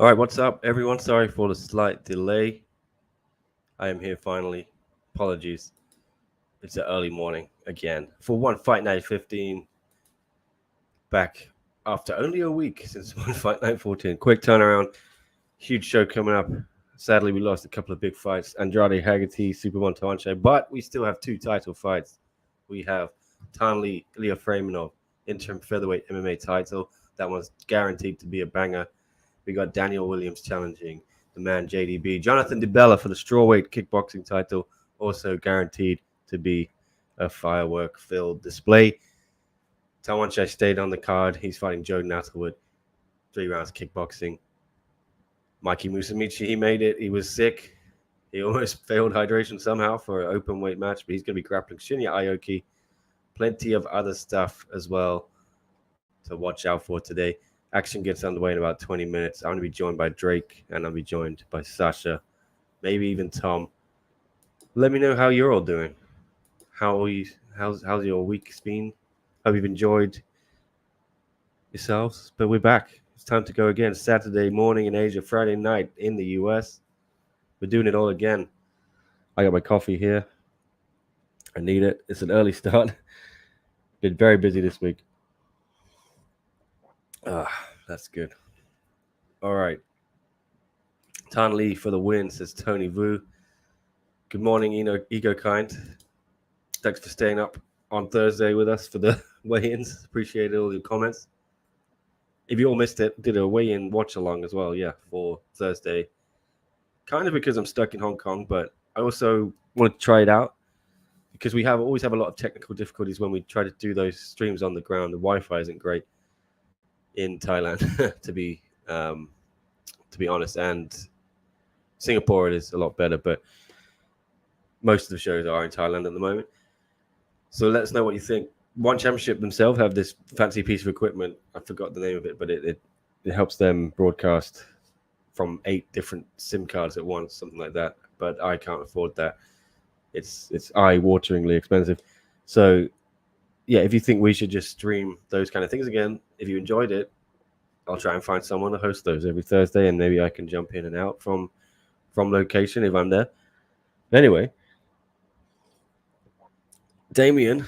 All right, what's up, everyone? Sorry for the slight delay. I am here finally. Apologies. It's an early morning again for one Fight Night 15. Back after only a week since one Fight Night 14. Quick turnaround. Huge show coming up. Sadly, we lost a couple of big fights. Andrade Haggerty, Super Montanche, but we still have two title fights. We have Tanli Ilya Fremenov, interim featherweight MMA title. That one's guaranteed to be a banger. We got Daniel Williams challenging the man JDB. Jonathan DeBella for the strawweight kickboxing title, also guaranteed to be a firework-filled display. Tawanchai stayed on the card. He's fighting Joe Nattlewood. 3 rounds kickboxing. Mikey Musamichi, he made it. He was sick. He almost failed hydration somehow for an open weight match, but he's going to be grappling Shinya Aoki. Plenty of other stuff as well to watch out for today. Action gets underway in about 20 minutes. I'm going to be joined by Drake, and I'll be joined by Sasha, maybe even Tom. Let me know how you're all doing. How's your week been? Hope you've enjoyed yourselves. But we're back. It's time to go again. Saturday morning in Asia, Friday night in the US. We're doing it all again. I got my coffee here. I need it. It's an early start. Been very busy this week. That's good. All right. Tan Lee for the win, says Tony Vu. Good morning, Ego Kind. Thanks for staying up on Thursday with us for the weigh-ins. Appreciate all your comments. If you all missed it, did a weigh-in watch-along as well, for Thursday. Kind of because I'm stuck in Hong Kong, but I also want to try it out because we always have a lot of technical difficulties when we try to do those streams on the ground. The Wi-Fi isn't great in Thailand, to be honest, and Singapore it is a lot better, but most of the shows are in Thailand at the moment. So let us know what you think. One Championship themselves have this fancy piece of equipment. I forgot the name of it, but it helps them broadcast from 8 different SIM cards at once, something like that. But I can't afford that. It's eye-wateringly expensive. So if you think we should just stream those kind of things again, if you enjoyed it, I'll try and find someone to host those every Thursday, and maybe I can jump in and out from location if I'm there. Anyway, Damien,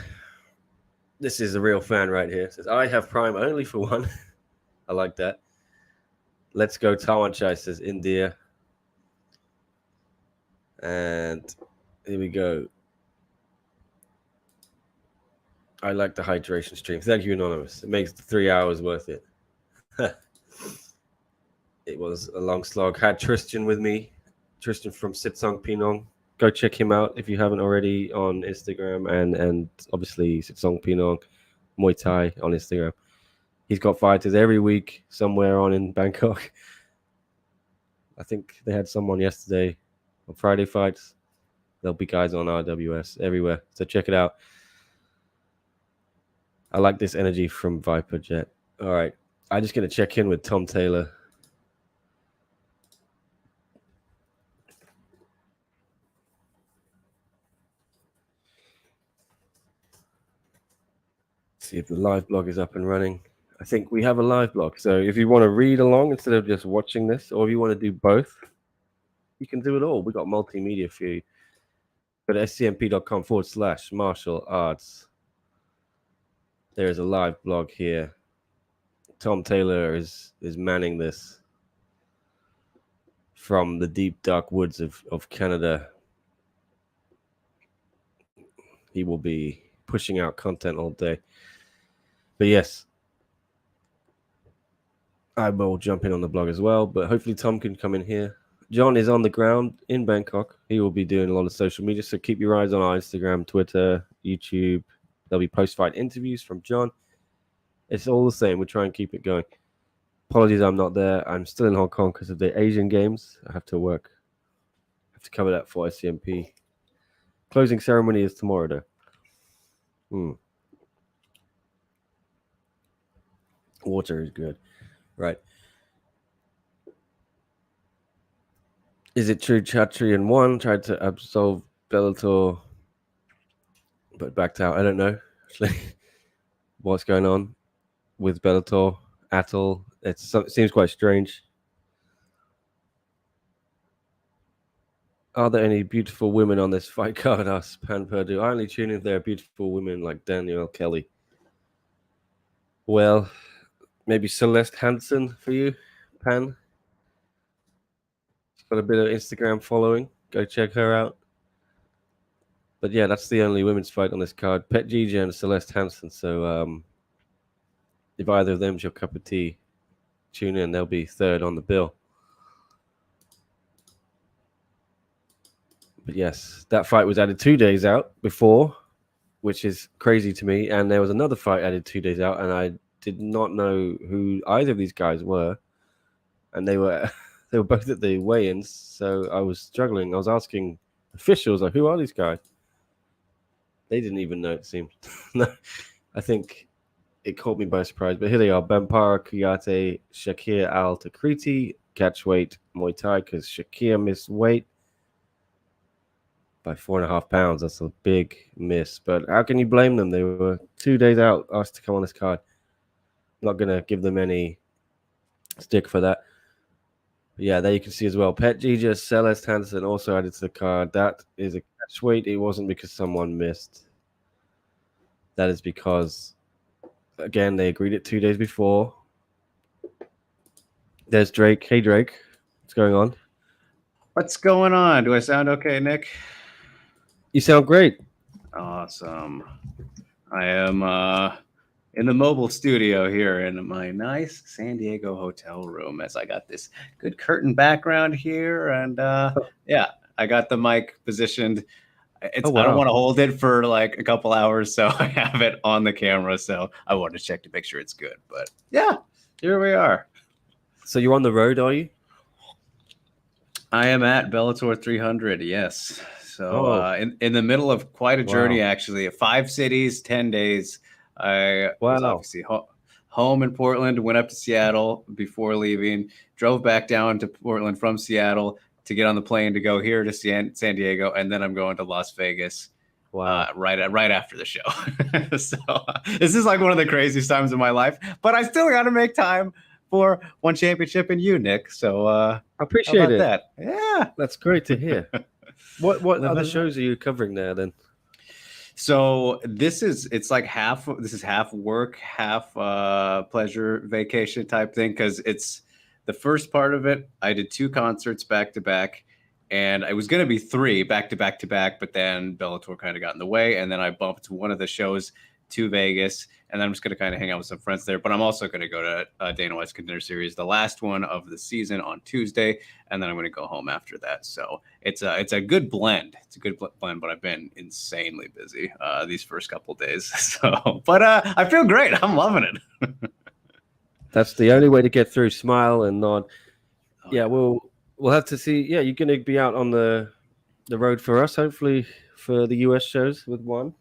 this is a real fan right here, says, I have Prime only for one. I like that. Let's go Tawanchai, says India. And here we go. I like the hydration stream. Thank you, Anonymous. It makes the 3 hours worth it. It was a long slog. Had Tristan with me. Tristan from Sitsong Pinong. Go check him out if you haven't already on Instagram and obviously Sitsong Pinong Muay Thai on Instagram. He's got fighters every week somewhere on in Bangkok. I think they had someone yesterday on Friday fights. There'll be guys on RWS everywhere. So check it out. I like this energy from Viper Jet. All right. I'm just going to check in with Tom Taylor. See if the live blog is up and running. I think we have a live blog. So if you want to read along instead of just watching this, or if you want to do both, you can do it all. We got multimedia for you. Go to scmp.com/martial arts. There is a live blog here. Tom Taylor is manning this from the deep, dark woods of Canada. He will be pushing out content all day. But yes, I will jump in on the blog as well, but hopefully Tom can come in here. John is on the ground in Bangkok. He will be doing a lot of social media, so keep your eyes on our Instagram, Twitter, YouTube. There'll be post-fight interviews from John. It's all the same. We'll try and keep it going. Apologies I'm not there. I'm still in Hong Kong because of the Asian Games. I have to work. I have to cover that for SCMP. Closing ceremony is tomorrow, though. Water is good. Right. Is it true Chatrian 1 tried to absolve Bellator but backed out? I don't know. Actually, what's going on with Bellator at all? It seems quite strange. Are there any beautiful women on this fight card? Asked Pan Purdue. I only tune in if there are beautiful women like Danielle Kelly. Well, maybe Celeste Hansen for you, Pan. She's got a bit of Instagram following. Go check her out. But yeah, that's the only women's fight on this card. Phetjeeja and Celeste Hansen. So if either of them's your cup of tea, tune in. They'll be third on the bill. But yes, that fight was added 2 days out before, which is crazy to me. And there was another fight added 2 days out, and I did not know who either of these guys were. And they were they were both at the weigh-ins, so I was struggling. I was asking officials, like, who are these guys? They didn't even know, it seemed. I think it caught me by surprise. But here they are: Bampara Kuyate, Shakir Al Takriti, catchweight Muay Thai, because Shakir missed weight by 4.5 pounds. That's a big miss. But how can you blame them? They were 2 days out, asked to come on this card. I'm not going to give them any stick for that. But yeah, there you can see as well. Phetjeeja, Celeste Hansen also added to the card. That is a catchweight. It wasn't because someone missed. That is because, again, they agreed it 2 days before. There's Drake. Hey, Drake. What's going on? What's going on? Do I sound okay, Nick? You sound great. Awesome. I am in the mobile studio here in my nice San Diego hotel room, as I got this good curtain background here. And yeah, I got the mic positioned. I don't want to hold it for like a couple hours, so I have it on the camera. So I want to check to make sure it's good. But yeah, here we are. So you're on the road, are you? I am at Bellator 300, yes. So in the middle of quite a journey, actually. 5 cities, 10 days. I was obviously home in Portland, went up to Seattle before leaving, drove back down to Portland from Seattle to get on the plane to go here to San Diego, and then I'm going to Las Vegas right after the show. So this is like one of the craziest times of my life, but I still got to make time for one championship in you, Nick. So I appreciate it. That. Yeah, that's great to hear. What other shows are you covering there then? So it's like half work, half pleasure vacation type thing, because it's the first part of it. I did 2 concerts back to back, and it was going to be 3 back to back to back, but then Bellator kind of got in the way, and then I bumped one of the shows to Vegas, and then I'm just going to kind of hang out with some friends there. But I'm also going to go to Dana White's Contender Series, the last one of the season, on Tuesday, and then I'm going to go home after that. So it's a good blend. It's a good blend, but I've been insanely busy these first couple of days. So, but I feel great. I'm loving it. That's the only way to get through. Smile and nod. Yeah, we'll have to see. Yeah, you're going to be out on the road for us, hopefully, for the US shows with one.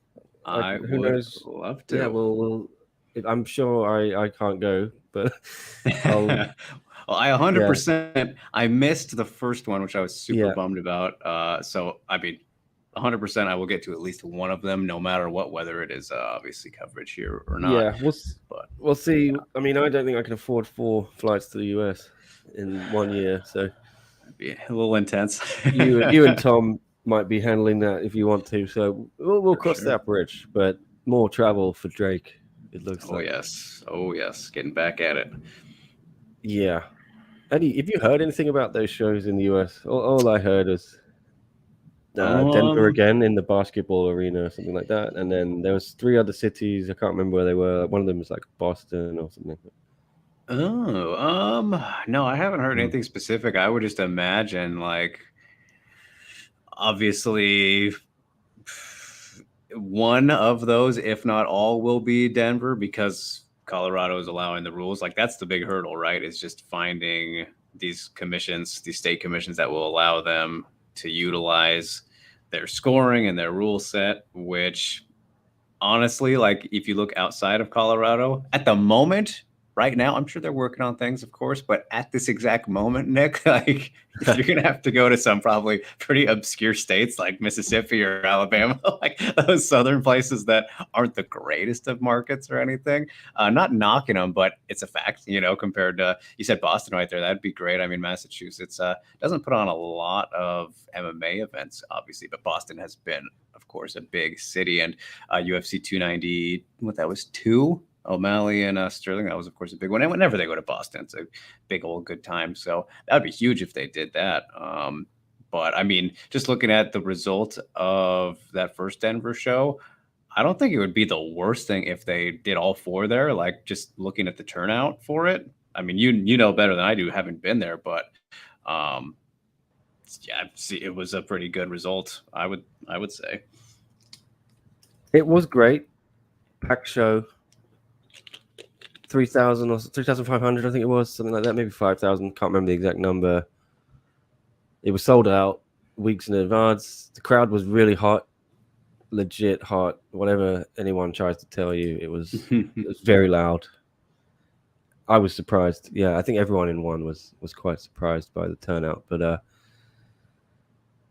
Who knows? Love to. Yeah, well, I'm sure I can't go, but well, I 100%. I missed the first one, which I was super bummed about. So I mean, 100%, I will get to at least one of them, no matter what, whether it is obviously coverage here or not. Yeah, we'll see. Yeah. I mean, I don't think I can afford 4 flights to the US in 1 year, so that'd be a little intense. you and Tom might be handling that if you want to, so we'll cross that bridge. But more travel for Drake, it looks like. Oh yes, getting back at it. Yeah. Eddie, have you heard anything about those shows in the US? All I heard was Denver again in the basketball arena or something like that, and then there was 3 other cities. I can't remember where they were. One of them was like Boston or something. No, I haven't heard anything specific. I would just imagine, like, obviously one of those, if not all, will be Denver, because Colorado is allowing the rules. Like, that's the big hurdle, right? It's just finding these commissions, these state commissions, that will allow them to utilize their scoring and their rule set, which honestly, like, if you look outside of Colorado at the moment, right now, I'm sure they're working on things, of course, but at this exact moment, Nick, like you're gonna have to go to some probably pretty obscure states like Mississippi or Alabama, like those southern places that aren't the greatest of markets or anything. Not knocking them, but it's a fact, you know, compared to, you said Boston right there, that'd be great. I mean, Massachusetts doesn't put on a lot of MMA events, obviously, but Boston has been, of course, a big city. And UFC 290, what that was, two? O'Malley and Sterling, that was, of course, a big one. And whenever they go to Boston, it's a big old good time. So that would be huge if they did that. But I mean, just looking at the result of that first Denver show, I don't think it would be the worst thing if they did all four there. Like just looking at the turnout for it. I mean, you know better than I do, having been there, but yeah, see, it was a pretty good result. I would say it was great. Packed show. 3,000 or 3,500, I think it was, something like that, maybe 5,000. Can't remember the exact number. It was sold out weeks in advance. The crowd was really hot, legit hot. Whatever anyone tries to tell you, it was very loud. I was surprised. Yeah, I think everyone in one was quite surprised by the turnout, but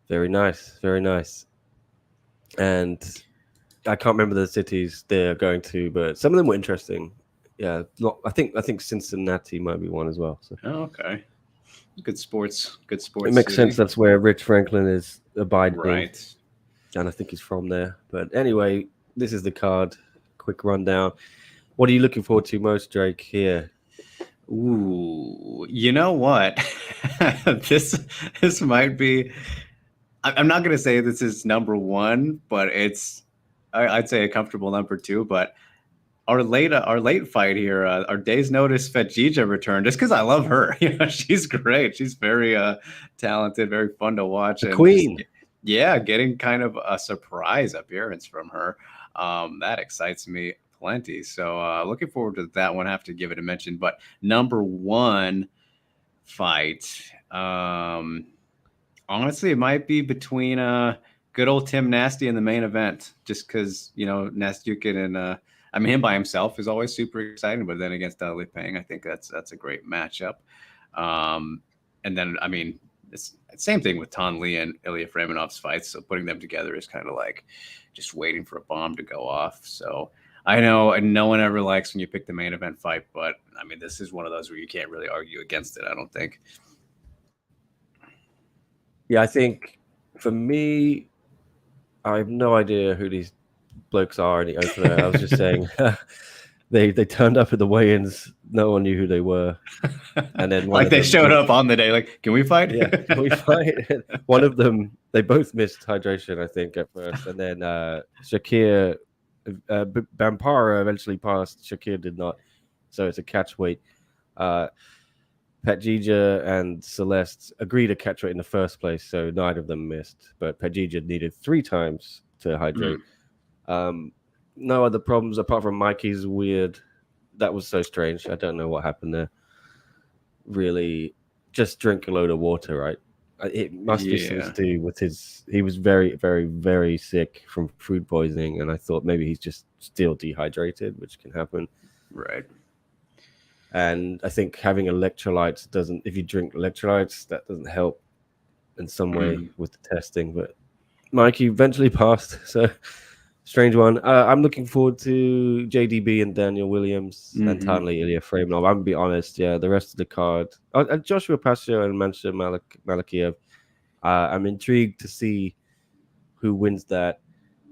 very nice, very nice. And I can't remember the cities they're going to, but some of them were interesting. Yeah, I think Cincinnati might be one as well. So. Oh, okay, good sports. It makes sense. That's where Rich Franklin is abiding, right? And I think he's from there. But anyway, this is the card. Quick rundown. What are you looking forward to most, Drake? Here. Ooh, you know what? this might be. I'm not going to say this is number one, but I'd say a comfortable number two. But our late fight here, our day's notice Phetjeeja returned, just because I love her. You know, she's great. She's very talented, very fun to watch. The queen. Yeah, getting kind of a surprise appearance from her. That excites me plenty. So looking forward to that one. I have to give it a mention. But number one fight, honestly, it might be between good old Tim Nasty in the main event, just because, you know, Nastyukin and I mean, him by himself is always super exciting, but then against Li Peng, I think that's a great matchup. And then, I mean, it's same thing with Tan Lee and Ilya Fremenov's fights. So putting them together is kind of like just waiting for a bomb to go off. So I know no one ever likes when you pick the main event fight, but I mean, this is one of those where you can't really argue against it, I don't think. Yeah, I think for me, I have no idea who these blokes are in the opener. I was just saying they turned up at the weigh-ins, no one knew who they were, and then like they showed up on the day, like, can we fight? Yeah, can we fight? One of them, they both missed hydration, I think, at first, and then Shakir Bampara eventually passed. Shakir did not, so it's a catch weight. Phetjeeja and Celeste agreed to catch weight in the first place, so neither of them missed, but Phetjeeja needed 3 times to hydrate. No other problems apart from Mikey's weird. That was so strange. I don't know what happened there. Really, just drink a load of water, right? It must be something to do with his. He was very, very, very sick from food poisoning, and I thought maybe he's just still dehydrated, which can happen. Right. And I think having electrolytes doesn't. If you drink electrolytes, that doesn't help in some way with the testing. But Mikey eventually passed, so. Strange one. I'm looking forward to JDB and Daniel Williams and Tanley Ilya Fremenov. I'm gonna be honest. Yeah, the rest of the card, Joshua Pasha and Mansur Malakiev. I'm intrigued to see who wins that.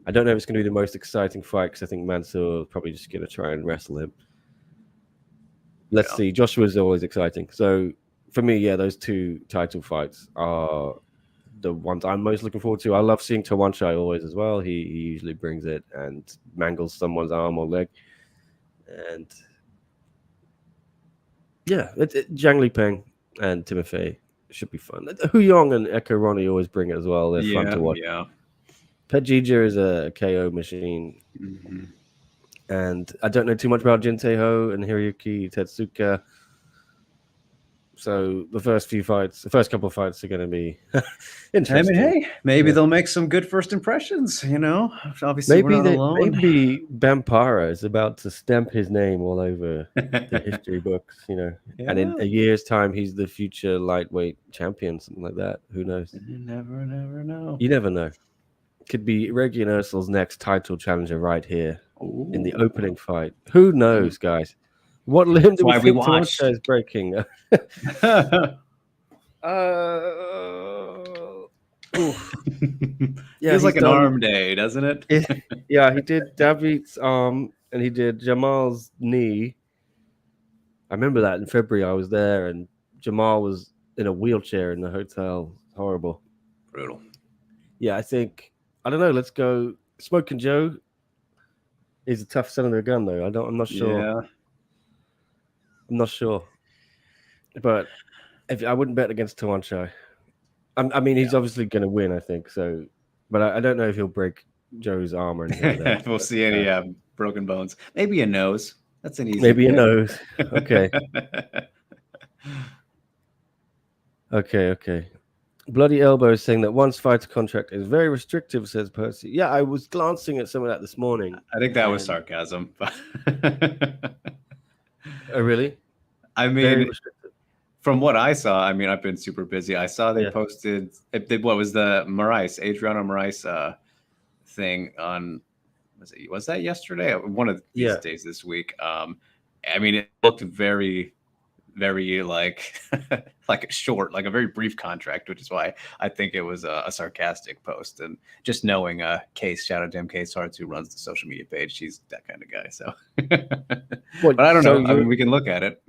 I don't know if it's going to be the most exciting fight because I think Mansur is probably just going to try and wrestle him. Let's see. Joshua's always exciting. So for me, yeah, those 2 title fights are the ones I'm most looking forward to. I love seeing Tawanchai always as well. He usually brings it and mangles someone's arm or leg. And yeah, Zhang Li Peng and Timofey should be fun. Hu Yong and Echo Ronnie always bring it as well. They're fun to watch. Yeah. Phetjeeja is a KO machine. And I don't know too much about Jin Tae Ho and Hiroyuki Tetsuka. So the first couple of fights are going to be I interesting. mean, hey, maybe they'll make some good first impressions. Obviously maybe we're not alone. maybe Bampara is about to stamp his name all over the history books. And in a year's time, he's the future lightweight champion, something like that. Who knows? You never know. You never know. Could be Reggie Ursul's next title challenger right here in the opening fight. Who knows, guys? What limb do we think Toronto is breaking? Feels like an arm day, doesn't it? Yeah, he did David's arm and he did Jamal's knee. I remember that in February. I was there and Jamal was in a wheelchair in the hotel. Horrible. Brutal. Yeah, I don't know. Let's go. Smoking Joe is a tough son of a gun, though. I'm not sure. Yeah. I'm not sure. But I wouldn't bet against Tawanchai. I mean, he's obviously going to win, I think. So, but I don't know if he'll break Joe's arm or anything like that. We'll see any broken bones. Maybe a nose. That's an easy. Maybe a nose. Okay. Okay. Bloody Elbow is saying that one's fighter contract is very restrictive, says Percy. Yeah, I was glancing at some of that this morning. I think that was sarcasm. Oh, really? I mean, from what I saw, I mean, I've been super busy. I saw they posted, what was the Adriano Moraes thing on, was that yesterday? One of these days this week. I mean, it looked very, very like short, like a very brief contract, which is why I think it was a sarcastic post. And just knowing Case, shout out to him, Case Hartz, who runs the social media page, she's that kind of guy. So, but I don't know. I mean, we can look at it.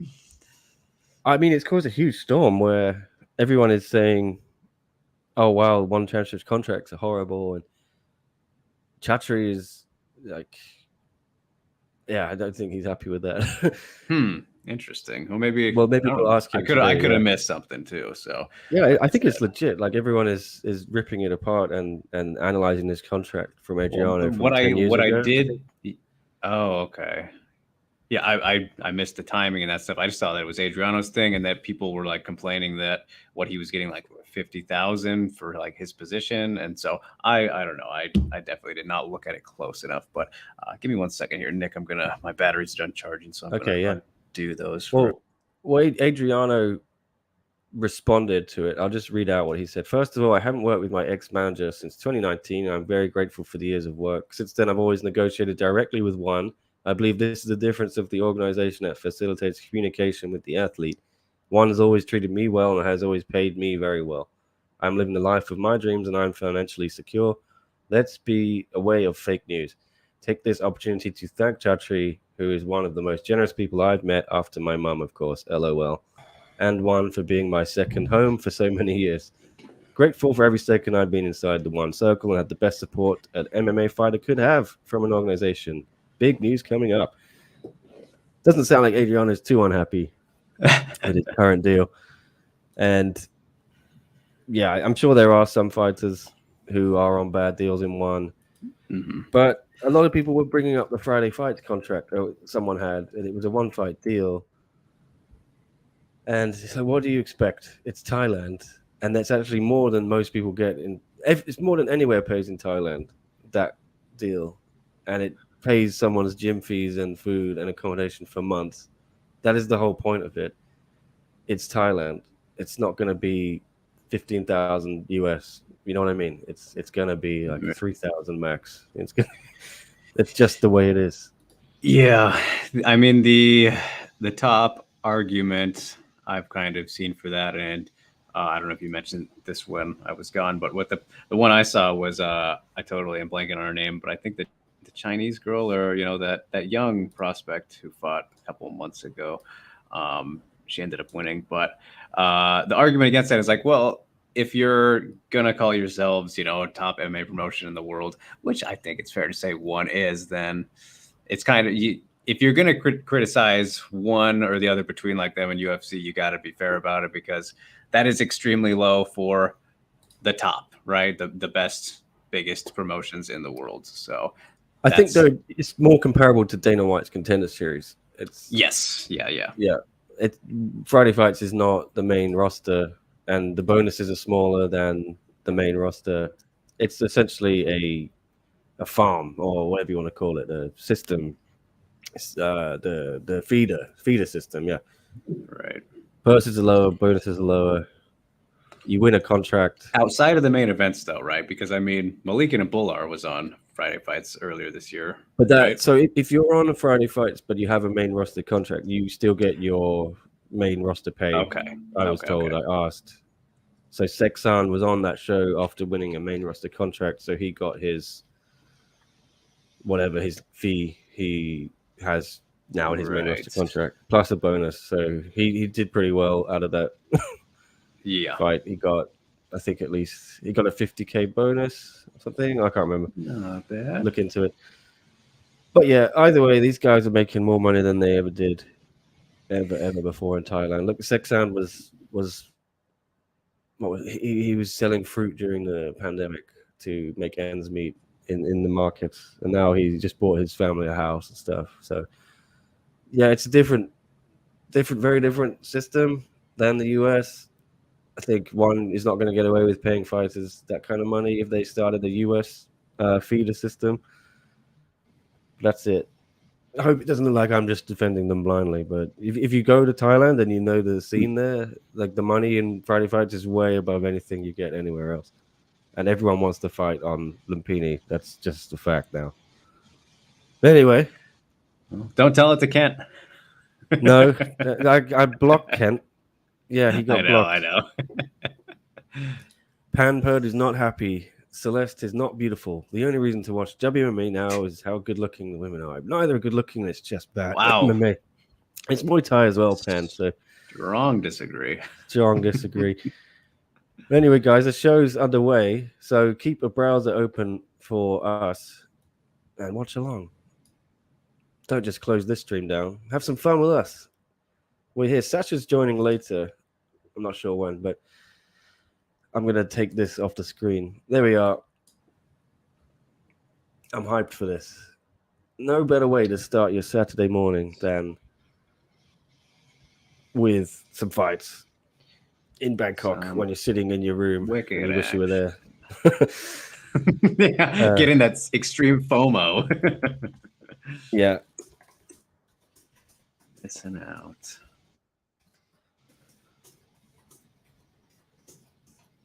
I mean, it's caused a huge storm where everyone is saying, "Oh wow, one championship contracts are horrible," and Chatri is like, "Yeah, I don't think he's happy with that." Interesting. Well, maybe we'll ask him. I could have missed something too. So yeah, I think it's legit. Like everyone is ripping it apart and analyzing this contract from Adriano. Well, I did. Oh, okay. Yeah, I missed the timing and that stuff. I just saw that it was Adriano's thing, and that people were like complaining that what he was getting like 50,000 for like his position, and so I don't know. I definitely did not look at it close enough. But give me 1 second here, Nick. My battery's done charging, so I'm gonna do those. Well, Adriano responded to it. I'll just read out what he said. First of all, I haven't worked with my ex-manager since 2019. And I'm very grateful for the years of work. Since then, I've always negotiated directly with one. I believe this is the difference of the organization that facilitates communication with the athlete. One has always treated me well and has always paid me very well. I'm living the life of my dreams and I'm financially secure. Let's be aware of fake news. Take this opportunity to thank Chatri, who is one of the most generous people I've met after my mum, of course, LOL, and one for being my second home for so many years. Grateful for every second I've been inside the one circle and had the best support an MMA fighter could have from an organization. Big news coming up. Doesn't sound like Adriano is too unhappy with his current deal. And yeah, I'm sure there are some fighters who are on bad deals in one. Mm-hmm. But a lot of people were bringing up the Friday Fights contract that someone had, and it was a one-fight deal. And so what do you expect? It's Thailand. And that's actually more than most people get it's more than anywhere pays in Thailand, that deal. And it pays someone's gym fees and food and accommodation for months. That is the whole point of it. It's Thailand. It's not going to be 15,000 US. You know what I mean? It's going to be like 3,000 max. It's just the way it is. Yeah, I mean the top argument I've kind of seen for that, and I don't know if you mentioned this when I was gone, but what the one I saw was I totally am blanking on her name, but I think that the Chinese girl, or that young prospect who fought a couple of months ago, she ended up winning. But the argument against that is like, well, if you're gonna call yourselves, a top MMA promotion in the world, which I think it's fair to say one is, then it's kind of if you're gonna criticize one or the other between like them and UFC, you got to be fair about it, because that is extremely low for the top, right? The best, biggest promotions in the world. So I think though it's more comparable to Dana White's Contender Series. It's yes, yeah. Friday Fights is not the main roster, and the bonuses are smaller than the main roster. It's essentially a farm, or whatever you want to call it, a system. It's, the feeder system. Yeah, Right. purses are lower, bonuses are lower. You win a contract Outside of the main events, though, right? Because I mean, Malik and Bullar was on Friday Fights earlier this year. But that right? so if you're on a Friday Fights, but you have a main roster contract, you still get your main roster pay. Okay. I was told. I asked. So Sexan was on that show after winning a main roster contract, so he got his whatever his fee he has now in his main roster contract plus a bonus. So he did pretty well out of that fight. He got, I think at least he got a 50K bonus or something. I can't remember. Not bad. Look into it. But yeah, either way, these guys are making more money than they ever did, ever before in Thailand. Look, Sexan he was selling fruit during the pandemic to make ends meet in the markets, and now he just bought his family a house and stuff. So yeah, it's a very different system than the US. I think one is not going to get away with paying fighters that kind of money if they started the US feeder system. That's it. I hope it doesn't look like I'm just defending them blindly, but if you go to Thailand and you know the scene there, like the money in Friday Fights is way above anything you get anywhere else. And everyone wants to fight on Lumpini. That's just a fact now. Anyway. Don't tell it to Kent. No, I blocked Kent. Yeah, he got blocked. I know. Panperd is not happy. Celeste is not beautiful. The only reason to watch WMA now is how good looking the women are. Neither are good looking, it's just bad. Wow. MMA. It's Muay Thai as well, Pan. So Strong disagree. Anyway, guys, the show's underway. So keep a browser open for us and watch along. Don't just close this stream down. Have some fun with us. We're here. Sasha's joining later. I'm not sure when, but I'm going to take this off the screen. There we are. I'm hyped for this. No better way to start your Saturday morning than with some fights in Bangkok when you're sitting in your room. Wicked. You wish you were there. Getting that extreme FOMO. Yeah. Missing out.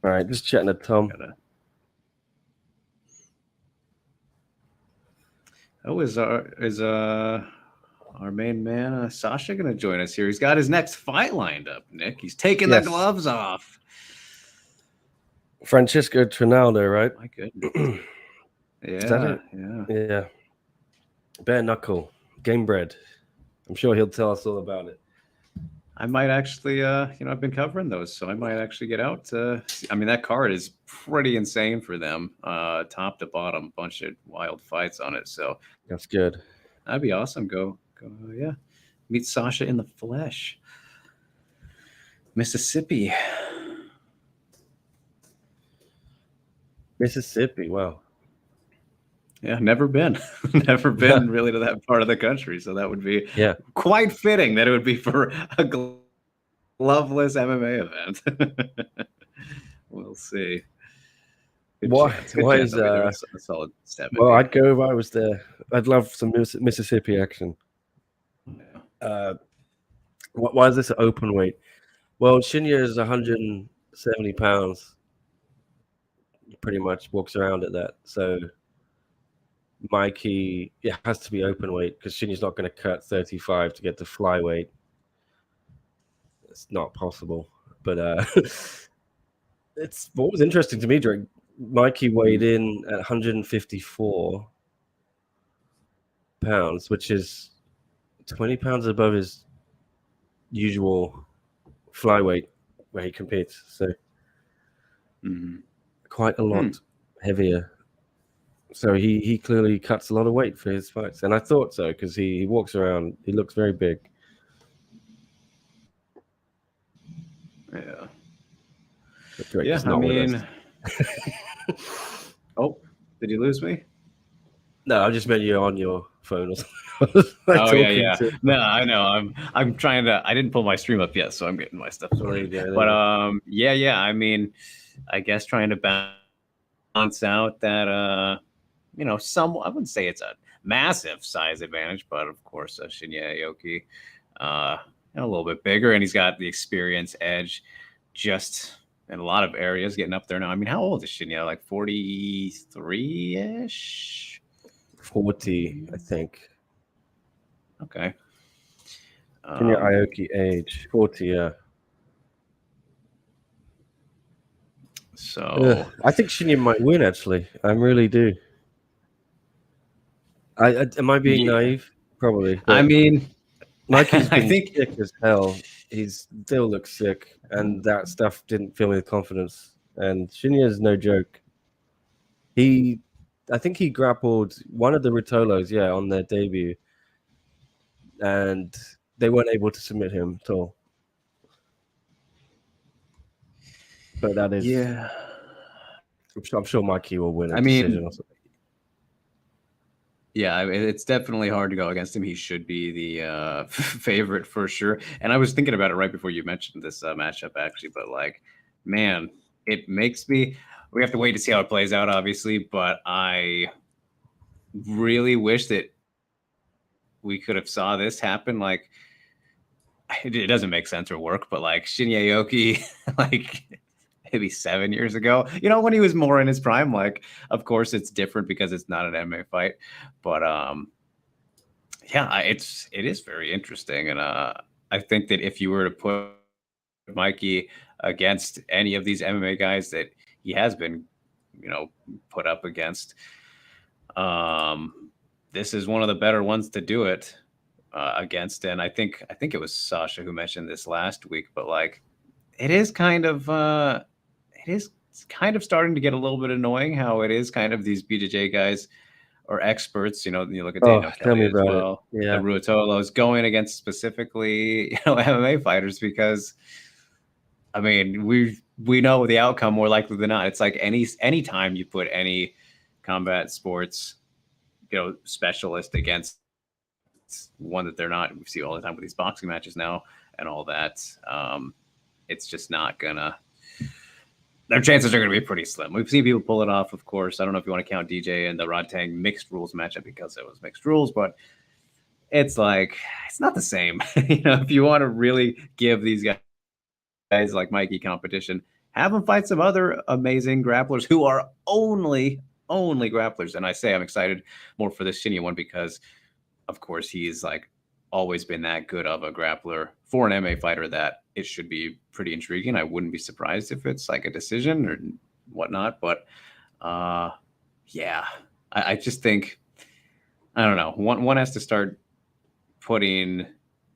All right, just chatting to Tom. Is our main man Sasha going to join us here? He's got his next fight lined up, Nick. He's taking the gloves off. Francisco Trinaldo, right? My goodness. Is that it? Yeah. Bare knuckle, game bred. I'm sure he'll tell us all about it. I might actually, I've been covering those, so I might actually get out. I mean, that card is pretty insane for them, top to bottom, bunch of wild fights on it. So that's good. That'd be awesome. Go, meet Sasha in the flesh. Mississippi, wow. Yeah, never been really to that part of the country. So that would be quite fitting that it would be for a gloveless MMA event. We'll see. Why is a solid step? Well, I'd go if I was there. I'd love some Mississippi action. Yeah. Why is this an open weight? Well, Shinya is 170 pounds. He pretty much walks around at that. So Mikey, it has to be open weight because Shinya's not going to cut 35 to get to flyweight. It's not possible. But it's what was interesting to me during Mikey weighed in at 154 pounds, which is 20 pounds above his usual flyweight where he competes. So quite a lot heavier. So he clearly cuts a lot of weight for his fights. And I thought so because he walks around. He looks very big. Yeah. Yeah, I mean... Oh, did you lose me? No, I just meant you on your phone or something. Oh yeah, talking yeah. to. No, I know. I'm trying to. I didn't pull my stream up yet, so I'm getting my stuff There you sorted. go. There But you go. yeah. I mean, I guess trying to balance out that some. I wouldn't say it's a massive size advantage, but of course, Shinya Aoki, a little bit bigger, and he's got the experience edge, just in a lot of areas, getting up there now. I mean, how old is Shinya? Like 43-ish. 40, I think. Okay. Shinya Aoki age 40. Yeah. So I think Shinya might win. Actually, I really do. Am I being yeah. naive? Probably, I but mean, Mikey's I been think sick as hell. He's still looks sick, and that stuff didn't fill me with confidence. And Shinya's no joke. I think he grappled one of the Ritolos, yeah, on their debut, and they weren't able to submit him at all. But that is, yeah. I'm sure Mikey will win a I decision mean, or something. yeah, it's definitely hard to go against him. He should be the favorite for sure. And I was thinking about it right before you mentioned this matchup, actually. But like, man, it makes me. We have to wait to see how it plays out, obviously. But I really wish that we could have saw this happen. Like, it doesn't make sense or work, but like Shinya Aoki, like maybe 7 years ago, when he was more in his prime. Like, of course, it's different because it's not an MMA fight, but yeah, it is very interesting, and I think that if you were to put Mikey against any of these MMA guys that he has been, put up against, this is one of the better ones to do it against. And I think it was Sasha who mentioned this last week, but like, it is kind of starting to get a little bit annoying how it is kind of these BJJ guys or experts. You look at Oh, Daniel tell Kelly me as about it. well, the Yeah. Ruotolos going against specifically MMA fighters, because I mean we know the outcome more likely than not. It's like any time you put any combat sports specialist against one that they're not. We see all the time with these boxing matches now and all that. It's just not gonna. Their chances are going to be pretty slim. We've seen people pull it off, of course. I don't know if you want to count DJ and the Rod Tang mixed rules matchup because it was mixed rules, but it's like it's not the same. If you want to really give these guys like Mikey competition, have them fight some other amazing grapplers who are only grapplers. And I say I'm excited more for this Shinya one because, of course, he's like always been that good of a grappler for an MMA fighter that it should be pretty intriguing. I wouldn't be surprised if it's like a decision or whatnot, but yeah, I just think, I don't know. One has to start putting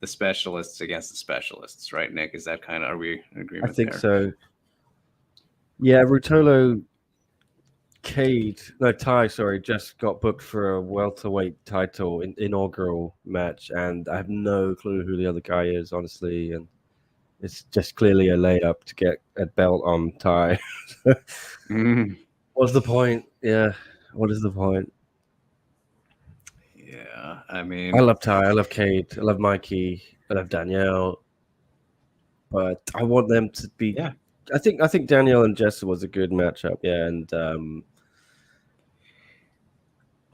the specialists against the specialists, right, Nick? Is that kind of, are we in agreement I think there? so. Yeah, Rutolo Tai, sorry, just got booked for a welterweight title inaugural match, and I have no clue who the other guy is, honestly, and it's just clearly a layup to get a belt on Tai. What's the point? Yeah, what is the point? Yeah, I I mean, love Tai, I love Cade, I love Mikey, I love Danielle, but I want them to be. yeah. I think Danielle and Jessa was a good matchup. Yeah, and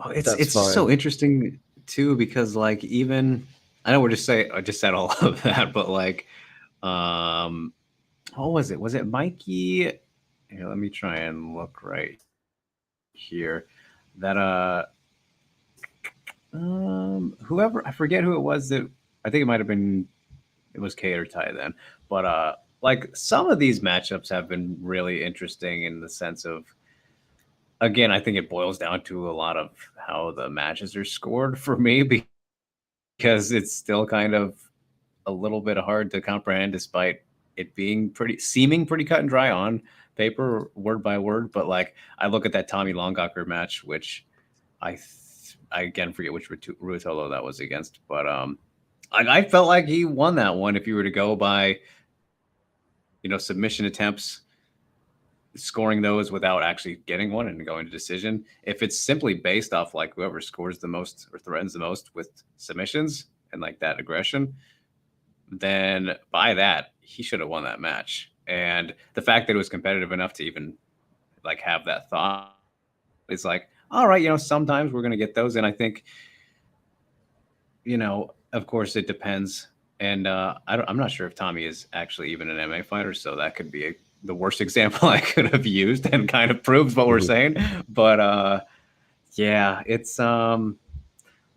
Oh, that's it's fine. so interesting too, because like, even I know I just said all of that, but like, what was it? Was it Mikey? Here, let me try and look right here. That whoever, I forget who it was, that I think it was Kate or Ty then, but like, some of these matchups have been really interesting in the sense of, again, I think it boils down to a lot of how the matches are scored for me, because it's still kind of a little bit hard to comprehend despite it being seeming pretty cut and dry on paper, word by word. But like, I look at that Tommy Longacher match, which I again forget which Ruotolo that was against, but I felt like he won that one if you were to go by submission attempts scoring those without actually getting one and going to decision. If it's simply based off like whoever scores the most or threatens the most with submissions and like that aggression, then by that, he should have won that match. And the fact that it was competitive enough to even like have that thought is like, all right, you know, sometimes we're going to get those. And I think, you know, of course it depends. And I'm not sure if Tommy is actually even an MMA fighter, so that could be the worst example I could have used and kind of proves what we're saying. But yeah, it's I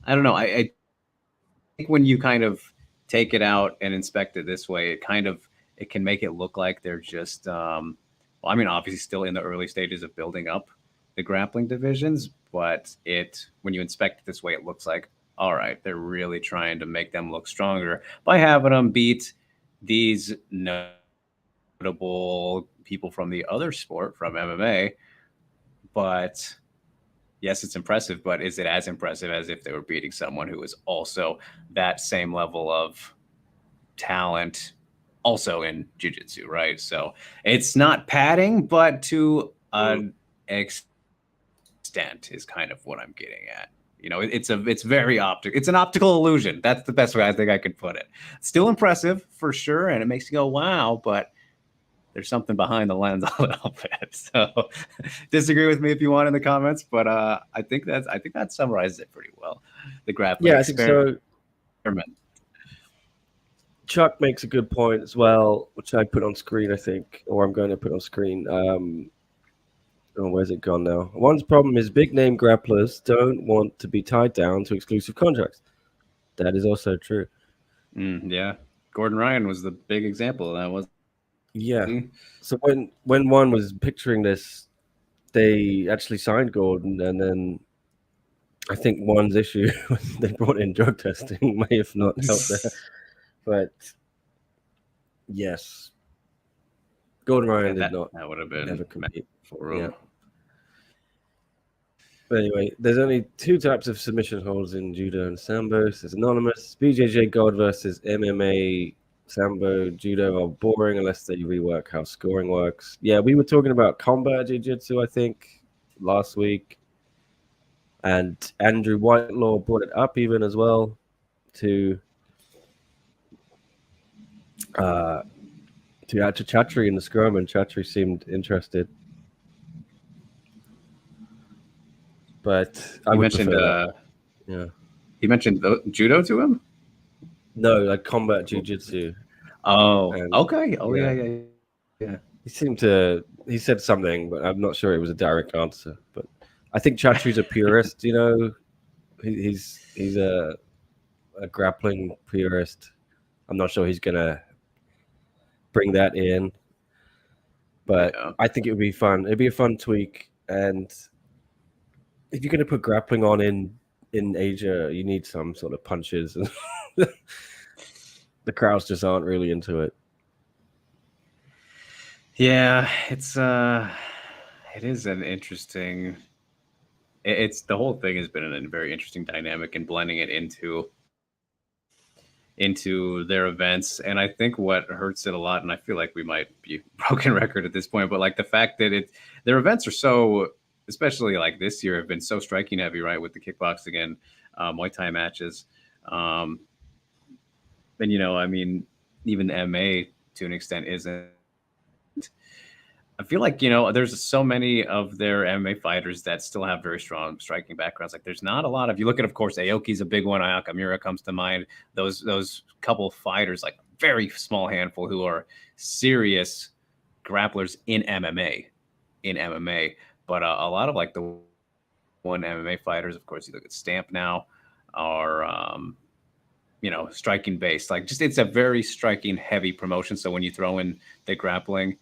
don't know. I think when you kind of take it out and inspect it this way, it can make it look like they're just well, I mean, obviously still in the early stages of building up the grappling divisions, but when you inspect it this way, it looks like, all right, they're really trying to make them look stronger by having them beat these notable people from the other sport, from MMA. But yes, it's impressive, but is it as impressive as if they were beating someone who is also that same level of talent, also in jiu-jitsu, right? So it's not padding, but to an extent is kind of what I'm getting at. You know, it's very optic. It's an optical illusion. That's the best way I think I could put it. Still impressive for sure, and it makes you go, wow, but there's something behind the lens a little bit. So disagree with me if you want in the comments, but I think that summarizes it pretty well. The grappling experiment. I think so. Chuck makes a good point as well, which I put on screen, I think, or I'm going to put on screen. Oh, where's it gone now? One's problem is big name grapplers don't want to be tied down to exclusive contracts. That is also true. Yeah. Gordon Ryan was the big example of that, wasn't Yeah. So when one was picturing this, they actually signed Gordon, and then I think one's issue was they brought in drug testing may have not helped there. But yes, Gordon Ryan did not. That would have been never compete for him. Yeah. But anyway, there's only two types of submission holds in judo and sambo. There's anonymous. BJJ God versus MMA sambo judo are boring unless they rework how scoring works. Yeah, we were talking about combat jiu-jitsu, I think, last week. And Andrew Whitelaw brought it up even as well to Chatri in the scrum, and Chatri seemed interested. But I mentioned, yeah. He mentioned judo to him. No, like combat jiu-jitsu. Oh, okay. Oh, yeah. He said something, but I'm not sure it was a direct answer. But I think Chatri's a purist. You know, he's a grappling purist. I'm not sure he's gonna bring that in, but yeah. I think it would be fun. It'd be a fun tweak, and if you're going to put grappling on in Asia, you need some sort of punches. The crowds just aren't really into it. Yeah, it is an interesting. It's the whole thing has been a very interesting dynamic in blending it into their events. And I think what hurts it a lot, and I feel like we might be broken record at this point, but like the fact that their events are so, especially like this year, have been so striking heavy, right? With the kickboxing and Muay Thai matches. And, you know, I mean, even MMA to an extent isn't. I feel like, you know, there's so many of their MMA fighters that still have very strong striking backgrounds. Like there's not a lot of, you look at, of course, Aoki's a big one. Ayakamura comes to mind. Those couple of fighters, like very small handful who are serious grapplers in MMA. But a lot of like the one MMA fighters, of course, you look at Stamp now, are, you know, striking based. Like just, it's a very striking heavy promotion. So when you throw in the grappling,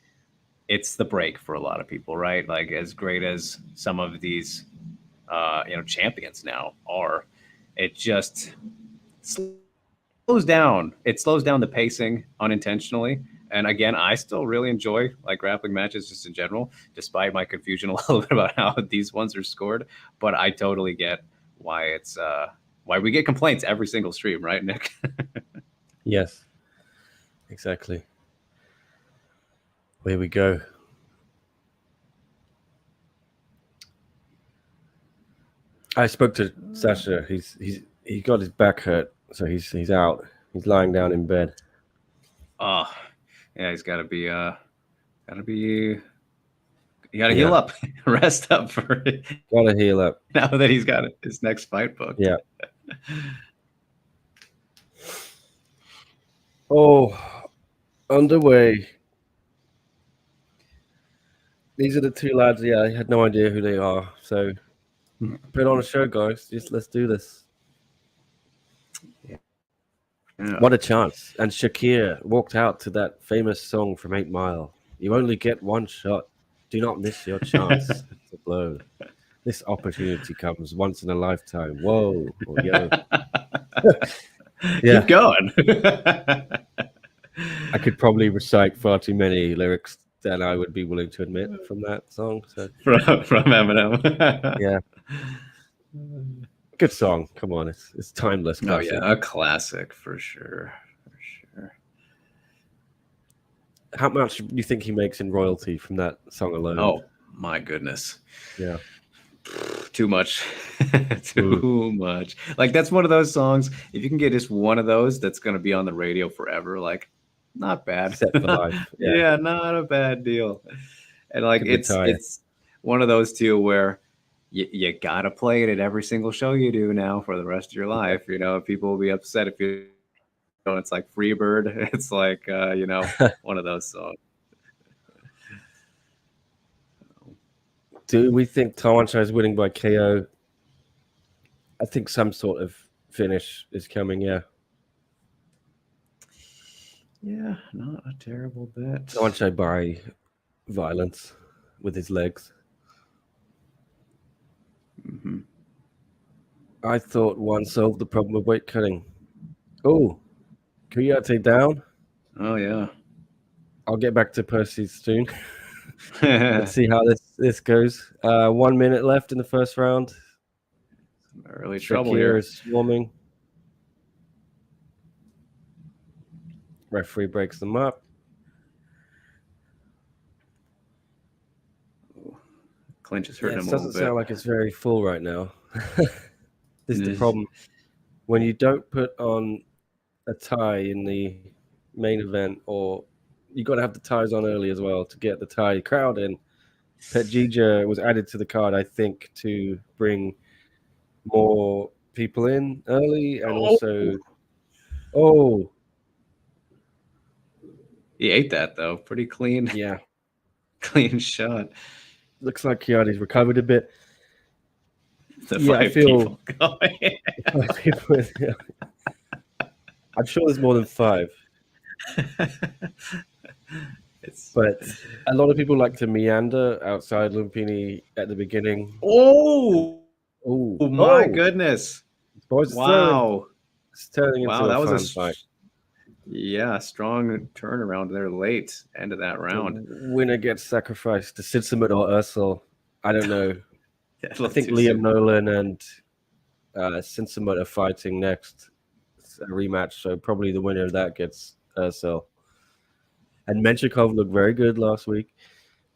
it's the break for a lot of people, right? Like as great as some of these, you know, champions now are, it just slows down. It slows down the pacing unintentionally. And again, I still really enjoy like grappling matches just in general, despite my confusion a little bit about how these ones are scored. But I totally get why it's why we get complaints every single stream, right, Nick? Yes, exactly. Here we go. I spoke to Sasha. He got his back hurt, so he's out. He's lying down in bed. Oh, yeah, he's got to be you got to heal up, rest up for it. Gotta heal up now that he's got his next fight booked. Yeah. Oh, underway. These are the two lads. Yeah, I had no idea who they are. So put on a show, guys. Just let's do this. Yeah. What a chance. And Shakir walked out to that famous song from 8 Mile. You only get one shot. Do not miss your chance to blow. This opportunity comes once in a lifetime. Whoa. Oh, yo. Keep going. I could probably recite far too many lyrics than I would be willing to admit from that song. So from Eminem. Yeah. Good song. Come on. It's timeless. Classic. Oh, yeah. A classic for sure. How much do you think he makes in royalty from that song alone? Oh, my goodness. Yeah. Too much. Too much. Like, that's one of those songs, if you can get just one of those, that's going to be on the radio forever. Like, not bad. Set for life. Yeah, not a bad deal. And like, it's one of those two where you got to play it at every single show you do now for the rest of your life. You know, people will be upset if you don't. It's like Freebird. It's like, one of those songs. Do we think Tawancha is winning by KO? I think some sort of finish is coming, yeah. Yeah, not a terrible bet. Tawancha by violence with his legs. Mm-hmm. I thought one solved the problem of weight cutting. Oh, Kuyate down. Oh, yeah. I'll get back to Percy soon. Let's see how this goes. 1 minute left in the first round. Early trouble here. Is swarming. Referee breaks them up. Clinch is hurting him a little bit. It doesn't sound like it's very full right now. This is the problem. When you don't put on a tie in the main event, or you got to have the ties on early as well to get the tie crowd in. Phetjeeja was added to the card, I think, to bring more people in early, and also, he ate that though, pretty clean. Yeah, clean shot. Looks like Kiati's recovered a bit. I feel. I'm sure there's more than 5. But a lot of people like to meander outside Lumpini at the beginning. Oh my goodness! Boys, wow, it's turning into a fun fight. Yeah, strong turnaround there late end of that round. The winner gets sacrificed to Sitsumet or Ursel. I don't know. I think Liam Nolan and Sitsumet are fighting next. It's a rematch, so probably the winner of that gets Ursel. And Menchikov looked very good last week.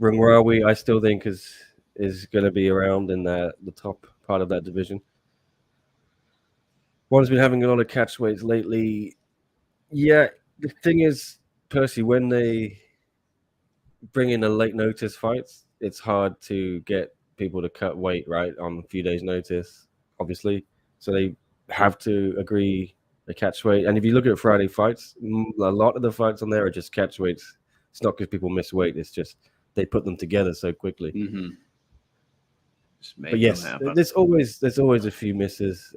Rungarawi, I still think is going to be around in the top part of that division. One's been having a lot of catch weights lately. Yeah, the thing is, Percy, when they bring in a late notice fights, it's hard to get people to cut weight, right, on a few days' notice, obviously. So they have to agree the catch weight. And if you look at Friday fights, a lot of the fights on there are just catch weights. It's not because people miss weight. It's just they put them together so quickly. Mm-hmm. But yes, there's always a few misses.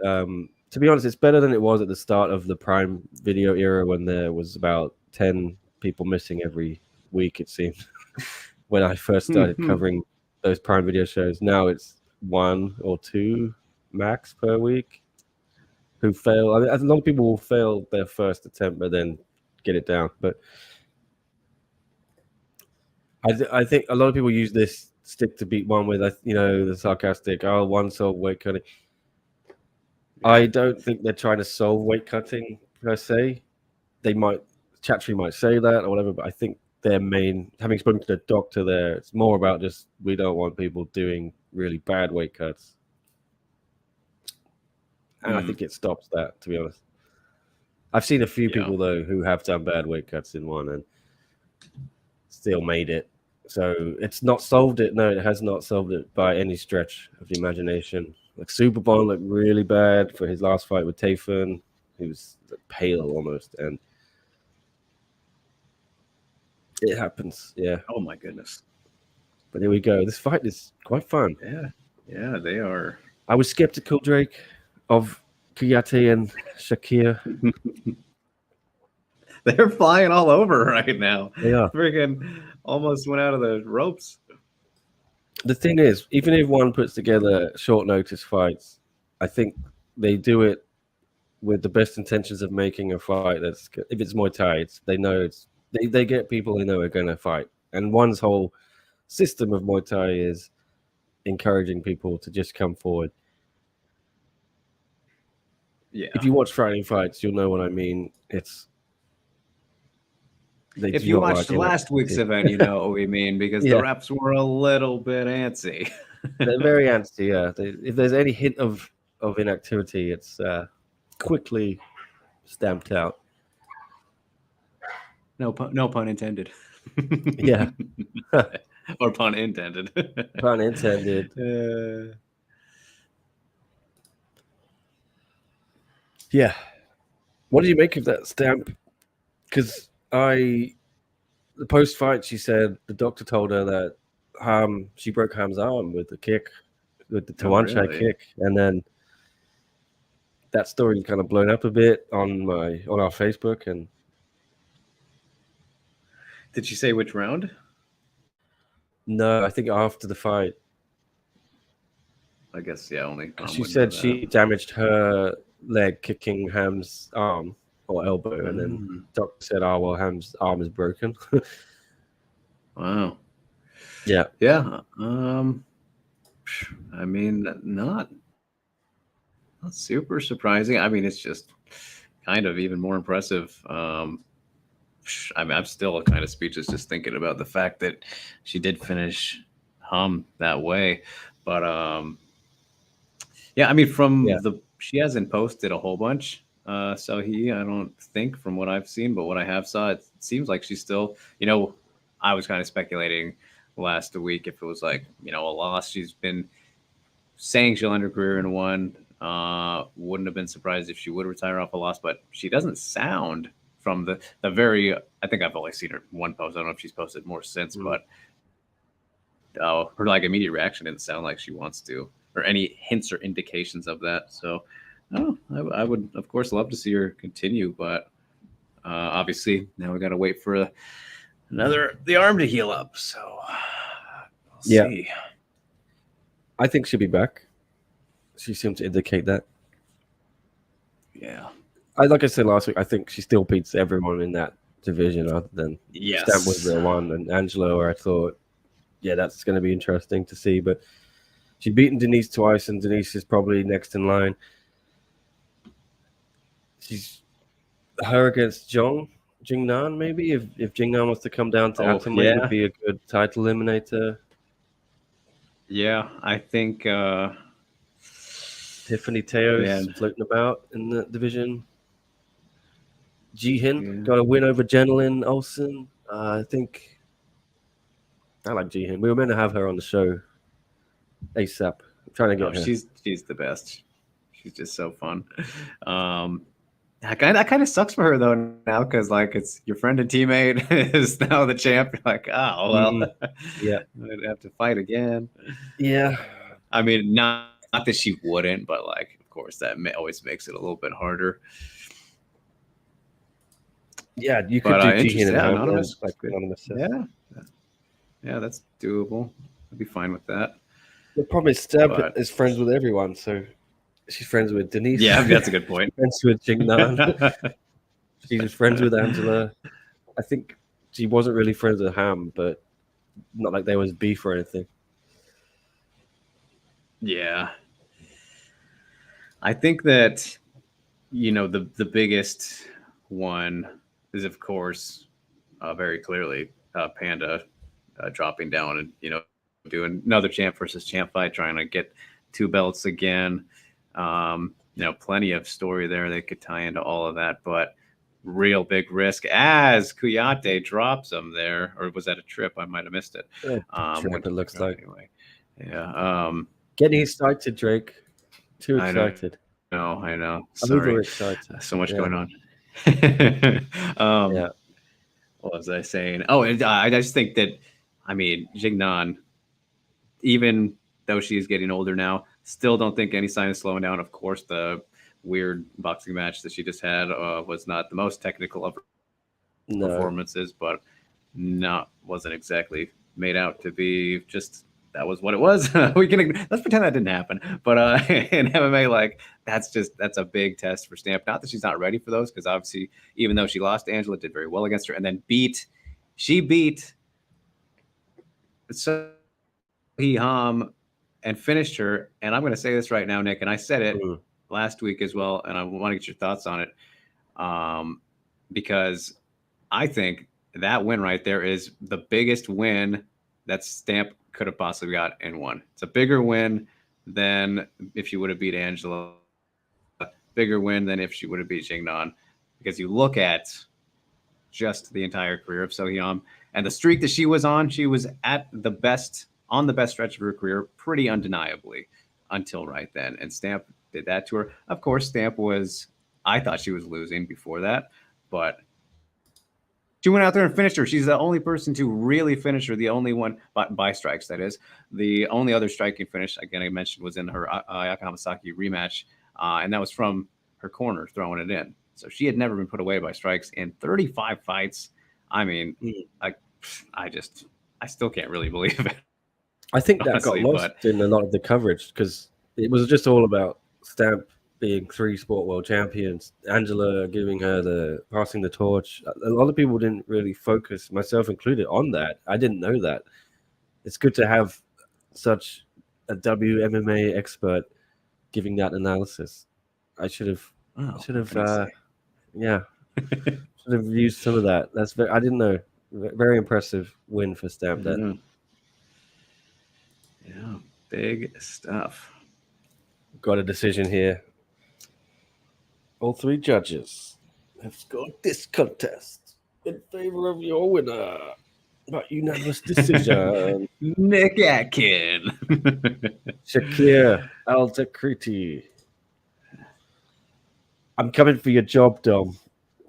To be honest, it's better than it was at the start of the Prime Video era when there was about 10 people missing every week, it seemed, when I first started covering those Prime Video shows. Now it's 1 or 2 max per week who fail. I mean, a lot of people will fail their first attempt but then get it down. But I think a lot of people use this stick to beat one with, the sarcastic, one solved weight cutting. I don't think they're trying to solve weight cutting per se. Chatri might say that or whatever, but I think their main, having spoken to the doctor there, it's more about just we don't want people doing really bad weight cuts. And I think it stops that, to be honest. I've seen a few people, though, who have done bad weight cuts in one and still made it. So it's not solved it. No, it has not solved it by any stretch of the imagination. Like Superbon looked really bad for his last fight with Tayfun. He was pale almost. And it happens. Yeah. Oh, my goodness. But here we go. This fight is quite fun. Yeah. Yeah, they are. I was skeptical, Drake, of Kuyate and Shakir. They're flying all over right now. They are. Freaking almost went out of the ropes. The thing is, even if one puts together short notice fights, I think they do it with the best intentions of making a fight that's good. If it's Muay Thai, they know they get people they know are going to fight. And one's whole system of Muay Thai is encouraging people to just come forward. Yeah. If you watch Friday fights, you'll know what I mean. If you watched last week's event, you know what we mean, because the refs were a little bit antsy. They're very antsy, yeah. If there's any hint of inactivity, it's quickly stamped out. No pun intended. Yeah. Or pun intended. Pun intended. Yeah. What do you make of that stamp? Because the post-fight, she said the doctor told her that she broke Ham's arm with the kick, with the Tawanchai kick, and then that story kind of blown up a bit on our Facebook. And did she say which round? No, I think after the fight. I guess only. She said she damaged her leg kicking Ham's arm or elbow, and then doctor said, "Oh well, Ham's arm is broken." Wow. Yeah. Yeah. I mean, not super surprising. I mean, it's just kind of even more impressive. I mean, I'm still kind of speechless just thinking about the fact that she did finish that way. But yeah, I mean, she hasn't posted a whole bunch. So I don't think from what I've seen, but what I have saw, it seems like she's still, I was kind of speculating last week if it was like, a loss. She's been saying she'll end her career in one. Wouldn't have been surprised if she would retire off a loss, but she doesn't sound from the very, I think I've only seen her one post. I don't know if she's posted more since, but her like immediate reaction didn't sound like she wants to, or any hints or indications of that. So I would of course love to see her continue, but obviously now we got to wait for the arm to heal up. So we'll see. I think she'll be back. She seemed to indicate that. Yeah. Like I said last week, I think she still beats everyone in that division other than Stamp was the one and Angelo, where I thought, that's going to be interesting to see. But she's beaten Denise twice, and Denise is probably next in line. She's her against Jingnan, maybe. If Jingnan wants to come down to Atomweight, would be a good title eliminator. Yeah, I think Tiffany Teo's floating about in the division. Jihin got a win over Jenilyn Olsen. I think I like Jihin. We were meant to have her on the show ASAP. I'm trying to get her. She's the best. She's just so fun. That kind of sucks for her though now, because like it's your friend and teammate is now the champ. You're like, oh well, I'd have to fight again. Yeah, I mean, not that she wouldn't, but like, of course, that always makes it a little bit harder. Yeah, you could do Jihin and anonymous. Like anonymous. Yeah, that's doable. I'd be fine with that. The problem is Stab is friends with everyone, so she's friends with Denise. Yeah, that's a good point. Friends with Jingnan. She's friends with Angela. I think she wasn't really friends with Ham, but not like there was beef or anything. Yeah. I think that, the biggest one is, of course, very clearly Panda dropping down and, doing another champ versus champ fight, trying to get 2 belts again. plenty of story there they could tie into all of that, but real big risk as Kuyate drops him there, or was that a trip? I might have missed it. Trip, it looks like. Anyway, yeah. Getting excited, Drake. Too excited. I know. I'm overexcited. So much going on. Yeah. What was I saying? Oh, and I just think that, I mean, Jingnan, even though she's getting older now, still don't think any sign of slowing down. Of course, the weird boxing match that she just had was not the most technical of performances, but wasn't exactly made out to be just that was what it was. Let's pretend that didn't happen. But in MMA, like that's a big test for Stamp. Not that she's not ready for those, because obviously, even though she lost, Angela did very well against her, and then beat So Ham and finished her. And I'm going to say this right now, Nick, and I said it last week as well, and I want to get your thoughts on it, because I think that win right there is the biggest win that Stamp could have possibly got in one. It's a bigger win than if she would have beat Angela, bigger win than if she would have beat Jingnan, because you look at just the entire career of Sohyam and the streak that she was on at the best, on the best stretch of her career, pretty undeniably until right then. And Stamp did that to her. Of course, I thought she was losing before that, but she went out there and finished her. She's the only person to really finish her, the only one by strikes, that is. The only other striking finish, again, I mentioned, was in her Ayaka Hamasaki rematch, and that was from her corner, throwing it in. So she had never been put away by strikes in 35 fights. I mean, I still can't really believe it. I think that got lost in a lot of the coverage, because it was just all about Stamp being 3 sport world champions, Angela giving her passing the torch. A lot of people didn't really focus, myself included, on that. I didn't know that. It's good to have such a WMMA expert giving that analysis. I should have used some of that. I didn't know. Very impressive win for Stamp then. Yeah, big stuff. Got a decision here. All 3 judges have scored this contest in favor of your winner by unanimous decision. Nick Atkin. Shakir Al-Takriti. I'm coming for your job, Tom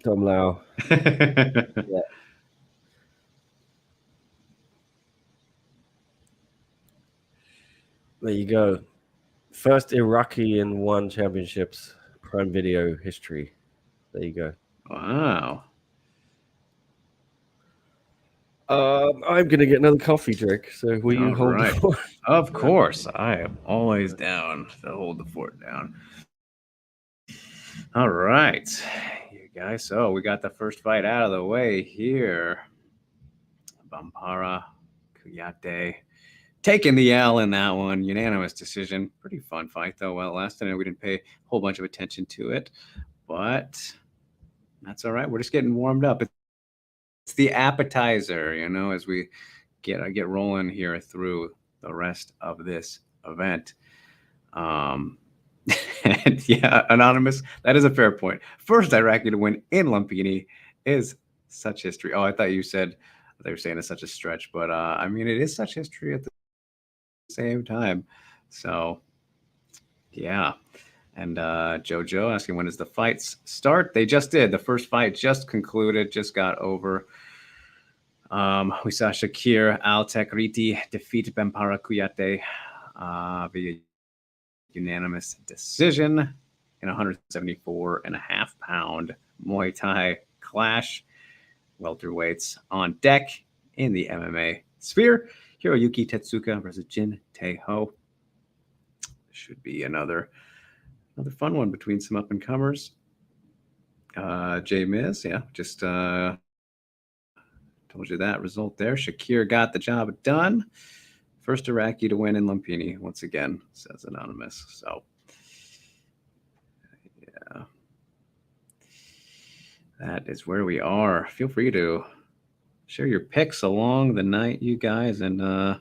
Lau. Yeah. There you go. First Iraqi in 1 championships, Prime Video history. There you go. Wow. I'm going to get another coffee, Drake. So will you hold the fort? Of course. I am always down to hold the fort down. All right, you guys. So we got the first fight out of the way here. Bambara Kuyate taking the L in that one. Unanimous decision. Pretty fun fight, though. Well, last time we didn't pay a whole bunch of attention to it, but that's all right. We're just getting warmed up. It's the appetizer, as we get rolling here through the rest of this event. And yeah, Anonymous, that is a fair point. First Iraqi to win in Lumpini is such history. Oh, I thought you said they were saying it's such a stretch, but I mean, it is such history at the same time. So yeah. And Jojo asking, when does the fights start? They just did. The first fight just concluded, just got over. We saw Shakir Al-Takriti defeat Bambara Kuyate via unanimous decision in 174.5-pound Muay Thai clash. Welterweights on deck in the MMA sphere. Hiroyuki Tetsuka versus Jin Tae-ho. Should be another fun one between some up-and-comers. Jay Miz, yeah, just told you that result there. Shakir got the job done. First Iraqi to win in Lumpini, once again, says Anonymous. So, yeah. That is where we are. Feel free to share your picks along the night, you guys, and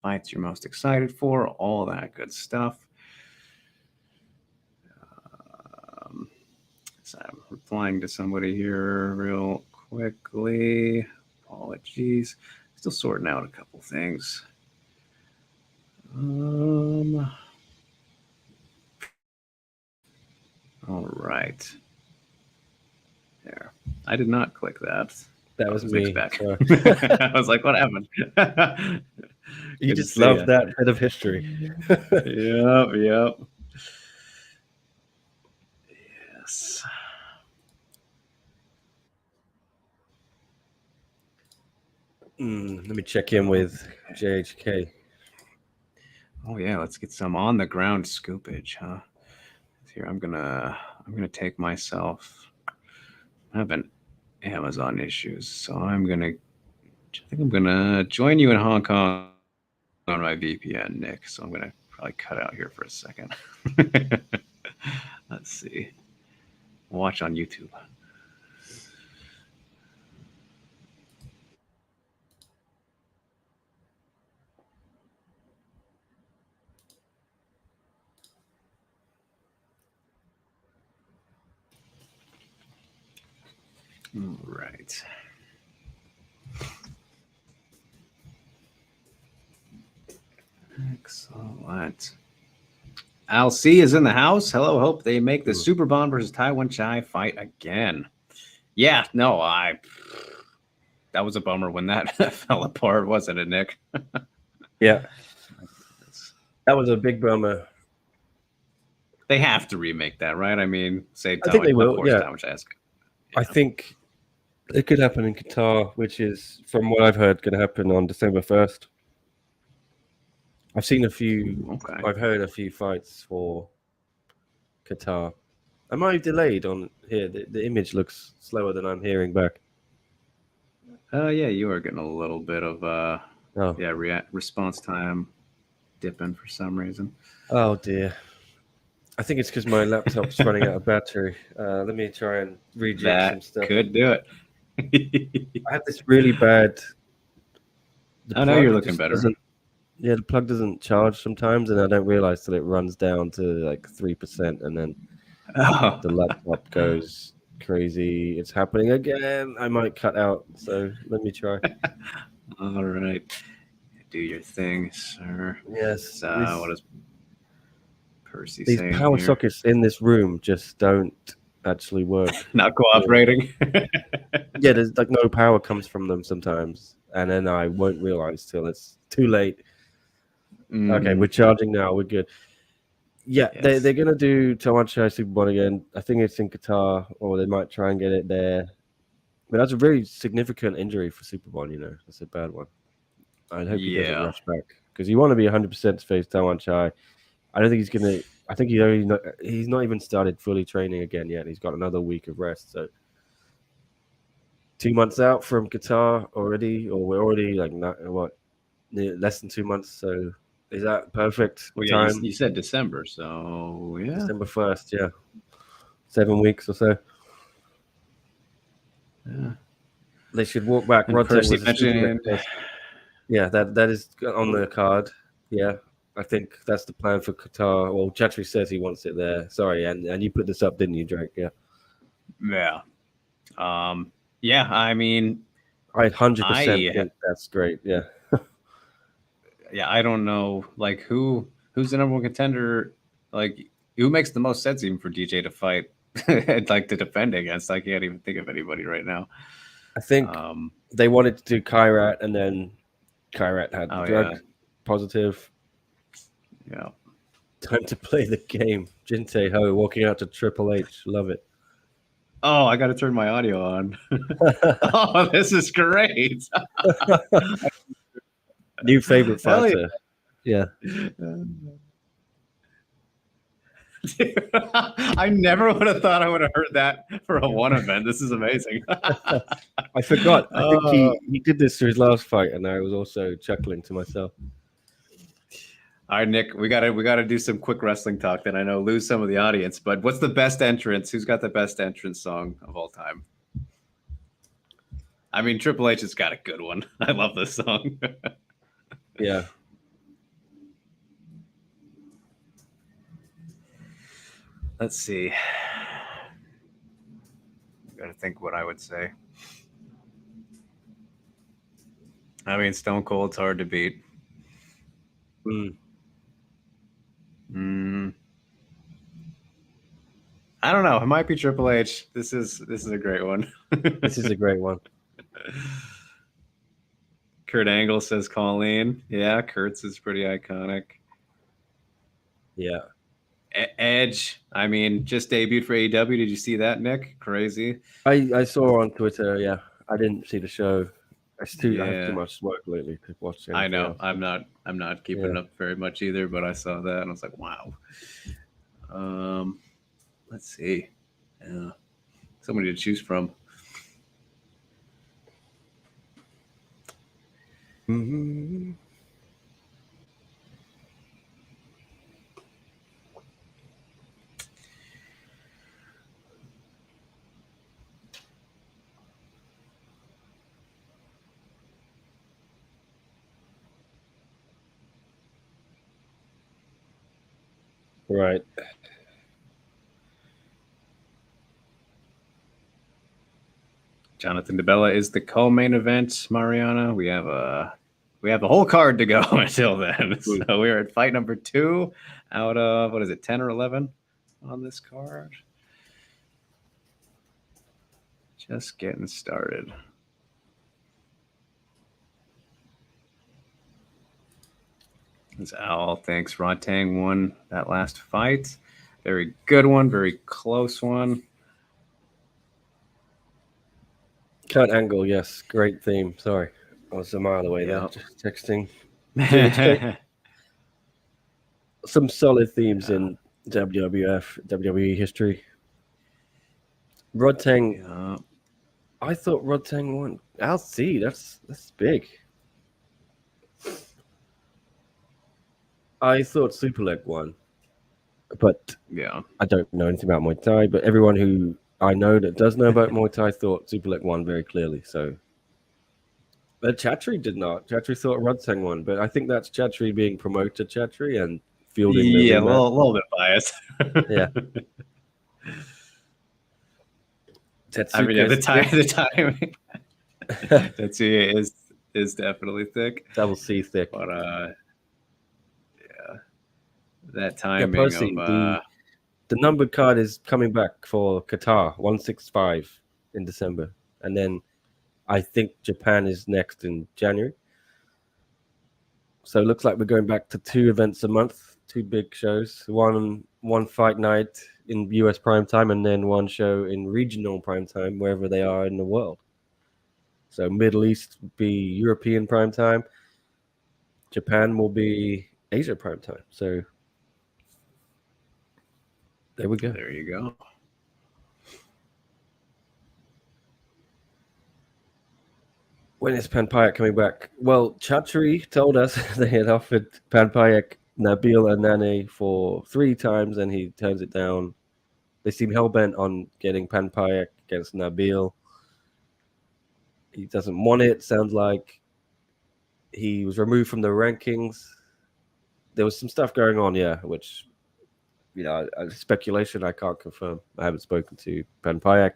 fights you're most excited for, all that good stuff. So I'm replying to somebody here real quickly. Apologies. Still sorting out a couple things. All right. There. I did not click that. That was me. Back. I was like, what happened? You just love that bit of history. Yep. Yes. Let me check in with JHK. Oh yeah, let's get some on the ground scoopage, huh? Here, I'm gonna take myself. I have an Amazon issues, so I think I'm gonna join you in Hong Kong on my VPN, Nick. So I'm gonna probably cut out here for a second. Let's see. Watch on YouTube. All right. Excellent. Al C is in the house. Hello, hope they make the Super Bond versus Taiwan Chai fight again. Yeah, no, that was a bummer when that fell apart, wasn't it, Nick? Yeah. That was a big bummer. They have to remake that, right? I mean, say I think they will. Of course, yeah. Taiwan Chai is good. I think it could happen in Qatar, which is, from what I've heard, going to happen on December 1st. I've seen a few. Okay. I've heard a few fights for Qatar. Am I delayed on here? The image looks slower than I'm hearing back. Yeah, you are getting a little bit of response time dipping for some reason. Oh dear. I think it's because my laptop's running out of battery. Let me try and rejig some stuff. Could do it. I have this really bad. I know you're looking better. Yeah, the plug doesn't charge sometimes, and I don't realize till it runs down to like 3%, and then the laptop goes crazy. It's happening again. I might cut out, so let me try. All right. Do your thing, sir. Yes. What is Percy these saying power here? sockets in this room just don't actually work. Not cooperating. Yeah, there's like no power comes from them sometimes, and then I won't realize till it's too late. Okay, we're charging now. We're good. Yeah, yes. They're gonna do Taiwan Chai Super Bowl again. I think it's in Qatar, or they might try and get it there. But that's a very significant injury for Super Bowl. You know, that's a bad one. I hope he doesn't rush back because you want to be 100% to face Taiwan Chai. I don't think he's gonna. I think he's not even started fully training again yet. He's got another week of rest. So 2 months out from Qatar already, or we're already like less than 2 months. So is that perfect time? You said December, so yeah, December 1st, yeah, 7 weeks or so. Yeah, they should walk back. Percy mentioned, yeah, that is on the card. Yeah, I think that's the plan for Qatar. Well, Chatri says he wants it there. Sorry, and you put this up, didn't you, Drake? Yeah. Yeah, I mean, I 100% think that's great. Yeah. Yeah, I don't know, like who's the number one contender? Like who makes the most sense even for DJ to fight, like to defend against? I can't even think of anybody right now. I think they wanted to do Kairat, and then Kairat had drug positive. Yeah. Time to play the game. Jinte Ho walking out to Triple H. Love it. Oh, I got to turn my audio on. Oh, this is great. New favorite fighter. Yeah. I never would have thought I would have heard that for a one event. This is amazing. I forgot. I think he did this for his last fight, and I was also chuckling to myself. All right, Nick, we gotta do some quick wrestling talk. Then I know lose some of the audience, but what's the best entrance? Who's got the best entrance song of all time? I mean, Triple H has got a good one. I love this song. Yeah. Let's see. Gotta think what I would say. I mean, Stone Cold's hard to beat. I don't know. It might be Triple H. This is a great one. This is a great one. Kurt Angle says Colleen. Yeah, Kurt's is pretty iconic. Yeah. Edge, I mean, just debuted for AEW. Did you see that, Nick? Crazy. I saw on Twitter. Yeah, I didn't see the show. I have too much work lately to watch. I know. Else. I'm not keeping up very much either, but I saw that and I was like, wow. Let's see. Yeah, somebody to choose from. Mm-hmm. Right. Jonathan DeBella is the co-main event, Mariana. We have the whole card to go until then. So we're at fight number 2 out of, what is it, 10 or 11 on this card? Just getting started. As Al thinks Rodtang won that last fight. Very good one, very close one. Kurt Angle, yes, great theme. Sorry, I was a mile away there, just texting. Some solid themes in WWE history. Rodtang, I thought Rodtang won. I'll see. That's big. I thought Superleg won, but I don't know anything about Muay Thai. But everyone who I know that does know about Muay Thai thought Superleg won very clearly. So, but Chatri did not. Chatri thought Rodtang won, but I think that's Chatri being promoted Chatri and fielding. Yeah, a little bit biased. Yeah. Tetsuka, I mean, the timing. Tetsuka is definitely thick. Double C thick. But that timing of the numbered card is coming back for Qatar 165 in December, and then I think Japan is next in January. So it looks like we're going back to 2 events a month, 2 big shows, one fight night in US prime time, and then 1 show in regional prime time wherever they are in the world. So Middle East will be European prime time, Japan will be Asia prime time. So there we go. There you go. When is Panpayak coming back? Well, Chatri told us they had offered Panpayak, Nabil, and Nane for 3 times, and he turns it down. They seem hell-bent on getting Panpayak against Nabil. He doesn't want it. Sounds like he was removed from the rankings. There was some stuff going on, which... speculation I can't confirm. I haven't spoken to Panpayak.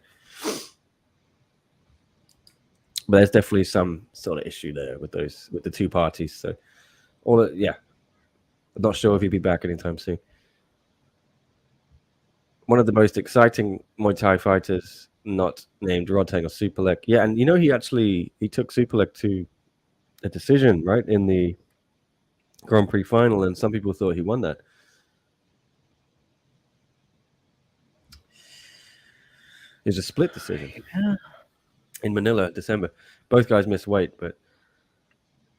But there's definitely some sort of issue there with the 2 parties. So, I'm not sure if he'll be back anytime soon. One of the most exciting Muay Thai fighters, not named Rodtang or Superleg. Yeah, and he took Superleg to a decision, right, in the Grand Prix final, and some people thought he won that. It was a split decision in Manila, December. Both guys missed weight, but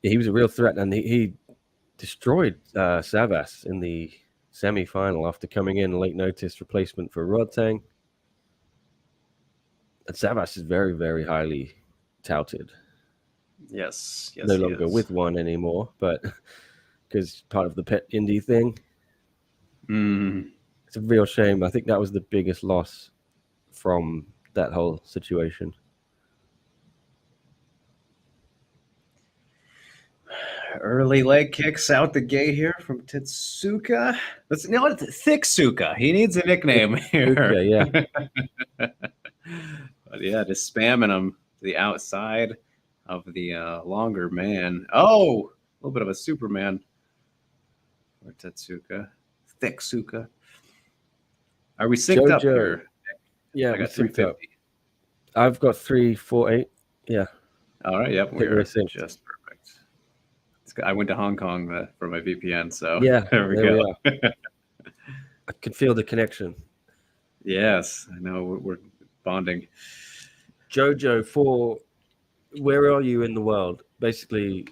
he was a real threat, and he destroyed Savas in the semi-final after coming in late notice replacement for Rodtang. And Savas is very, very highly touted. Yes, no longer with one anymore, but because part of the pet indie thing. It's a real shame. I think that was the biggest loss from that whole situation. Early leg kicks out the gate here from Tetsuka. Thick Suka. He needs a nickname here. Yeah. But yeah, just spamming them to the outside of the longer man. Oh, a little bit of a Superman for Tetsuka. Tetsuka. Are we synced up Jojo. here? Yeah, I got we synced up. 350. I've got 348. Yeah. All right. Yep. we're We're synced. just perfect. I went to Hong Kong for my VPN. So Yeah, there we go. I can feel the connection. Yes, I know we're bonding. Jojo, where are you in the world? Basically,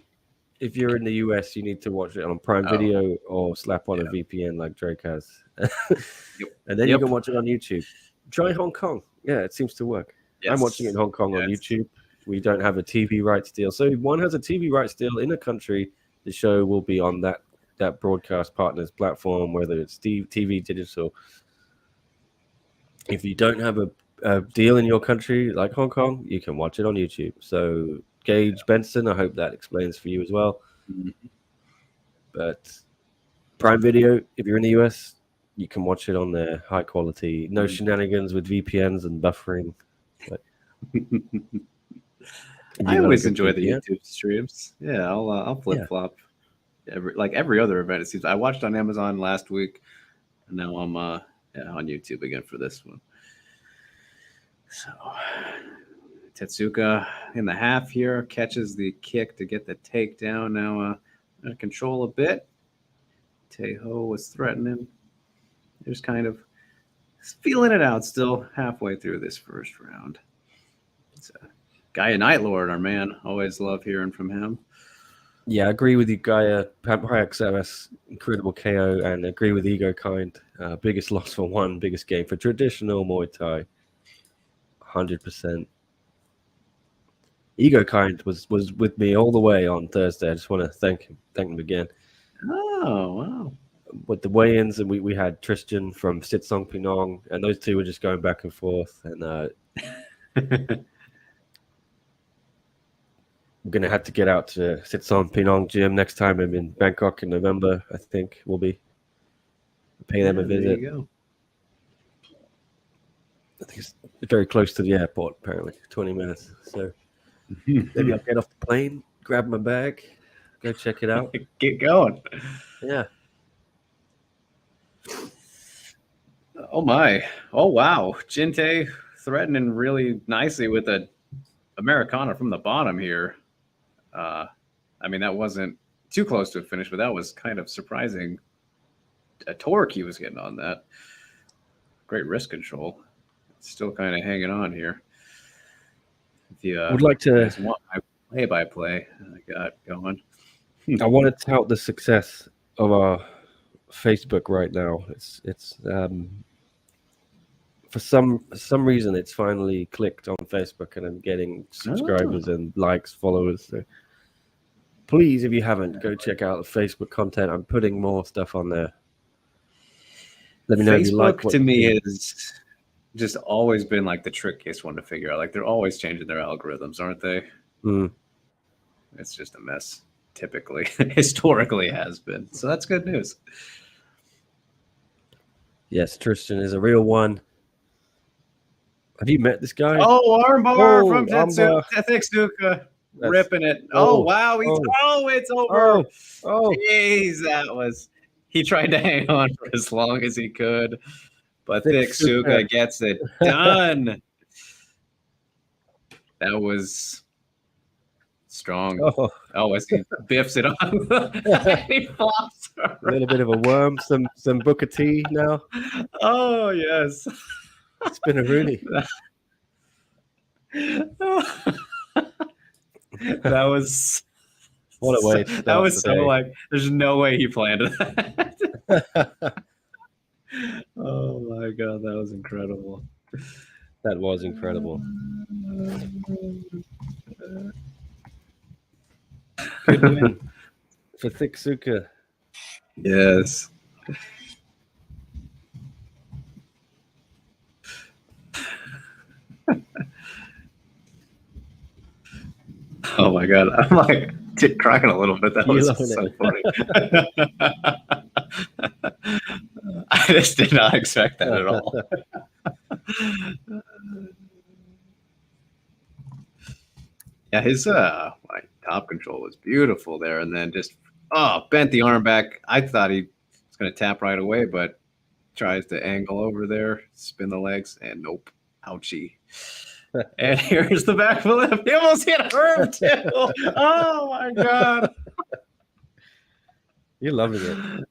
if you're in the US, you need to watch it on Prime Video or slap on a VPN like Drake has. And then you can watch it on YouTube. Try Hong Kong. Yeah, it seems to work. Yes. I'm watching it in Hong Kong on YouTube. We don't have a TV rights deal. So if one has a TV rights deal in a country, the show will be on that broadcast partner's platform, whether it's TV, digital. If you don't have a deal in your country like Hong Kong, you can watch it on YouTube. So Gage Benson, I hope that explains for you as well. Mm-hmm. But Prime Video, if you're in the US, you can watch it on there, high quality. No shenanigans with VPNs and buffering. But I always enjoy the YouTube streams. Yeah, I'll flip flop. Every other event, it seems. I watched on Amazon last week, and now I'm on YouTube again for this one. So Tetsuka in the half here catches the kick to get the takedown. Now control a bit. Teho was threatening. There's kind of feeling it out still halfway through this first round. It's Gaia Nightlord, our man. Always love hearing from him. Yeah, I agree with you, Gaia. XMS, incredible KO, and agree with Ego Kind. Biggest loss for one, biggest game for traditional Muay Thai. 100%. Ego Kind was with me all the way on Thursday. I just want to thank him again. Oh, wow. With the weigh-ins, and we had Tristan from Sitsong Pinong, and those two were just going back and forth. And I'm going to have to get out to Sitsong Pinong gym next time I'm in Bangkok in November, I think we'll be. Pay them a visit. There you go. I think it's very close to the airport, apparently, 20 minutes. So maybe I'll get off the plane, grab my bag, go check it out. Get going. Yeah. Oh, my. Oh, wow. Jinte threatening really nicely with a Americana from the bottom here. I mean, that wasn't too close to a finish, but that was kind of surprising. A torque he was getting on that. Great wrist control. Still kind of hanging on here. Would like to want my play-by-play I got going. I want to tout the success of our Facebook right now. It's for some reason it's finally clicked on Facebook, and I'm getting subscribers and likes, followers. So please, if you haven't, go check out the Facebook content. I'm putting more stuff on there. Let me know if you like. Facebook to me is just always been like the trickiest one to figure out. Like they're always changing their algorithms, aren't they? It's just a mess. Typically, historically has been. So that's good news. Yes, Tristan is a real one. Have you met this guy? Oh, armbar from Tetsuka. Ripping it. Oh, wow. It's over. Jeez, that was... He tried to hang on for as long as he could, but Tetsuka gets it done. That was strong. As he biffs it on. He flops. A little bit of a worm, some Booker T now. Oh, yes. It's been a Rooney. That was... What a way. That was so like, there's no way he planned that. Oh my God, that was incredible. That was incredible. Good win for Tetsuka. Yes. Oh my God, I'm like crying a little bit. That was so funny. I just did not expect that at all. Yeah, his like top control was beautiful there, and then just bent the arm back. I thought he was going to tap right away, but tries to angle over there, spin the legs, and nope, ouchie. And here's the back flip. He almost hit Herb too. Oh my god, You're loving it.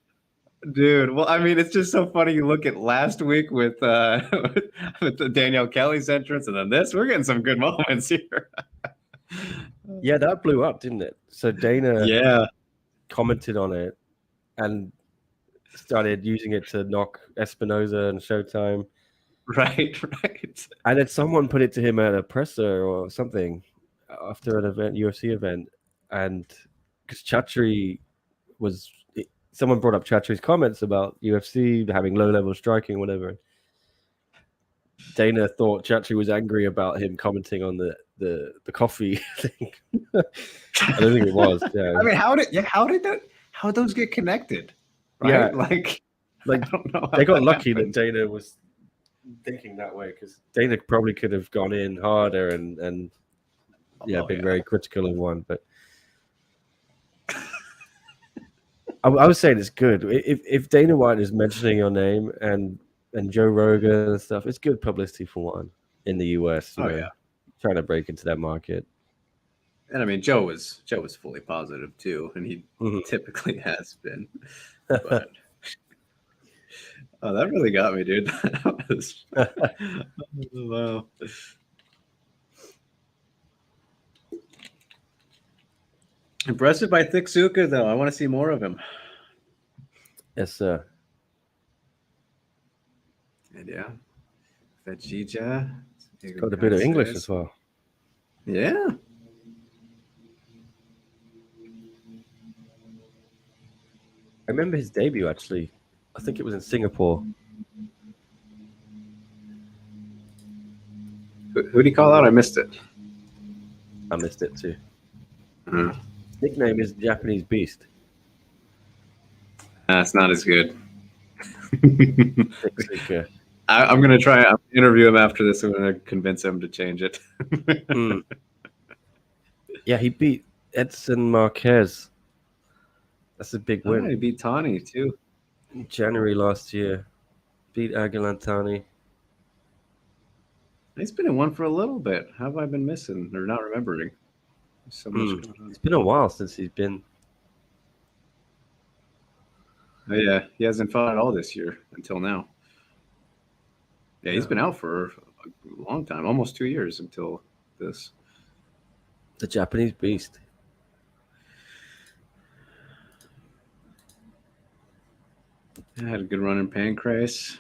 dude. Well, I mean, it's just so funny. You look at last week with with the Danielle Kelly's entrance, and then this. We're getting some good moments here. Yeah, that blew up, didn't it? So Dana commented on it and started using it to knock Espinoza and Showtime. Right. And then someone put it to him at a presser or something after an event, UFC event, and because Chatri was, someone brought up Chatri's comments about UFC having low-level striking, whatever. Dana thought Chatri was angry about him commenting on the coffee thing. I don't think it was. Yeah. I mean, how did those get connected? Right? Yeah, like I don't know. They got lucky that Dana was thinking that way, because Dana probably could have gone in harder and been very critical of one. But I was saying it's good if Dana White is mentioning your name and Joe Rogan and stuff. It's good publicity for one in the US. Trying to break into that market. And I mean, Joe was fully positive too, and he typically has been. But that really got me, dude. Wow. Impressive by Tetsuka, though. I want to see more of him. Yes, sir. And yeah, Phetjeeja. Got a bit of English as well. Yeah. I remember his debut, actually. I think it was in Singapore. Who did he call out? I missed it. I missed it too. His nickname is Japanese Beast. That's not as good. Tetsuka. I'm going to try. I'll interview him after this. I'm going to convince him to change it. Yeah, he beat Edson Marquez. That's a big win. He beat Tani, too. In January last year. Beat Aguilantani. He's been in one for a little bit. How have I been missing or not remembering? So much going on. It's been a while since he's been. Oh, yeah, he hasn't fought at all this year until now. Yeah, he's been out for a long time, almost 2 years until this. The Japanese Beast. I had a good run in Pancrase.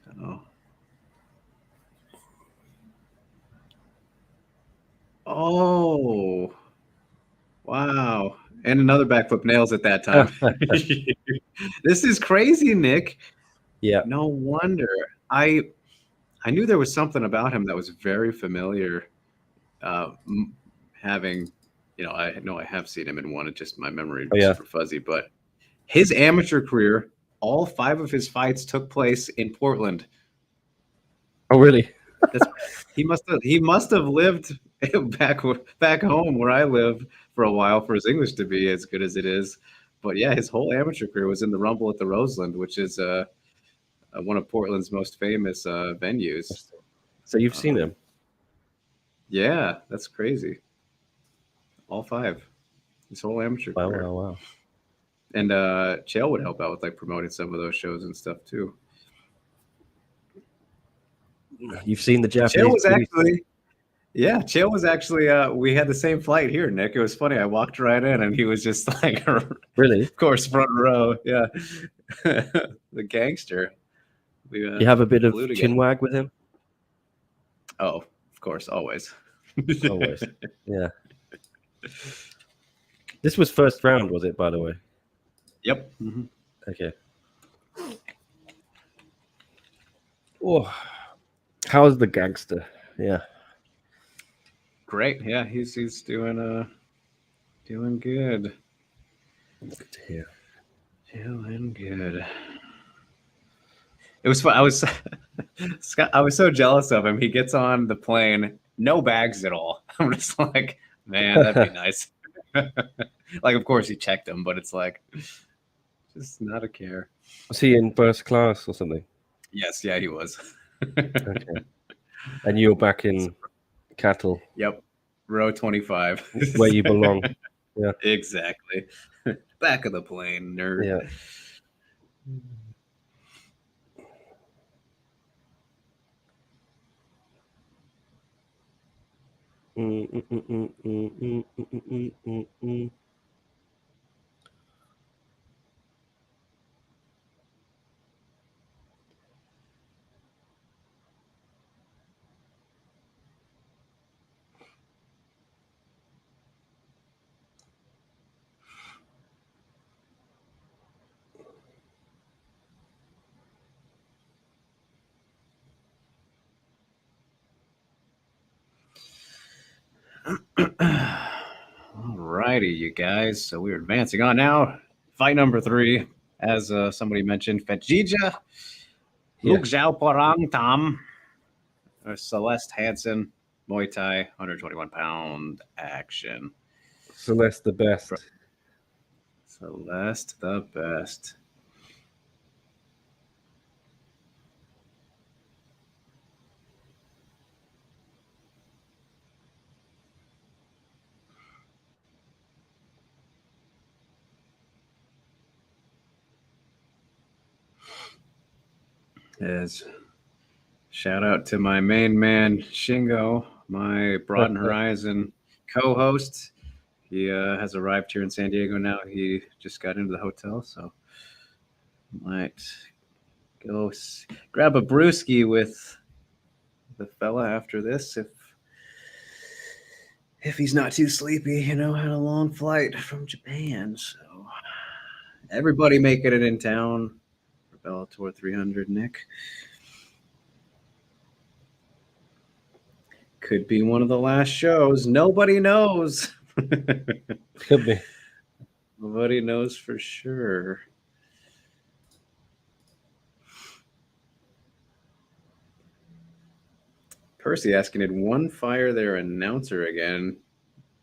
So. Oh, wow. And another backflip nails at that time. This is crazy, Nick. Yeah. No wonder. I knew there was something about him that was very familiar. Having, I know I have seen him in one. It's just my memory is super fuzzy. But his amateur career, all 5 of his fights took place in Portland. Oh, really? He must have lived back home where I live for a while for his English to be as good as it is. But yeah, his whole amateur career was in the Rumble at the Roseland, which is one of Portland's most famous venues. So you've seen him? Yeah, that's crazy. All 5. His whole amateur career. Wow. And Chael would help out with like promoting some of those shows and stuff too. You've seen the Japanese. Chael was actually we had the same flight here, Nick. It was funny. I walked right in and he was just like really? Of course, front row. Yeah. The gangster. You have a bit of chin wag with him? Oh, of course, always. Always. Yeah. This was first round, was it, by the way? Yep. Okay. Oh, how's the gangster? Yeah. Great. Yeah, he's doing good. Good to hear. Doing good. It was fun. I was so jealous of him. He gets on the plane no bags at all. I'm just like, man, that'd be nice. Like, of course he checked them, but it's like, just not a care. Was he in first class or something? Yes, yeah, he was. Okay. And you're back in cattle. Yep, row 25, where you belong. Yeah, exactly. Back of the plane, nerd. Yeah. Alrighty, you guys. So we're advancing on now. Fight number 3, as somebody mentioned, Phetjeeja, Yeah. Ruleset, Tom, Celeste Hansen, Muay Thai, 121-pound action. Celeste the best. Celeste the best. As shout out to my main man Shingo, my Broaden Horizon co-host. He has arrived here in San Diego now. He just got into the hotel, so might go grab a brewski with the fella after this if he's not too sleepy. Had a long flight from Japan, so everybody making it in town for Bellator 300. Nick, could be one of the last shows. Nobody knows. Could be. Nobody knows for sure. Percy asking, did one fire their announcer again?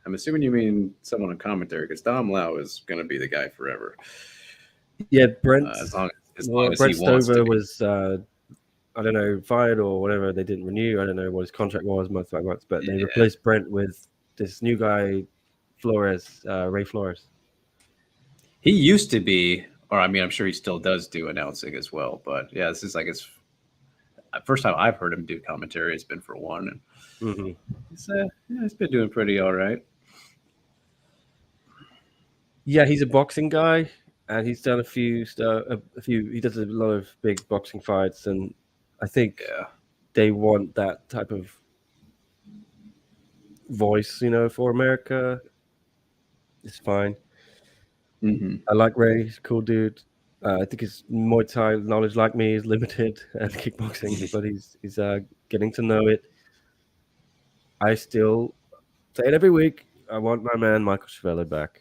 I'm assuming you mean someone on commentary, because Dom Lau is going to be the guy forever. Yeah, Brent. As long as Brent he wants to Stover be. was, I don't know, fired or whatever. They didn't renew. I don't know what his contract was month by month, but they replaced Brent with this new guy, Flores, Ray Flores. He used to be, or I mean, I'm sure he still does do announcing as well. But yeah, this is like his first time I've heard him do commentary. It's been for one, and he's been doing pretty all right. Yeah, he's a boxing guy, and he's done a few. He does a lot of big boxing fights, and I think they want that type of voice, for America. It's fine. Mm-hmm. I like Ray. He's a cool dude. I think his Muay Thai knowledge, like me, is limited, and kickboxing, but he's getting to know it. I still say it every week. I want my man Michael Chiavello back.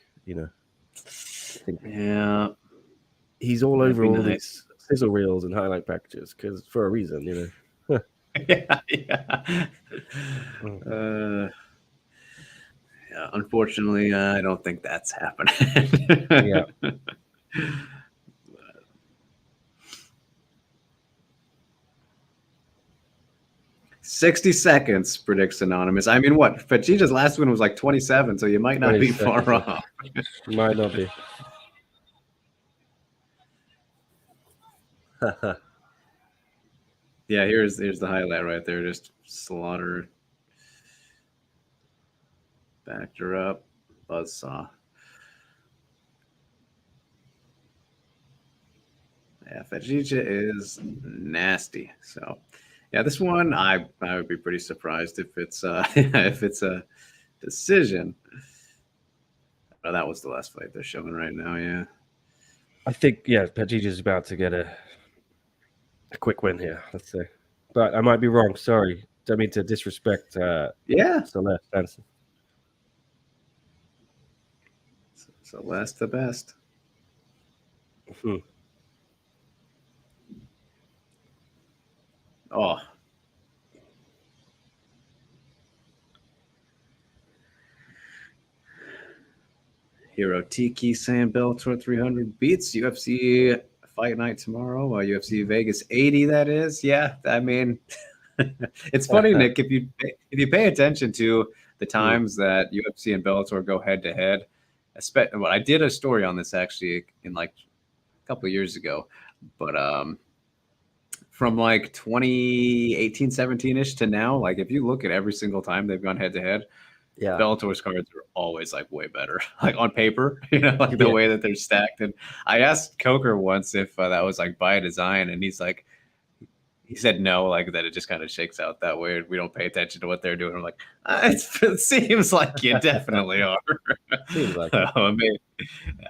Yeah, he's all over all these sizzle reels and highlight packages because for a reason, yeah. Unfortunately, I don't think that's happening. Yeah. 60 seconds, predicts Anonymous. I mean, what? Phetjeeja's last one was like 27, so you might not be far off. Might not be. Yeah, here's the highlight right there. Just slaughter. Backed her up. Buzzsaw. Yeah, Phetjeeja is nasty. So yeah, this one I would be pretty surprised if it's if it's a decision. Oh, that was the last fight they're showing right now. Yeah, I think Phetjeeja's about to get a quick win here. Let's say, but I might be wrong. Sorry, don't mean to disrespect. Celeste Hansen. Celeste the best. Oh. Hero Tiki saying Bellator 300 beats UFC Fight Night tomorrow. UFC Vegas 80, that is. Yeah, I mean, it's funny, Nick, if you pay attention to the times that UFC and Bellator go head to head. Well, I did a story on this actually in like a couple of years ago, but from like 2018, 17-ish to now, like if you look at every single time they've gone head to head, Yeah. Bellator's cards are always like way better, like on paper, you know, like the way that they're stacked. And I asked Coker once if that was like by design, and he said no, like that it just kind of shakes out that way. We don't pay attention to what they're doing. I'm like, it seems like you definitely are. Seems like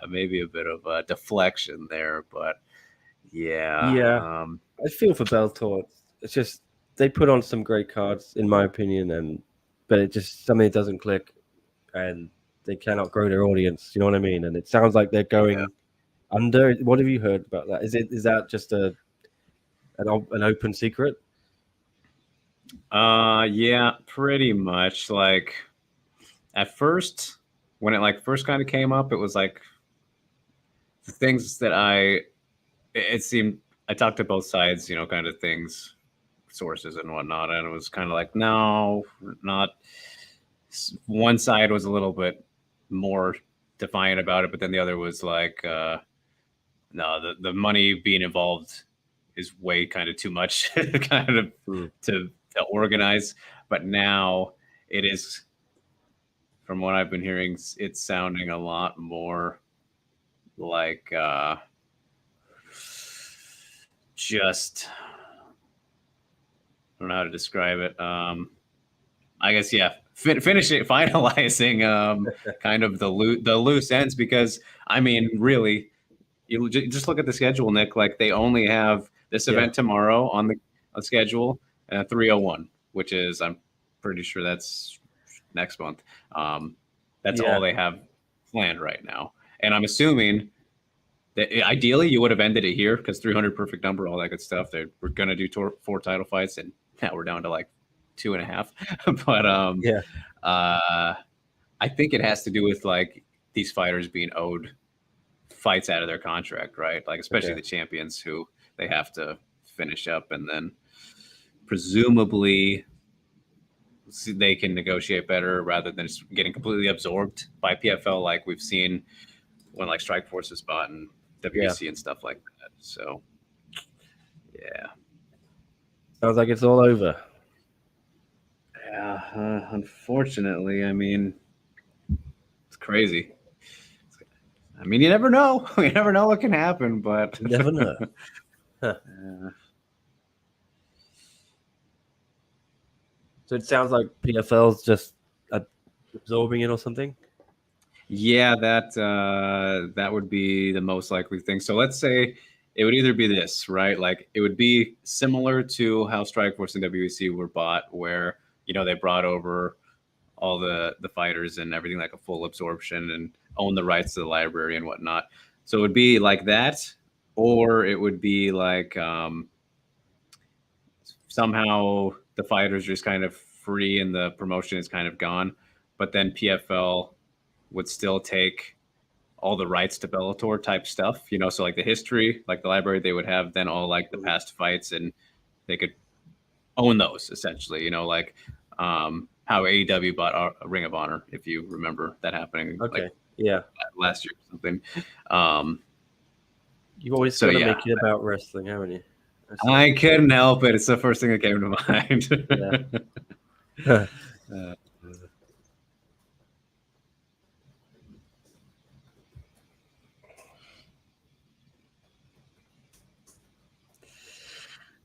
maybe a bit of a deflection there, but yeah. Yeah. I feel for Bellator. It's just they put on some great cards, in my opinion, but it just something doesn't click, and they cannot grow their audience. You know what I mean? And it sounds like they're going under. What have you heard about that? Is that just an open secret? Yeah, pretty much. Like at first, when it like first kind of came up, it was like the things that it seemed I talked to both sides, you know, kind of things, sources and whatnot, and it was kind of like, no, not. One side was a little bit more defiant about it, but then the other was like, no, the money being involved is way kind of too much kind of to organize. But now it is, from what I've been hearing, it's sounding a lot more like just, I don't know how to describe it. I guess, yeah, finalizing kind of the loose ends, because I mean, really, you just look at the schedule, Nick. Like they only have this event tomorrow on the schedule, 301, which is, I'm pretty sure that's next month. That's all they have planned right now, and I'm assuming that ideally you would have ended it here because 300 perfect number, all that good stuff. We're gonna do 4 title fights, and now we're down to like 2.5. But I think it has to do with like these fighters being owed fights out of their contract, right? Like especially the champions who they have to finish up, and then presumably they can negotiate better rather than just getting completely absorbed by PFL, like we've seen when like Strikeforce is bought and WBC and stuff like that. So yeah, sounds like it's all over. Yeah, unfortunately, I mean, it's crazy. I mean, you never know. You never know what can happen, but you never know. So it sounds like PFL's just absorbing it or something. Yeah, that would be the most likely thing. So let's say it would either be this, right? Like it would be similar to how Strikeforce and WBC were bought, where you know they brought over all the fighters and everything, like a full absorption, and own the rights to the library and whatnot. So it would be like that, or it would be like somehow the fighters are just kind of free and the promotion is kind of gone, but then PFL would still take all the rights to Bellator type stuff, you know, so like the history, like the library, they would have then all like the past fights, and they could own those essentially, you know, like how AEW bought a Ring of Honor, if you remember that happening. Okay. Like, last year or something. You've always got to make it about wrestling, haven't you? I couldn't help it. It's the first thing that came to mind.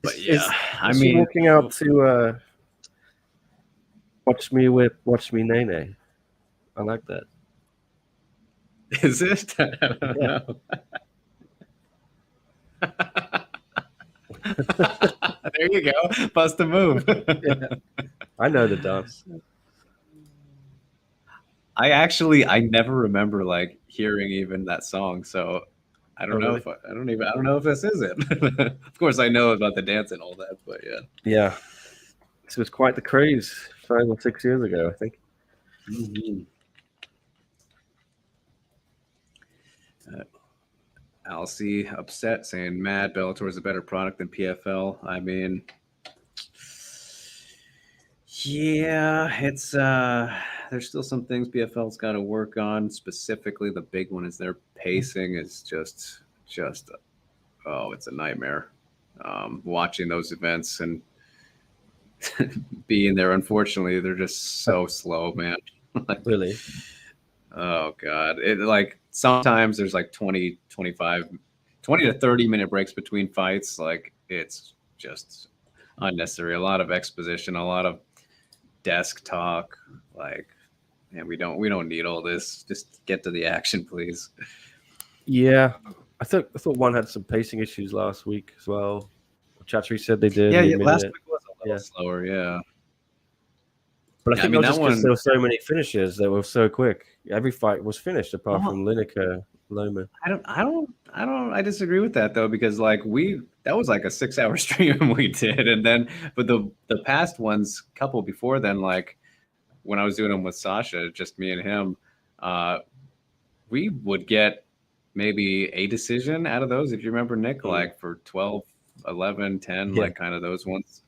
But yeah, I mean, walking out to watch me Nene. I like that. Is it? I don't know. There you go. Bust a move. I know the dance. I never remember like hearing even that song, so I don't know if I don't know if this is it. Of course, I know about the dance and all that, but yeah, this was quite the craze 5 or 6 years ago, I think. Mm-hmm. Alcy upset, saying mad Bellator is a better product than PFL. I mean, yeah, it's there's still some things PFL's got to work on. Specifically, the big one is their pacing is just oh, it's a nightmare. Watching those events and being there, unfortunately, they're just so slow, man. Like, Really? oh god, it like sometimes there's like 20 to 30 minute breaks between fights. Like, it's just unnecessary. A lot of exposition, a lot of desk talk. Like, man, we don't need all this. Just get to the action, please. Yeah, I thought one had some pacing issues last week as well. Chattery said they did. Yeah, He yeah, admitted last it. week was a little slower. Yeah, But I Yeah, think I mean, that was that just because one- there were so many finishes that were so quick. Every fight was finished apart Oh. from Lineker, Loma. I disagree with that though, because like that was like a 6 hour stream we did, and then but the past ones, couple before then, like when I was doing them with Sasha, just me and him, we would get maybe a decision out of those, if you remember, Nick, like for 12, 11, 10, Yeah. like kind of those ones.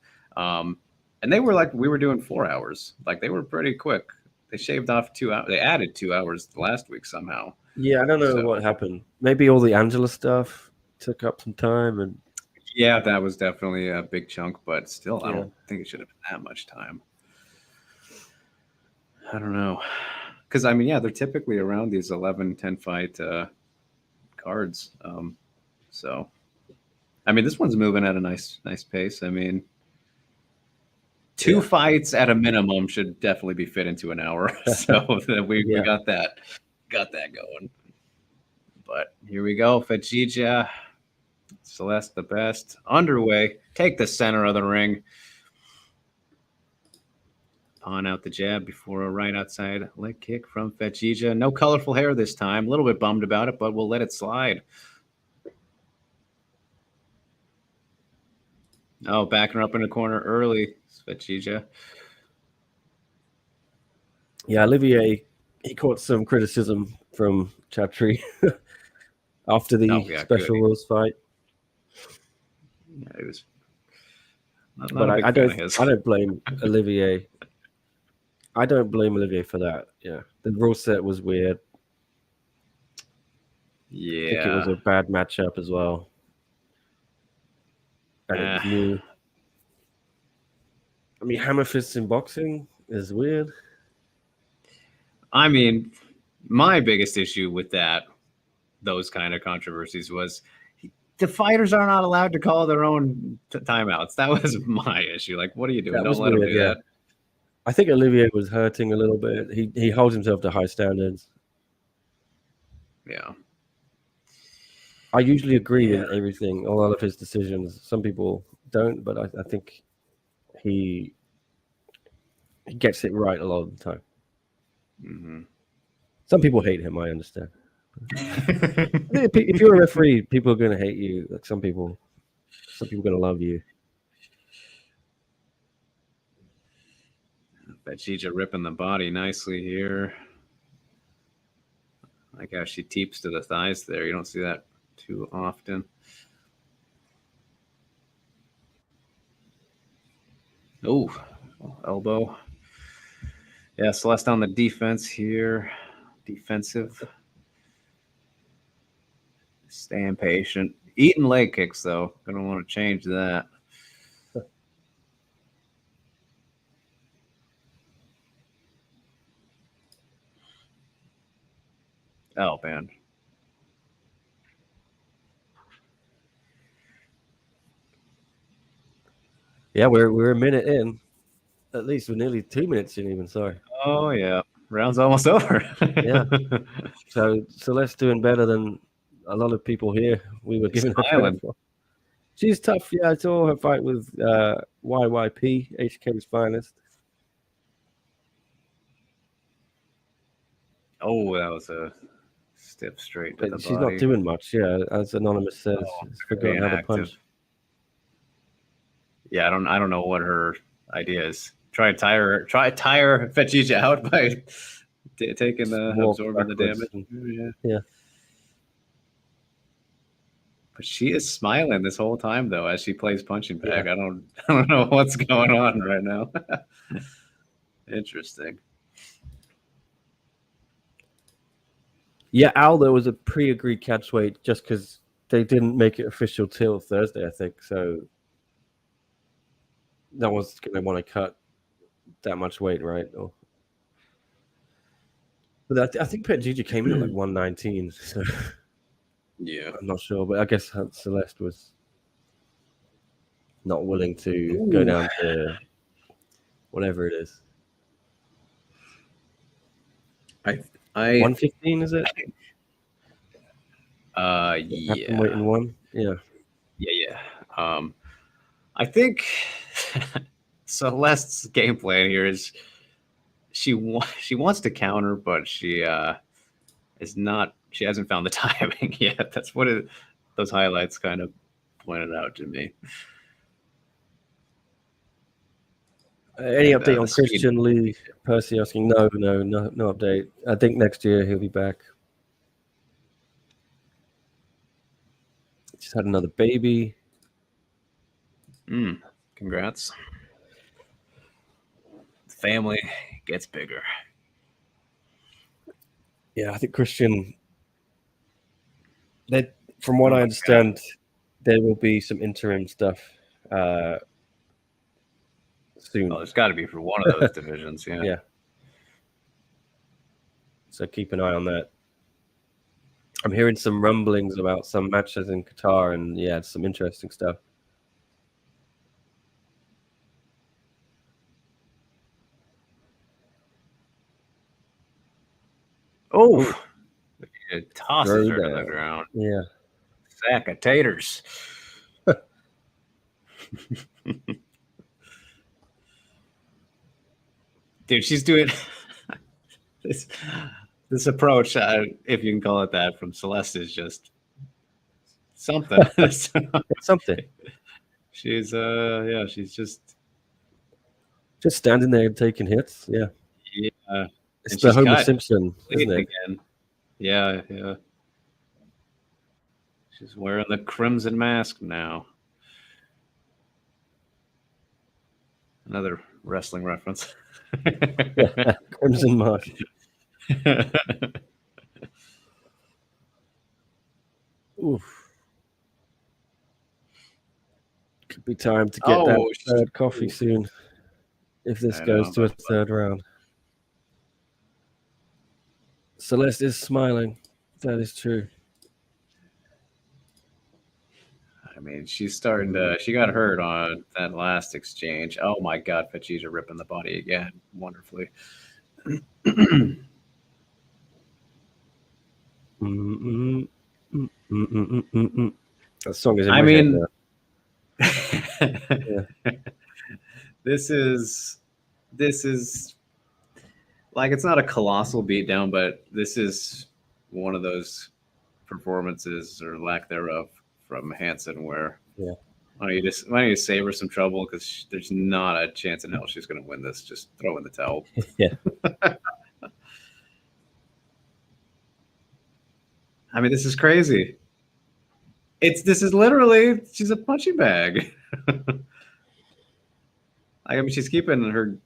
And they were like, we were doing 4 hours. Like, they were pretty quick. They shaved off 2 hours. They added 2 hours last week somehow. Yeah, I don't know So- what happened. Maybe all the Angela stuff took up some time, and Yeah, that was definitely a big chunk, but still, I Yeah. don't think it should have been that much time. I don't know. Because, I mean, yeah, they're typically around these 11, 10 fight cards. So, I mean, this one's moving at a nice pace. I mean, two fights at a minimum should definitely be fit into an hour. So we got that going. But here we go. Phetjeeja, Celeste the best. Underway. Take the center of the ring. Pawn out the jab before a right outside leg kick from Phetjeeja. No colorful hair this time. A little bit bummed about it, but we'll let it slide. Oh, backing her up in the corner early. Phetjeeja. yeah, Olivier, he caught some criticism from Chatri after the special rules fight. Yeah, it was. But I don't blame Olivier. I don't blame Olivier for that. Yeah, the rule set was weird. Yeah, I think it was a bad matchup as well. And it was new. I mean, hammer fists in boxing is weird. I mean, my biggest issue with those kind of controversies was the fighters are not allowed to call their own timeouts. That was my issue. Like, what are you doing? Don't let them do that. I think Olivier was hurting a little bit. He holds himself to high standards. Yeah. I usually agree with everything, a lot of his decisions. Some people don't, but I think he gets it right a lot of the time. Mm-hmm. Some people hate him, I understand. If you're a referee, people are going to hate you. Like some people are going to love you. Phetjeeja ripping the body nicely here. I like how she teeps to the thighs there. You don't see that too often. Oh, elbow. Yeah, Celeste on the defense here. Defensive. Staying patient. Eating leg kicks, though. Gonna want to change that. Oh, man. Yeah, we're a minute in. At least we're nearly 2 minutes in even, sorry. Oh, yeah. Round's almost over. Yeah. So Celeste doing better than a lot of people here. We were giving her credit for. She's tough. Yeah, I saw her fight with YYP, HK's finest. Oh, that was a stiff straight to the body. She's not doing much. Yeah, as Anonymous says, she's forgotten how to punch. Yeah, I don't know what her idea is. Try to tire Phetjeeja out by taking the absorbing the damage. Yeah. But she is smiling this whole time though as she plays punching bag. Yeah. I don't know what's going on right now. Interesting. Yeah, Al, there was a pre-agreed catch weight just because they didn't make it official till Thursday, I think. So no one's going to want to cut that much weight, right? But I think Phetjeeja came in at like 119. So yeah, I'm not sure, but I guess Celeste was not willing to go down to whatever it is. 115 is it? Yeah. Weight in one. Yeah. I think Celeste's game plan here is she wants to counter, but she is not. She hasn't found the timing yet. That's what those highlights kind of pointed out to me. Any update on Christian Lee? Percy asking, no update. I think next year he'll be back. Just had another baby. Congrats. The family gets bigger. Yeah, I think Christian. From what I understand, there will be some interim stuff soon. Oh, there's got to be for one of those divisions, yeah. Yeah. So keep an eye on that. I'm hearing some rumblings about some matches in Qatar, and yeah, some interesting stuff. Oh, it tosses her to the ground. Yeah. Sack of taters. Dude, she's doing this approach, if you can call it that, from Celeste is just something. Something. She's she's just standing there and taking hits. Yeah. Yeah. It's the Homer Simpson, isn't it? Again. Yeah. She's wearing the crimson mask now. Another wrestling reference. Yeah, crimson mask. Oof. Could be time to get that third coffee soon if this goes to a third round. Celeste is smiling. That is true. I mean, she's starting to. She got hurt on that last exchange. Oh my God, Phetjeeja ripping the body again, wonderfully. That song is in my head now. Yeah. This is like, it's not a colossal beatdown, but this is one of those performances or lack thereof from Hansen where why don't you save her some trouble, because there's not a chance in hell she's going to win this. Just throw in the towel. Yeah. I mean, this is crazy. This is literally, she's a punching bag. I mean, she's keeping her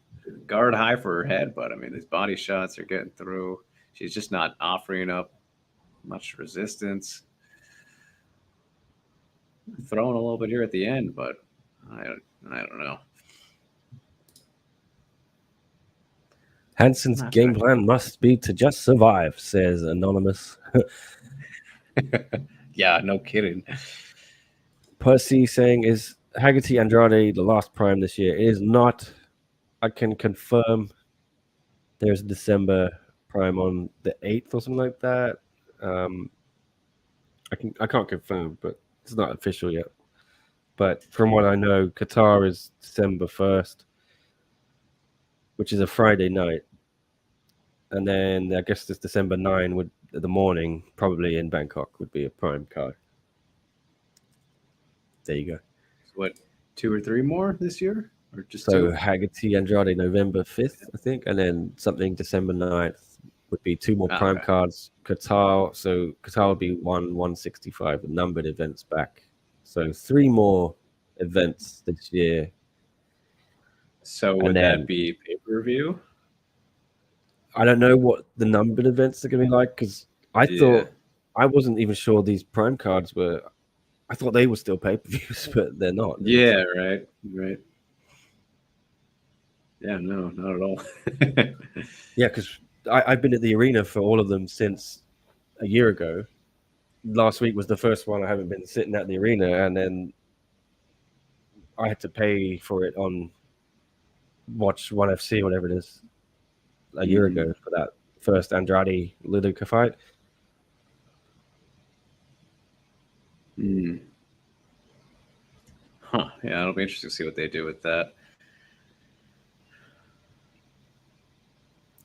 guard high for her head, but I mean, these body shots are getting through. She's just not offering up much resistance. Throwing a little bit here at the end, but I don't know. Hansen's game plan must be to just survive, says Anonymous. Yeah, no kidding. Percy saying, is Haggerty Andrade the last prime this year? It is not. I can confirm there's a December prime on the 8th or something like that. I can't confirm, but it's not official yet. But from what I know, Qatar is December 1st, which is a Friday night. And then I guess this December 9 the morning, probably in Bangkok, would be a prime card. There you go. What, 2 or 3 more this year? Or just so 2? Haggerty Andrade November 5th, I think, and then something December 9th, would be 2 more prime cards. Qatar, so Qatar would be 165, the numbered events back. So 3 more events this year. So would that be pay-per-view? I don't know what the numbered events are going to be like, because I thought, I wasn't even sure these prime cards were, I thought they were still pay-per-views, but they're not. Yeah, right. Yeah, no, not at all. Yeah, because I've been at the arena for all of them since a year ago. Last week was the first one I haven't been sitting at the arena, and then I had to pay for it on Watch One FC, whatever it is, a year ago for that first Andrade Lidica fight. Huh. Yeah, it'll be interesting to see what they do with that.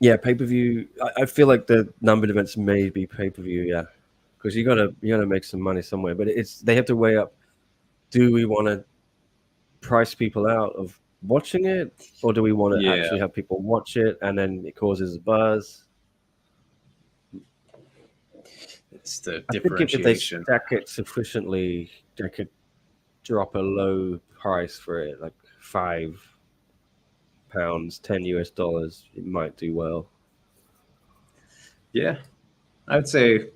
Yeah, pay-per-view. I feel like the numbered events may be pay-per-view, yeah. Because you gotta make some money somewhere. But they have to weigh up, do we want to price people out of watching it, or do we want to actually have people watch it and then it causes a buzz? It's the I differentiation. think if they stack it sufficiently, they could drop a low price for it, like £5, $10, it might do well. Yeah, I would say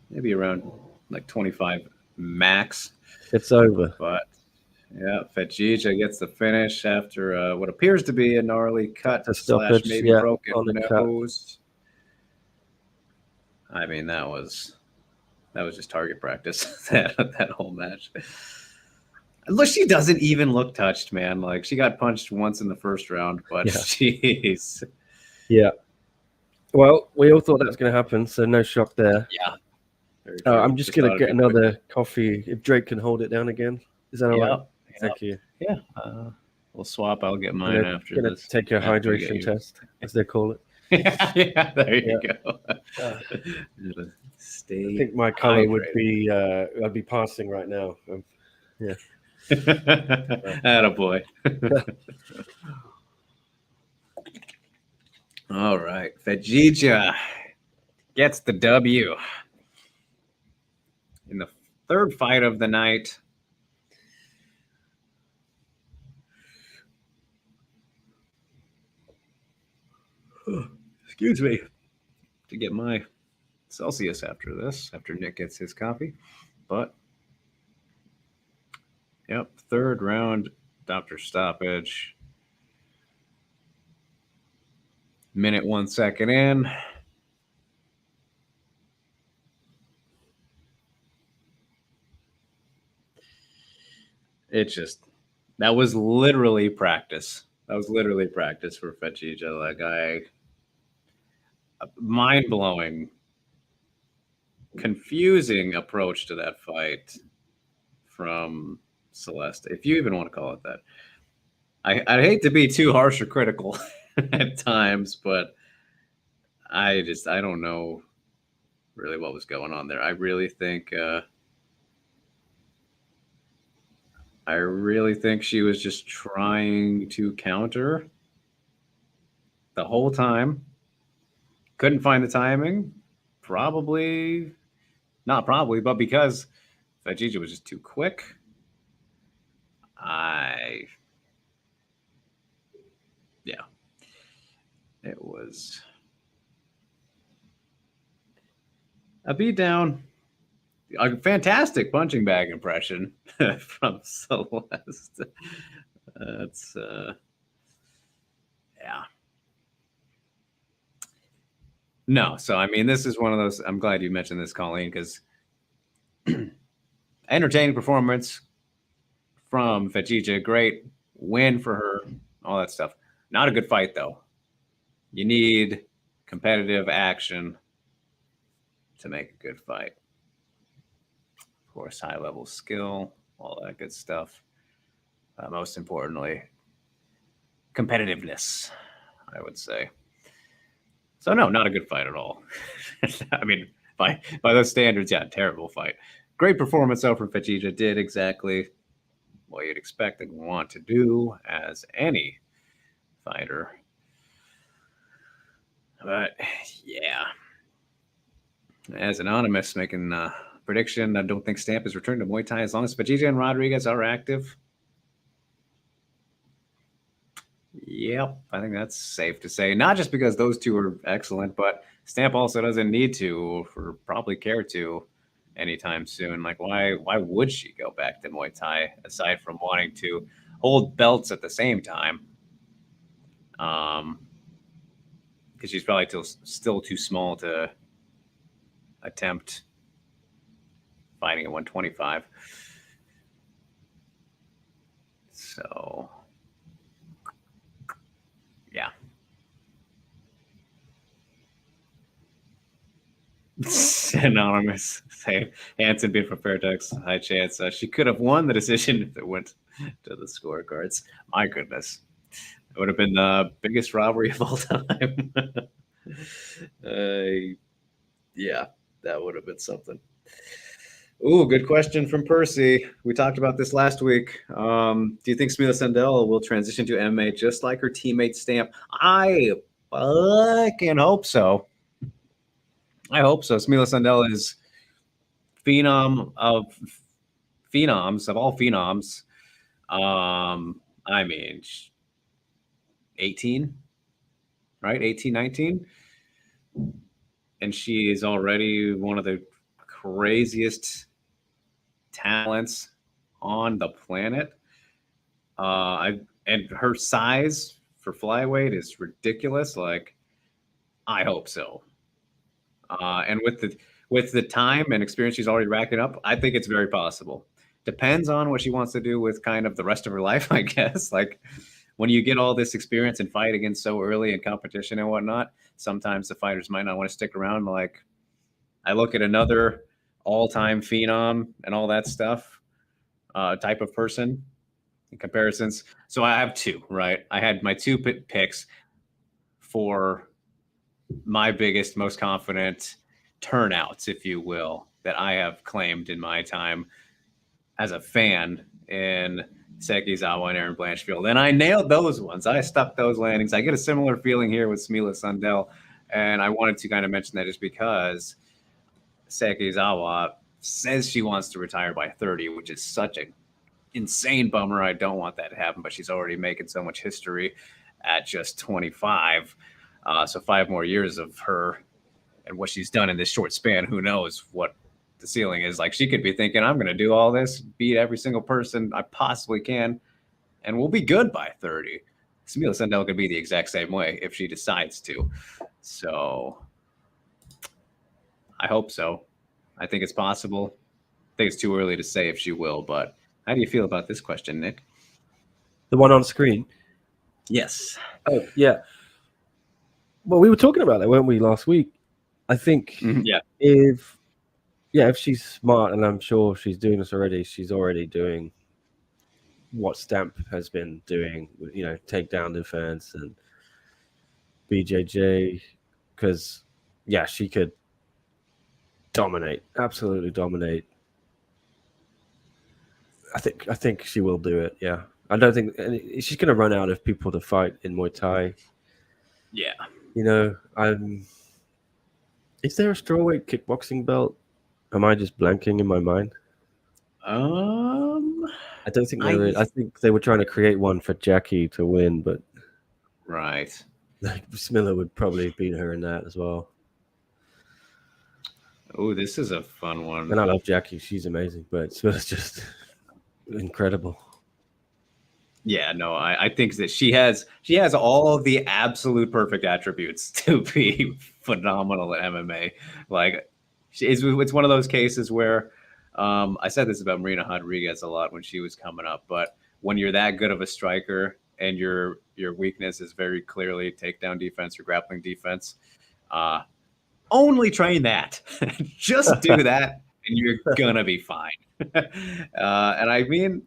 maybe around like 25 max. It's over. But yeah, Phetjeeja gets the finish after what appears to be a gnarly cut / maybe broken nose. I mean, that was just target practice, that whole match. Look, she doesn't even look touched, man. Like, she got punched once in the first round, but jeez. Yeah. Well, we all thought that was going to happen, so no shock there. Yeah. I'm just going to get another coffee, if Drake can hold it down again. Is that all right? Thank you. Yeah. We'll swap. I'll get mine after this. Take a hydration test, as they call it. Yeah, there you go. Stay I think my color would be, I'd be passing right now. Yeah. Attaboy. All right. Phetjeeja gets the W in the third fight of the night. Excuse me. To get my Celsius after this, after Nick gets his coffee. But, yep, third round, doctor stoppage. Minute 1 second in. That was literally practice. That was literally practice for Phetjeeja. Like, mind-blowing, confusing approach to that fight from Celeste, if you even want to call it that. I hate to be too harsh or critical at times, but I don't know really what was going on there. I really think she was just trying to counter the whole time. Couldn't find the timing. Not probably, but because Phetjeeja was just too quick. It was a beatdown. A fantastic punching bag impression from Celeste. That's yeah. No, so I mean, this is one of those. I'm glad you mentioned this, Colleen, because entertaining performance from Phetjeeja, great win for her, all that stuff. Not a good fight though. You need competitive action to make a good fight. Of course, high level skill, all that good stuff. Most importantly, competitiveness, I would say. So no, not a good fight at all. I mean, by those standards, yeah, terrible fight. Great performance though from Phetjeeja. Did exactly what you'd expect and want to do as any fighter. But yeah, as anonymous making a prediction, I don't think Stamp is returned to Muay Thai as long as Phetjeeja and Rodriguez are active. Yep, I think that's safe to say. Not just because those two are excellent, but Stamp also doesn't need to, or probably care to, anytime soon. Like, why would she go back to Muay Thai aside from wanting to hold belts at the same time? Because she's probably still too small to attempt fighting at 125. So, yeah. Anonymous. Say Hansen being from Fairtex. High chance. She could have won the decision if it went to the scorecards. My goodness. It would have been the biggest robbery of all time. Yeah, that would have been something. Ooh, good question from Percy. We talked about this last week. Do you think Smila Sandel will transition to MMA just like her teammate Stamp? I can hope so. I hope so. Smila Sandel is phenom of phenoms, of all phenoms. I mean, 18, right? 18, 19. And she is already one of the craziest talents on the planet. And her size for flyweight is ridiculous. Like, I hope so. And with the time and experience she's already racking up, I think it's very possible. Depends on what she wants to do with kind of the rest of her life, I guess. Like, when you get all this experience and fight against so early in competition and whatnot, sometimes the fighters might not want to stick around. Like, I look at another all-time phenom and all that stuff type of person in comparisons. So I have two, right? I had my two picks for my biggest, most confident turnouts, if you will, that I have claimed in my time as a fan in Sekizawa and Aaron Blanchfield. And I nailed those ones. I stuck those landings. I get a similar feeling here with Smila Sandel. And I wanted to kind of mention that just because Sekizawa says she wants to retire by 30, which is such an insane bummer. I don't want that to happen, but she's already making so much history at just 25. So 5 more years of her and what she's done in this short span, who knows what the ceiling is. Like, she could be thinking, I'm going to do all this, beat every single person I possibly can, and we'll be good by 30. Smila Sandel could be the exact same way if she decides to. So I hope so. I think it's possible. I think it's too early to say if she will, but how do you feel about this question, Nick? The one on screen? Yes. Oh, yeah. Well, we were talking about that, weren't we, last week? I think if she's smart, and I'm sure she's doing this already, she's already doing what Stamp has been doing, you know, takedown defense and BJJ, because, yeah, she could dominate, absolutely dominate. I think she will do it, yeah. I don't think she's going to run out of people to fight in Muay Thai. Yeah. You know, is there a strawweight kickboxing belt? Am I just blanking in my mind? I don't think there is. I think they were trying to create one for Jackie to win, but right. Like, Smilla would probably beat her in that as well. Oh, this is a fun one. And I love Jackie; she's amazing, but Smilla's just incredible. Yeah, no, I think that she has all of the absolute perfect attributes to be phenomenal at MMA. Like, it's one of those cases where I said this about Marina Rodriguez a lot when she was coming up, but when you're that good of a striker and your weakness is very clearly takedown defense or grappling defense, only train that. Just do that, and you're gonna be fine. And I mean,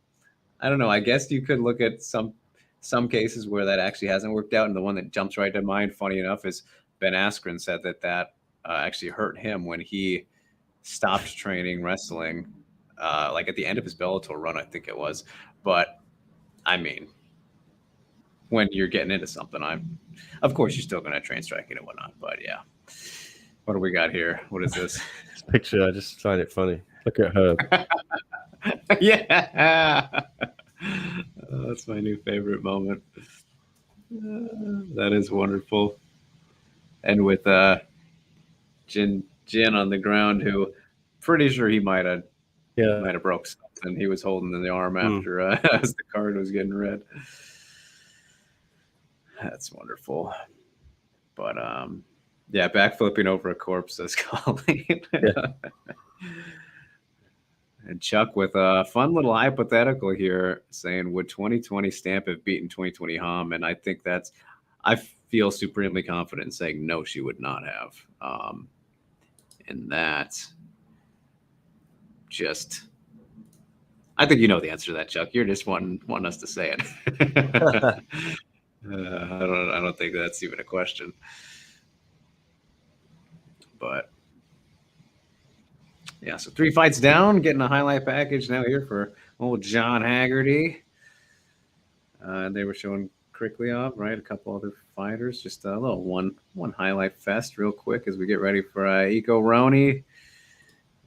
I don't know. I guess you could look at some cases where that actually hasn't worked out, and the one that jumps right to mind, funny enough, is Ben Askren said that actually hurt him when he stopped training wrestling, like at the end of his Bellator run, I think it was. But I mean, when you're getting into something. Of course, you're still going to train striking and whatnot, but yeah. What do we got here? What is this? This picture, I just find it funny. Look at her. Yeah. That's my new favorite moment. That is wonderful. And with Jin on the ground, who pretty sure he might have broke something. He was holding in the arm after as the card was getting read. That's wonderful. But yeah, backflipping over a corpse, says Colleen. Yeah. And Chuck with a fun little hypothetical here saying, would 2020 Stamp have beaten 2020 Hom? And I think I feel supremely confident in saying no, she would not have. And that just, I think you know the answer to that, Chuck. You're just wanting us to say it. I don't think that's even a question. But yeah, so 3 fights down, getting a highlight package now here for old John Haggerty. They were showing Krikliov, right? A couple other fighters. Just a little one highlight fest real quick as we get ready for Iko Roney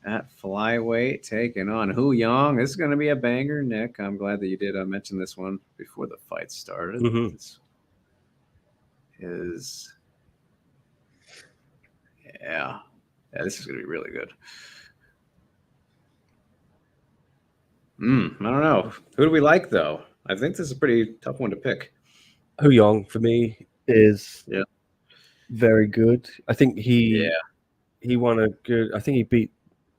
at flyweight taking on Yong. This is going to be a banger, Nick. I'm glad that you did mention this one before the fight started. Mm-hmm. Yeah, this is going to be really good. I don't know. Who do we like, though? I think this is a pretty tough one to pick. Yong for me is very good. I think he won a good. I think he beat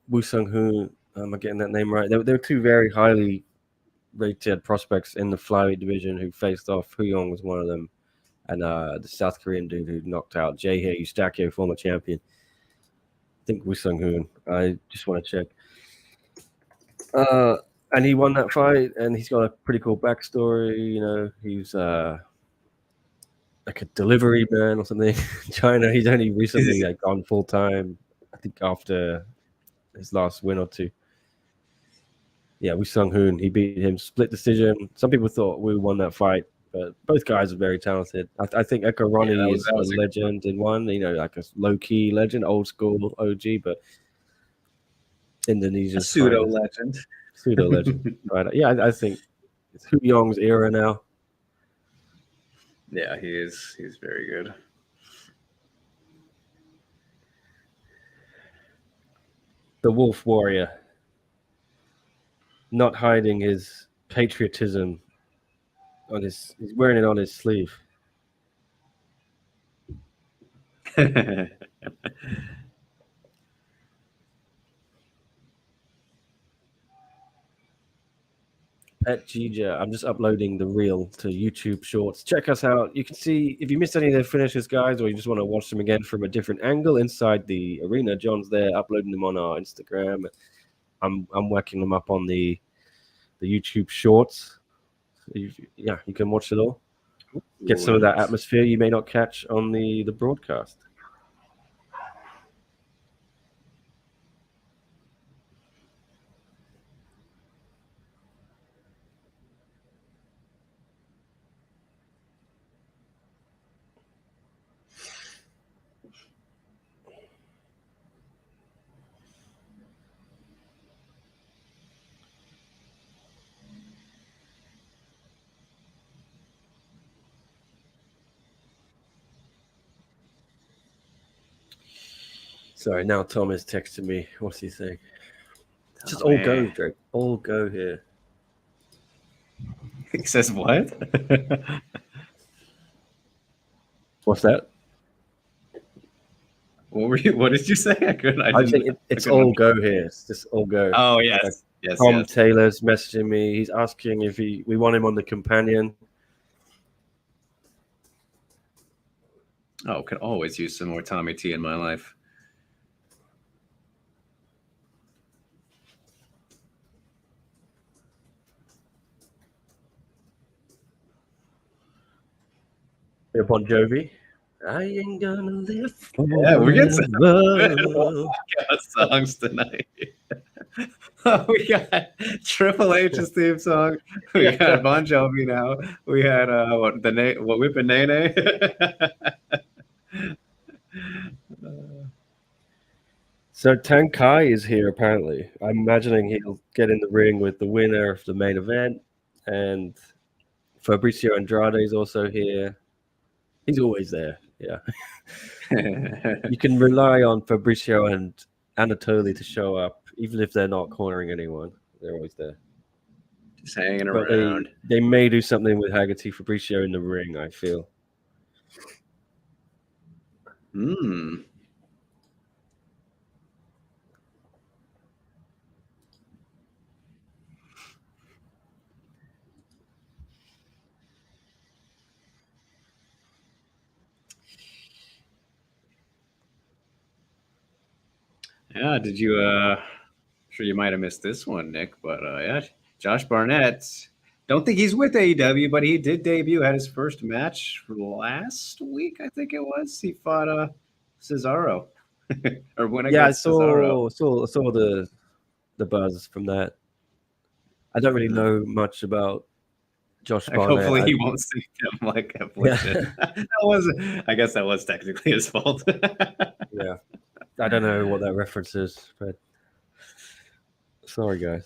Woo Sung Hoon. Am I getting that name right? There were two very highly rated prospects in the flyweight division who faced off. Yong was one of them, and the South Korean dude who knocked out Jay Eustachio, former champion. I think Woo Sung Hoon. I just want to check. And he won that fight, and he's got a pretty cool backstory. You know, he's like a delivery man or something in China. He's only recently gone full time. I think after his last win or two. Yeah, Woo Sung Hoon. He beat him split decision. Some people thought Woo won that fight, but both guys are very talented. I think Iko Roney is a legend in one. You know, like a low key legend, old school OG, but Indonesian pseudo legend. Right? Yeah, I think it's Yong's era now. Yeah, he's very good. The Wolf Warrior, not hiding his patriotism he's wearing it on his sleeve. Phetjeeja. I'm just uploading the reel to YouTube Shorts. Check us out. You can see if you missed any of their finishes, guys, or you just want to watch them again from a different angle inside the arena. John's there uploading them on our Instagram. I'm working them up on the YouTube Shorts. You can watch it all. Get some of that atmosphere you may not catch on the broadcast. Sorry, now Tom is texting me. What's he saying? Just all go, Drake. All go here. He says what? What's that? What did you say? I think it's all go here. It's just all go. Oh yes, yes. Tom Taylor's messaging me. He's asking if we want him on the companion. Oh, could always use some more Tommy T in my life. Bon Jovi. I ain't gonna live. Yeah, we get some podcast songs tonight. We got Triple H's theme song. We got Bon Jovi now. We had what Whippin' Nene. So Tankai is here apparently. I'm imagining he'll get in the ring with the winner of the main event, and Fabricio Andrade is also here. He's always there. Yeah, you can rely on Fabricio and Anatoly to show up, even if they're not cornering anyone. They're always there. Just hanging But around. they may do something with Haggerty Fabricio in the ring, I feel. Yeah, did you sure you might have missed this one, Nick, but yeah, Josh Barnett. Don't think he's with AEW, but he did debut, had his first match last week, I think it was. He fought Cesaro. Or when Yeah, I against Cesaro. saw the buzz from that. I don't really know much about Josh Barnett. Hopefully he won't see him like Affliction. I guess that was technically his fault. Yeah. I don't know what that reference is, but sorry, guys.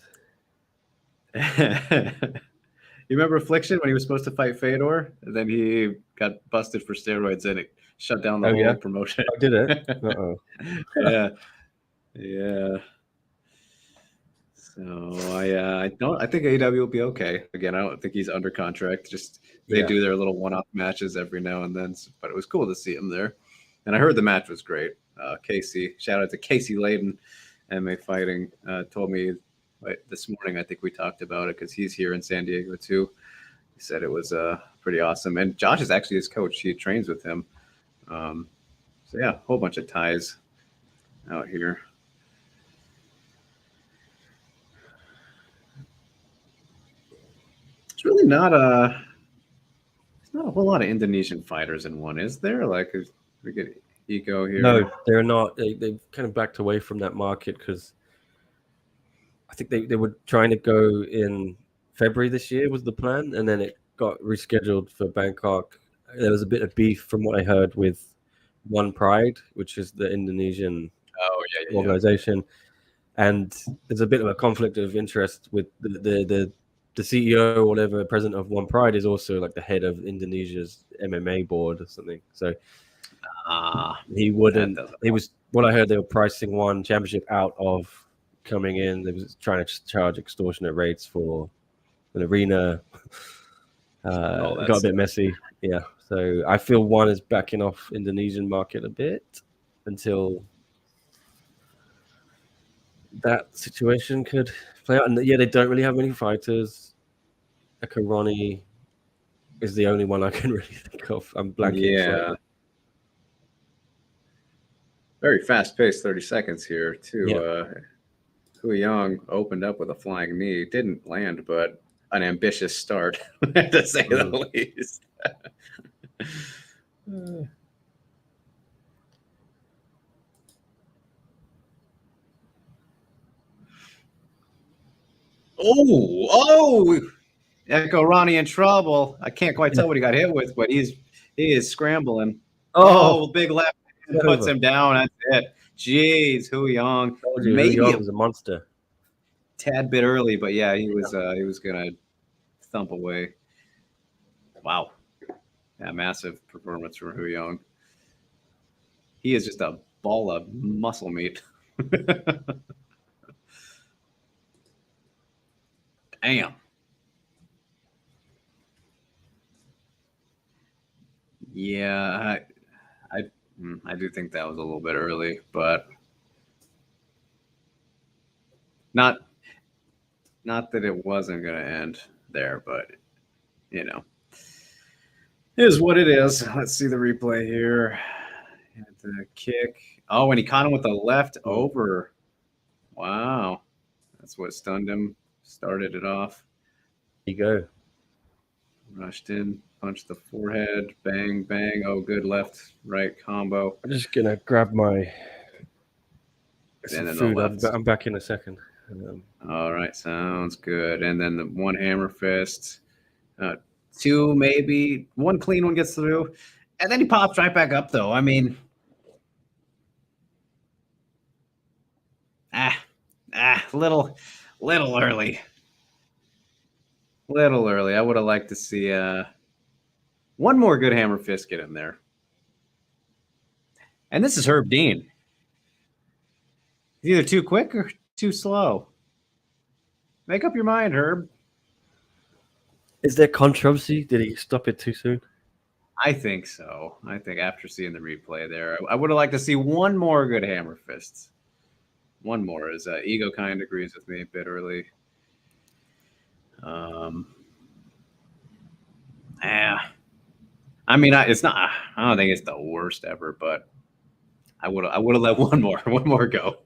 You remember Affliction when he was supposed to fight Fedor? And then he got busted for steroids and it shut down the whole promotion. Oh, did it? Uh-oh. Yeah. So I think AEW will be okay. Again, I don't think he's under contract. Just they do their little one-off matches every now and then. But it was cool to see him there. And I heard the match was great. Casey, shout out to Casey Layden, MMA Fighting, told me this morning. I think we talked about it because he's here in San Diego too. He said it was pretty awesome. And Josh is actually his coach. He trains with him. So yeah, a whole bunch of ties out here. It's really not a whole lot of Indonesian fighters in one, is there? Like, we get Ego here. No, they're not. They've kind of backed away from that market because I think they were trying to go in February this year was the plan, and then it got rescheduled for Bangkok. There was a bit of beef from what I heard with One Pride, which is the Indonesian organization, and there's a bit of a conflict of interest with the CEO or whatever, president of One Pride, is also like the head of Indonesia's MMA board or something. So he wouldn't. He was what I heard. They were pricing one championship out of coming in. They was trying to charge extortionate rates for an arena. Got a bit messy. Yeah. So I feel one is backing off Indonesian market a bit until that situation could play out. And yeah, they don't really have many fighters. Akaroni is the only one I can really think of. I'm blanking. Yeah. Very fast-paced 30 seconds here, too. Yeah. Yong opened up with a flying knee. Didn't land, but an ambitious start, to say the least. Echo Ronnie in trouble. I can't quite tell what he got hit with, but he is scrambling. Big left puts him down. That's it. Jeez, Yong. Maybe Yong was a monster. Tad bit early, but yeah, he was gonna thump away. Wow. Yeah, massive performance from Yong. He is just a ball of muscle meat. Damn. Yeah, I do think that was a little bit early, but not that it wasn't going to end there, but you know, it is what it is. Let's see the replay here. The kick. Oh, and he caught him with the left over. Wow, that's what stunned him. Started it off. There you go. Rushed in, punched the forehead, bang, bang. Oh, good left, right combo. I'm just gonna grab my food. I'm back in a second. All right, sounds good. And then the one hammer fist, two maybe, one clean one gets through, and then he pops right back up. Though I mean, little early, little early. I would have liked to see one more good hammer fist get in there. And this is Herb Dean. He's either too quick or too slow. Make up your mind, Herb. Is there controversy? Did he stop it too soon? I think so. I think after seeing the replay there, I would have liked to see one more good hammer fists. One more, as Ego kind of agrees with me bitterly. I mean, it's not. I don't think it's the worst ever, but I would have let one more go,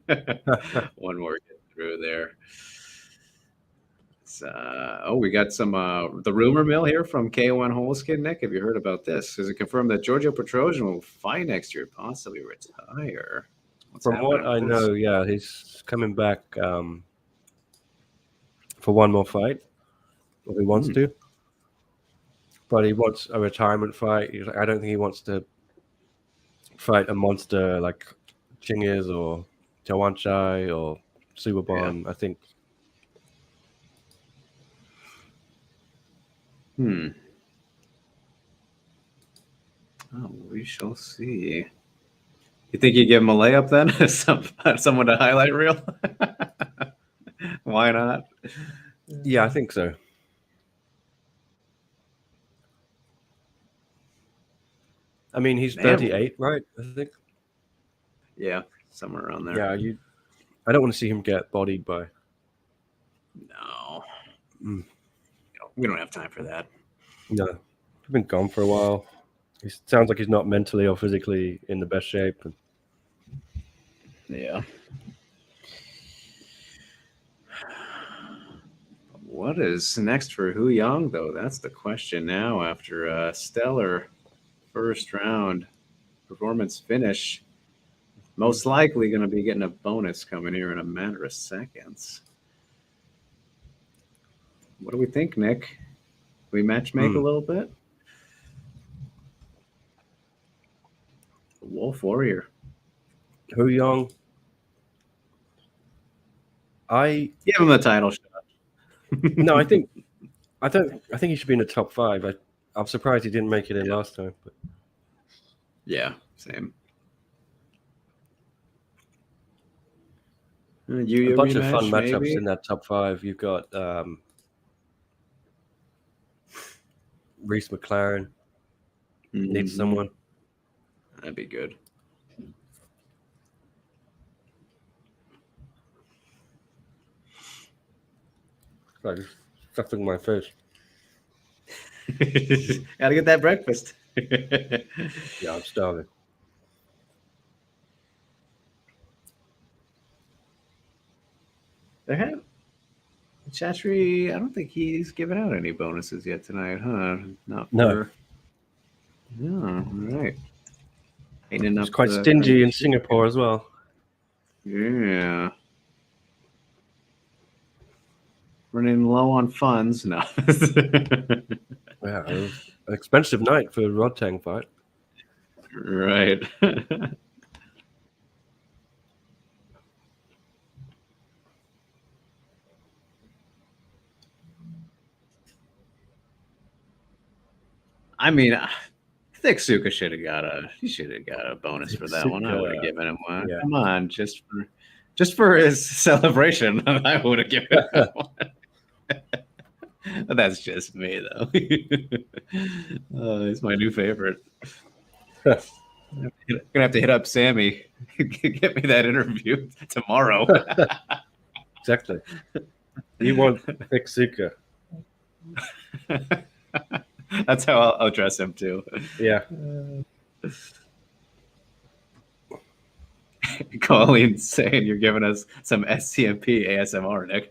one more get through there. We got some the rumor mill here from K1 Holskin. Nick, have you heard about this? Is it confirmed that Giorgio Petrosian will fight next year, possibly retire? From what I know, yeah, he's coming back for one more fight, if he wants to. But he wants a retirement fight. I don't think he wants to fight a monster like Chingiz or Tawanchai or Subabon. Yeah. I think. Oh, we shall see. You think you give him a layup then? Someone to highlight reel? Why not? Yeah, I think so. I mean, he's 38, right? I think. Yeah, somewhere around there. Yeah, I don't want to see him get bodied by. No. We don't have time for that. No. He's been gone for a while. He sounds like he's not mentally or physically in the best shape. Yeah. What is next for Hu Yong, though? That's the question now after a stellar first round performance finish. Most likely going to be getting a bonus coming here in a matter of seconds. What do we think, Nick? We matchmake a little bit? Wolf Warrior. Hu Yong. I give him the title shot. No, I think he should be in the top 5. I'm surprised he didn't make it in last time. But. Yeah, same. A bunch of fun matchups in that top 5. You've got Reese McLaren. Needs someone. That'd be good. I just stuffing my face. Gotta get that breakfast. Yeah, I'm starving. There have Chatri. I don't think he's given out any bonuses yet tonight, huh? No. Oh, all right. It's quite stingy in Singapore as well. Yeah. Running low on funds. No. Yeah, it was an expensive night for a Rodtang fight. Right. I mean, Tetsuka should have got a bonus for that one. I would have given him one. Yeah. Come on, just for his celebration, I would have given him one. That's just me, though. He's my new favorite. Gonna have to hit up Sammy. Get me that interview tomorrow. Exactly. You want Tetsuka. That's how I'll address him too. Yeah. Colleen's saying you're giving us some SCMP ASMR, Nick.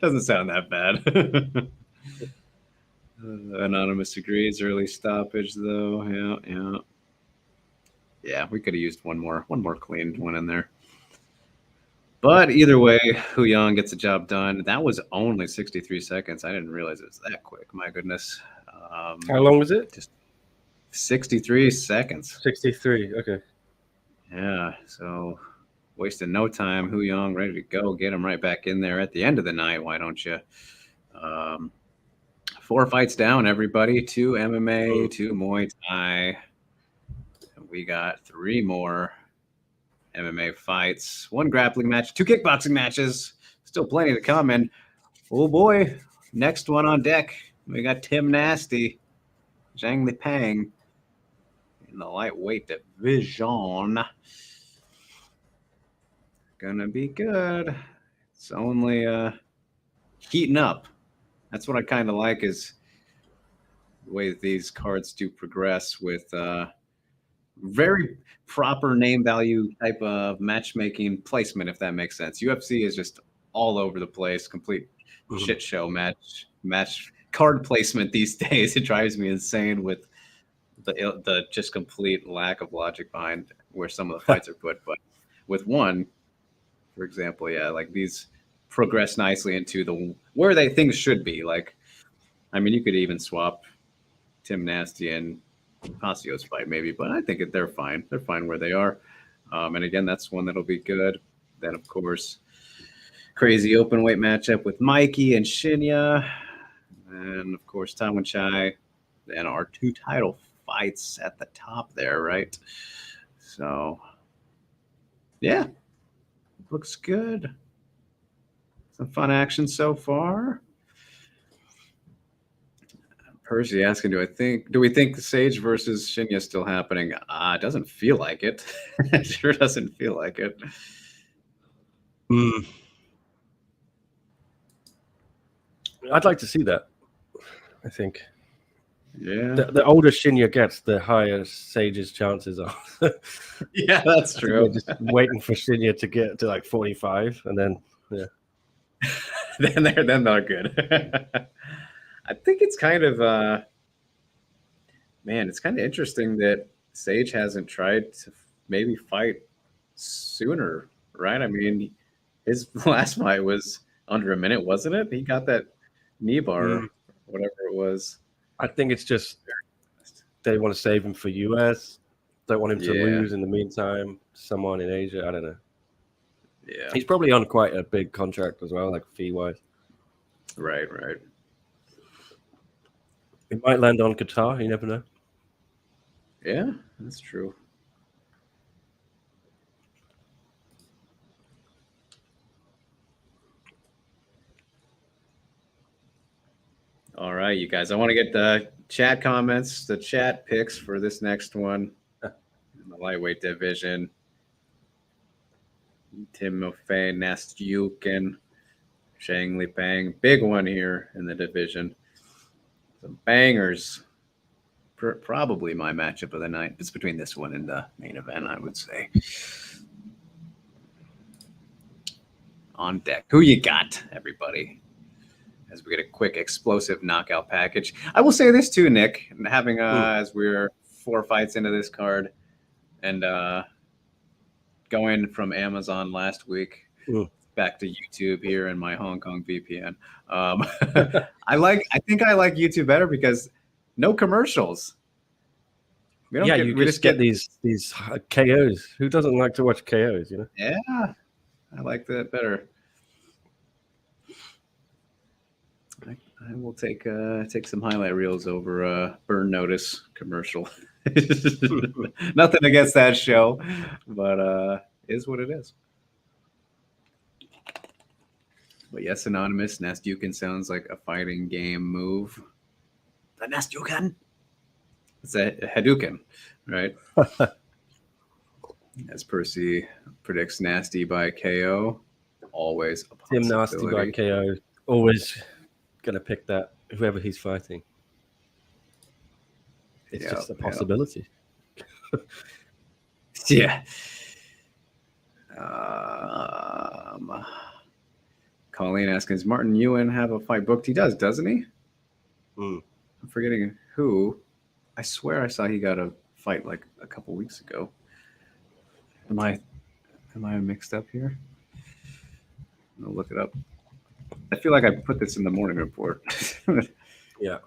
Doesn't sound that bad. Anonymous agrees. Early stoppage, though. Yeah. We could have used one more clean one in there. But either way, Hu Yong gets the job done. That was only 63 seconds. I didn't realize it was that quick. My goodness. How long was it? Just 63 seconds. 63. Okay. Yeah. So wasting no time. Hu Yong ready to go. Get him right back in there at the end of the night. Why don't you? 4 fights down, everybody. 2 MMA, 2 Muay Thai. We got 3 more MMA fights, 1 grappling match, 2 kickboxing matches. Still plenty to come. And oh boy, next one on deck. We got Tim Nasty, Zhang Lipang in the lightweight division. Gonna be good. It's only heating up. That's what I kind of like, is the way these cards do progress with very proper name value type of matchmaking placement, if that makes sense. UFC is just all over the place, complete shit show match card placement these days. It drives me insane with the just complete lack of logic behind where some of the fights are put. But with one, for example, yeah, like these progress nicely into the where they things should be. Like, I mean, you could even swap Tim Nasty and Pasio's fight maybe, but I think they're fine. They're fine where they are. And again, that's one that'll be good. Then, of course, crazy open weight matchup with Mikey and Shinya. And, of course, Taiwan Chai. And our 2 title fights at the top there, right? So, yeah. Looks good. Some fun action so far. Percy asking, do we think the Sage versus Shinya is still happening? It doesn't feel like it. It sure doesn't feel like it. I'd like to see that. I think. Yeah. The older Shinya gets, the higher Sage's chances are. Yeah, that's true. Just waiting for Shinya to get to like 45, and then then they're good. I think it's kind of it's kind of interesting that Sage hasn't tried to maybe fight sooner, right? I mean, his last fight was under a minute, wasn't it? He got that knee bar, whatever it was. I think it's just they want to save him for US. Don't want him to lose in the meantime. Someone in Asia, I don't know. Yeah, he's probably on quite a big contract as well, like fee-wise. Right. It might land on Qatar. You never know. Yeah, that's true. All right, you guys. I want to get the chat comments, the chat picks for this next one in the lightweight division. Timofey Nastyukin, Zhang Lipang. Big one here in the division. Some bangers. Probably my matchup of the night. It's between this one and the main event, I would say. On deck. Who you got, everybody? As we get a quick explosive knockout package. I will say this too, Nick, having as we're 4 fights into this card and going from Amazon last week back to YouTube here in my Hong Kong VPN. I think I like YouTube better because no commercials. You just get these KOs. Who doesn't like to watch KOs, you know? Yeah, I like that better. I will take some highlight reels over Burn Notice commercial. Nothing against that show, but is what it is. But yes, Anonymous, Nastyukin sounds like a fighting game move. The Nastyukin? It's a Hadouken, right? As Percy predicts Nasty by KO. Always a Tim Nasty by KO. Always going to pick that, whoever he's fighting. It's just a possibility. Yeah. Colleen asking, does Martin Ewan have a fight booked? He does, doesn't he? I'm forgetting who. I swear I saw he got a fight like a couple weeks ago. Am I mixed up here? I'll look it up. I feel like I put this in the morning report. Yeah.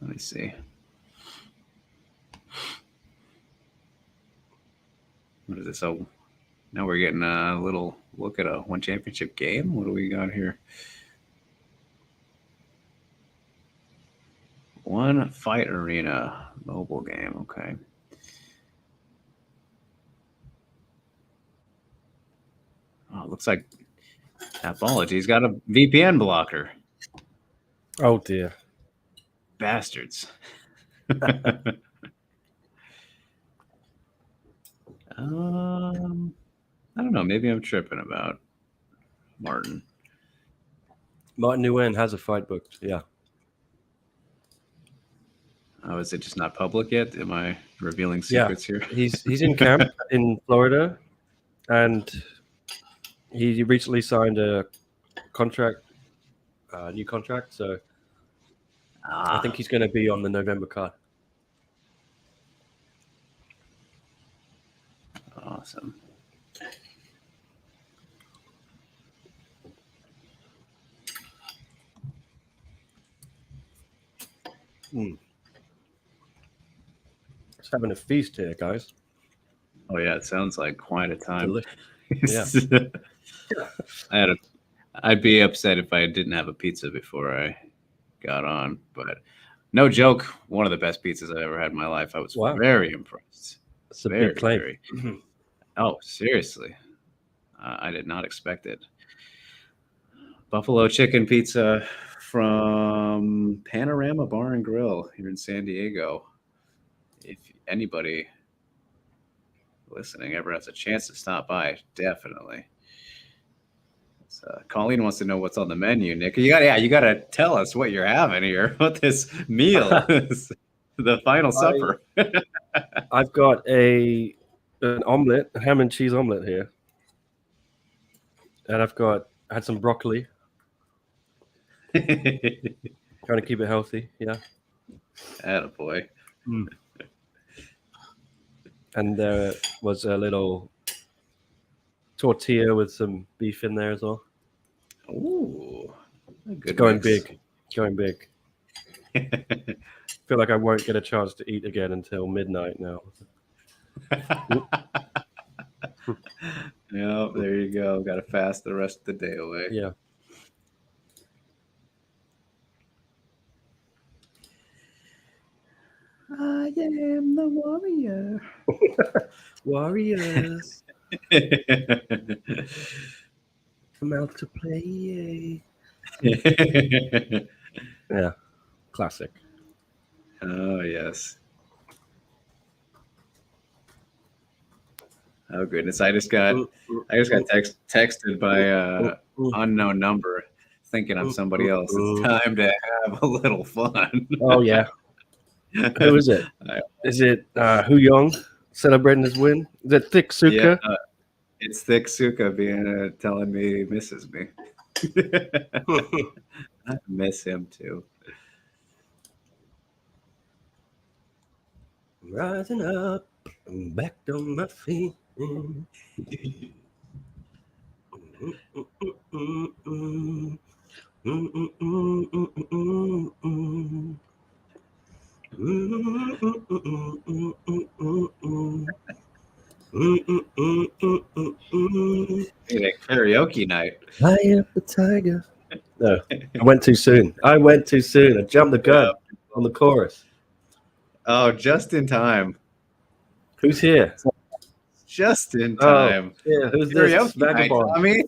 Let me see. What is this? Oh, now we're getting a little look at a one championship game. What do we got here? One Fight Arena mobile game. Okay. Oh, it looks like Tapology's got a VPN blocker. Oh dear. Bastards. I don't know. Maybe I'm tripping about Martin. Martin Nguyen has a fight booked. Yeah. Oh, is it just not public yet? Am I revealing secrets here? He's in camp in Florida, and he recently signed a contract, new contract. So I think he's going to be on the November card. Awesome. Just having a feast here, guys. Oh yeah, it sounds like quite a time. Yeah. I'd be upset if I didn't have a pizza before I got on, but no joke, one of the best pizzas I ever had in my life. I was very impressed. It's a big claim. Oh, seriously. I did not expect it. Buffalo chicken pizza from Panorama Bar and Grill here in San Diego. If anybody listening ever has a chance to stop by, definitely. Colleen wants to know what's on the menu, Nick. You gotta tell us what you're having here. What this meal is, the final supper. I've got an omelet, a ham and cheese omelet here, and I've had some broccoli. Trying to keep it healthy, yeah. Attaboy. And there was a little tortilla with some beef in there as well. Ooh, good. Going big. Feel like I won't get a chance to eat again until midnight now. Yeah, there you go. Got to fast the rest of the day away. Yeah. I am the warrior. Warriors. Come out to play. Yeah. Classic. Oh, yes. Oh, goodness. I just got texted by unknown number thinking I'm somebody else. It's time to have a little fun. Oh, yeah. Who is it? Is it Yong celebrating his win? Is it Tetsuka? Yeah, it's Tetsuka being telling me he misses me. I miss him too. Rising up, I'm back on my feet. Karaoke night. I am the tiger. No, I went too soon. I jumped the gun on the chorus. Oh, just in time. Who's here? Just in time. Oh, yeah, who's this vagabond? Tommy?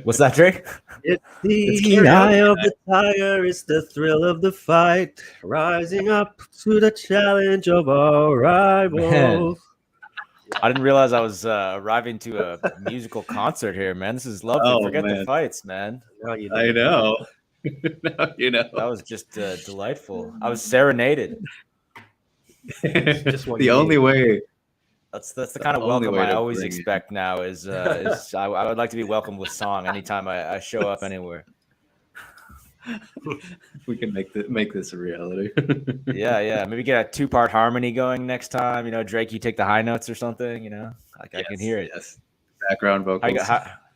What's that, Drake? It's the eye of the tiger. It's the thrill of the fight. Rising up to the challenge of our rivals. I didn't realize I was arriving to a musical concert here, man. This is lovely. Forget the fights, man. I know. Now you know. That was just delightful. I was serenaded. Just the only way. That's the kind of welcome I always expect now. I would like to be welcomed with song anytime I show up anywhere. We can make this a reality. Yeah. Maybe get a 2-part harmony going next time. You know, Drake, you take the high notes or something. You know, like I can hear it. Yes. Background How vocals.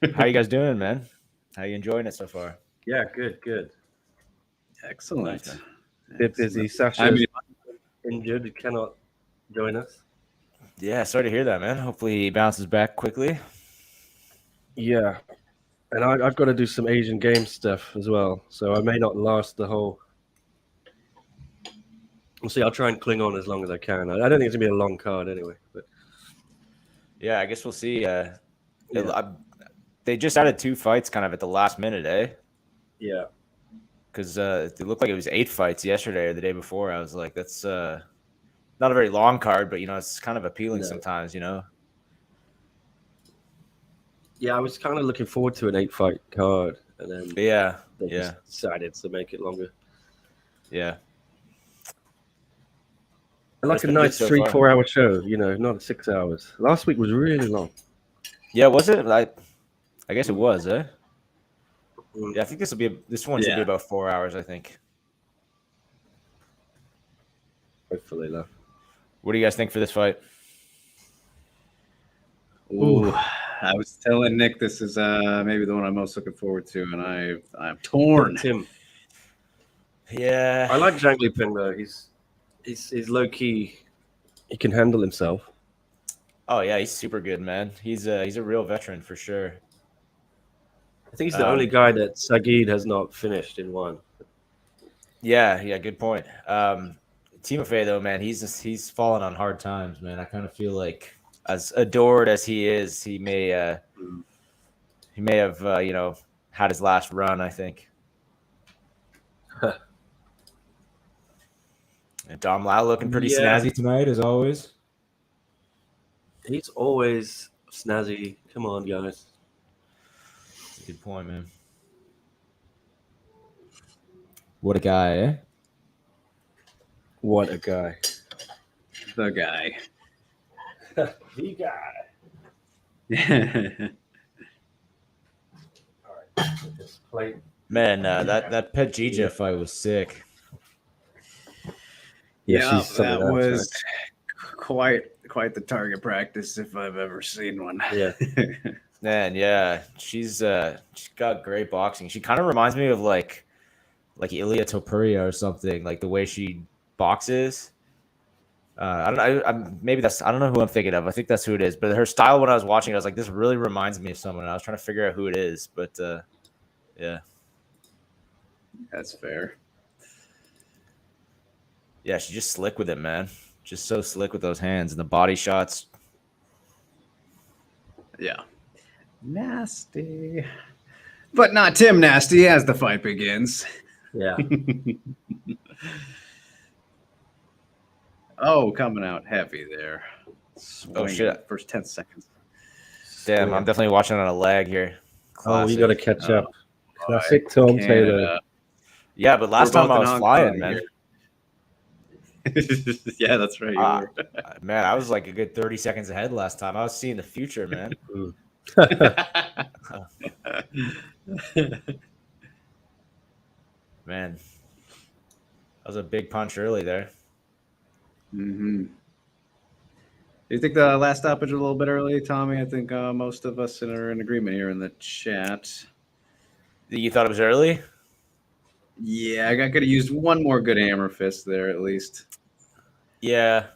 you guys doing, man? How you enjoying it so far? Yeah, good. Excellent. Nice, man. Bit busy. Sasha's injured. He cannot join us. Yeah, sorry to hear that, man. Hopefully he bounces back quickly. Yeah. And I've got to do some Asian game stuff as well. So I may not last the whole. We'll see. I'll try and cling on as long as I can. I don't think it's going to be a long card anyway. But Yeah, I guess we'll see. They just added 2 fights kind of at the last minute, eh? yeah. Because it looked like it was 8 fights yesterday or the day before. I was like, that's not a very long card, but, you know, it's kind of appealing sometimes, you know? Yeah, I was kind of looking forward to an 8-fight card. And then they just decided to make it longer. Yeah. I like a nice 3-4 hour show, you know, not 6 hours. Last week was really long. Yeah, was it? I guess it was, eh? Yeah, I think this one should be about 4 hours, I think. Hopefully, though. What do you guys think for this fight? Ooh, I was telling Nick this is maybe the one I'm most looking forward to, and I'm torn. Tim. Yeah. I like Zhang Liping, though. He's low key. He can handle himself. Oh yeah, he's super good, man. He's a real veteran for sure. I think he's the only guy that Sagid has not finished in one. Yeah, good point. Timofey though, man, he's fallen on hard times, man. I kind of feel like as adored as he is, he may have you know, had his last run, I think. And Dom Lau looking pretty snazzy tonight, as always. He's always snazzy. Come on, guys. That's a good point, man. What a guy, eh? What a guy. The guy. The guy. All right. Man, that Phetjeeja fight was sick. Yeah, that was quite the target practice if I've ever seen one. Yeah. Man, yeah. She's got great boxing. She kind of reminds me of like Ilia Topuria or something, like the way she boxes. I don't know. I don't know who I'm thinking of. I think that's who it is. But her style when I was watching, I was like, this really reminds me of someone. I was trying to figure out who it is, but yeah. That's fair. Yeah, she's just slick with it, man. Just so slick with those hands and the body shots. Yeah. Nasty. But not Tim Nasty as the fight begins. Yeah. Oh, coming out heavy there. Swinging. Oh, shit. First 10 seconds. Damn, I'm definitely watching on a lag here. Classic. Oh, you got to catch up. Classic Tom Taylor. Yeah, but last time I was flying, man. Yeah, that's right. Man, I was like a good 30 seconds ahead last time. I was seeing the future, man. Man, that was a big punch early there. Mm-hmm. Do you think the last stoppage was a little bit early, Tommy? I think most of us are in agreement here in the chat. You thought it was early? Yeah, I could have used one more good hammer fist there at least. Yeah.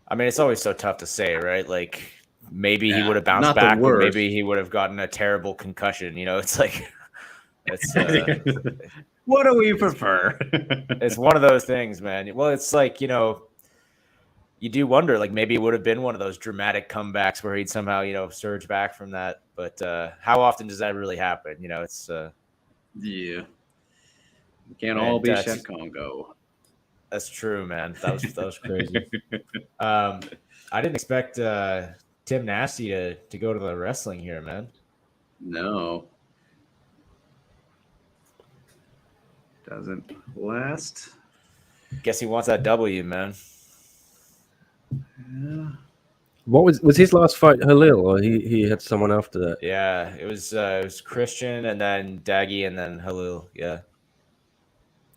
I mean, it's always so tough to say, right? Like, maybe he would have bounced back, or maybe he would have gotten a terrible concussion. You know, it's like, what do we prefer? It's one of those things, man. Well, it's like, you know, you do wonder, like maybe it would have been one of those dramatic comebacks where he'd somehow, you know, surge back from that. But how often does that really happen? You know, it's yeah, we can't all be Chef Congo. That's true, man. That was crazy. I didn't expect Tim Nasty to go to the wrestling here, man. No. Doesn't last. Guess he wants that W, man. Yeah. What was his last fight? Halil, or he had someone after that? Yeah, it was Christian and then Daggy and then Halil. Yeah,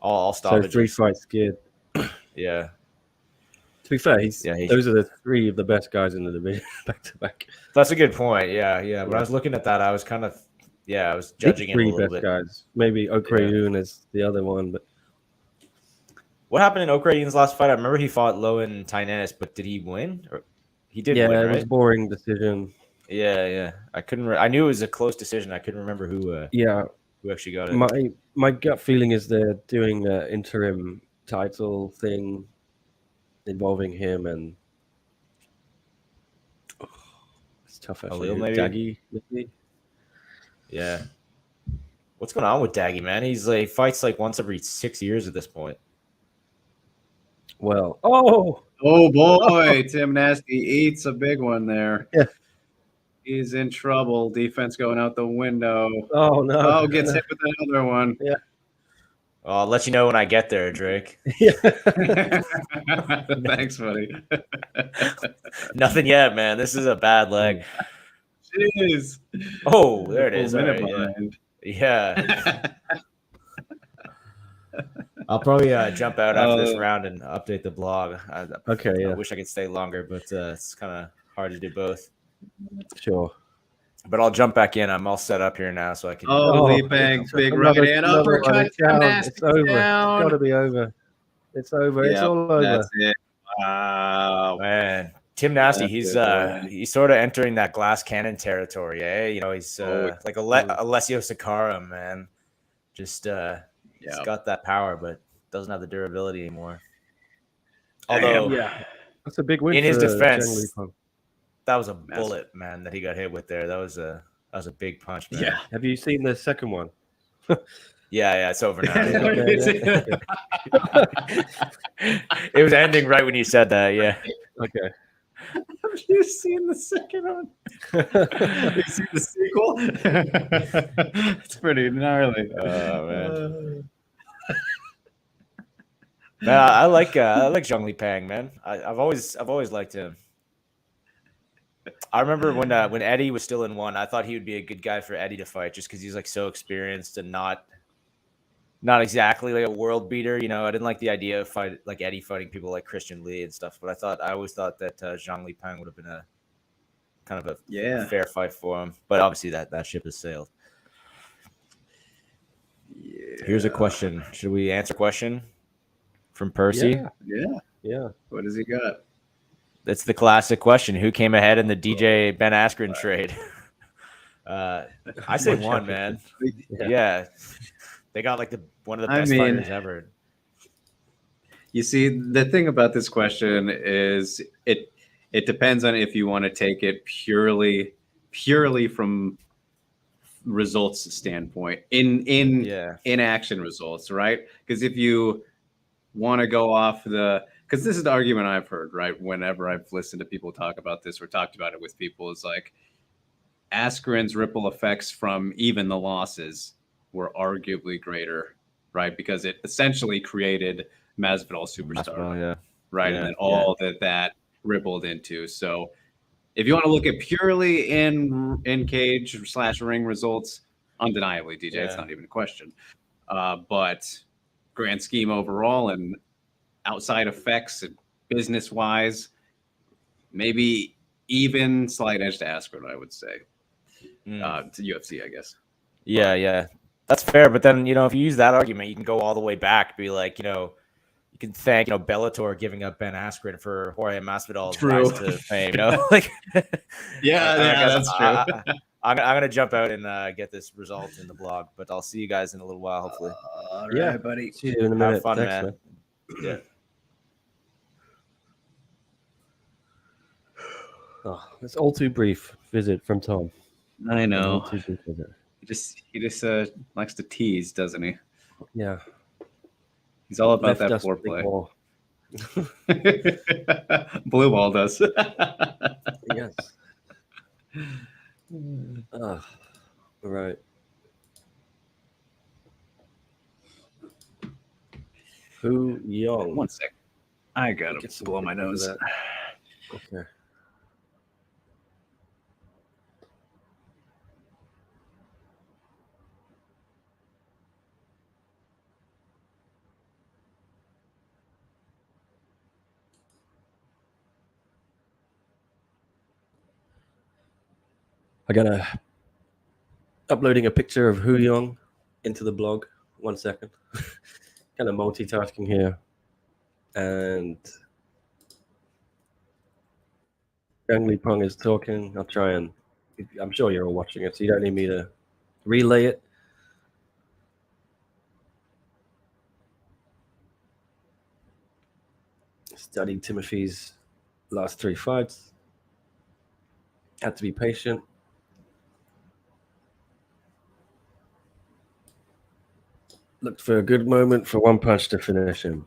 all So 3 stoppages. fights scared. Yeah, To be fair, yeah. those are the 3 of the best guys in the division back to back. That's a good point. Yeah, yeah. When I Yeah. was looking at that, I was kind of, I was The judging him a 3 little best bit. guys. Maybe Okrayun is the other one, but What happened in Okrayun's last fight? I remember he fought Lowen Tainenis, but did he win? Or he did yeah, win, it right? was a boring decision. Yeah. I couldn't. I knew it was a close decision. I couldn't remember who actually got it. My gut feeling is they're doing an interim title thing involving him and it's tough actually. Halil, maybe? Daggy, maybe? Yeah. What's going on with Daggy, man? He's like fights like once every 6 years at this point. Well, oh boy, Tim Nasty eats a big one there. Yeah. He's in trouble. Defense going out the window. Oh no! Oh, gets hit with another one. Yeah. Well, I'll let you know when I get there, Drake. Yeah. Thanks, buddy. Nothing yet, man. This is a bad leg. Jeez. Oh, there it is. Full All minute right, behind. yeah. I'll probably jump out after this round and update the blog. Okay, I yeah. wish I could stay longer, but it's kind of hard to do both. Sure. But I'll jump back in. I'm all set up here now, so I can. Lee Bang, big right hand uppercut. It's over. It's got to be over. It's over. It's all over. That's it. Wow, man. Tim Nasty, he's sort of entering that glass cannon territory, eh? You know, he's like Alessio Sakara, man. Just he's got that power, but doesn't have the durability anymore. Although, that's a big win in his defense. That was a massive bullet, man, that he got hit with there. That was a big punch, man. Yeah. Have you seen the second one? Yeah, it's over now. It was ending right when you said that, yeah. Okay. Have you seen the second one? Have you seen the sequel? It's pretty gnarly. Oh man. Man, I like Zhang Li Pang, man. I've always liked him. I remember when Eddie was still in one, I thought he would be a good guy for Eddie to fight, just because he's like so experienced and not exactly like a world beater. You know, I didn't like the idea of Eddie fighting people like Christian Lee and stuff. But I always thought that Zhang Li Pang would have been a kind of a fair fight for him. But obviously that ship has sailed. Yeah. Here's a question. Should we answer a question from Percy? Yeah. What has he got? That's the classic question. Who came ahead in the DJ Ben Askren trade? I say one, man. Yeah. They got like one of the best fighters ever. You see, the thing about this question is it depends on if you want to take it purely from results standpoint in action results, right? Because if you want to go off because this is the argument I've heard, right? Whenever I've listened to people talk about this or talked about it with people, is like Askren's ripple effects from even the losses were arguably greater, right? Because it essentially created Masvidal superstar, right? And then all that rippled into. So if you want to look at purely in cage / ring results, undeniably, DJ, it's not even a question. But grand scheme overall and outside effects and business wise, maybe even slight edge to Askren, I would say. To UFC, I guess. Yeah. That's fair. But then, if you use that argument, you can go all the way back, be like, you can thank, Bellator giving up Ben Askren for Jorge Masvidal's rise to fame, like, that's true. I'm going to jump out and get this result in the blog, but I'll see you guys in a little while, hopefully. All right, buddy. See you in a minute. Have fun, Thanks, man. Yeah. Oh, it's all too brief visit from Tom. I know. All too brief visit. He just likes to tease, doesn't he? Yeah. He's all about that foreplay. Blue ball does. Yes. All right. Who Yong? 1 sec. I gotta blow my nose. Okay. I'm gonna uploading a picture of Yong into the blog. 1 second. Kind of multitasking here. And Zhang Lipeng is talking. I'll try and I'm sure you're all watching it, so you don't need me to relay it. Studied Timothy's last 3 fights. Had to be patient. Looked for a good moment for one punch to finish him.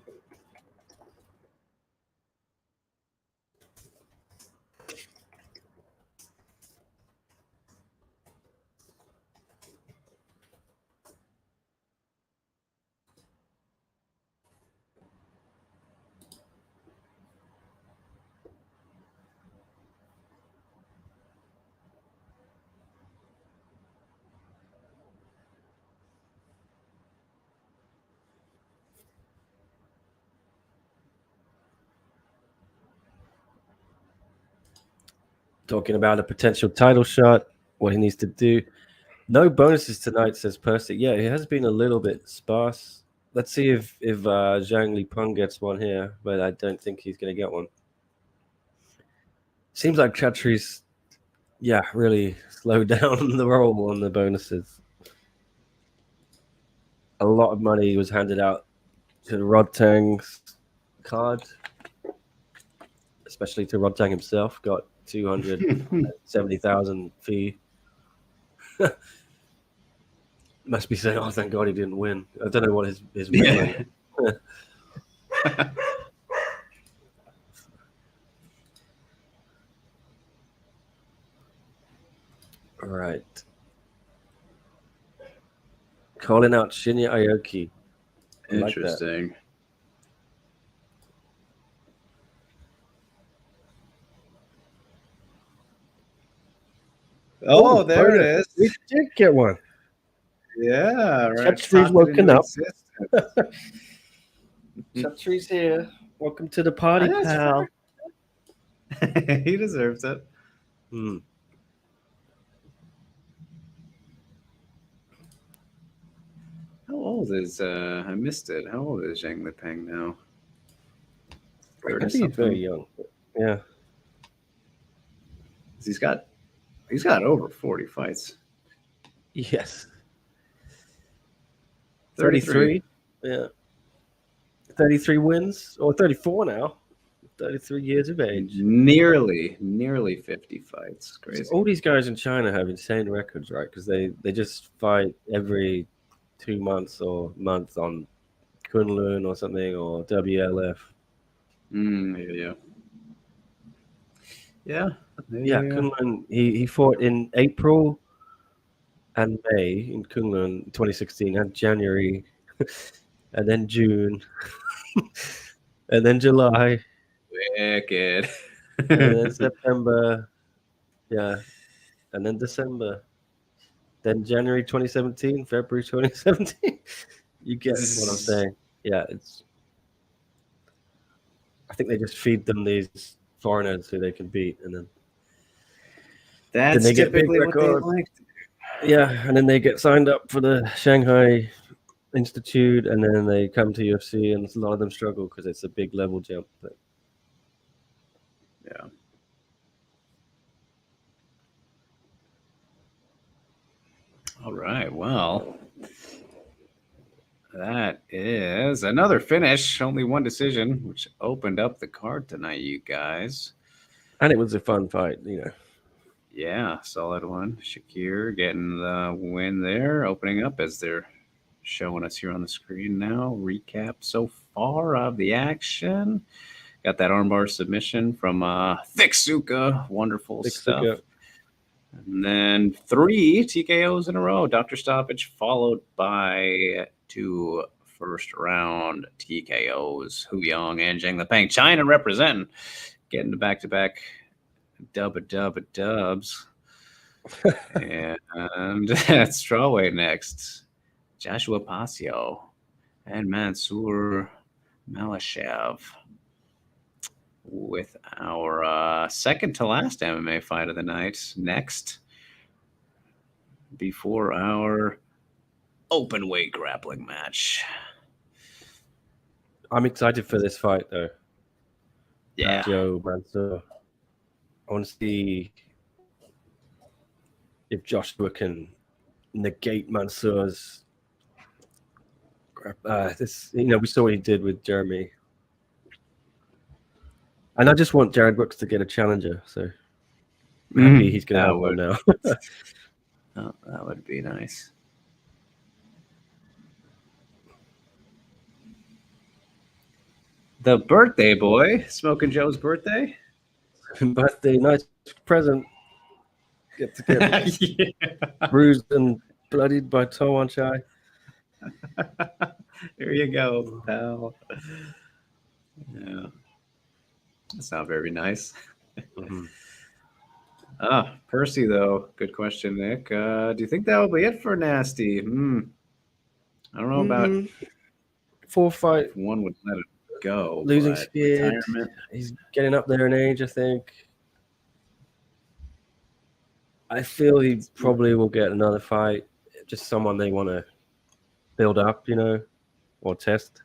Talking about a potential title shot, what he needs to do. No bonuses tonight, says Percy. Yeah, it has been a little bit sparse. Let's see if Zhang Lipeng gets one here, but I don't think he's going to get one. Seems like Chatri's, really slowed down the roll on the bonuses. A lot of money was handed out to Rodtang's card, especially to Rodtang himself. Got 270,000 fee. Must be saying, "Oh, thank God he didn't win." I don't know what his Yeah. All right. Calling out Shinya Aoki. Interesting. Oh, there it is. We did get one. Yeah, right. Chatri's woken up. Existence. Chatri's here. Welcome to the party, pal. He deserves it. How old is I missed it. How old is Zhang Lipeng now? I think he's very young. Yeah. He's got over 40 fights. Yes. 33. Yeah. 33 wins, or 34 now. 33 years of age. Nearly 50 fights. Crazy. So all these guys in China have insane records, right? Because they just fight every 2 months or month on Kunlun or something, or WLF. Yeah. Kunlun, he fought in April and May in Kunlun 2016, and January, and then June, and then July. Wicked. And then September, and then December, then January 2017, February 2017. You get what I'm saying? Yeah, I think they just feed them these foreigners who they can beat, and then that's they get typically big what they records. like. Yeah, and then they get signed up for the Shanghai Institute, and then they come to UFC, and a lot of them struggle because it's a big level jump. But yeah. All right. Well, that is another finish. Only one decision, which opened up the card tonight, you guys. And it was a fun fight, Yeah, solid one. Shakir getting the win there, opening up as they're showing us here on the screen now. Recap so far of the action. Got that armbar submission from Tetsuka. Wonderful stuff. And then 3 TKOs in a row. Dr. Stoppage followed by 2 first-round TKOs. Yong and Zhang Lipeng. China representing. Getting the back-to-back dubs. And at strawweight next, Joshua Pasio and Mansour Malashev with our second to last MMA fight of the night. Next, before our open weight grappling match. I'm excited for this fight, though. Yeah. Joe Mansour. I want to see if Joshua can negate Mansour's. We saw what he did with Jeremy, and I just want Jared Brooks to get a challenger. So I'm happy he's going to have one now. Oh, that would be nice. The birthday boy, Smoking Joe's birthday. Birthday, nice present. Get to get bruised and bloodied by Towan Chai. There you go, pal. Yeah, that's not very nice. Mm-hmm. Percy, though. Good question, Nick. Do you think that will be it for Nasty? I don't know about 4 fight. If one would let it go. Losing but scared. retirement. He's getting up there in age, I think. I feel he probably will get another fight. Just someone they want to build up, or test.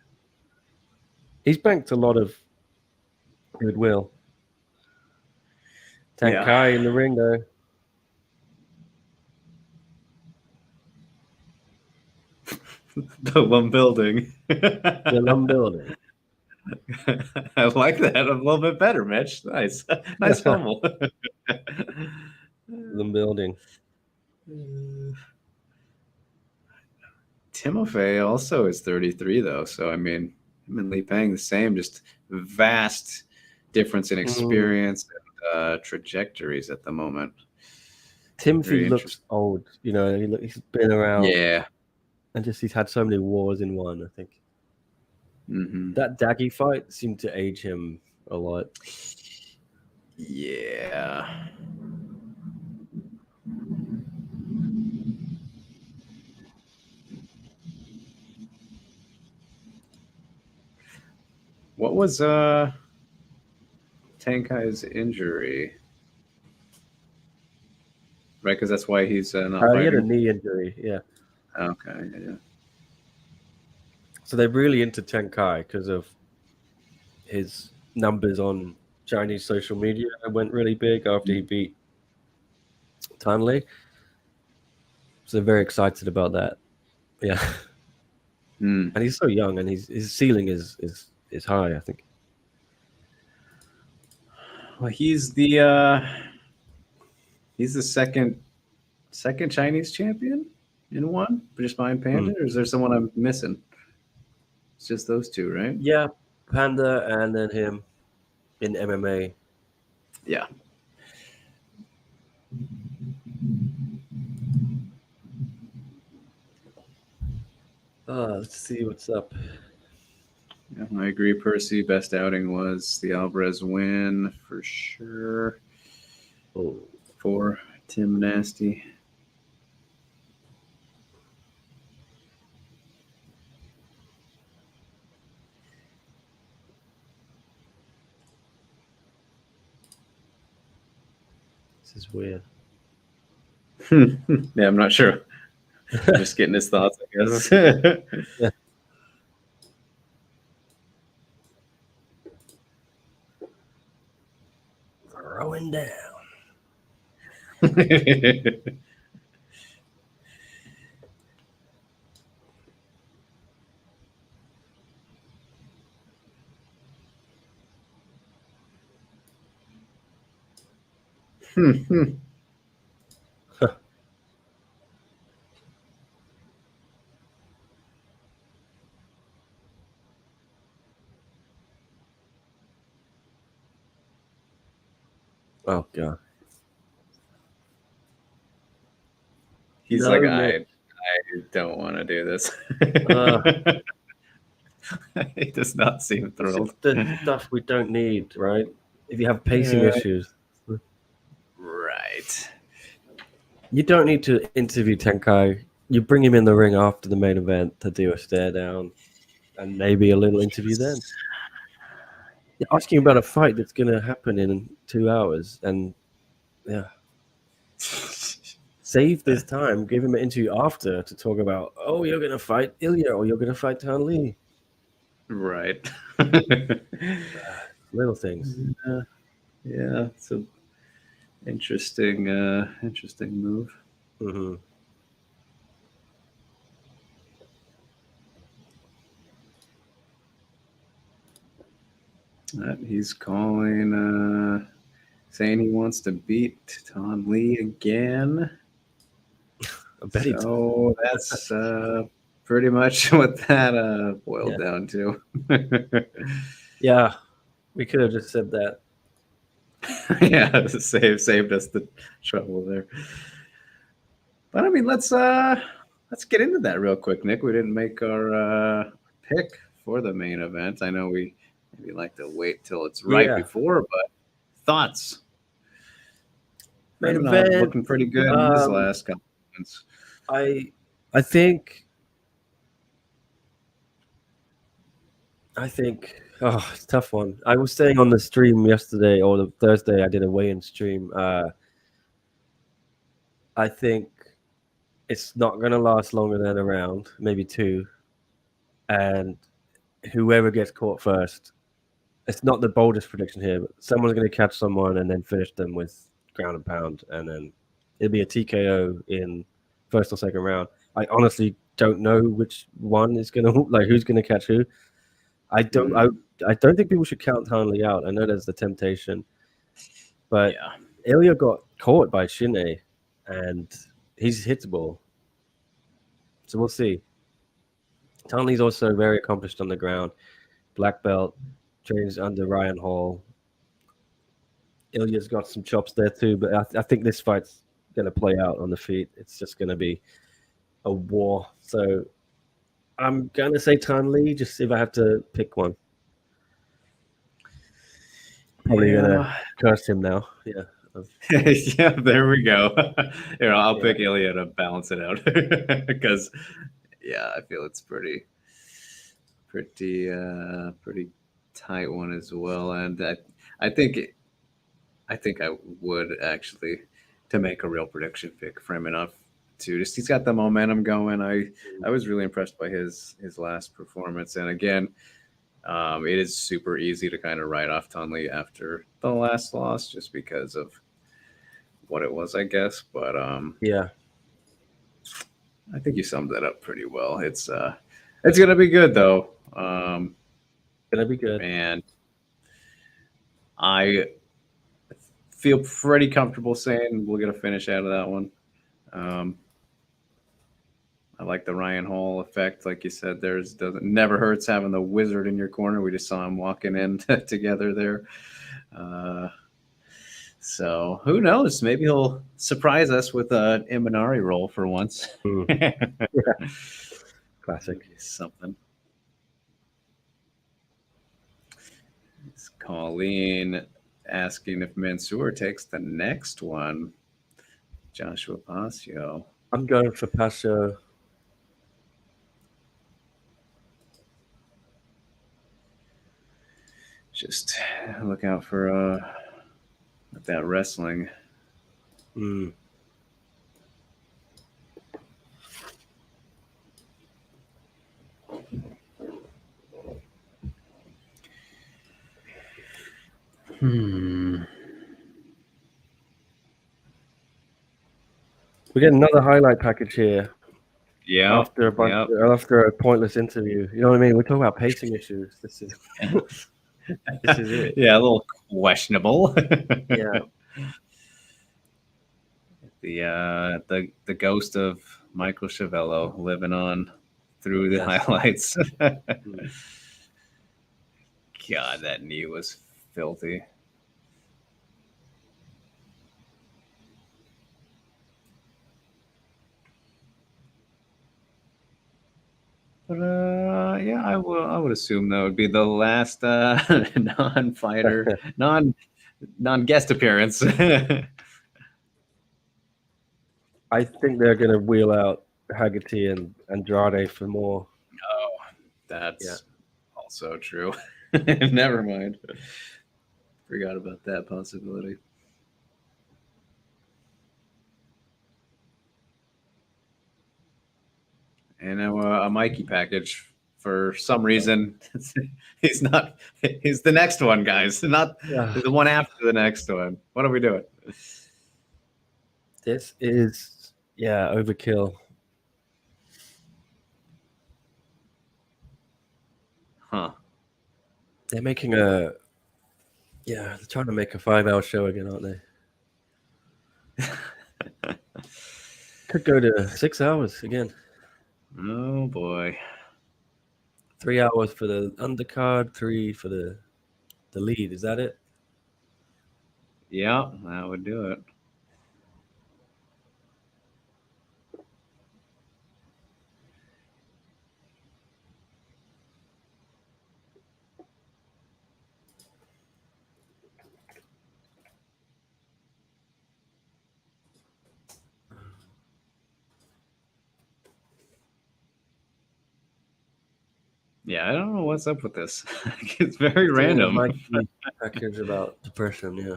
He's banked a lot of goodwill. Tank Kai in the ring, though. The Lum building. The Lum building. I like that a little bit better, Mitch. Nice. Nice fumble. The building. Timofey also is 33, though. So, I mean, him and Li Peng the same, just vast difference in experience and trajectories at the moment. Timothy looks old. He's been around. Yeah. And he's had so many wars in one, I think. Mm-hmm. That Daggy fight seemed to age him a lot. Yeah. What was Tankai's injury? Right, because that's why he's not fighting. He had a knee injury, yeah. Okay, yeah. So they're really into Tenkai because of his numbers on Chinese social media. It went really big after he beat Tanley. So they're very excited about that. Yeah. And he's so young, and his ceiling is high, I think. Well, he's the second Chinese champion in one, just behind Panda, or is there someone I'm missing? It's just those two, right? Yeah, Panda and then him in MMA. Yeah. Let's see what's up. Yeah, I agree. Percy, best outing was the Alvarez win for sure. For Tim Nasty. This is weird. Yeah, I'm not sure. I'm just getting his thoughts, I guess. Yeah. Throwing down. Oh god. He's No, like, Nick. I don't want to do this. He does not seem thrilled. The stuff we don't need, right? If you have pacing issues. Right. You don't need to interview Tenkai. You bring him in the ring after the main event to do a stare down and maybe a little interview then. You're asking about a fight that's going to happen in 2 hours. And yeah. save this time, give him an interview after to talk about, oh, you're gonna fight Ilya or you're gonna fight Tan Lee. Right. Little things. Yeah, it's a interesting move. Mm-hmm. He's calling, saying he wants to beat Tom Lee again. I bet he So that's pretty much what that boiled down to. Yeah, we could have just said that. Yeah, saved us the trouble there. But I mean, let's get into that real quick, Nick. We didn't make our pick for the main event. I know we maybe like to wait till it's right before, but thoughts? Main event looking pretty good in his last couple of months. I think oh, it's a tough one. I was saying on the stream yesterday or the Thursday I did a weigh-in stream. I think it's not going to last longer than a round, maybe 2. And whoever gets caught first, it's not the boldest prediction here, but someone's going to catch someone and then finish them with ground and pound, and then it'll be a TKO in first or second round. I honestly don't know which one is going to who's going to catch who. I don't think people should count Hanley out. I know there's the temptation, but Ilya got caught by Shine, and he's hittable. So we'll see. Hanley's also very accomplished on the ground. Black belt, trains under Ryan Hall. Ilya's got some chops there too, but I think this fight's going to play out on the feet. It's just going to be a war. So I'm going to say Tan Lee, just if I have to pick one. Probably going to curse him now. Yeah. Yeah, there we go. Here, I'll pick Ilya to balance it out because, I feel it's pretty tight one as well. And I think I would actually, to make a real prediction pick for him enough to just, he's got the momentum going. I was really impressed by his last performance. And again, it is super easy to kind of write off Tonley after the last loss just because of what it was, I guess. But I think you summed that up pretty well. It's gonna be good though. Gonna be good. And I feel pretty comfortable saying we'll get a finish out of that one. I like the Ryan Hall effect, like you said. Never hurts having the wizard in your corner. We just saw him walking in together there. So who knows? Maybe he'll surprise us with an Imanari roll for once. Classic. Something. It's Colleen asking if Mansoor takes the next one. Joshua Pasio. I'm going for Pasio. Just look out for that wrestling. We get another highlight package here. Yeah. After a pointless interview. You know what I mean? We talk about pacing issues. This is it. Yeah, a little questionable. Yeah. The ghost of Michael Chavello living on through the highlights. God, that knee was filthy. But I would assume that would be the last non-fighter, non-guest appearance. I think they're going to wheel out Haggerty and Andrade for more. Oh, that's also true. Never mind. Forgot about that possibility. and a Mikey package for some reason. He's not. He's the next one, guys. Not the one after the next one. What are we doing? This is overkill. Huh. They're making they're trying to make a 5-hour show again, aren't they? Could go to 6 hours again. Oh boy. 3 hours for the undercard, 3 for the lead. Is that it? Yeah, that would do it. Yeah, I don't know what's up with this. It's very random. Mikey package about depression, yeah.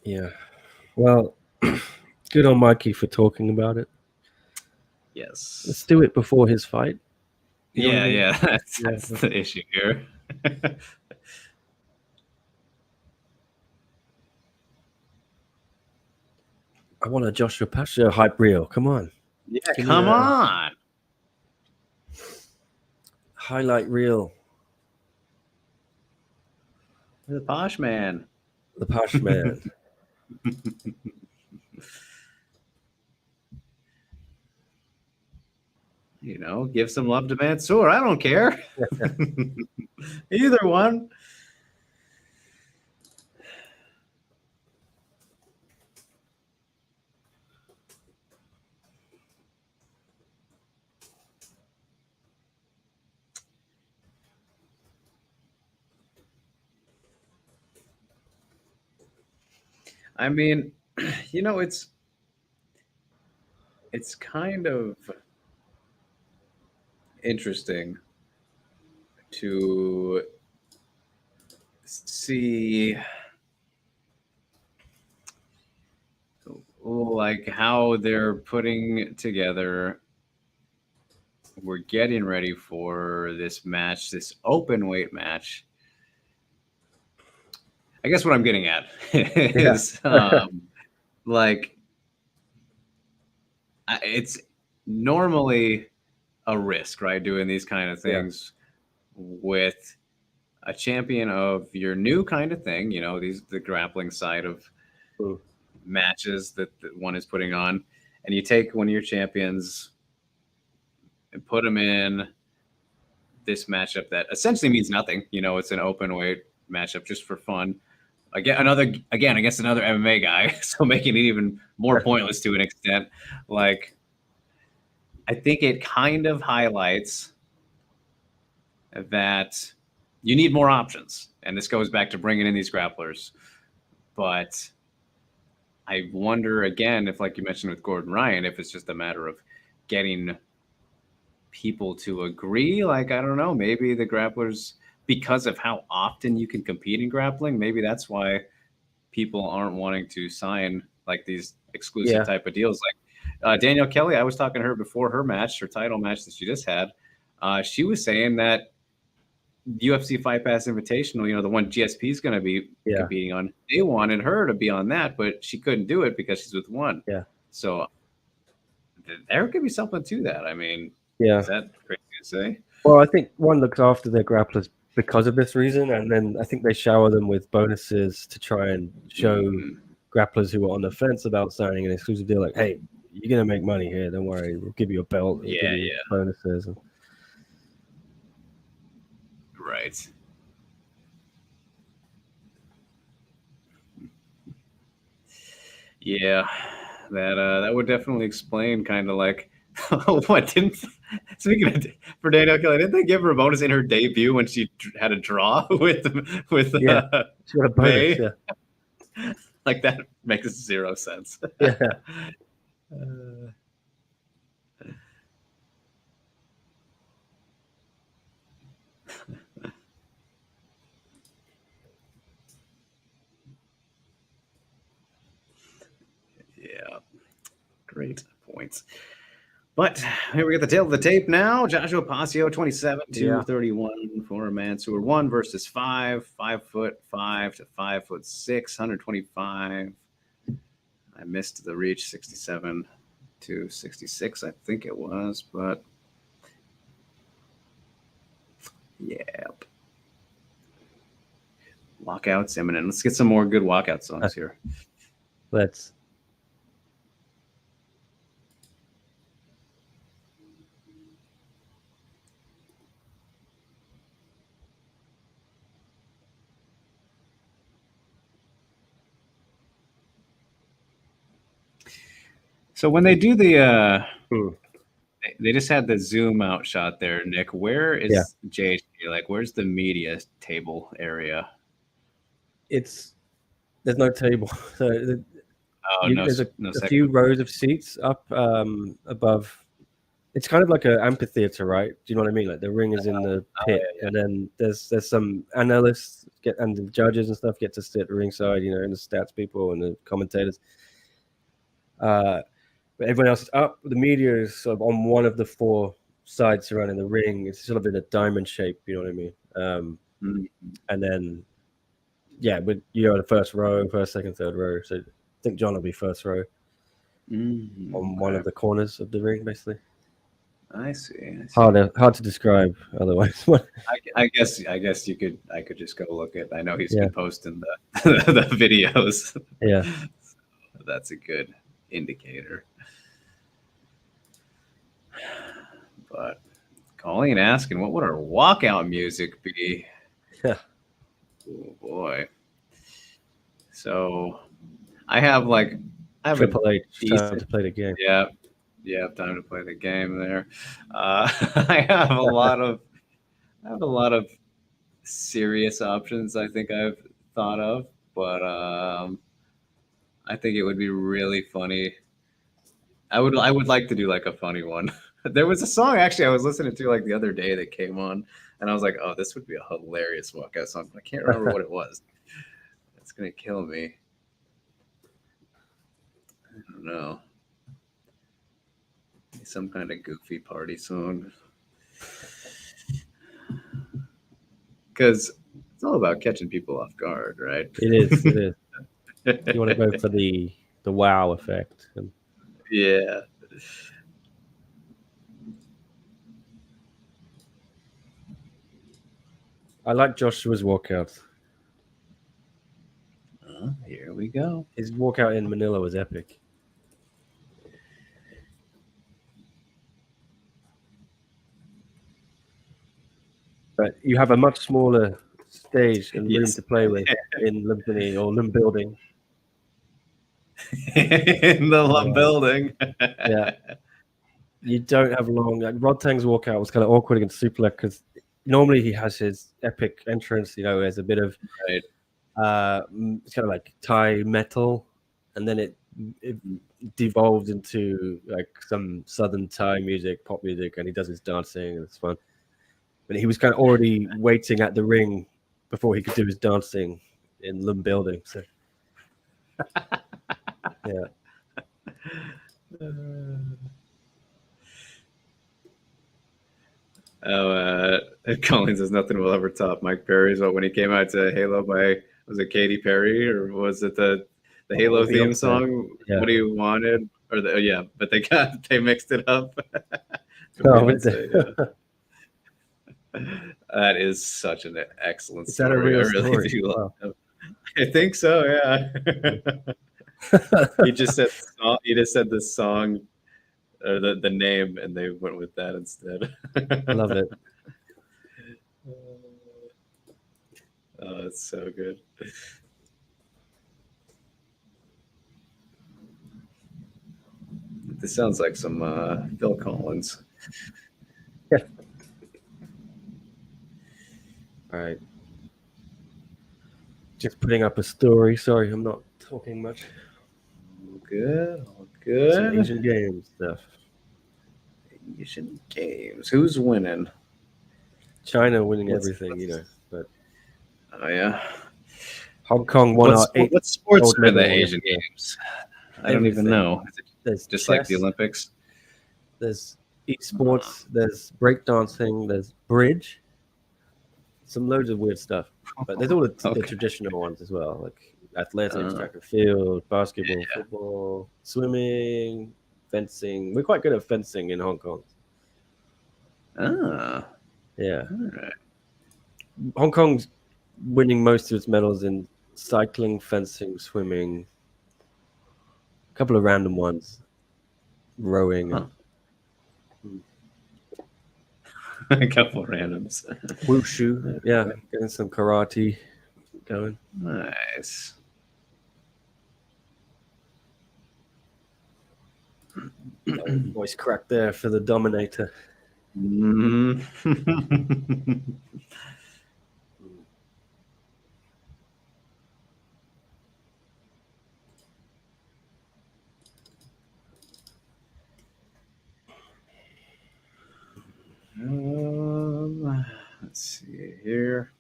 Yeah. Well, good on Mikey for talking about it. Yes. Let's do it before his fight. You know what I mean? Yeah. That's the issue here. I want a Joshua Pasha hype reel. Come on. Yeah, Give me come that. on. Highlight reel. The posh man. The Pash man. You know, give some love to Mansoor. I don't care. Either one. I mean, you know, it's kind of interesting to see like how they're putting together. We're getting ready for this match, this open weight match. I guess what I'm getting at is like it's normally a risk, right? Doing these kind of things with a champion of your new kind of thing, you know, the grappling side of matches that one is putting on, and you take one of your champions and put them in this matchup that essentially means nothing. You know, it's an open weight matchup just for fun. Again against another MMA guy, so making it even more pointless to an extent. Like, I think it kind of highlights that you need more options, and this goes back to bringing in these grapplers. But I wonder again if, like you mentioned with Gordon Ryan, if it's just a matter of getting people to agree. Like, I don't know, maybe the grapplers, because of how often you can compete in grappling, maybe that's why people aren't wanting to sign like these exclusive type of deals. Like Danielle Kelly, I was talking to her before her match, her title match that she just had. She was saying that UFC Fight Pass Invitational, you know, the one GSP is going to be competing on, they wanted her to be on that, but she couldn't do it because she's with one. Yeah. So there could be something to that. I mean, Yeah. is that crazy to say? Well, I think one looks after their grapplers because of this reason, and then I think they shower them with bonuses to try and show grapplers who are on the fence about signing an exclusive deal, like, hey, you're going to make money here. Don't worry. We'll give you a belt. We'll give you bonuses. Right. Yeah, that would definitely explain kind of like what didn't. Speaking of for Danielle Kelly, didn't they give her a bonus in her debut when she had a draw with she got a bonus, May? Like, that makes zero sense. Yeah. points. But here we get the tail of the tape now. Joshua Pasio, 27 to 31 for Mansoor. 1 versus 5, 5'5" to 5'6", 125. I missed the reach, 67 to 66, I think it was, but yep. Walkout's imminent. Let's get some more good walkout songs here. Let's. So when they do the they just had the zoom out shot there, Nick. Where is JHD? Like, where's the media table area? There's no table. So there's a few rows of seats up above. It's kind of like an amphitheater, right? Do you know what I mean? Like the ring is in the pit, and then there's some analysts and the judges and stuff get to sit ringside, and the stats people and the commentators. But everyone else is up. The media is sort of on one of the 4 sides surrounding the ring. It's sort of in a diamond shape, you know what I mean? And then, but you're the first row, first, second, third row. So I think John will be first row on one of the corners of the ring, basically. I see. Hard to describe otherwise. I guess I could just go look at. I know he's been posting the videos. Yeah, so that's a good indicator. But Colleen asking, what would our walkout music be? Yeah. Oh boy. So I have Triple H time to play the game. Yeah, time to play the game there. I have a lot of serious options I think I've thought of, but I think it would be really funny. I would like to do like a funny one. There was a song actually I was listening to like the other day that came on, and I was like, oh, this would be a hilarious walkout song. But I can't remember what it was. It's gonna kill me. I don't know. Some kind of goofy party song. Because it's all about catching people off guard, right? It is. You want to go for the wow effect. Yeah. I like Joshua's walkout. Here we go. His walkout in Manila was epic. But you have a much smaller stage and room to play with in Lumpini or Lum Building. In the Lum Building. Yeah. You don't have long. Like Rod Tang's walkout was kind of awkward against Superlek because normally he has his epic entrance, as a bit of it's kind of like Thai metal, and then it devolved into like some Southern Thai music, pop music, and he does his dancing, and it's fun. But he was kind of already waiting at the ring before he could do his dancing in Lum Building. So, Colin says nothing will ever top Mike Perry's. But when he came out to Halo was it Katy Perry or was it the Halo theme song? Yeah. What do you wanted? Or but they mixed it up. That is such an excellent story. Is that a real story? Do love it. I think so. Yeah. He just said the song or the name, and they went with that instead. I love it. Oh, it's so good. This sounds like some Phil Collins. Yeah. All right. Just putting up a story. Sorry, I'm not talking much. All good. Some Asian Games stuff. Asian Games. Who's winning? China winning everything, But oh yeah, Hong Kong won our 8. What sports are the Asian Games? I don't even know. It's just chess, like the Olympics. There's esports. There's breakdancing. There's bridge. Some loads of weird stuff. But there's all the Okay. traditional ones as well, like athletics, Uh, track and field, basketball, yeah. football, swimming, fencing. We're quite good at fencing in Hong Kong. Ah, Yeah. all right. Hong Kong's winning most of its medals in cycling, fencing, swimming, a couple of random ones, rowing, Huh. and A couple randoms. wushu. Yeah, getting some karate going. Nice. Voice crack there for the Dominator. Mm. Let's see here.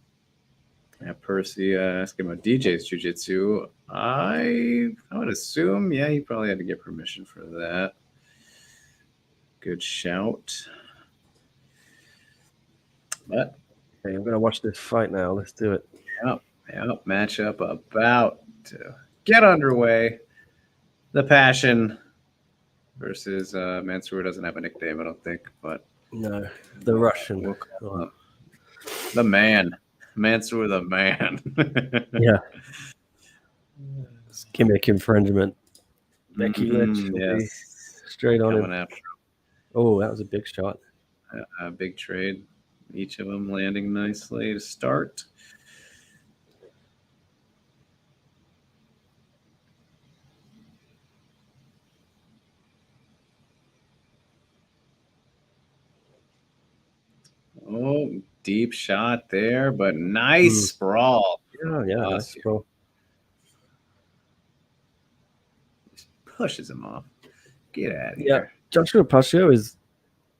Yeah, Percy asking about DJ's Jiu-Jitsu. I would assume, yeah, he probably had to get permission for that. Good shout. But Okay, I'm gonna watch this fight now. Let's do it. yep, matchup about to get underway. The Passion versus Mansoor doesn't have a nickname, I don't think, but No, the Russian. we'll call him the man. Mansoor the man. Yeah. It's gimmick infringement. Becky Lynch will be Yes. straight on Coming him. after Oh, that was a big shot. a big trade. Each of them landing nicely to start. Oh, deep shot there, but nice sprawl. Yeah, nice, bro. Pushes him off. Get out of Yeah. here. Joshua Pasio is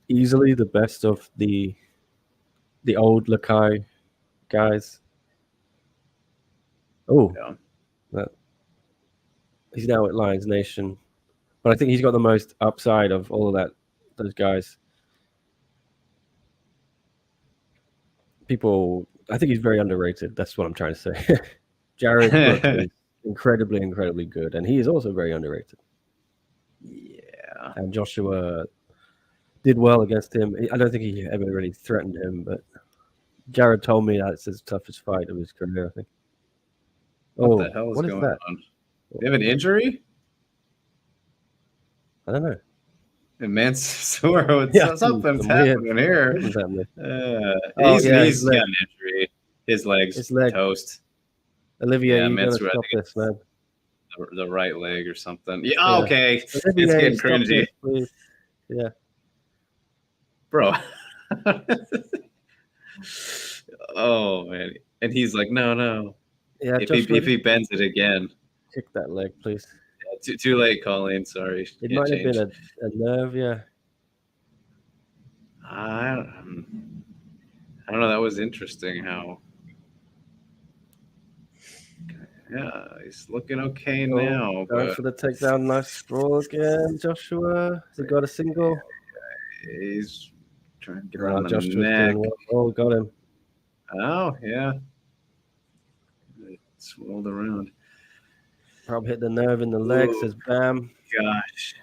easily the best of the old Lakai guys. Oh, Yeah. he's now at Lions Nation, but I think he's got the most upside of all of those guys. I think he's very underrated. That's what I'm trying to say. Jared Brooks is incredibly good, and he is also very underrated. Yeah. And Joshua did well against him. I don't think he ever really threatened him, but Jared told me that it's his toughest fight of his career, I think. What the hell is going that? on? You have an injury? I don't know. And Mansoor, something's weird- happening here. Something's happening. He's his got leg. an injury. His leg's His leg. toast. Olivia, Yeah, you gotta Mansoor, I stop think this, man. The right leg or something. Yeah, Yeah. okay. Olivia, It's getting stop cringy. this, please. Yeah. Bro. Oh, man. And he's like, no. Yeah, If he bends it again. kick that leg, please. Too late, Colleen. Sorry. It Can't might have change. been a nerve, yeah. I don't know. That was interesting how. Yeah, he's looking okay now. Going But for the takedown, nice sprawl again, Joshua. Has he got a single? he's trying to get around the Joshua's neck. doing well. Oh, got him. Oh, yeah. It swirled around. Probably hit the nerve in the leg, Ooh. says Bam. Gosh.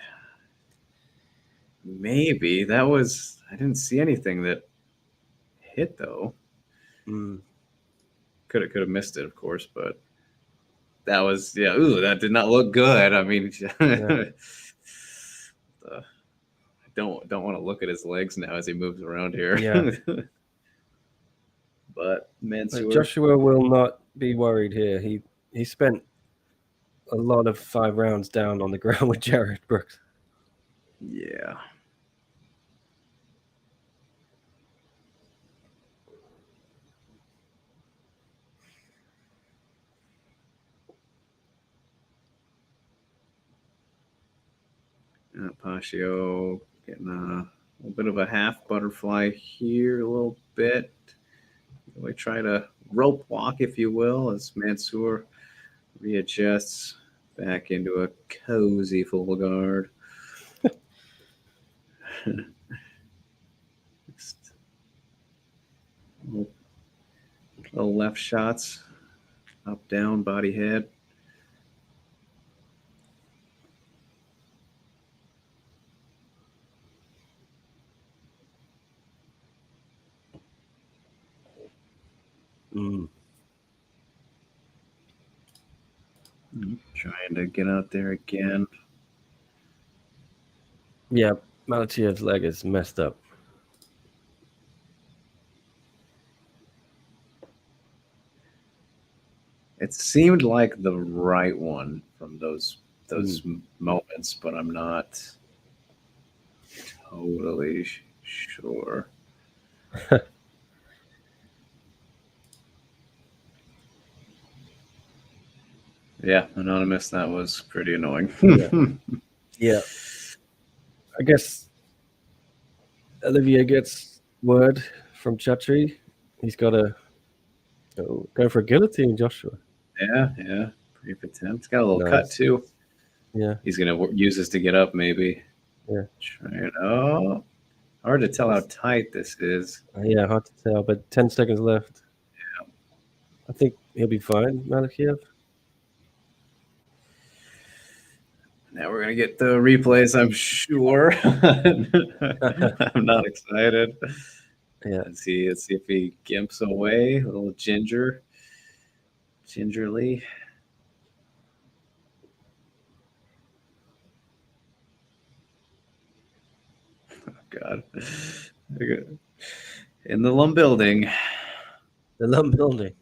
Maybe. That was. I didn't see anything that hit, though. Could have missed it, of course, but that was, yeah. Ooh, that did not look good. I mean, Yeah. I don't want to look at his legs now as he moves around here. Yeah. But Mansoor, Joshua will not be worried here. He spent a lot of 5 rounds down on the ground with Jared Brooks. yeah. Pasio getting a little bit of a half butterfly here, a little bit. We try to rope walk, if you will, as Mansoor readjusts back into a cozy full guard. Just little left shots, up, down, body, head. Trying to get out there again. Yeah, Malachev's leg is messed up. It seemed like the right one from those moments, but I'm not totally sure. Yeah, anonymous. That was pretty annoying. Yeah. I guess Olivier gets word from Chatri. He's got to go for a guillotine, Joshua. Yeah. Brief attempt. It's got a little cut too. Yeah. He's going to use this to get up, maybe. Yeah. Try it. Oh, hard to tell how tight this is. Yeah, hard to tell, but 10 seconds left. Yeah. I think he'll be fine, Malachev. Now we're going to get the replays, I'm sure. I'm not excited. Yeah. Let's see if he gimps away. A little gingerly. Oh, God. In the Lum building. The Lum building.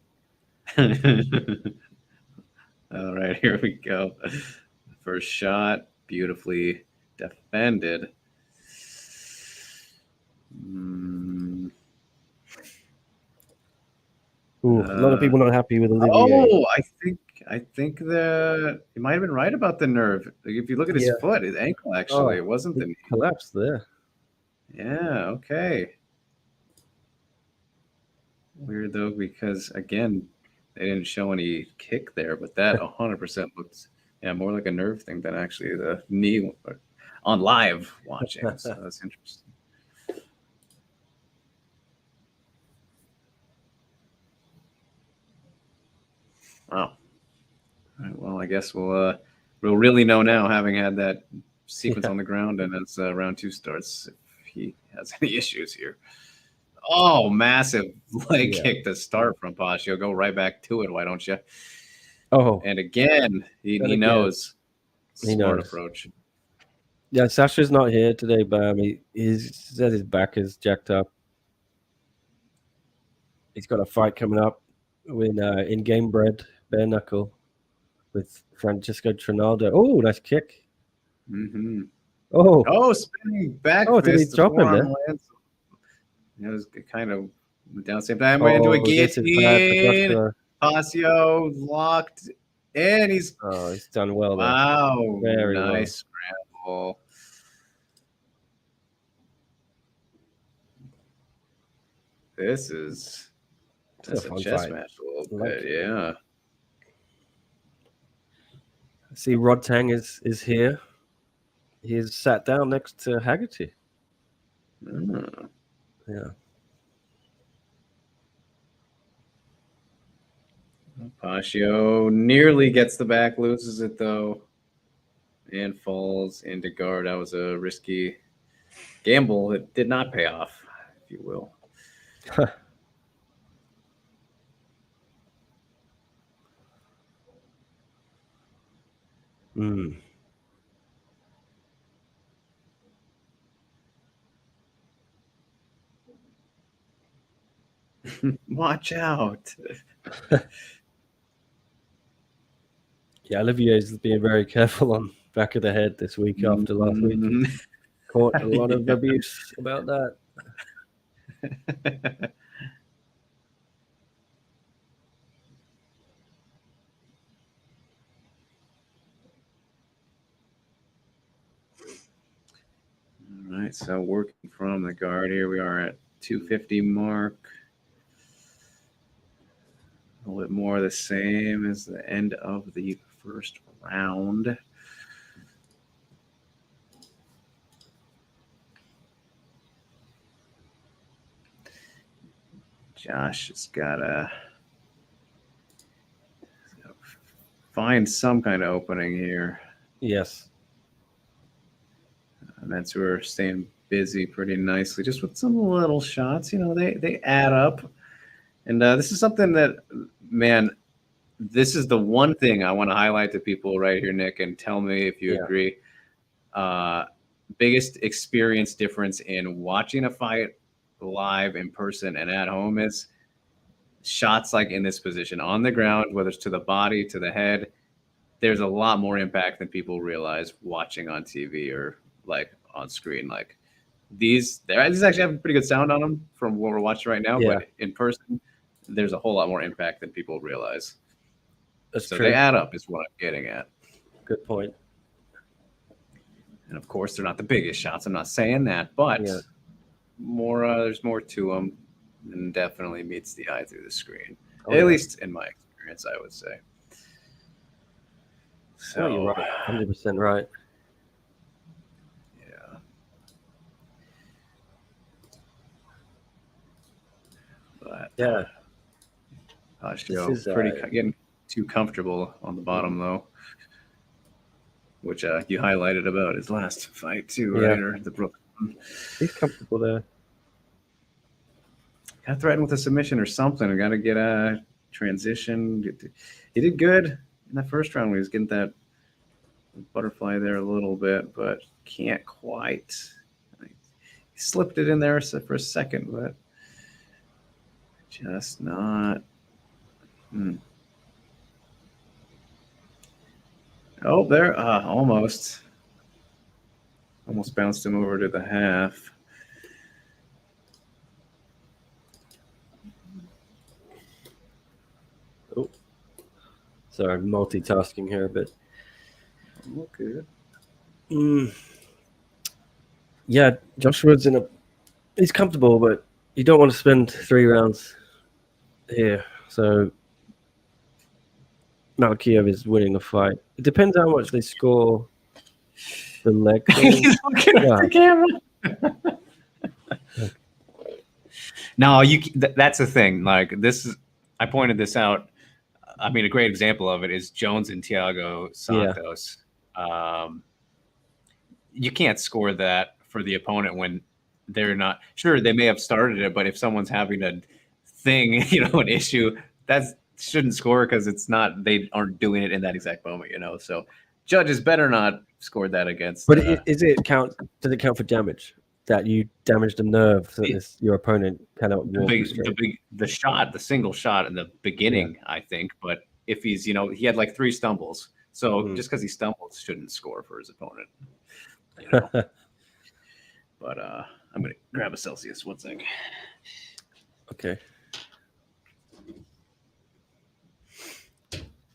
All right, here we go. First shot, beautifully defended. Ooh, a lot of people not happy with Olivier. Oh, I think that he might have been right about the nerve. Like if you look at his foot, his ankle actually, it wasn't the knee. Collapsed there. Yeah, okay. Weird though, because again, they didn't show any kick there, but that 100% looks more like a nerve thing than actually the knee on live watching. So that's interesting. Wow. All right, well, I guess we'll really know now, having had that sequence on the ground, and as round 2 starts, if he has any issues here. Oh, massive leg kick to start from Pashio. Go right back to it, why don't you? Oh. And again, he knows. Smart approach. Yeah, Sasha's not here today, but he said his back is jacked up. He's got a fight coming up with in-game bred bare knuckle with Francisco Trinaldo. Oh, nice kick. Mm-hmm. Oh, spinning back fist. Did he drop him there? It was kind of down the same time. Went into a guillotine. Pasio locked in. He's done well there. Wow. Very nice scramble. That's a chess match a little bit, yeah. See, Rod Tang is here. He's sat down next to Haggerty. Yeah. Pashio nearly gets the back, loses it though, and falls into guard. That was a risky gamble. It did not pay off, if you will. Watch out. Yeah, Olivier's being very careful on back of the head this week after last week. Caught a lot of abuse about that. All right, so working from the guard here, we are at 250 mark. A little bit more the same as the end of the first round. Josh has gotta find some kind of opening here. Yes. And that's where we're staying busy pretty nicely, just with some little shots. You know, they add up. And this is something that, man, this is the one thing I want to highlight to people right here, Nick, and tell me if you agree. Biggest experience difference in watching a fight live in person and at home is shots like in this position on the ground, whether it's to the body, to the head. There's a lot more impact than people realize watching on TV or like on screen. Like these actually have pretty good sound on them from what we're watching right now, but in person, there's a whole lot more impact than people realize. That's so true. They add up is what I'm getting at. Good point. And of course, they're not the biggest shots. I'm not saying that, but more. There's more to them, and definitely meets the eye through the screen. At least in my experience, I would say. So you're right. 100% right. Yeah. But is getting too comfortable on the bottom though. Which you highlighted about his last fight too, right? Or the Brooklyn. He's comfortable there. Got threatened with a submission or something. I got to get a transition. He did good in that first round when he was getting that butterfly there a little bit, but can't quite. He slipped it in there for a second, but just not. Oh, there, almost bounced him over to the half. Oh, sorry, multitasking here a bit. Okay. Yeah, Joshua's he's comfortable, but you don't want to spend 3 rounds here. So Malkiev is winning the fight. It depends how much they score the leg. He's looking at the camera. No, that's the thing. Like this is, I pointed this out. I mean, a great example of it is Jones and Thiago Santos. You can't score that for the opponent when they're not sure. They may have started it, but if someone's having a thing, an issue, that shouldn't score because it's not. They aren't doing it in that exact moment, So judges better not score that against. But does it count for damage? That you damaged a nerve that your opponent cannot walk the single shot in the beginning, I think. But if he's, he had like 3 stumbles. So just because he stumbles shouldn't score for his opponent. But I'm going to grab a Celsius. 1 sec. Okay.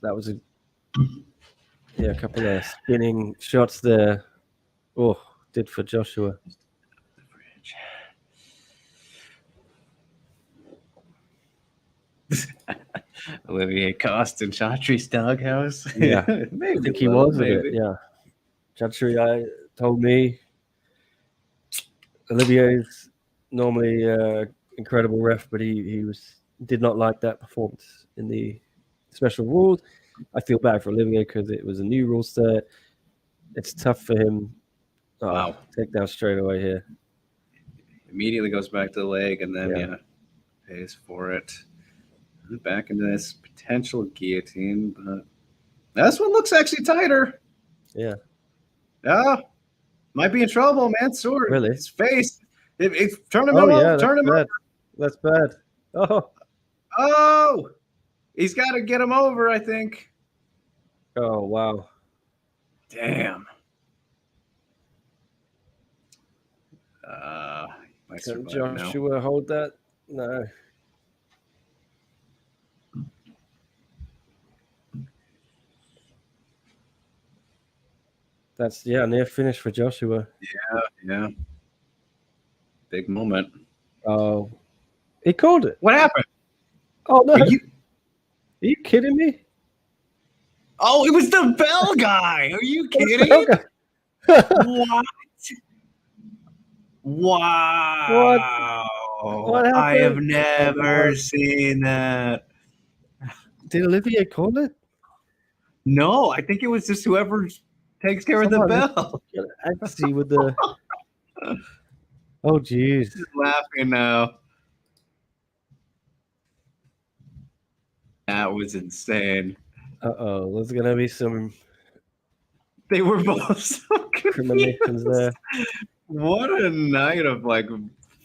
That was a couple of spinning shots there. Oh, did for Joshua. Olivier Cost in Chatri's doghouse. Yeah, maybe I think he was a bit. Yeah, Chatri told me Olivier's normally incredible ref, but he did not like that performance in the special rules. I feel bad for Olivier because it was a new rule set. It's tough for him. Wow, take down straight away here. Immediately goes back to the leg and then pays for it. Back into this potential guillotine, but this one looks actually tighter. Yeah. Might be in trouble, man. Sword. Really? His face. Turn him over. Turn him over. That's bad. Oh, he's got to get him over, I think. Oh, wow. Damn. Can Joshua hold that? No. That's near finish for Joshua. Yeah. Big moment. Oh, he called it. What happened? Oh no! Are you kidding me? Oh, it was the bell guy. Are you kidding? What? Wow. Oh, What I have happened? never seen that. Did Olivier call it? No, I think it was just whoever takes care of the bell. Actually, with the. Oh, jeez. Just laughing now. That was insane. Uh-oh, there's going to be some They were both so premonitions there. What a night of like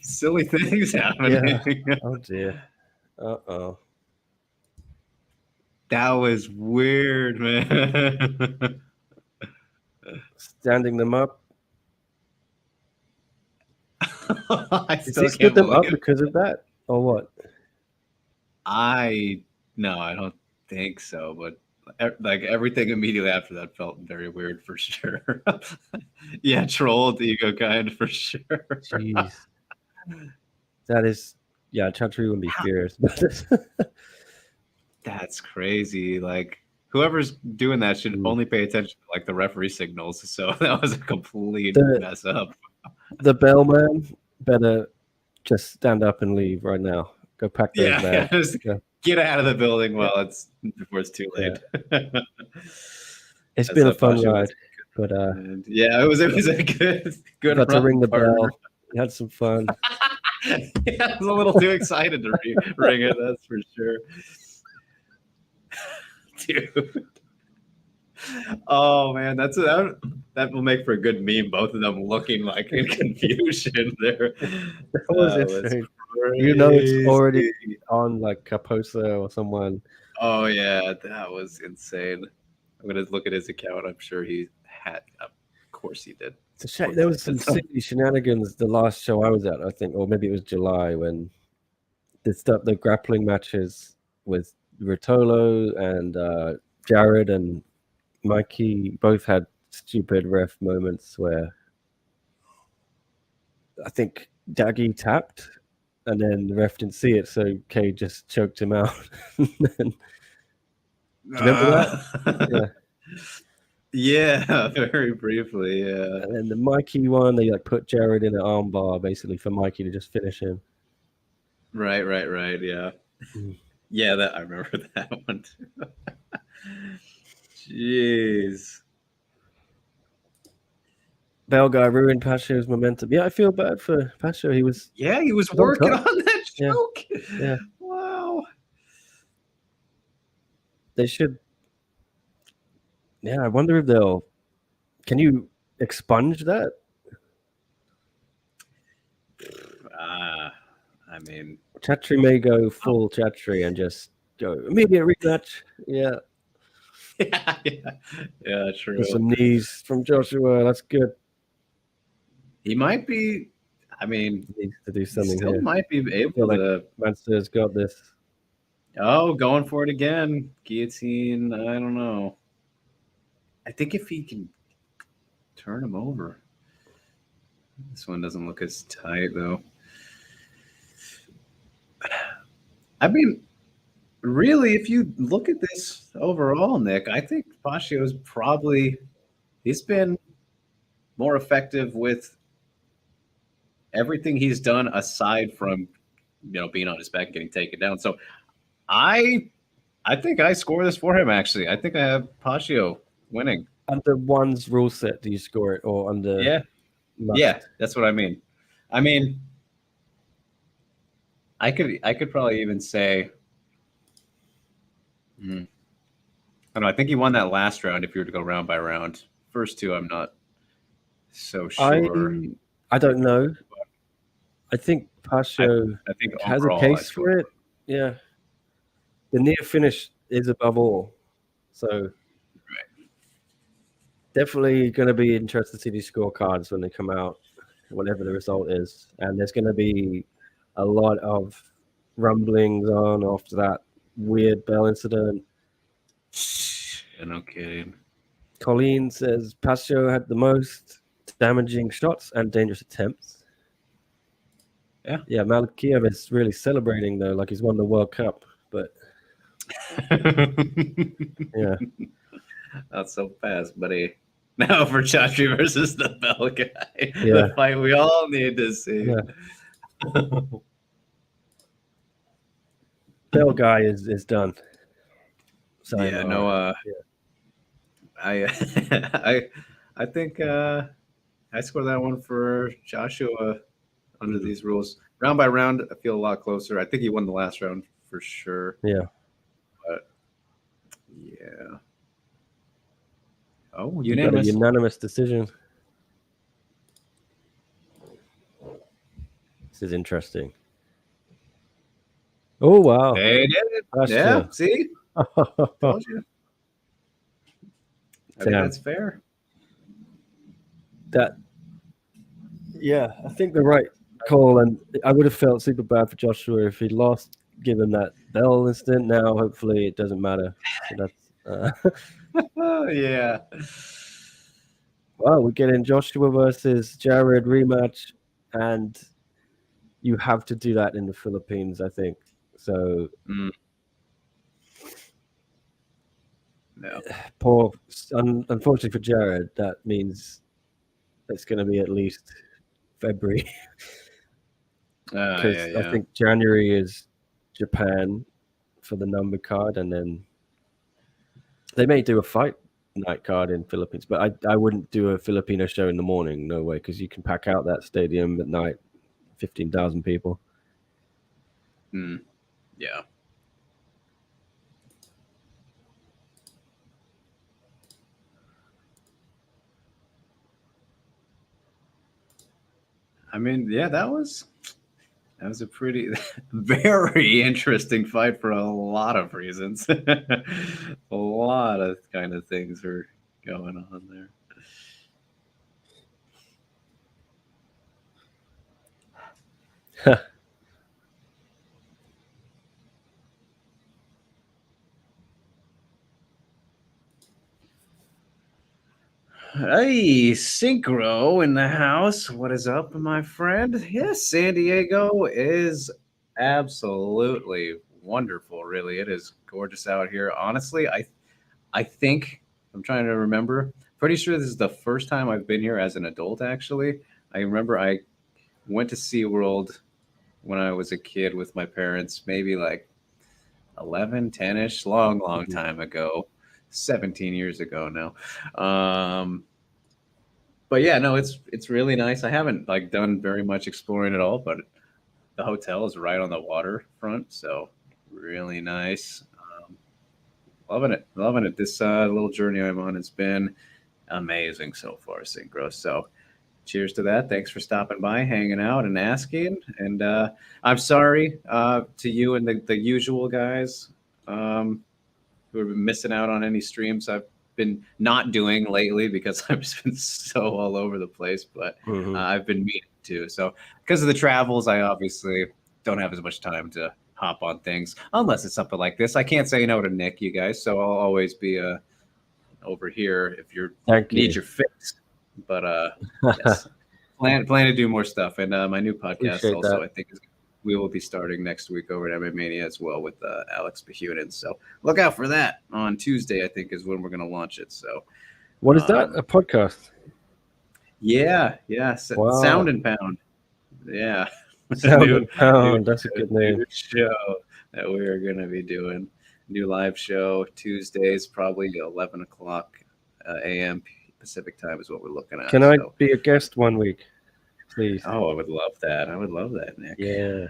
silly things happening. Yeah. Oh, dear. Uh-oh. That was weird, man. Standing them up. I Did still he can't stood them up believe it. because of that? Or what? No, I don't think so. But like everything immediately after that felt very weird for sure. Yeah, trolled ego kind for sure. Jeez. That is, yeah, Chantry wouldn't be furious. That's crazy. Like whoever's doing that should only pay attention to like the referee signals. So that was a complete mess up. The bellman better just stand up and leave right now. Go pack those bags. Just get out of the building while before it's too late. It's been a fun ride, but yeah, it was a good got to ring the partner. bell. We had some fun. Yeah, I was a little too excited to ring it. That's for sure, dude. Oh man, that will make for a good meme. Both of them looking like in confusion there. That was interesting. You know, it's already on like Caposa or someone. Oh yeah, that was insane. I'm gonna look at his account. I'm sure he had. Of course, he did. It's a shame. There was some silly shenanigans the last show I was at, I think, or maybe it was July when the grappling matches with Rotolo and Jared and Mikey both had stupid ref moments where I think Daggy tapped and then the ref didn't see it, so Kay just choked him out. Do you remember that? Yeah, very briefly, yeah. And then the Mikey one, they like put Jared in an armbar basically for Mikey to just finish him. Right, yeah. Yeah, I remember that one too. Jeez. Bell guy ruined Pasho's momentum. Yeah, I feel bad for Pasho. He was working on that joke. Yeah. Wow. They should. Yeah, I wonder if they'll. Can you expunge that? I mean, Chatri may go full Chatri and just go immediate rematch. Yeah. Yeah, true. There's some knees from Joshua. That's good. He might be. I mean, he needs to do something. Still here. might be able to. Manster's got this. Oh, going for it again. Guillotine. I don't know. I think if he can turn him over. This one doesn't look as tight though. I mean, really, if you look at this overall, Nick, I think Pashio's he's been more effective with everything he's done aside from, being on his back and getting taken down. So I think I score this for him, actually. I think I have Pashio winning. Under one's rule set, do you score it, or under? Yeah, that's what I mean. I mean, I could probably even say, I don't know. I think he won that last round. If you were to go round by round, first two, I'm not so sure. I don't know. I think Pasho has a case for it. Yeah, the near finish is above all, so. Definitely going to be interested to see these scorecards when they come out, whatever the result is. And there's going to be a lot of rumblings on after that weird bell incident. Yeah, no kidding. Colleen says Pasho had the most damaging shots and dangerous attempts. Yeah, Malakiev is really celebrating, though, like he's won the World Cup. But, yeah. Not so fast, buddy. Now for Chatri versus the Bell guy. Yeah. The fight we all need to see. Yeah. Bell guy is done. Yeah, Sayonara. no. Yeah. I think I score that one for Joshua under these rules. Round by round, I feel a lot closer. I think he won the last round for sure. Yeah. But yeah. Oh, You got a unanimous. unanimous decision. This is interesting. Oh wow! They did it. That's Yeah, true. see? Told you. I think Damn. that's fair. Yeah, I think the right call, and I would have felt super bad for Joshua if he lost, given that Bell incident. Now, hopefully, it doesn't matter. So that's Yeah. wow. We're getting Joshua versus Jared rematch, and you have to do that in the Philippines, I think. So No. Unfortunately for Jared, that means it's going to be at least February. Because Yeah. I think January is Japan for the number card, and then they may do a fight night card in Philippines, but I wouldn't do a Filipino show in the morning, no way, because you can pack out that stadium at night, 15,000 people. Yeah. I mean, yeah, that was a pretty very interesting fight for a lot of reasons. A lot of kind of things are going on there. Hey, Synchro in the house. What is up, my friend? Yes, San Diego is absolutely wonderful. Really, it is gorgeous out here. Honestly, I think I'm trying to remember. Pretty sure this is the first time I've been here as an adult. Actually, I remember I went to SeaWorld when I was a kid with my parents, maybe like 11, 10-ish, long time ago. 17 years ago now. But yeah, no, it's really nice. I haven't like done very much exploring at all, but the hotel is right on the waterfront, so really nice. Loving it. This little journey I'm on has been amazing so far, Synchro. So cheers to that. Thanks for stopping by, hanging out, and asking. And I'm sorry to you and the usual guys who have been missing out on any streams I've been not doing lately because I've just been so all over the place, but I've been meaning to. So because of the travels, I obviously don't have as much time to hop on things unless it's something like this. I can't say no to Nick, you guys, so I'll always be over here if you need your fix. But yes, plan to do more stuff, and my new podcast Appreciate also that. I think we will be starting next week over at MMA Mania as well with Alex Behunin. So look out for that on Tuesday. I think is when we're going to launch it. So what is that? A podcast? Yeah. Wow. Sound and Pound. Yeah. Sound and Pound. That's a good name. New show that we are going to be doing. New live show Tuesdays, probably 11 o'clock a.m. Pacific time is what we're looking at. Can I be a guest one week, please? Oh, I would love that. Nick. Yeah.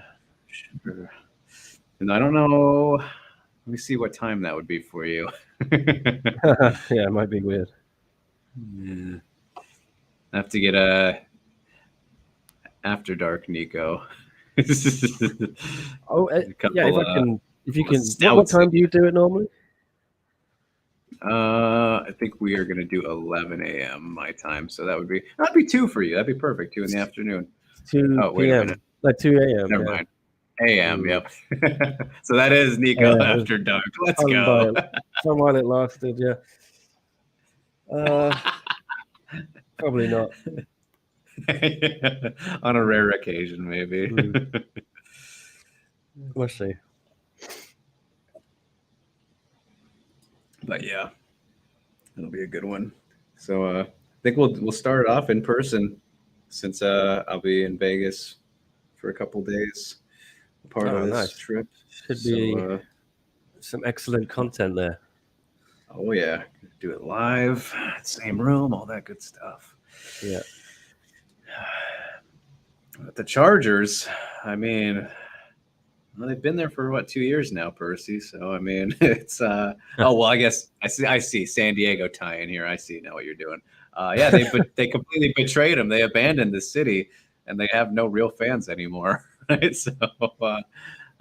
Sure. And I don't know. Let me see what time that would be for you. Yeah, it might be weird. Yeah. I have to get a After Dark Nico. Oh, yeah. If you can. What time do you do it normally? I think we are going to do 11 a.m. my time, so that'd be 2 for you. That'd be perfect. 2 in the afternoon. 2 p.m. Like 2 a.m. Never mind. A.m. Yep. So that is Nico After Dark. Let's go. For while it lasted, yeah. Probably not. On a rare occasion, maybe. We'll see. But yeah, it'll be a good one. So I think we'll start it off in person since I'll be in Vegas for a couple days. part of Oh, this nice. trip. Should be some excellent content there. Oh yeah, do it live, same room, all that good stuff. Yeah. But the Chargers, I mean, well, they've been there for what, 2 years now, Percy. So I mean, it's oh well, I guess I see San Diego tie-in here. I see now what you're doing. Yeah, they completely betrayed them. They abandoned the city, and they have no real fans anymore. Right? So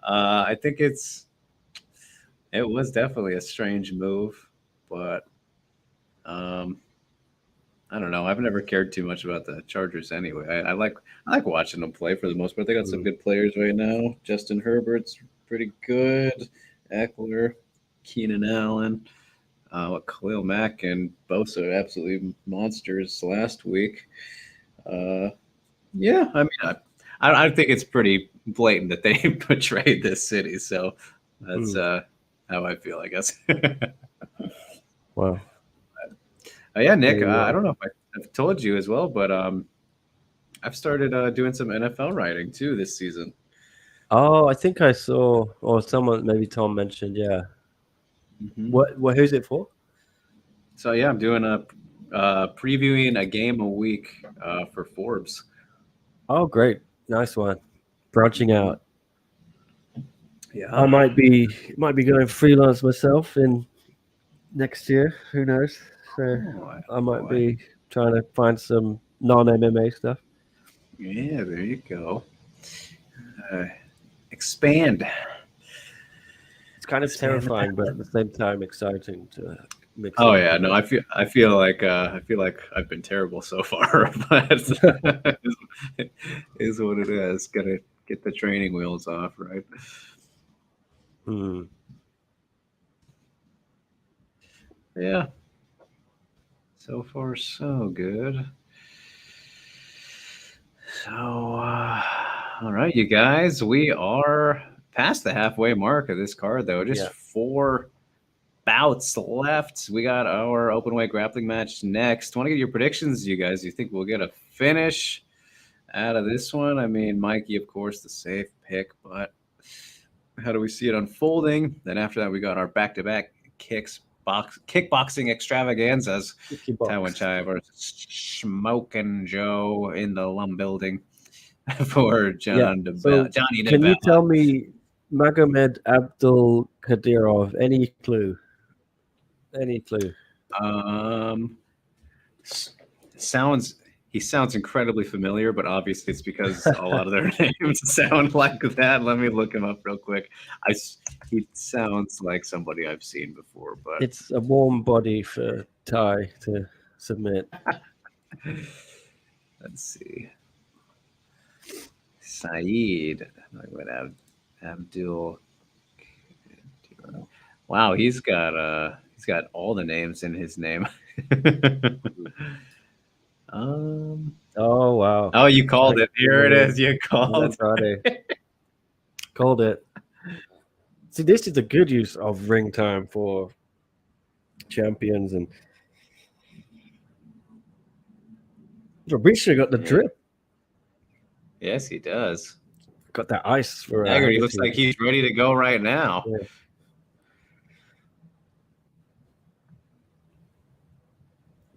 I think it was definitely a strange move, but I don't know. I've never cared too much about the Chargers anyway. I like watching them play for the most part. They got some good players right now. Justin Herbert's pretty good. Eckler, Keenan Allen, Khalil Mack and Bosa are absolutely monsters last week. Yeah, I mean, I think it's pretty blatant that they betrayed this city. So that's how I feel, I guess. Wow. Yeah, Nick, I don't know if I've told you as well, but I've started doing some NFL writing too this season. Oh, I think I saw, or someone, maybe Tom mentioned, yeah. Mm-hmm. What who's it for? So yeah, I'm doing previewing a game a week for Forbes. Oh, great. Nice one. Branching out. Yeah. I might be going freelance myself in next year. Who knows? So I might be trying to find some non-MMA stuff. Yeah, there you go. Expand. It's kind of terrifying, but at the same time exciting to mix. Oh yeah, no, I feel like I've been terrible so far, but it is what it is. Gotta get the training wheels off, right? Yeah. So far, so good. So, all right, you guys, we are past the halfway mark of this card, though. Just 4 bouts left. We got our open weight grappling match next. Want to get your predictions, you guys? Do you think we'll get a finish out of this one? I mean, Mikey, of course, the safe pick, but how do we see it unfolding? Then after that, we got our back-to-back kickboxing extravaganzas. Taiwan Chai versus Smoking Joe in the Lum building for Johnny DeBella. Can you tell me Magomed Abdul Kadirov? Any clue? He sounds incredibly familiar, but obviously it's because a lot of their names sound like that. Let me look him up real quick. He sounds like somebody I've seen before, but it's a warm body for Ty to submit. Let's see. Saeed Abdul. Wow, he's got all the names in his name. Oh wow! Oh, you called it. Here it is. You called it. Called it. See, this is a good use of ring time for champions, and Risha got the drip. Yes, he does. Got that ice for. He looks like he's ready to go right now. Yeah.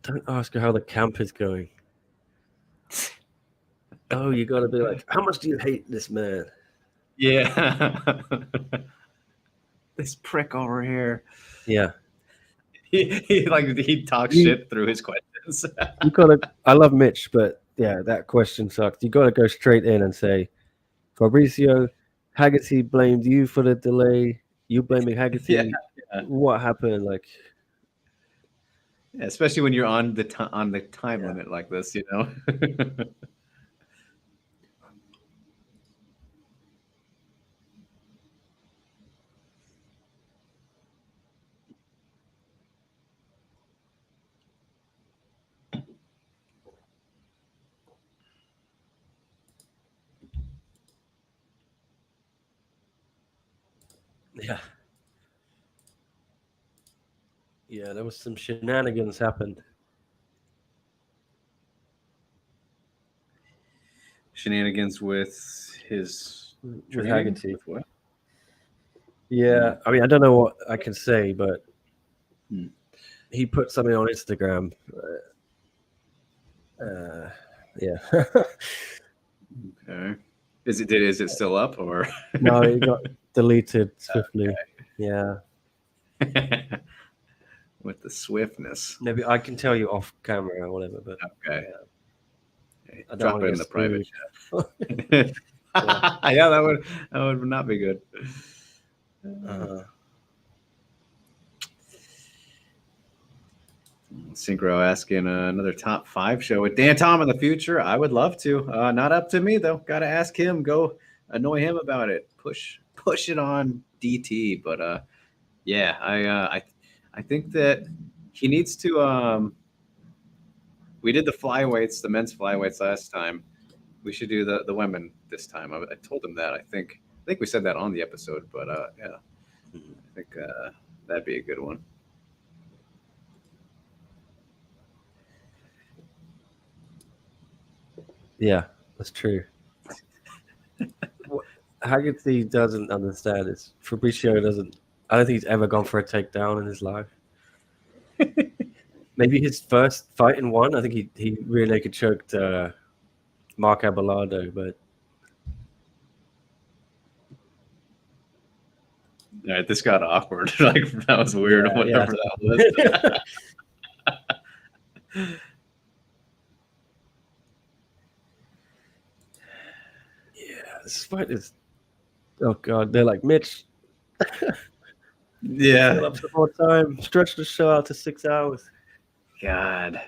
Don't ask her how the camp is going. Oh, you got to be like, how much do you hate this man? Yeah. This prick over here. Yeah. He talks shit through his questions. You gotta. I love Mitch, but yeah, that question sucks. You got to go straight in and say, Fabricio, Haggerty blamed you for the delay. You blaming Haggerty. Yeah. What happened? Like, yeah, especially when you're on the time limit like this, you know. Yeah. Yeah, there was some shenanigans happened. Shenanigans with his with Training Haggerty. with what? Yeah, I mean, I don't know what I can say, but Hmm. he put something on Instagram. Yeah. Okay. Is it still up or? No, it got deleted swiftly. Yeah. With the swiftness. Maybe I can tell you off camera or whatever, but Okay. I don't Drop want it to in get the private sued. chat. Yeah, that would not be good. Synchro asking another top 5 show with Dan Tom in the future. I would love to. Not up to me though. Got to ask him. Go annoy him about it. Push it on DT. But yeah, I think that he needs to. We did the flyweights, the men's flyweights last time. We should do the women this time. I told him that. I think we said that on the episode. But yeah, I think that'd be a good one. Yeah, that's true. What Haggerty doesn't understand is Fabricio doesn't. I don't think he's ever gone for a takedown in his life. Maybe his first fight in one. I think he rear naked choked Mark Abelardo, but All right, this got awkward. Like that was weird. Yeah, whatever yeah. that was. Yeah, this fight is. Oh god, they're like Mitch. Fill Yeah. up some more time. Stretch the show out to 6 hours. God.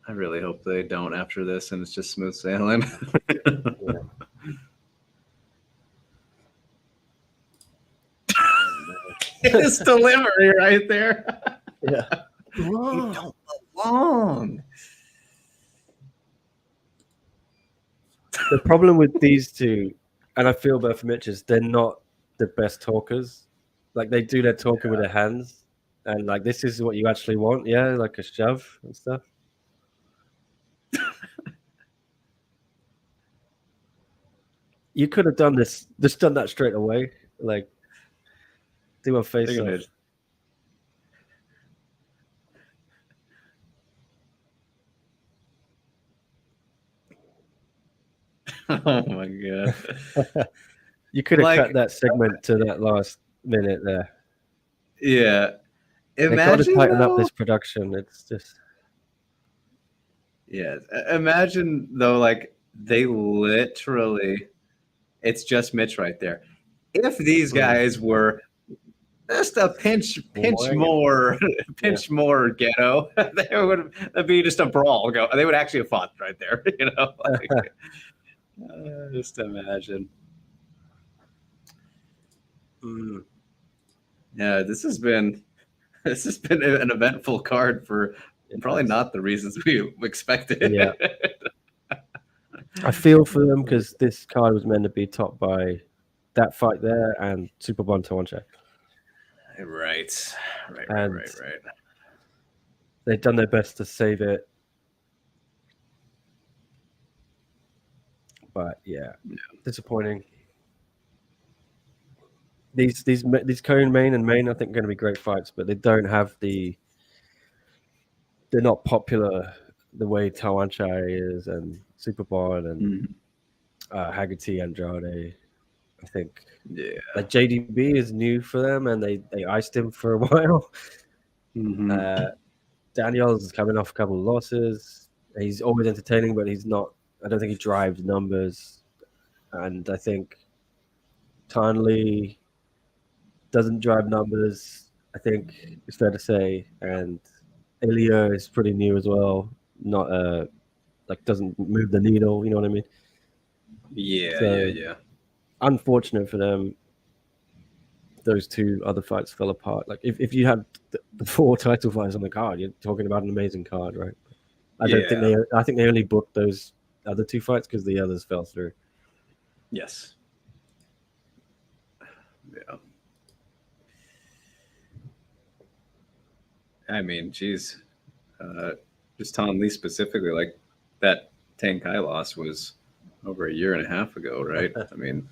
I really hope they don't after this and it's just smooth sailing. Yeah. His delivery right there. Yeah. You don't belong. The problem with these two, and I feel bad for Mitch, is they're not the best talkers. Like they do their talking with their hands, and like this is what you actually want, yeah, like a shove and stuff. You could have done this, just done that straight away, like do a face off. Oh my god. You could have Like- cut that segment to that last minute there. Yeah. They got to Imagine tighten up though- this production. It's just Yeah. Imagine though, like they literally, it's just Mitch right there. If these guys were just a pinch more ghetto, it'd be just a brawl. They would actually have fought right there. You know, like, just imagine. Yeah, this has been an eventful card for probably not the reasons we expected. Yeah. I feel for them because this card was meant to be topped by that fight there and Super Bon Tawancha. Right. They've done their best to save it, but yeah. Disappointing. These Cone main and main I think are going to be great fights, but they don't have they're not popular the way Tawancha is and Super Bon and Haggerty, Andrade. I think like JDB is new for them and they iced him for a while. Daniel's coming off a couple of losses. He's always entertaining, but he's not. I don't think he drives numbers. And I think Tarnley doesn't drive numbers. I think it's fair to say. And Ilya is pretty new as well. Not doesn't move the needle. You know what I mean? Yeah. Unfortunate for them. Those two other fights fell apart. Like if you had the 4 title fights on the card, you're talking about an amazing card, right? I think they only booked those other 2 fights because the others fell through. Yes. Yeah. I mean, geez, just Tom Lee specifically, like that Tenkai loss was over a year and a half ago, right? I mean,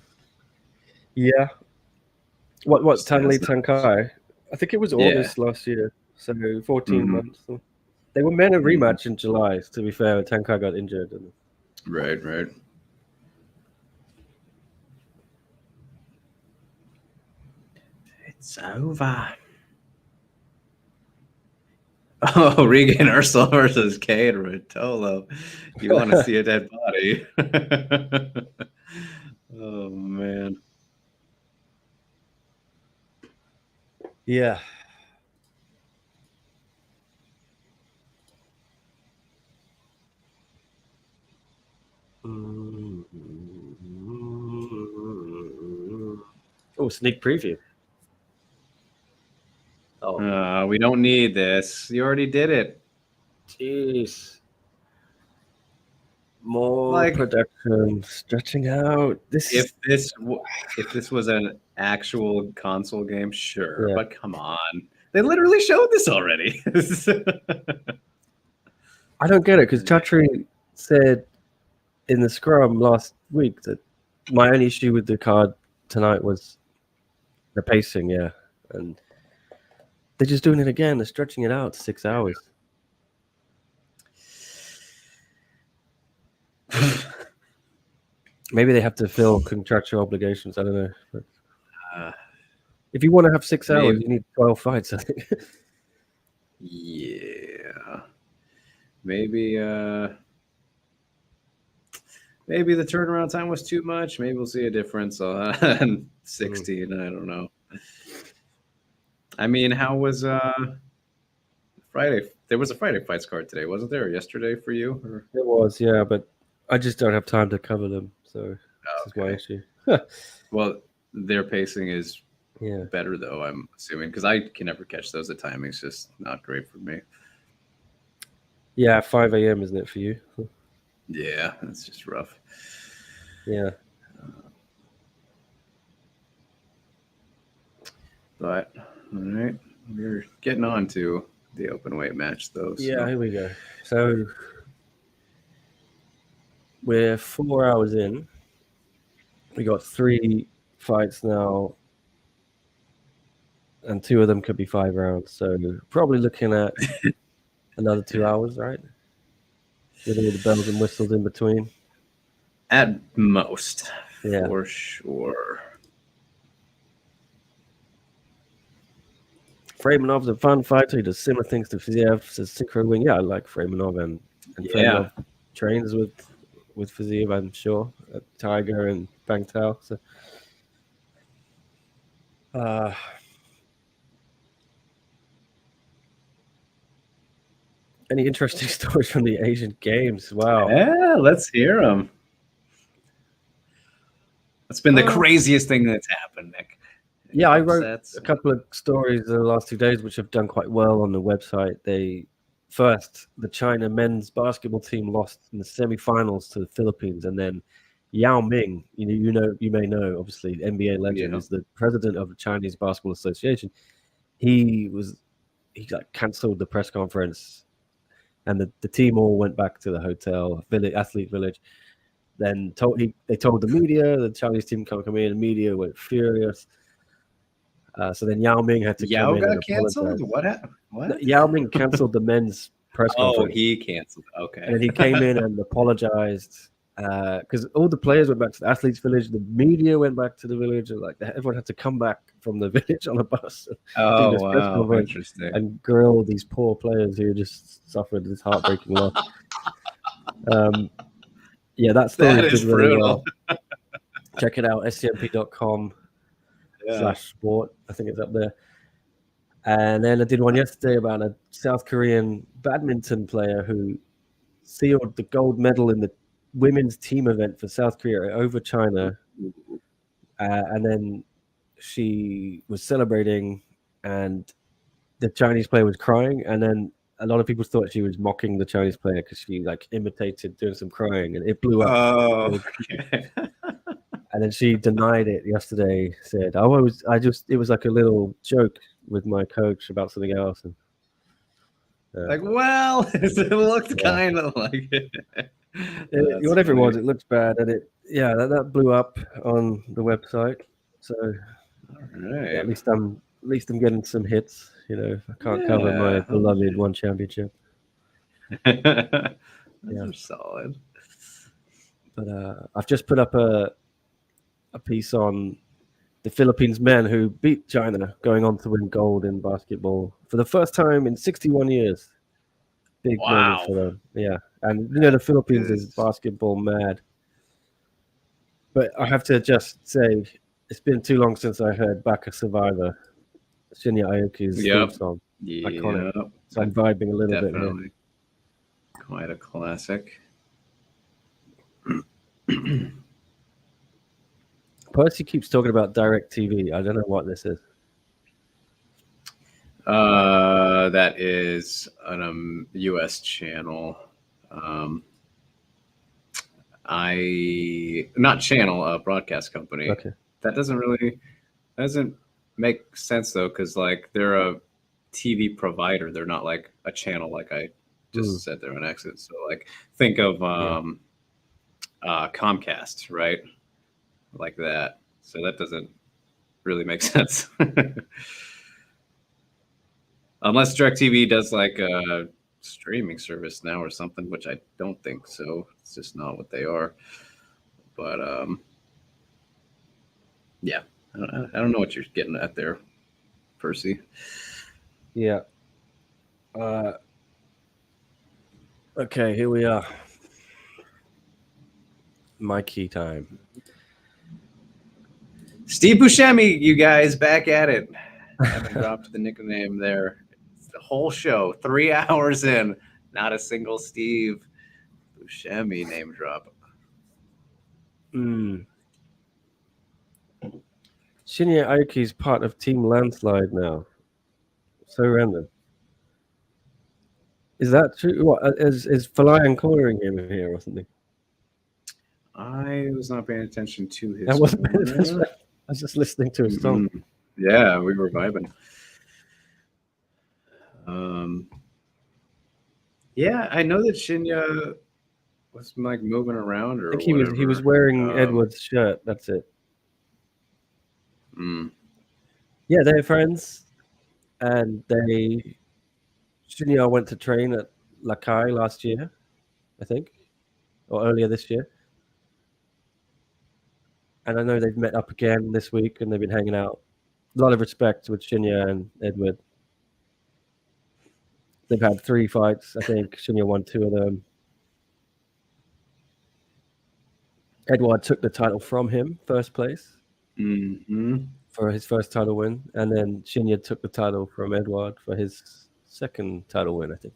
Yeah. What Tanley Stands Tankai? I think it was August last year, so 14 months. They were meant a rematch in July. To be fair, Tankai got injured. And... Right. It's over. Oh, Regan Ursula versus Kate Rotolo. You want to see a dead body? Oh man. Yeah. Oh, sneak preview. Oh, We don't need this. You already did it. Jeez. More production, stretching out. If this was an actual console game, sure, but come on, they literally showed this already. I don't get it because Chatri said in the scrum last week that my only issue with the card tonight was the pacing, and they're just doing it again. They're stretching it out to 6 hours. Maybe they have to fill contractual obligations. I don't know. But if you want to have 6 hours, you need 12 fights, I think. Yeah. Maybe the turnaround time was too much. Maybe we'll see a difference on 16. I don't know. I mean, how was Friday? There was a Friday fights card today, wasn't there? Or yesterday for you? Or? It was, yeah, but I just don't have time to cover them. So this is my issue. Well, their pacing is better, though, I'm assuming, because I can never catch those. The timing's just not great for me. Yeah, 5 a.m., isn't it, for you? Yeah, that's just rough. Yeah. But, all right, we're getting on to the open weight match, though. So. Yeah, here we go. So we're 4 hours in. We got 3 fights now, and 2 of them could be 5 rounds. So probably looking at another 2 hours, right? With all the bells and whistles in between. At most, for sure. Freymanov's a fun fighter. He does similar things to Phetjeeja. Says synchro wing. Yeah, I like Freymanov, and Freymanov trains with Phetjeeja, I'm sure, at Tiger and Bangkok. So, any interesting stories from the Asian Games? Wow. Yeah, let's hear them. That's been the craziest thing that's happened, Nick. Yeah, I wrote a couple of stories in the last 2 days, which have done quite well on the website. The China men's basketball team lost in the semifinals to the Philippines, and then Yao Ming, you may know, obviously, NBA legend, is the president of the Chinese Basketball Association. He cancelled the press conference, and the team all went back to the hotel, athlete village. Then they told the media the Chinese team can't come in. The media went furious. So then Yao Ming had to come in. Yao got canceled? What happened? What? Yao Ming canceled the men's press conference. Oh, he canceled. Okay. And he came in and apologized because all the players went back to the athletes' village. The media went back to the village. And everyone had to come back from the village on a bus. Oh, wow. Interesting. And grill these poor players who just suffered this heartbreaking loss. Yeah, that story is brutal. Well. Check it out, scmp.com/sport. I think it's up there. And then I did one yesterday about a South Korean badminton player who sealed the gold medal in the women's team event for South Korea over China. And then she was celebrating, and the Chinese player was crying. And then a lot of people thought she was mocking the Chinese player because she imitated doing some crying, and it blew up. Oh, and then she denied it yesterday. Said, it was like a little joke with my coach about something else. And Like, well, it looked kind of like it. Whatever it was, it looked bad, and that blew up on the website. So All right. at least I'm getting some hits. You know, I can't cover my beloved one championship. Those are solid. But I've just put up a piece on the Philippines men who beat China, going on to win gold in basketball for the first time in 61 years. Big moment for them. Yeah. And, the Philippines is basketball mad. But I have to just say, it's been too long since I heard Baka Survivor, Shinya Aoki's theme song. Iconic. So I'm vibing a little bit here. Quite a classic. Percy keeps talking about Direct TV. I don't know what this is. That is an U.S. channel. A broadcast company. Okay. That doesn't make sense though, because like they're a TV provider. They're not like a channel, like I just said there on accident. So like think of Comcast, right? Like that. So that doesn't really make sense. Unless DirecTV does like a streaming service now or something, which I don't think so. It's just not what they are. But yeah, I don't know what you're getting at there, Percy. Yeah. Okay, here we are. My key time. Steve Buscemi, you guys, back at it. I haven't dropped the nickname there. It's the whole show, 3 hours in, not a single Steve Buscemi name drop. Shinya Aoki's part of Team Landslide now. So random. Is that true? What is Falayan cornering him here or something? I was not paying attention to his. I wasn't paying attention. I was just listening to his song. Yeah, we were vibing. Yeah, I know that Shinya was like moving around, or I think he was wearing Edward's shirt. That's it. Yeah, they're friends, and Shinya went to train at Lakai last year, I think, or earlier this year. And I know they've met up again this week, and they've been hanging out. A lot of respect with Shinya and Edward. They've had 3 fights. I think Shinya won 2 of them. Edward took the title from him, first place, for his first title win. And then Shinya took the title from Edward for his second title win, I think.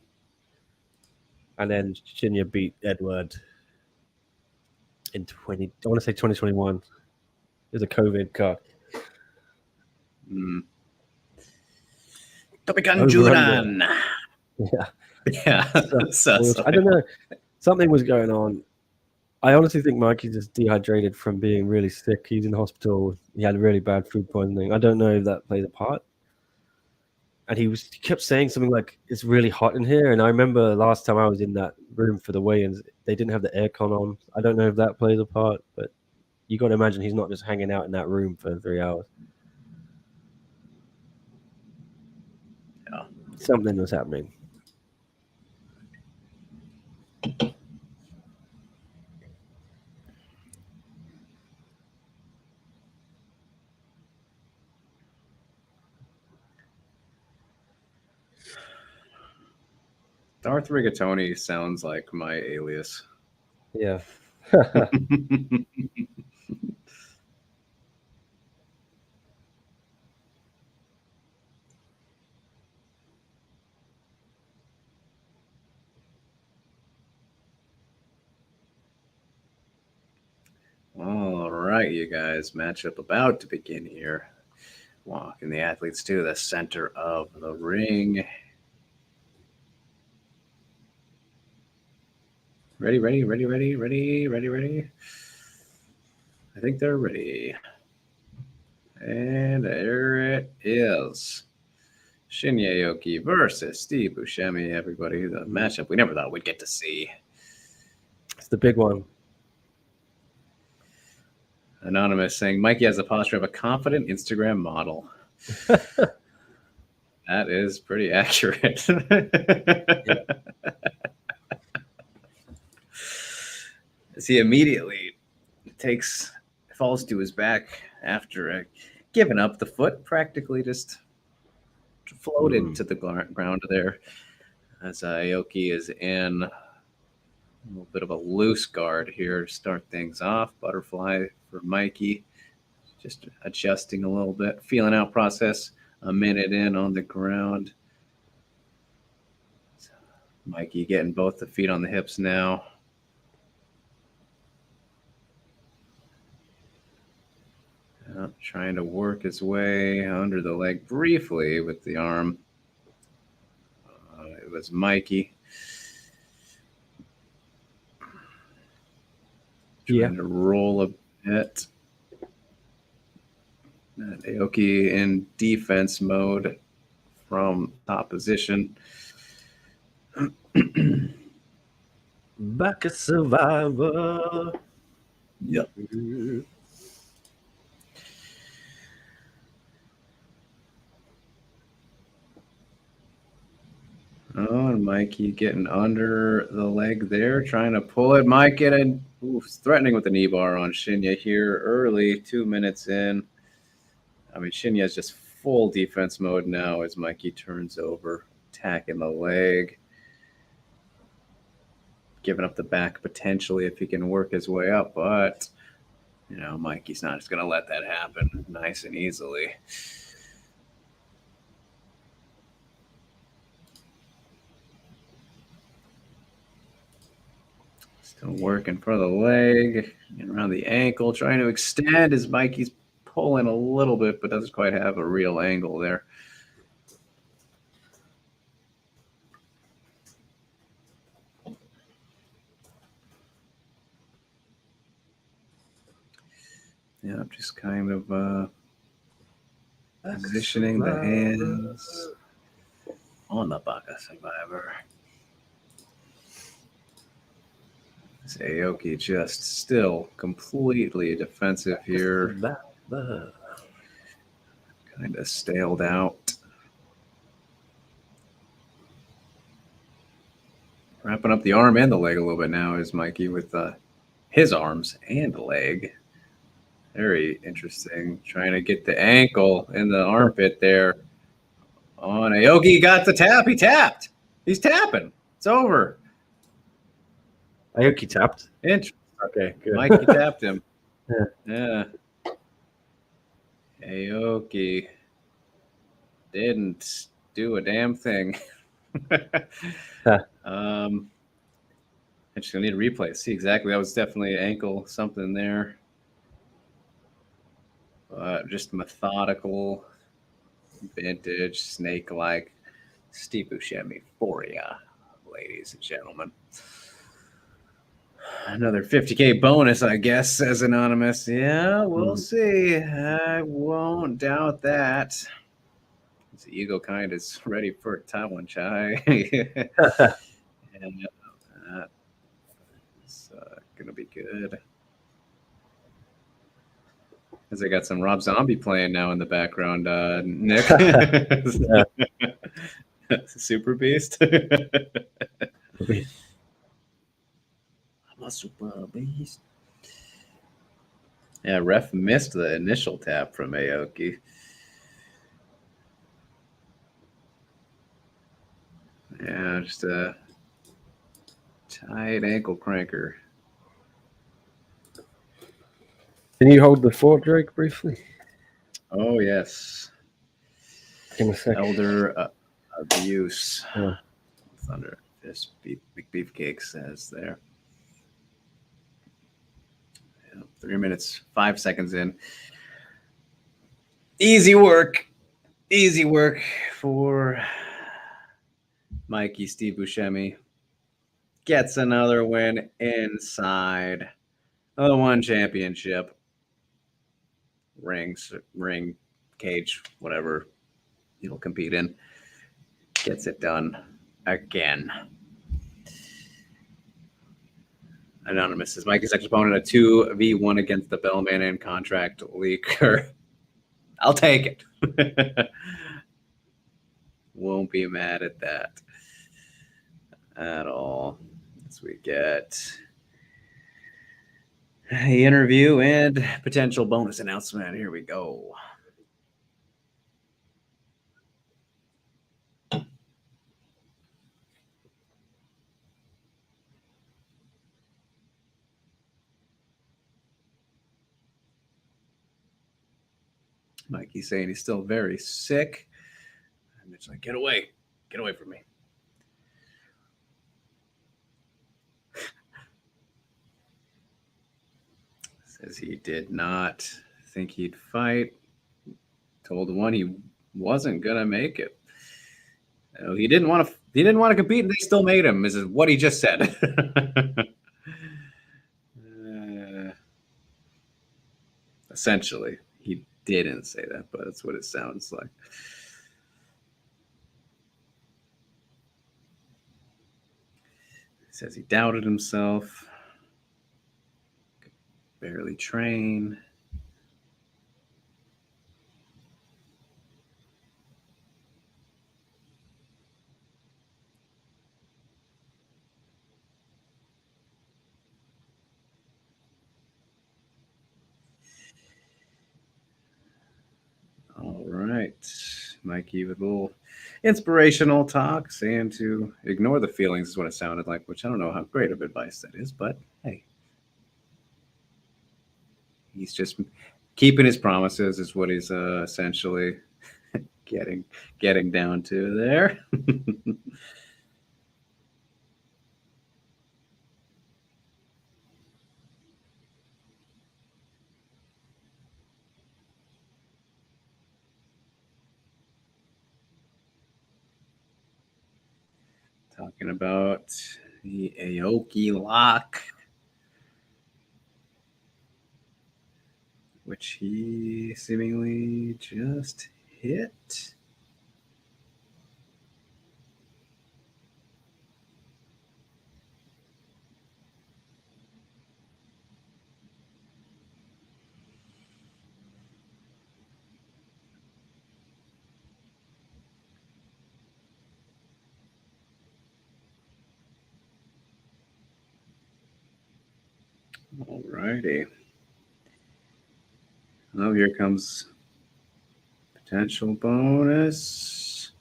And then Shinya beat Edward in 2021. It was a COVID card. Topikanjuran. Yeah. So I don't know. Something was going on. I honestly think Mikey's just dehydrated from being really sick. He's in hospital. He had really bad food poisoning. I don't know if that plays a part. And he kept saying something like, it's really hot in here. And I remember last time I was in that room for the weigh-ins, they didn't have the aircon on. I don't know if that plays a part, but you got to imagine he's not just hanging out in that room for 3 hours. Yeah. Something was happening. Darth Rigatoni sounds like my alias. Yeah. All right, you guys. Matchup about to begin here. Walking the athletes to the center of the ring. Ready. I think they're ready. And there it is. Shinya Aoki versus Steve Buscemi. Everybody, the matchup we never thought we'd get to see. It's the big one. Anonymous saying Mikey has the posture of a confident Instagram model. That is pretty accurate. As he immediately falls to his back after giving up the foot, practically just floated to the ground there. As Aoki is in a little bit of a loose guard here to start things off. Butterfly for Mikey, just adjusting a little bit, feeling out process. A minute in on the ground. Mikey getting both the feet on the hips now. Trying to work his way under the leg briefly with the arm. It was Mikey. Trying to roll a bit. Aoki in defense mode from top position. Back a survivor. Yep. Oh, and Mikey getting under the leg there, trying to pull it. Mike getting threatening with the knee bar on Shinya here early, 2 minutes in. I mean, Shinya's just full defense mode now as Mikey turns over, attacking the leg. Giving up the back potentially if he can work his way up, but, Mikey's not just going to let that happen nice and easily. Still working for the leg and around the ankle, trying to extend as Mikey's pulling a little bit, but doesn't quite have a real angle there. Yeah, just kind of positioning the hands on the Baka Survivor. This Aoki just still completely defensive here. Kind of staled out. Wrapping up the arm and the leg a little bit now is Mikey with his arms and the leg. Very interesting. Trying to get the ankle in the armpit there. On Aoki got the tap. He tapped. He's tapping. It's over. Aoki tapped. Interesting. Okay, good. Mikey tapped him. Yeah. Aoki didn't do a damn thing. I'm just gonna need a replay. See exactly. That was definitely ankle something there. Just methodical, vintage, snake-like Steve Buscemi for ya, ladies and gentlemen. Another 50K bonus, I guess, says Anonymous. Yeah, we'll see. I won't doubt that. The ego kind is ready for Taiwan Chai. And that's going to be good. As I got some Rob Zombie playing now in the background, Nick. Super Beast. I'm a super beast. Yeah, ref missed the initial tap from Aoki. Yeah, just a tight ankle cranker. Can you hold the fort, Drake, briefly? Oh, yes. Give me a second. Elder abuse. Yeah. Thunder Fist Beefcake says there. 3 minutes, 5 seconds in. Easy work. Easy work for Mikey Steve Buscemi. Gets another win inside the one championship. Ring, cage, whatever he'll compete in. gets it done again. Anonymous says Mikey's opponent a 2v1 against the Bellman and contract leaker. I'll take it. Won't be mad at that at all. As we get the interview and potential bonus announcement. Here we go. Mikey's saying he's still very sick. And it's like, get away from me. Says he did not think he'd fight. Told one he wasn't gonna make it. He didn't want to compete, and they still made him. This is what he just said. Essentially, he didn't say that, but that's what it sounds like. He says he doubted himself, could barely train. All right, Mikey with a little inspirational talk, saying to ignore the feelings is what it sounded like, which I don't know how great of advice that is, but hey, he's just keeping his promises is what he's essentially getting down to there. Talking about the Aoki lock, which he seemingly just hit. All righty. Oh, here comes potential bonus.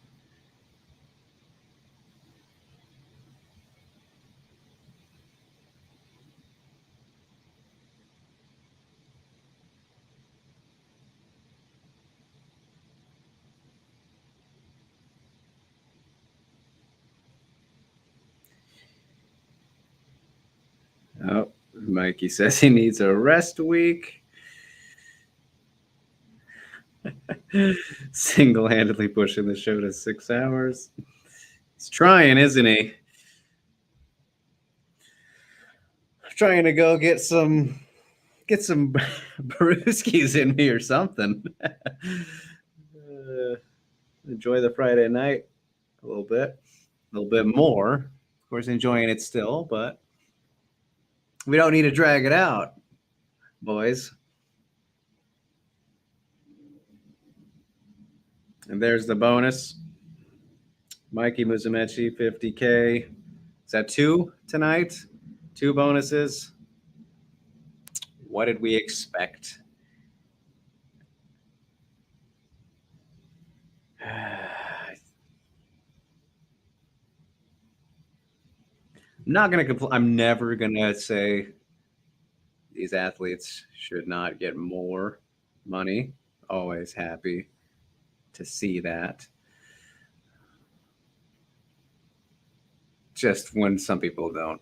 Oh, Mikey says he needs a rest week. Single-handedly pushing the show to 6 hours. He's trying, isn't he? Trying to go get some brewskis in me or something. Enjoy the Friday night a little bit more. Of course, enjoying it still, but we don't need to drag it out, boys. And there's the bonus. Mikey Musumeci, 50K. Is that 2 tonight? 2 bonuses. What did we expect? I'm never gonna say these athletes should not get more money. Always happy to see that. Just when some people don't,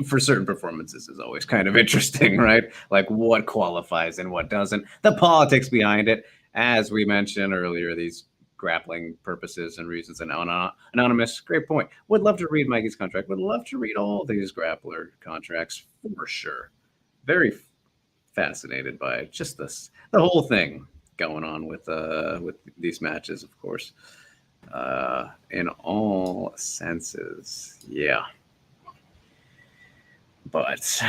for certain performances is always kind of interesting, right? Like what qualifies and what doesn't. The politics behind it, as we mentioned earlier, these grappling purposes and reasons. And Anonymous, great point. Would love to read Mikey's contract. Would love to read all these grappler contracts for sure. Very fascinated by just the whole thing going on with these matches, of course. in all senses. Yeah. But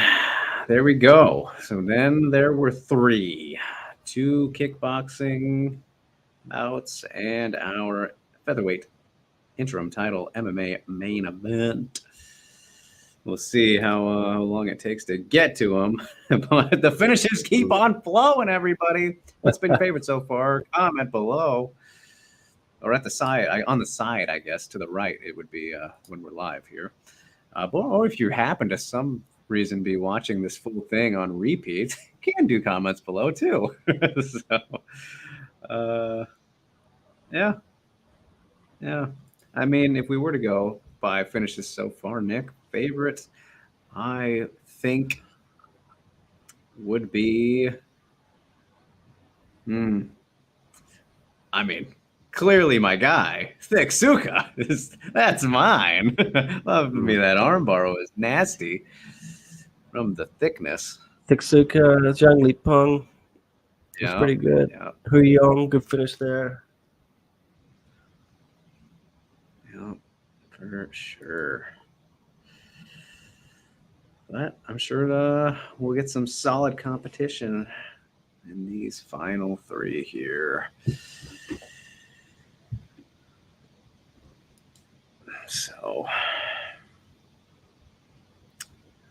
there we go. So then there were 3. 2 kickboxing bouts and our featherweight interim title MMA main event. We'll see how long it takes to get to them. But the finishes keep on flowing, everybody. What's been your favorite so far? Comment below. Or at the side, on the side, I guess, to the right, it would be when we're live here. Or if you happen to some reason be watching this full thing on repeat, you can do comments below too. So, yeah. I mean, if we were to go by finishes so far, Nick, favorite, I think would be. I mean, clearly my guy, Tetsuka. That's mine. Love me that armbar was nasty from the thickness. Tetsuka, Zhang Li Peng was pretty good. Yeah. Yong, good finish there. Yeah, for sure. But I'm sure we'll get some solid competition in these final 3 here. So,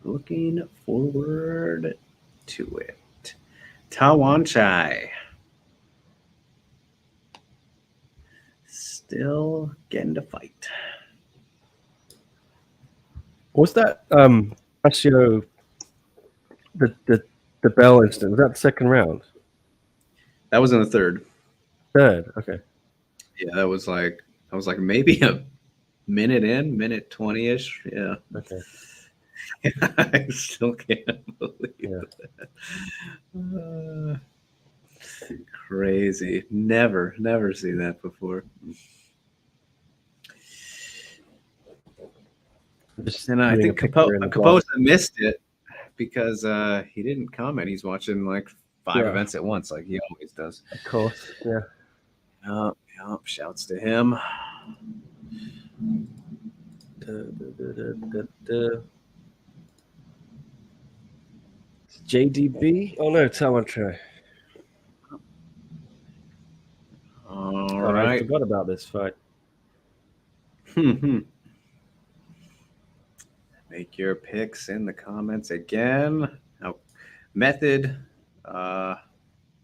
looking forward to it. Tawan Chai. Still getting to fight. Was that Asio, the bell incident? Was that the second round? That was in the third. Third, okay. Yeah, that was like maybe a minute in, minute 20-ish. Yeah. Okay. I still can't believe that. Crazy. Never seen that before. And I think Caposa missed it because he didn't comment. He's watching like 5 events at once, like he always does. Of course, yeah. Yep, shouts to him. JDB? Oh no, Tamatray. All right. I forgot about this fight. Make your picks in the comments again. Now, method,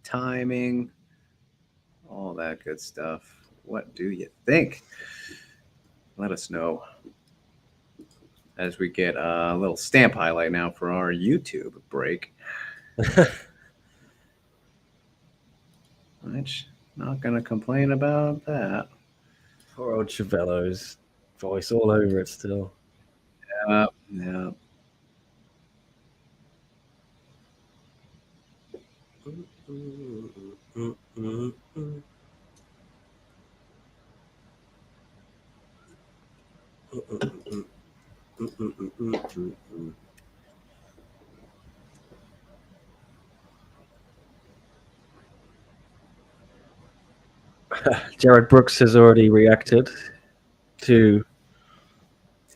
timing, all that good stuff. What do you think? Let us know as we get a little stamp highlight now for our YouTube break. Which, not going to complain about that. Poor old Chavello's voice all over it still. Yeah. Jared Brooks has already reacted to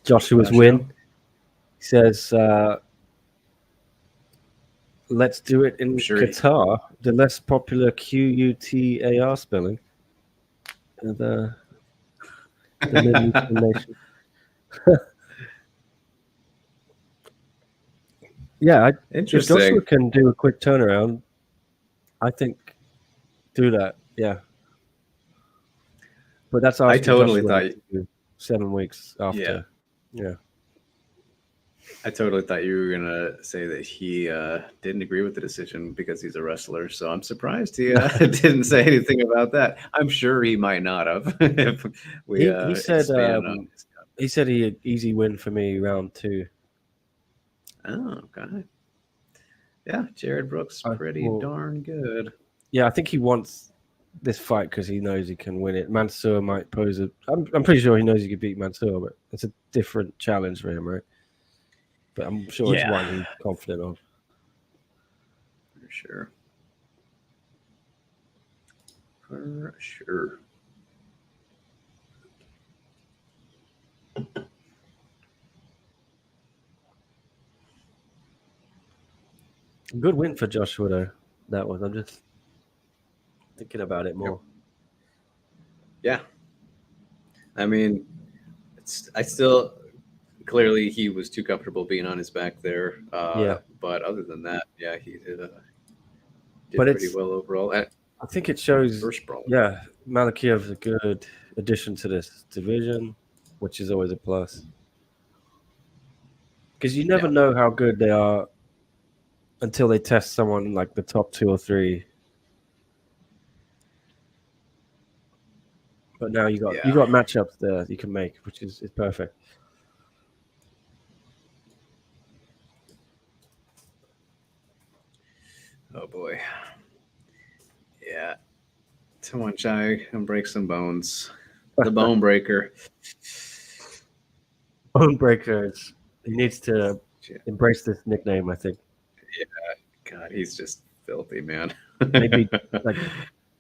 Joshua's win. He says, let's do it in Qatar, the less popular Qutar spelling. The Middle Eastern nation. Yeah, interesting. If Joshua can do a quick turnaround, I think do that. Yeah. But that's I totally thought 7 weeks after. Yeah. I totally thought you were gonna say that he didn't agree with the decision because he's a wrestler. So I'm surprised he didn't say anything about that. I'm sure he might not have. If we, he said he had easy win for me round 2. Oh, okay. Yeah, Jared Brooks pretty darn good. Yeah, I think he wants this fight because he knows he can win it. Mansour might pose a. I'm pretty sure he knows he could beat Mansour, but it's a different challenge for him, right? But I'm sure it's one he's confident of. For sure. For sure. Good win for Joshua though. That one. I'm just thinking about it more. Yeah. I mean, I still clearly he was too comfortable being on his back there. Yeah. But other than that, yeah, he did But pretty well overall. And I think it shows. first brawl. Yeah, Malakiev's a good addition to this division, which is always a plus. Because you never know how good they are until they test someone like the top 2 or 3. But now you got matchups there you can make, which is perfect. Oh boy. Yeah. Tawanchai and break some bones. The bone breaker. Bone breaker. He needs to embrace this nickname, I think. Yeah. God, he's just filthy, man. Maybe like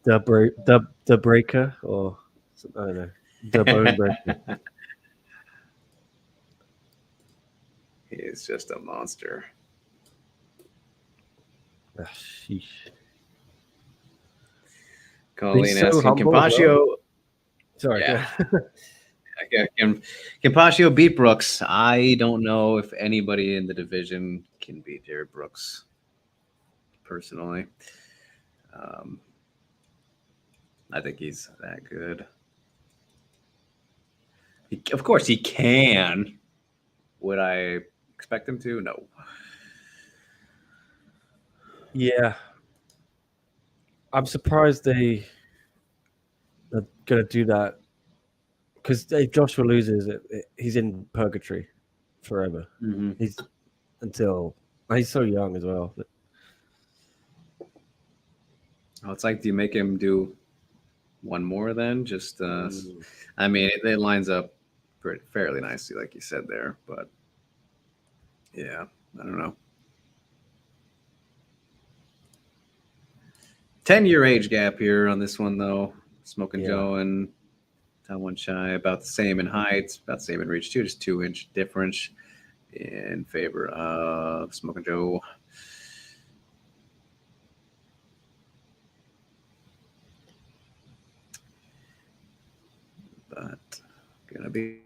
the breaker, or I don't know, the bone breaker. He is just a monster. Sheesh. Colleen so asking, humble Campaccio. well. Sorry. Yeah. Can Campaccio beat Brooks? I don't know if anybody in the division can beat Jared Brooks, personally. I think he's that good. Of course he can. Would I expect him to? No. Yeah. I'm surprised they are going to do that. Because if Joshua loses, he's in purgatory forever. Mm-hmm. He's so young as well. Oh, it's like, do you make him do one more then? Just, I mean, it lines up fairly nicely, like you said there. But yeah, I don't know. 10-year age gap here on this one, though. Smoking Joe and Tawanchai about the same in height, about the same in reach too, just 2-inch difference in favor of Smoking Joe. But gonna be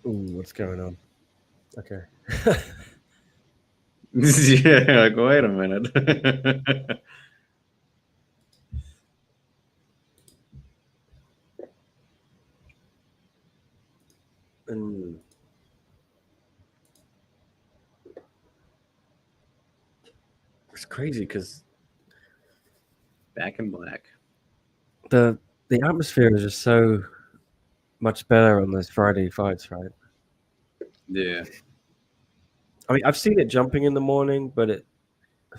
Ooh, what's going on? Okay. yeah, like, wait a minute. It's crazy because Back in black. The atmosphere is just so much better on those Friday fights, right? Yeah. I mean, I've seen it jumping in the morning, but it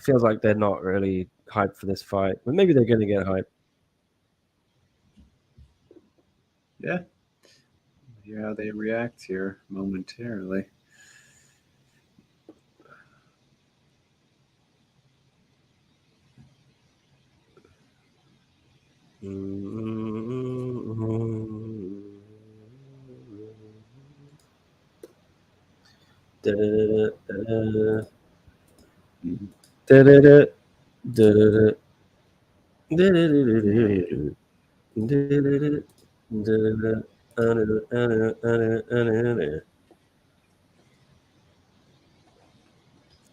feels like they're not really hyped for this fight. But maybe they're going to get hyped. Yeah. Hear how they react here momentarily.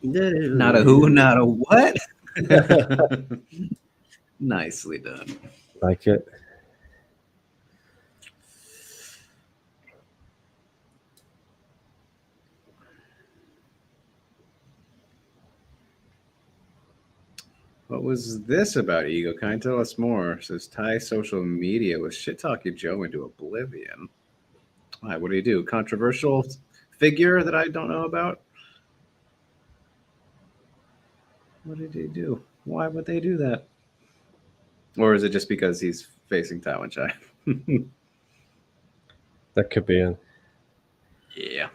Not a who, not a what? Nicely done. Like it. What was this about, Ego? Kind tell us more. It says Thai social media was shit talking Joe into oblivion. Why? What do you do? Controversial figure that I don't know about? What did he do? Why would they do that? Or is it just because he's facing Tawanchai? That could be it. Yeah.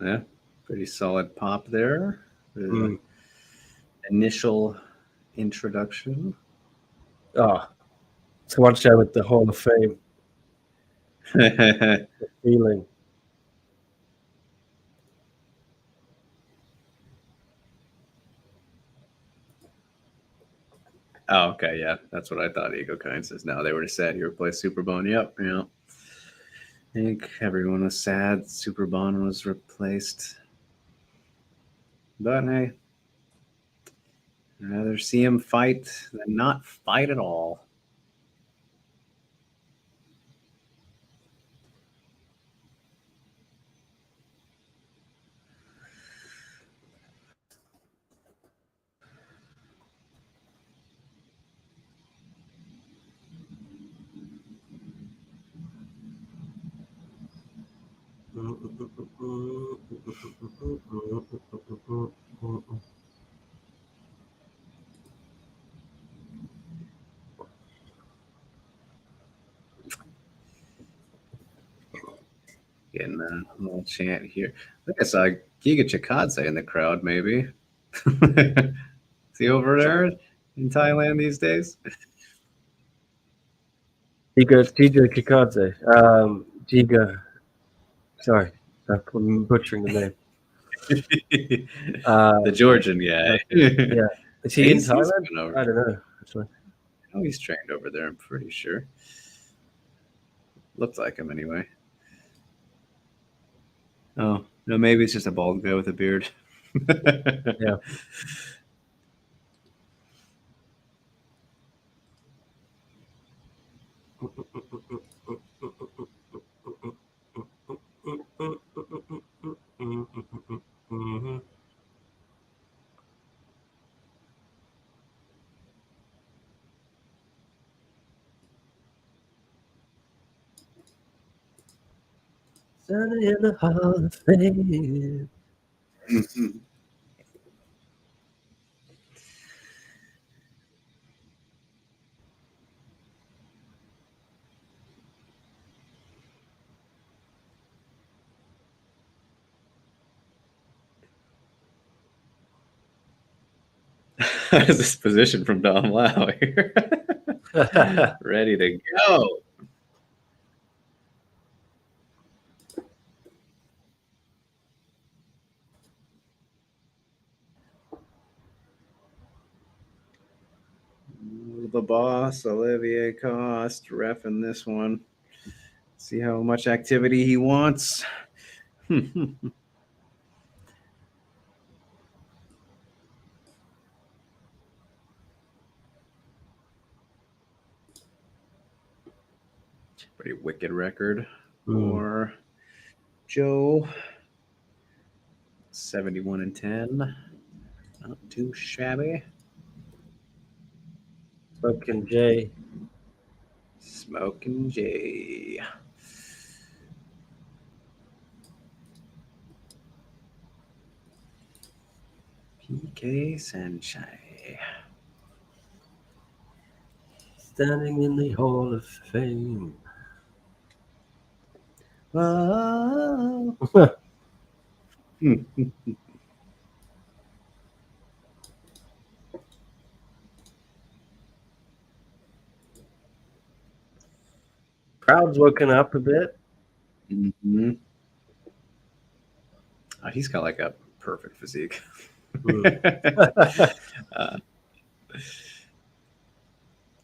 Yeah. Pretty solid pop there. Initial introduction. Oh, So one show with the Hall of Fame feeling. Oh, okay, yeah, that's what I thought. Ego Kind says no. They were sad you replaced Superbone. Yep, yeah. I think everyone was sad Superbone was replaced. But hey, I'd rather see him fight than not fight at all. Getting a little chant here. I think I saw Giga Chikadze in the crowd, maybe. Is he over there in Thailand these days? Giga Chikadze. Giga. Sorry, I'm butchering the name. The Georgian guy. Yeah. Is he in He's Thailand? been over. I don't know. Actually. Oh, he's trained over there, I'm pretty sure. Looks like him anyway. Oh, no, maybe it's just a bald guy with a beard. Yeah. Standing in the Hall of Fame. How is this position from Dom Lau here? Ready to go. The boss, Olivier Cost, reffing this one. See how much activity he wants. Pretty wicked record for Joe. 71-10. Not too shabby. Smoking Jay. Smoking Jay. PK Sanchai. Standing in the Hall of Fame. Whoa. Crowd's woken up a bit. Mm-hmm. Oh, he's got like a perfect physique.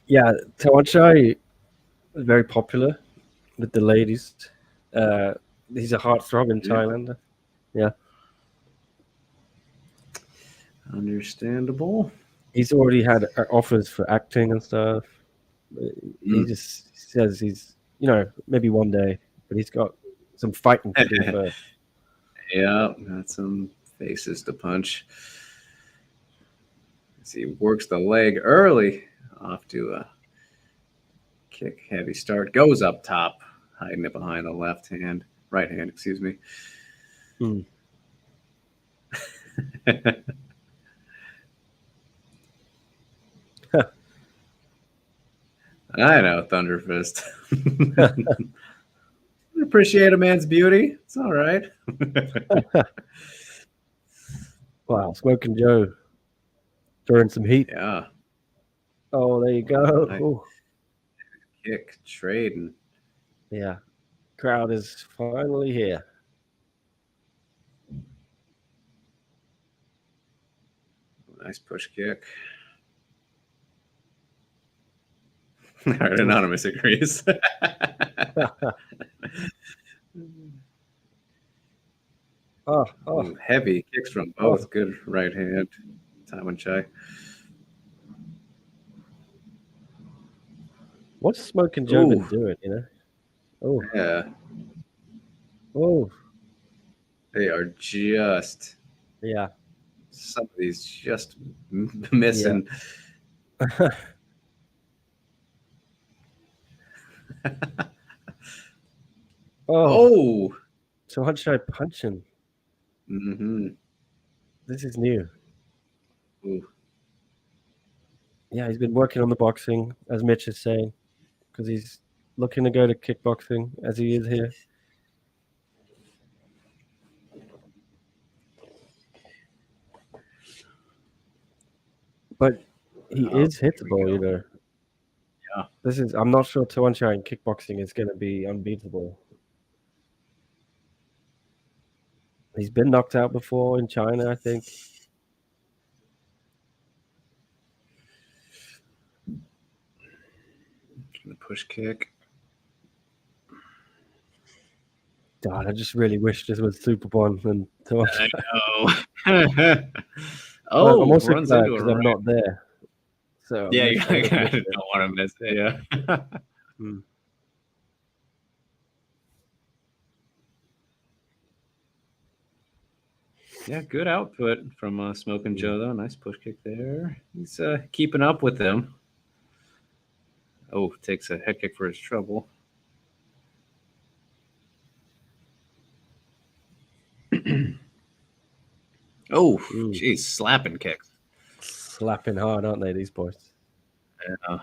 Yeah, Tawanchai is very popular with the ladies. He's a heartthrob in Thailand. Yeah. Understandable. He's already had offers for acting and stuff. He just says he's, maybe one day, but he's got some fighting to do first. Yeah, got some faces to punch. As he works the leg early, off to a kick heavy start. Goes up top, hiding it behind the right hand, excuse me. I know, Thunderfist. Appreciate a man's beauty. It's all right. Wow, Smoking Joe throwing some heat. Yeah. Oh, there you go. kick trading. Yeah. Crowd is finally here. Nice push kick. Our anonymous agrees. Oh, Ooh, heavy kicks from both. Good right hand. Taiwan Chai. What's Smoking Joe been doing, you know? Oh, Yeah. oh, They are just, yeah. some of these just missing. Oh. So how should I punch him? Mm-hmm. This is new. Ooh. Yeah, he's been working on the boxing, as Mitch is saying, because he's looking to go to kickboxing as he is here. But he is hittable, you know. Yeah. I'm not sure Tawanchai in kickboxing is going to be unbeatable. He's been knocked out before in China, I think. The push kick. God, I just really wish this was Superbon and Tawanchai. I know. I'm also runs glad into because I'm not there. So yeah, you kind of don't want to miss it. Yeah. Yeah, good output from Smoking Joe, though. Nice push kick there. He's keeping up with them. Oh, takes a head kick for his trouble. Oh, jeez, slapping kicks. Slapping hard, aren't they, these boys? Yeah.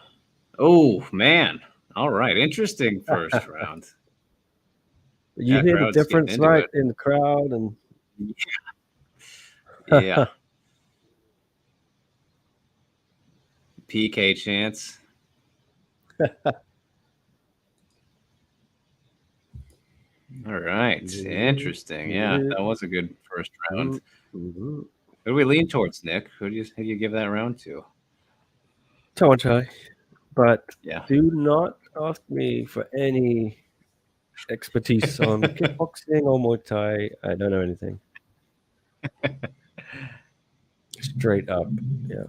Oh, man. All right, interesting first round. You hear the difference, right, in the crowd? And yeah. PK chance. All right. Interesting. Yeah, that was a good first round. Who do we lean towards, Nick? Who do you give that round to? Tawanchai. But yeah, do not ask me for any expertise on kickboxing or Muay Thai. I don't know anything. Straight up. Yeah.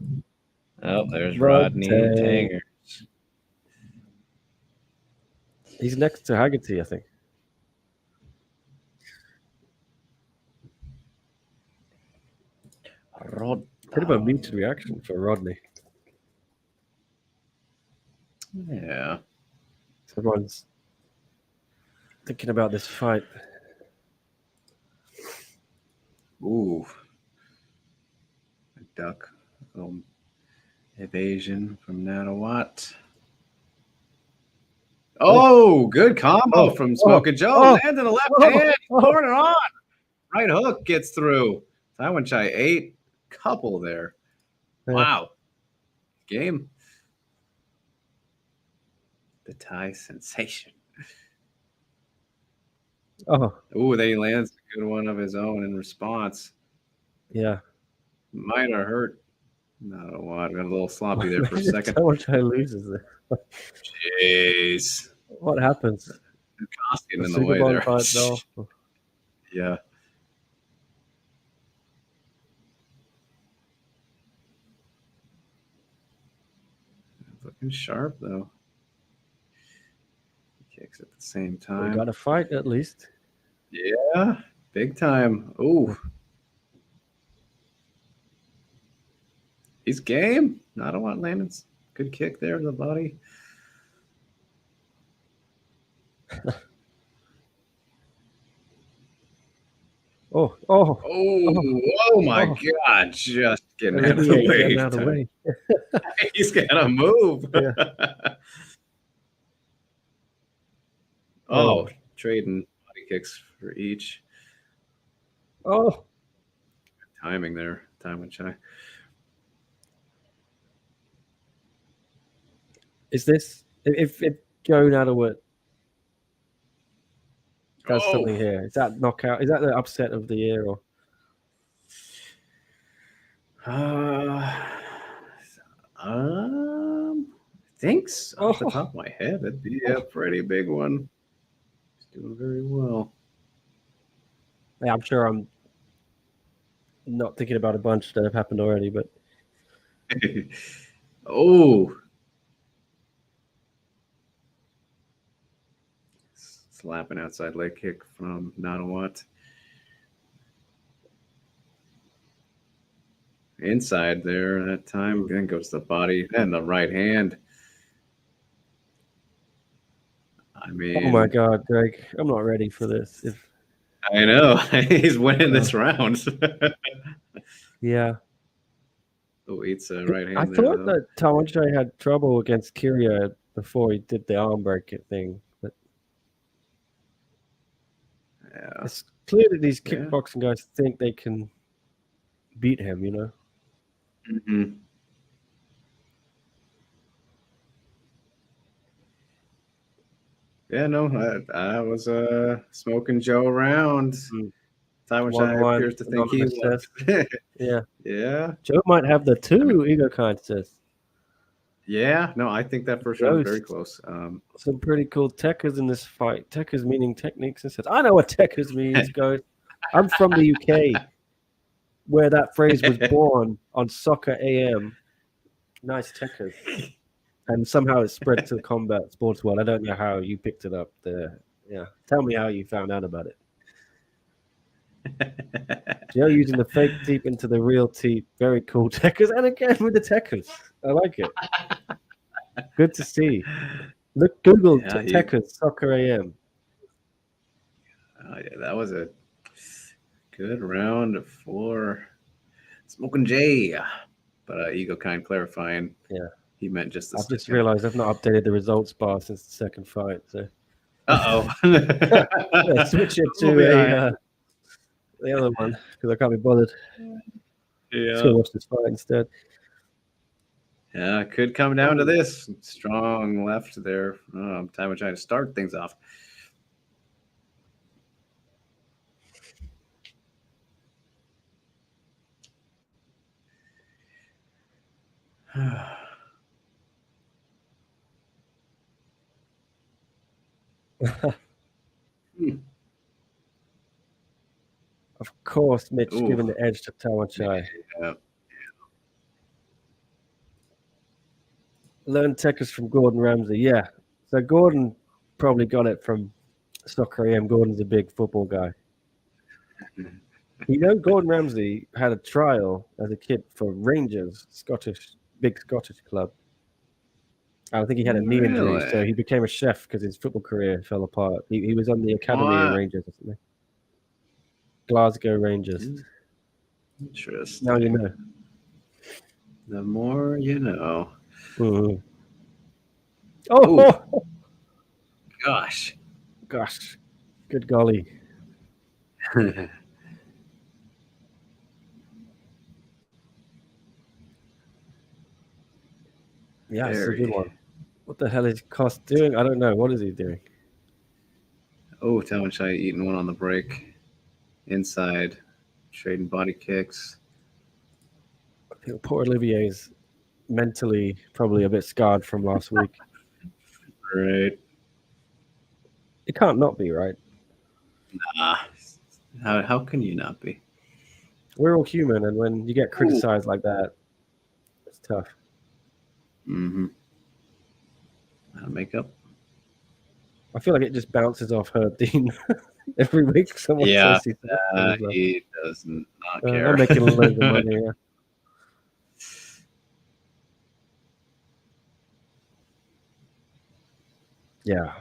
Oh, there's Rodney Tanger. He's next to Haggerty, I think. Bit of a muted reaction for Rodney. Yeah. Everyone's thinking about this fight. Ooh. A duck. Evasion from Natawat. Oh, good combo from Smoking Joe. Landing the left hand. Pouring it on. Right hook gets through. Taiwan Chai 8. Couple there. Wow. Game. The Thai sensation. Ooh, then he lands a good one of his own in response. Yeah. Might have hurt. Not a lot. Got a little sloppy there for a second. Taiwan Chai loses there. Jeez. What happens? Costume in the way there. Yeah. Looking sharp though. Kicks at the same time. We got a fight at least. Yeah, big time. Ooh. He's game. I don't want Landon's good kick there to the body. Oh my God. Just getting out of the way. He's got to move. Yeah. Trading body kicks for each. Timing there. Taiwan Chai. Is this if Go Nadalwit does Oh. something here. Is that knockout? Is that the upset of the year? Or Thanks off the Oh. top of my head, that'd be a pretty big one. He's doing very well. yeah, I'm sure I'm not thinking about a bunch that have happened already, but Oh, slapping outside leg kick from Nadawat. Inside there that time, then goes the body and the right hand. I mean, oh my god, Greg, I'm not ready for this. If I know he's winning this round. yeah, Oh, eats a right hand. I there, thought though. that Tawanchai had trouble against Kyrgia before he did the arm break thing, but Yeah. it's clear that these Yeah. kickboxing guys think they can beat him, you know? Mm-hmm. Yeah, no, I was smoking Joe around. Tawanchai 1-1, appears to think he anonymous was. test. Yeah. Yeah. Joe might have the two ego contests. Yeah, no, I think that first round was very Ghost. close. Some pretty cool techers in this fight. Techers meaning techniques and stuff. I know what techers means, guys. I'm from the UK, where that phrase was born on Soccer AM. Nice techers. And somehow it spread to the combat sports world. I don't know how you picked it up there. Yeah. Tell me how you found out about it. Joe using the fake teep into the real teep. Very cool techers. And again with the techers. I like it. Good to see. Look, Google Yeah, techers, Soccer AM. Yeah, that was a good round for Smoking Jay. But Ego kind clarifying. Yeah. He meant just the I've just second. realized I've not updated the results bar since the second fight. So Uh-oh. yeah, switch it to the other one because I can't be bothered. Just gonna watch this fight instead. Yeah, it could come down to this. Strong left there. Time we're trying to start things off. Of course, Mitch Ooh. giving the edge to Tawanchai. Yeah. Learn techers from Gordon Ramsay. Yeah. So Gordon probably got it from Soccer AM. Gordon's a big football guy. You know, Gordon Ramsay had a trial as a kid for Rangers, big Scottish club. I think he had a knee injury, so he became a chef because his football career fell apart. He was on the academy in Rangers or something. Glasgow Rangers. Interesting. Now you know. The more you know. Mm-hmm. Oh, gosh. Good golly. Yeah, it's a good one. What the hell is Cost doing? I don't know. What is he doing? Oh, Tawanchai eating one on the break. Inside. Trading body kicks. I think poor Olivier's mentally probably a bit scarred from last week. Right. It can't not be, right? Nah. How can you not be? We're all human, and when you get criticized like that, it's tough. Mm-hmm. Makeup. I feel like it just bounces off Herb Dean every week. Someone says he does not care. I'm making loads of money. Yeah. Yeah,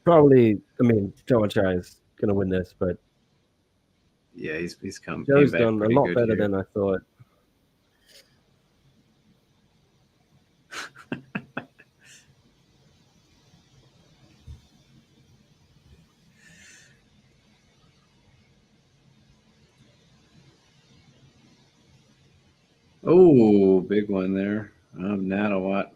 probably. I mean, Tawanchai is going to win this, but yeah, he's come. Joe's done a lot better than I thought. Oh, big one there. Not a lot.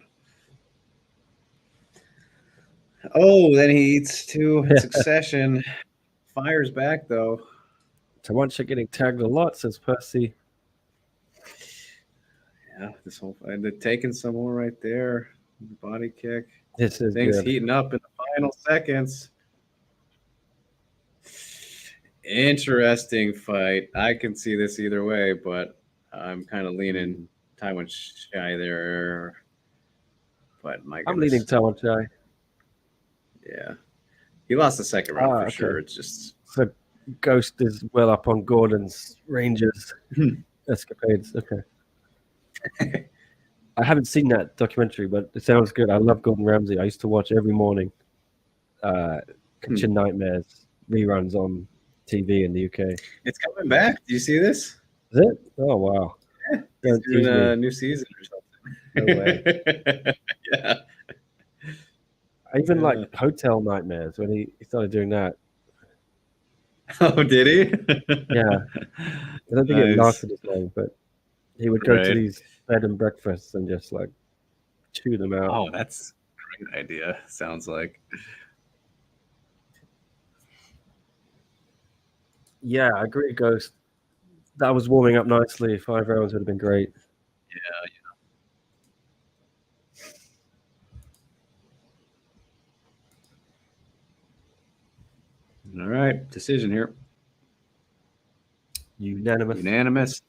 Oh, then he eats two in succession. Fires back though. Tawancha getting tagged a lot, says Percy. Yeah, this whole and they're taking some more right there. Body kick. This is Things good. heating up in the final seconds. Interesting fight. I can see this either way, but I'm kind of leaning Taiwan Shy there. But my I'm goodness. leaning Tawancha. Yeah. He lost the second round for okay. sure. It's just So Ghost is well up on Gordon's Rangers escapades. Okay. I haven't seen that documentary, but it sounds good. I love Gordon Ramsay. I used to watch every morning Kitchen Nightmares reruns on TV in the UK. It's coming back. Do you see this? Is it? Oh, wow. Yeah. Don't He's doing tease me. a new season or something. No way. Yeah. I even like Hotel Nightmares when he started doing that. Oh, did he? Yeah. I don't think it lasted as long, but he would go to these bed and breakfasts and just like chew them out. Oh, that's a great idea. Sounds like. Yeah, I agree, Ghost. That was warming up nicely. 5 rounds would have been great. All right, decision here. Unanimous.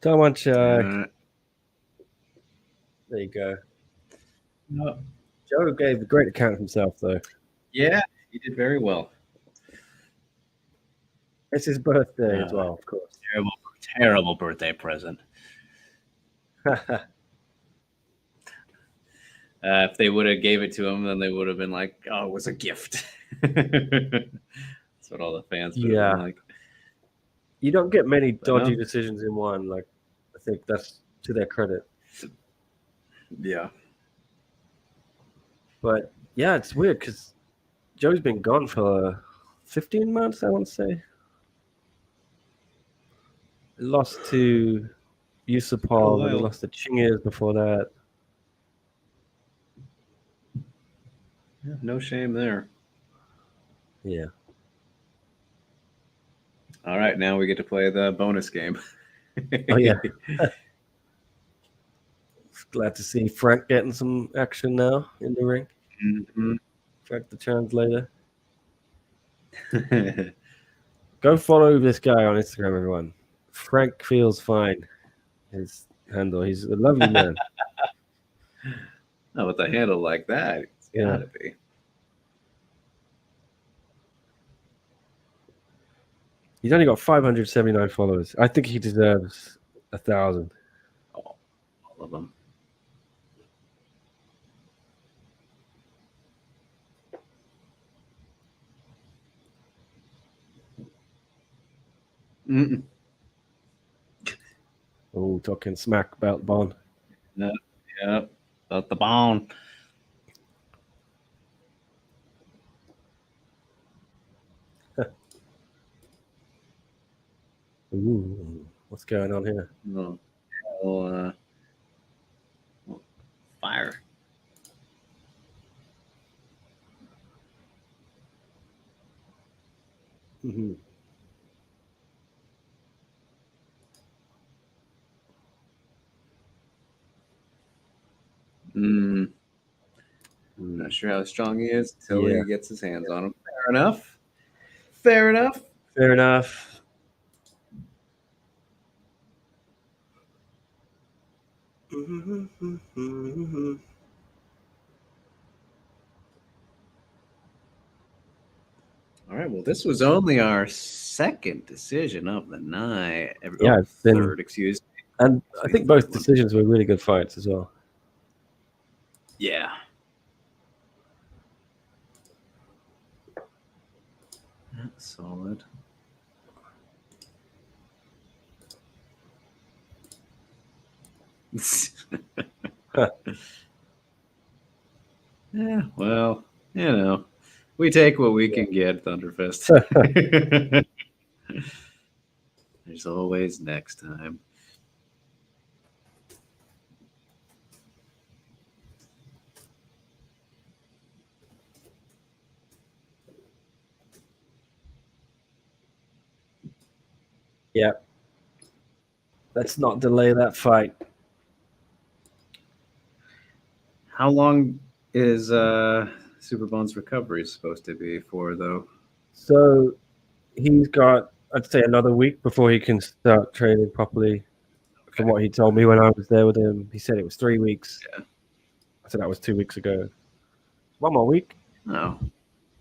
Tawancha. There you go. Joe gave a great account of himself, though. Yeah, he did very well. It's his birthday as well, of course. Terrible birthday present. If they would have gave it to him, then they would have been like, "Oh, it was a gift." That's what all the fans would have been like. You don't get many dodgy decisions in one. Like, I think that's to their credit. Yeah. But yeah, it's weird because Joe's been gone for 15 months, I want to say. Lost to Yusupov and he lost to Chingiz before that. Yeah, no shame there. Yeah. All right, now we get to play the bonus game. Oh, yeah. Glad to see Frank getting some action now in the ring. Mm-hmm. Frank the translator. Go follow this guy on Instagram, everyone. Frank Feels Fine. His handle. He's a lovely man. Oh, with a handle like that, it's gotta be. He's only got 579 followers. I think he deserves 1,000. All of them. Oh, talking smack about Bond. Yeah, about the Bond. Ooh, what's going on here? Fire. Mm-hmm. Not sure how strong he is until he gets his hands on him. Fair enough. Fair enough. Fair enough. All right. Well, this was only our second decision of the night. Yeah, it's been third, excuse me. And I think both decisions were really good fights as well. Yeah. Solid. Yeah, well, you know, we take what we can get, Thunderfist. There's always next time. Yeah. Let's not delay that fight. How long is Superbone's recovery supposed to be for, though? So he's got, I'd say, another week before he can start training properly. From what he told me when I was there with him, he said it was 3 weeks. Yeah. I said that was 2 weeks ago. 1 more week. Oh, all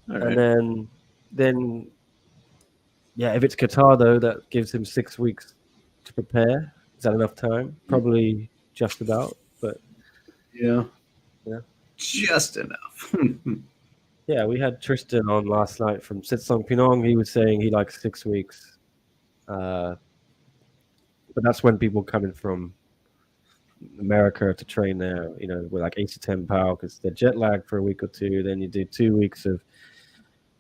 right. And then, yeah, if it's Qatar, though, that gives him 6 weeks to prepare. Is that enough time? Probably just about, but Yeah. Yeah. Just enough. yeah, we had Tristan on last night from Sitsong Pinong. He was saying he likes 6 weeks. But that's when people coming from America to train there, with like 8 to 10 power because they're jet lagged for a week or two. Then you do 2 weeks of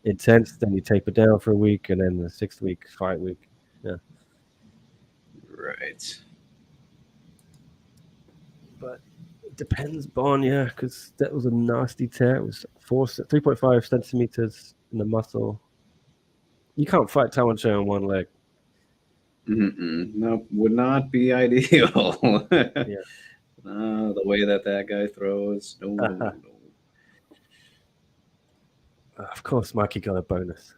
intense, then you taper down for a week, and then the 6th week fight week. Yeah. Right. But it depends, Bon, yeah, because that was a nasty tear. It was 3.5 centimeters in the muscle. You can't fight Tawancho on one leg. No, would not be ideal. Yeah. The way that guy throws. No. Of course, Mikey got a bonus.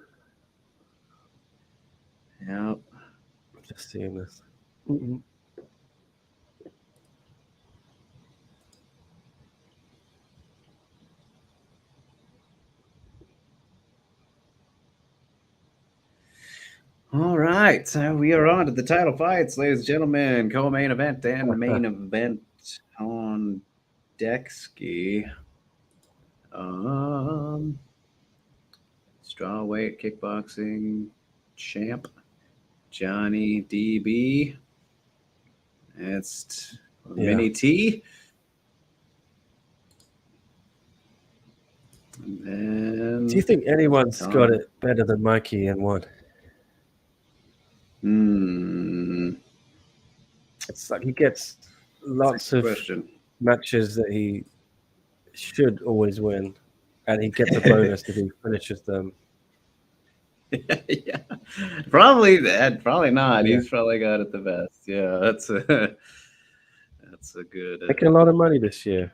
Yeah. Just seeing this. All right, so we are on to the title fights, ladies and gentlemen. Co-main event and main event on deck ski. Strawweight kickboxing champ Johnny DB. It's Mini T. And then, do you think anyone's got it better than Mikey in one? It's like he gets lots of matches that he should always win, and he gets a bonus if he finishes them. Yeah, probably not. Yeah. He's probably got it the best. Yeah, that's a good. Making a lot of money this year.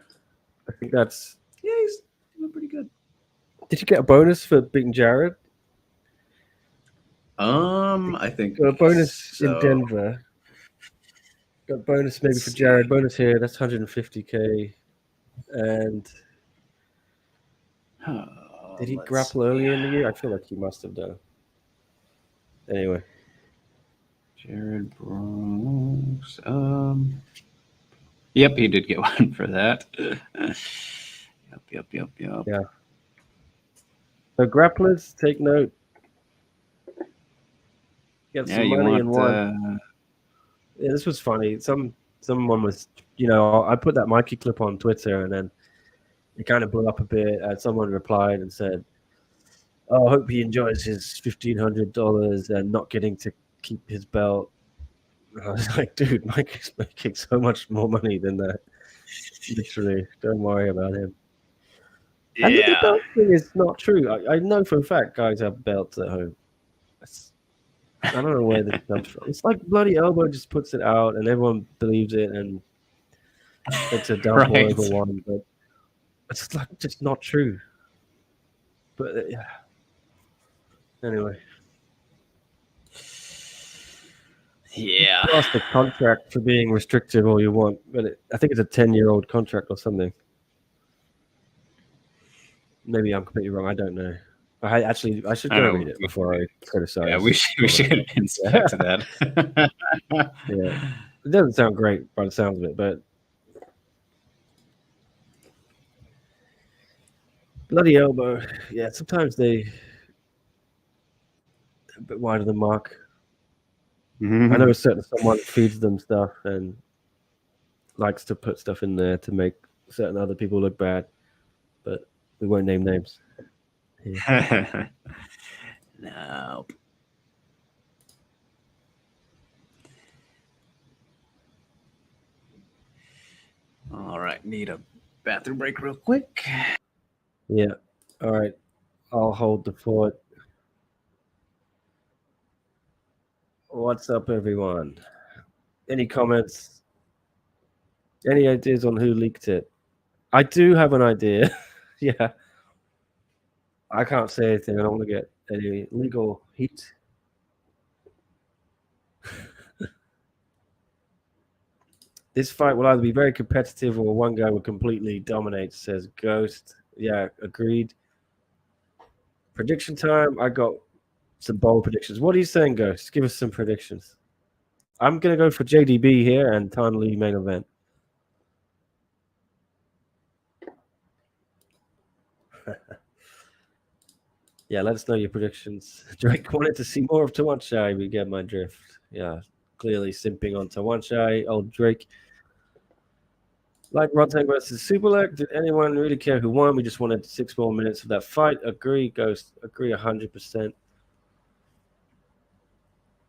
I think that's. Yeah, he's doing pretty good. Did you get a bonus for beating Jared? I think got a bonus so. in Denver. Got a bonus maybe for Jared. Bonus here. That's 150K. And did he grapple earlier in the year? I feel like he must have done. Anyway, Jared Brooks. Yep, he did get one for that. Yep. Yeah. So grapplers, take note. Get some money in one. Yeah, this was funny. Someone was, I put that Mikey clip on Twitter, and then it kind of blew up a bit. Someone replied and said, "Oh, I hope he enjoys his $1,500 and not getting to keep his belt." And I was like, "Dude, Mikey's making so much more money than that. Literally, don't worry about him." Yeah. And the belt thing is not true. I know for a fact guys have belts at home. I don't know where this comes from. It's like Bloody Elbow just puts it out and everyone believes it, and it's a double over one, but it's like just not true. But yeah. Anyway. Yeah. You lost the contract for being restrictive all you want, but I think it's a 10-year-old contract or something. Maybe I'm completely wrong. I don't know. I should go read it before I criticize. Yeah, we should inspect that. Yeah, it doesn't sound great by the sounds of it, but Bloody Elbow. Yeah, sometimes they a bit wide of the mark. I know a certain someone feeds them stuff and likes to put stuff in there to make certain other people look bad, but we won't name names. Yeah. No. might need a bathroom break real quick. Yeah. All right. I'll hold the fort. What's up, everyone? Any comments? Any ideas on who leaked it? I do have an idea. Yeah. I can't say anything. I don't want to get any legal heat. This fight will either be very competitive or one guy will completely dominate, says Ghost. Yeah, agreed. Prediction time. I got some bold predictions. What are you saying, Ghost? Give us some predictions. I'm going to go for JDB here and Tan Lee main event. Yeah, let us know your predictions. Drake wanted to see more of Tawanshai. We get my drift. Yeah, clearly simping on Tawanshai. Old Drake. Like Rodtang versus Superleg, did anyone really care who won? We just wanted 6 more minutes of that fight. Agree, Ghost. Agree 100%.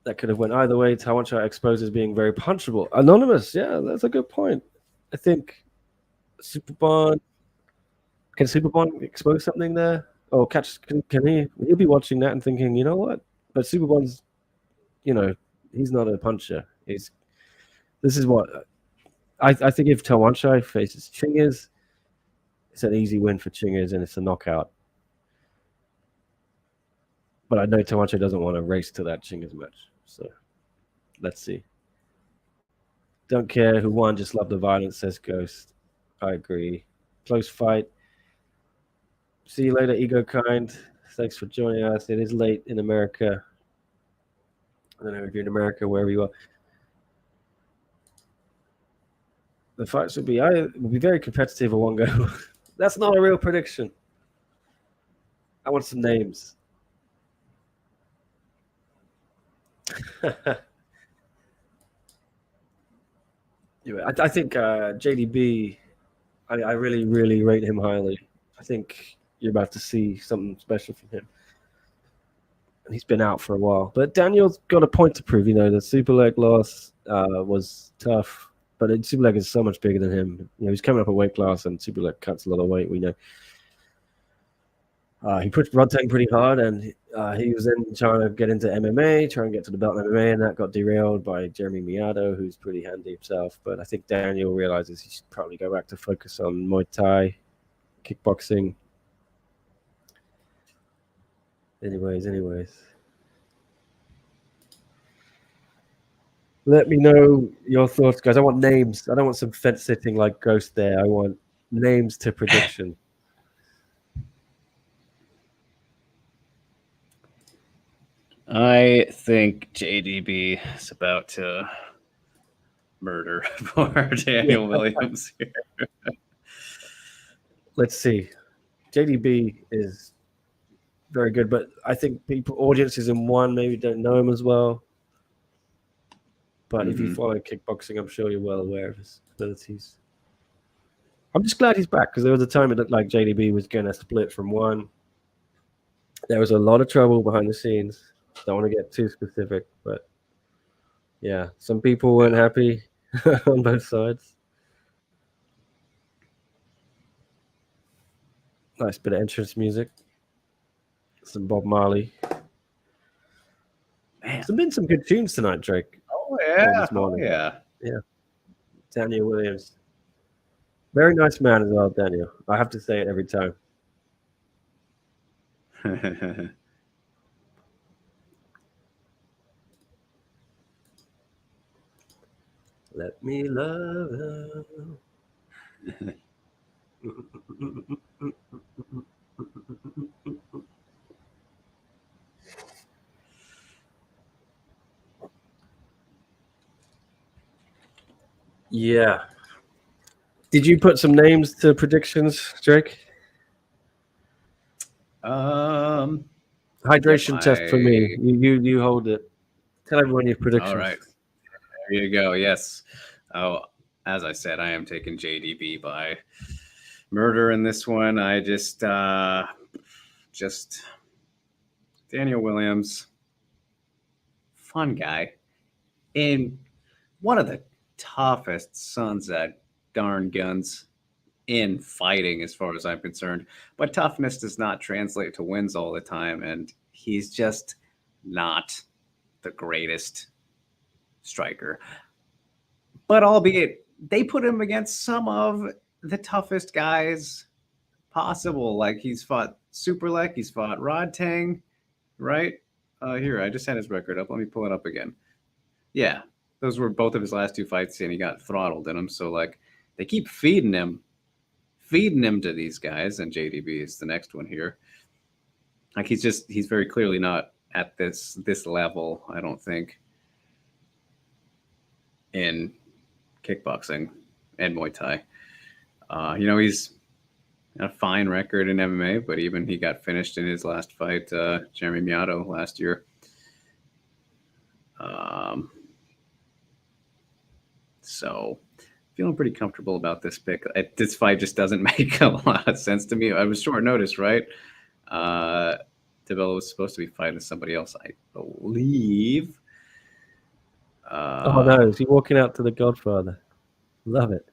That could have went either way. Tawanshai exposes being very punchable. Anonymous, yeah, that's a good point. I think Superbond, can Superbond expose something there? Or catch? Can he? He'll be watching that and thinking, you know what? But Superbond's, he's not a puncher. This is what I think. If Tawanshai faces Chingers, it's an easy win for Chingers and it's a knockout. But I know Tawanshai doesn't want to race to that Chingers match, so let's see. Don't care who won, just love the violence, says Ghost. I agree. Close fight. See you later, Ego Kind. Thanks for joining us. It is late in America. I don't know if you're in America, wherever you are. The fights will be very competitive or one go. That's not a real prediction. I want some names. I think JDB, I really, really rate him highly. I think you're about to see something special from him. And he's been out for a while. But Daniel's got a point to prove. The super leg loss was tough. But super leg is so much bigger than him. He's coming up a weight class, and super leg cuts a lot of weight, we know. He pushed Rodtang pretty hard, and he was then trying to get into MMA, trying to get to the belt in MMA, and that got derailed by Jeremy Miado, who's pretty handy himself. But I think Daniel realizes he should probably go back to focus on Muay Thai, kickboxing. Anyways. Let me know your thoughts, guys. I want names. I don't want some fence sitting like Ghost there. I want names to prediction. I think JDB is about to murder poor Daniel Williams here. Let's see. JDB is very good, but I think audiences in one maybe don't know him as well. But if you follow kickboxing, I'm sure you're well aware of his abilities. I'm just glad he's back, because there was a time it looked like JDB was going to split from one. There was a lot of trouble behind the scenes. Don't want to get too specific, but yeah, some people weren't happy on both sides. Nice bit of entrance music. Some Bob Marley. Man. There's been some good tunes tonight, Drake. Oh, yeah. Yeah. Daniel Williams. Very nice man as well, Daniel. I have to say it every time. Let me love you. Yeah. Did you put some names to predictions, Drake? Hydration test for me. You hold it. Tell everyone your predictions. All right. There you go. Yes. Oh, as I said, I am taking JDB by murder in this one. I just Daniel Williams, fun guy, and one of the toughest sons of darn guns in fighting, as far as I'm concerned. But toughness does not translate to wins all the time, and he's just not the greatest striker. But albeit they put him against some of the toughest guys possible. Like he's fought Superlek, he's fought Rod Tang, right? Here, I just had his record up. Let me pull it up again. Yeah, those were both of his last 2 fights, and he got throttled in them. So like they keep feeding him to these guys, and JDB is the next one here. Like he's very clearly not at this level, I don't think, in kickboxing and Muay Thai. He's a fine record in MMA, but even he got finished in his last fight, Jeremy Miato last year. So feeling pretty comfortable about this pick. This fight just doesn't make a lot of sense to me. I was short notice, right? DeBella was supposed to be fighting somebody else, I believe. Oh no, is he walking out to the Godfather? Love it.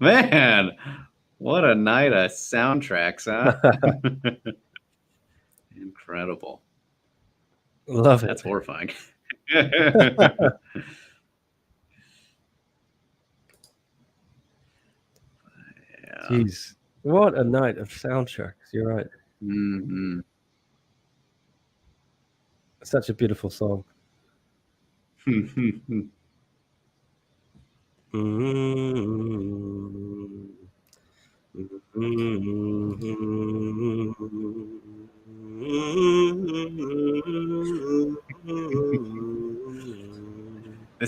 Man, what a night of soundtracks, huh? Incredible. Love it. That's horrifying. Jeez, what a night of soundtracks. You're right. Mm-hmm. Such a beautiful song. This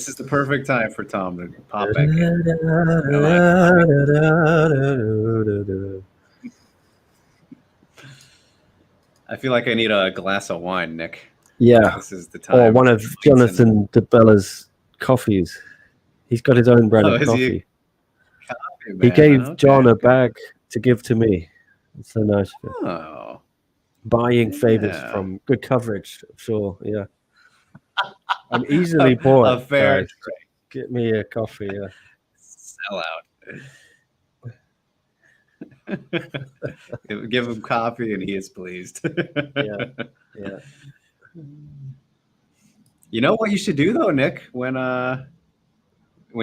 is the perfect time for Tom to pop back in. I feel like I need a glass of wine, Nick. Yeah. This is the time. Or one of Jonathan DeBella's coffees. He's got his own brand of coffee. He gave John a bag to give to me. It's so nice. Oh. Buying favors from good coverage, sure. Yeah. I'm easily bored. A fair guys. Get me a coffee. Yeah. Sell out. Give him coffee and he is pleased. Yeah. Yeah. You know what you should do though, Nick? When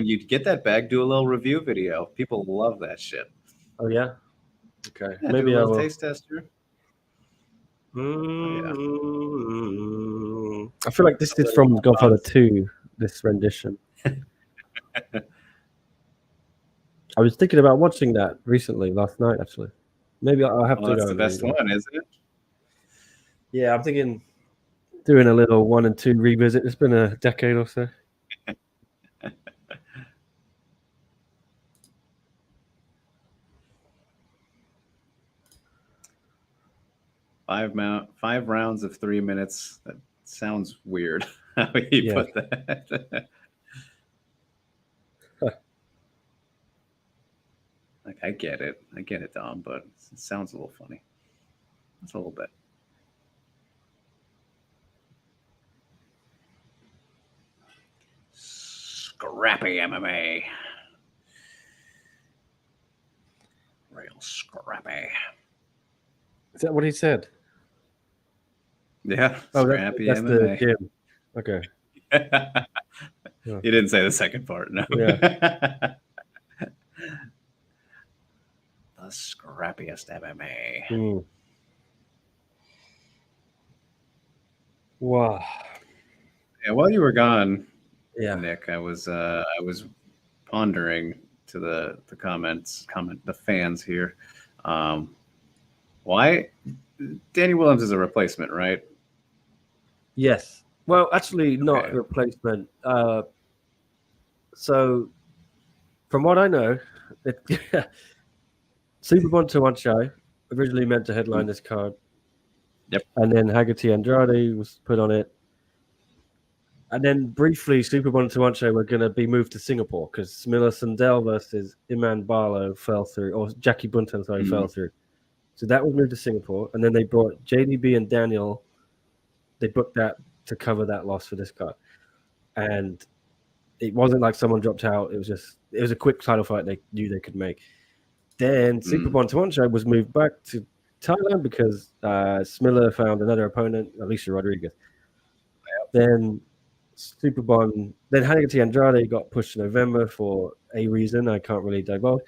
you get that bag, do a little review video. People love that shit. Oh yeah. Okay. Yeah, maybe do a I little will. Taste tester. I feel like this is from Godfather 2, this rendition. I was thinking about watching that recently, last night, actually. Maybe I'll have to go. That's the best one, isn't it? Yeah, I'm thinking doing a little 1 and 2 revisit. It's been a decade or so. Five rounds of 3 minutes. That sounds weird. How you put that? Like I get it, Dom, but it sounds a little funny. Just a little bit. Scrappy MMA. Real scrappy. Is that what he said? Yeah, scrappy that's MMA. The gym. Okay. You didn't say the second part, no. Yeah. The scrappiest MMA. Wow. Yeah, while you were gone, Nick, I was pondering to the fans here. Why Danny Williams is a replacement, right? Yes. Well, actually, not a replacement. So, from what I know, Super Bontowancho originally meant to headline this card. Yep. And then Haggerty Andrade was put on it. And then briefly, Super Bontowancho were going to be moved to Singapore because Miller Sandel versus Iman Barlow fell through, or Jackie Bunton, fell through. So that was moved to Singapore. And then they brought JDB and Daniel. They booked that to cover that loss for this card. And it wasn't like someone dropped out. It was a quick title fight they knew they could make. Then Superbon Tuancho was moved back to Thailand because Smiller found another opponent, Alicia Rodriguez. Then Superbon, then Hannigate Andrade got pushed to November for a reason I can't really divulge,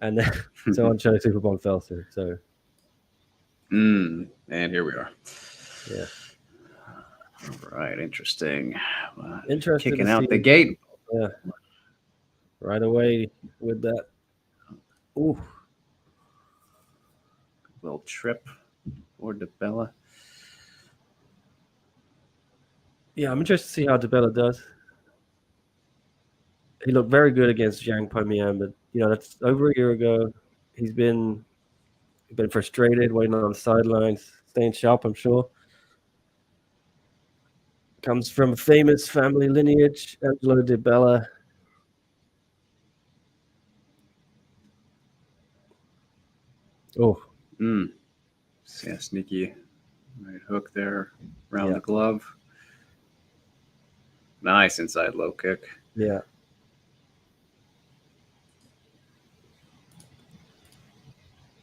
and then Tuancho Superbon fell through. So, and here we are. Yeah. All right, interesting. Interesting Kicking to out see. the gate. Yeah. Right away with that. Ooh. Little trip for DeBella. Yeah, I'm interested to see how DeBella does. He looked very good against Zhang Pomian, but that's over a year ago. He's been frustrated, waiting on the sidelines, staying sharp, I'm sure. Comes from a famous family lineage, Angelo DeBella. Oh. Yeah, sneaky right hook there around the glove. Nice inside low kick. Yeah.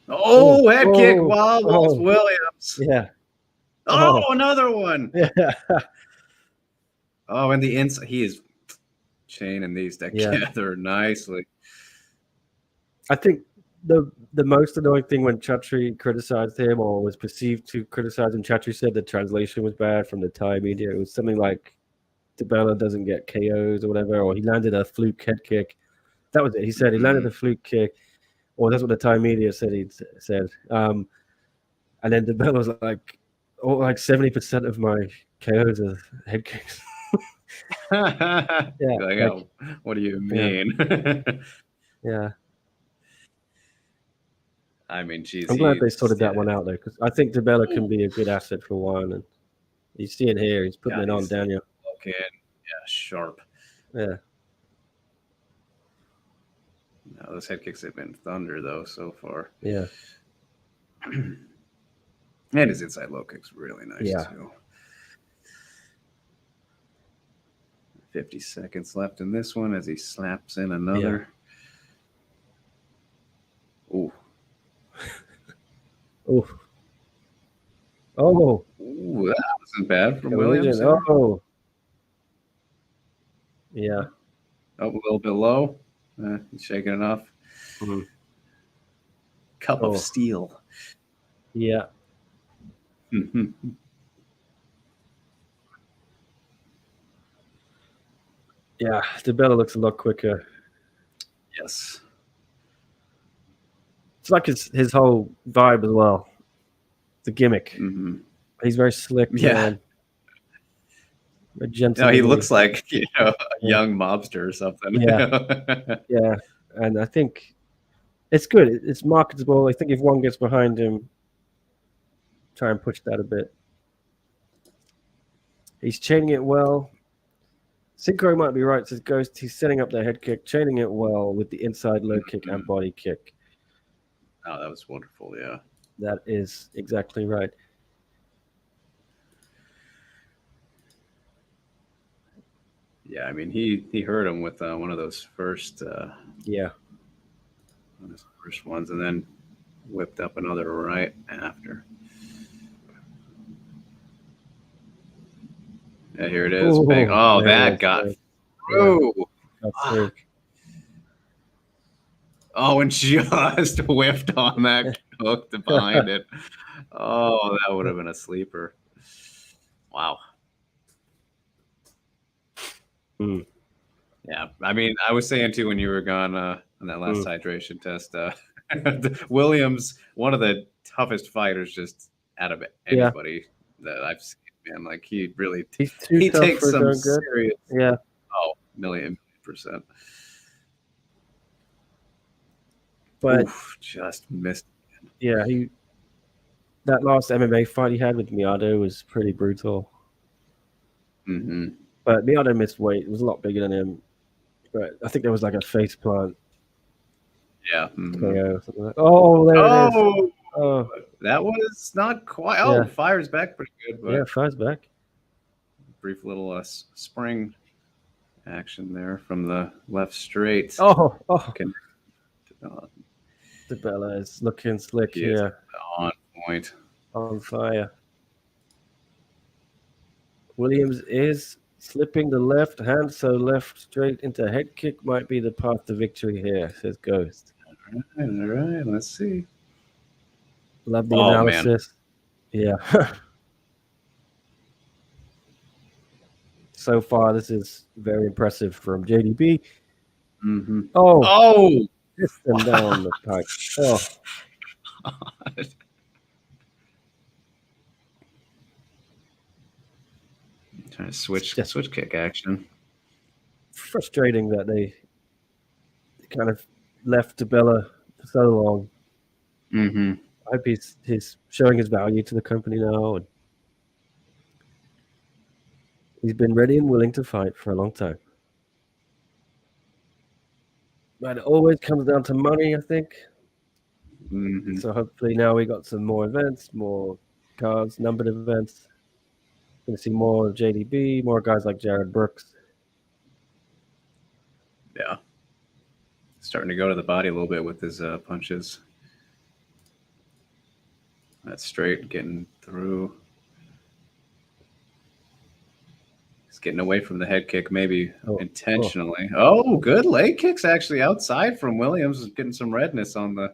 Oh, head kick. Wow, Williams. Yeah. Oh, another one. Yeah. Oh, and the inside, he is chaining these together nicely. I think the most annoying thing when Chatri criticized him or was perceived to criticize him, Chatri said the translation was bad from the Thai media. It was something like DeBella doesn't get KOs or whatever, or he landed a fluke head kick. That was it. He said he landed a fluke kick, or that's what the Thai media said he'd said. And then DeBella was like, 70% of my KOs are head kicks. What do you mean? Yeah. I mean, geez, I'm glad they sorted that one out, though, because I think DeBella can be a good asset for one. And you see it here. He's putting it on Daniel. Okay. Yeah, sharp. Yeah. No, those head kicks have been thunder, though, so far. Yeah. And his inside low kick's really nice, too. 50 seconds left in this one as he slaps in another. Ooh. Ooh. Oh. Ooh, that wasn't bad from Williams. Oh. Yeah. Up a little bit low. He's shaking it off. Cup of steel. Yeah. Yeah, DeBella looks a lot quicker. Yes. It's like his whole vibe as well. The gimmick. He's very slick. Man. No, he looks like a young mobster or something. Yeah, and I think it's good. It's marketable. I think if one gets behind him, try and push that a bit. He's chaining it well. Synchro might be right. Says Ghost. He's setting up the head kick, chaining it well with the inside low kick and body kick. Oh, that was wonderful. Yeah, that is exactly right. Yeah, I mean, he hurt him with one of those first. One of those first ones, and then whipped up another right after. Yeah, here it is. Ooh, bang. Oh, that got through. Oh, and just whiffed on that hook behind it. Oh, that would have been a sleeper. Wow. Yeah, I mean, I was saying too when you were gone on that last hydration test, Williams, one of the toughest fighters just out of anybody that I've seen. Man, like he takes some serious. Yeah. Oh, million %. But just missed. Yeah, that last MMA fight he had with Miado was pretty brutal. But Miado missed weight. It was a lot bigger than him. But I think there was like a face plant. Yeah. Oh, there it is. Oh, that was not quite. Oh, fires back pretty good. But fires back. Brief little spring action there from the left straight. Oh, DeBella is looking slick He is here. on point. On fire. Williams is slipping the left hand, so left straight into head kick might be the path to victory here, says Ghost. All right, let's see. Love the Oh, man. analysis. Yeah. So far, this is very impressive from JDB. Mm-hmm. Oh, just them down the pipe. Oh, Trying to switch kick action. frustrating that they kind of left DeBella for so long. Mm-hmm. I hope he's showing his value to the company now. And he's been ready and willing to fight for a long time. But it always comes down to money, I think. Mm-hmm. So hopefully now we got some more events, more cards, numbered events. Going to see more of JDB, more guys like Jared Brooks. Yeah. Starting to go to the body a little bit with his punches. That's straight, getting through. He's getting away from the head kick, maybe intentionally. Oh, good leg kicks actually outside from Williams. Getting some redness on the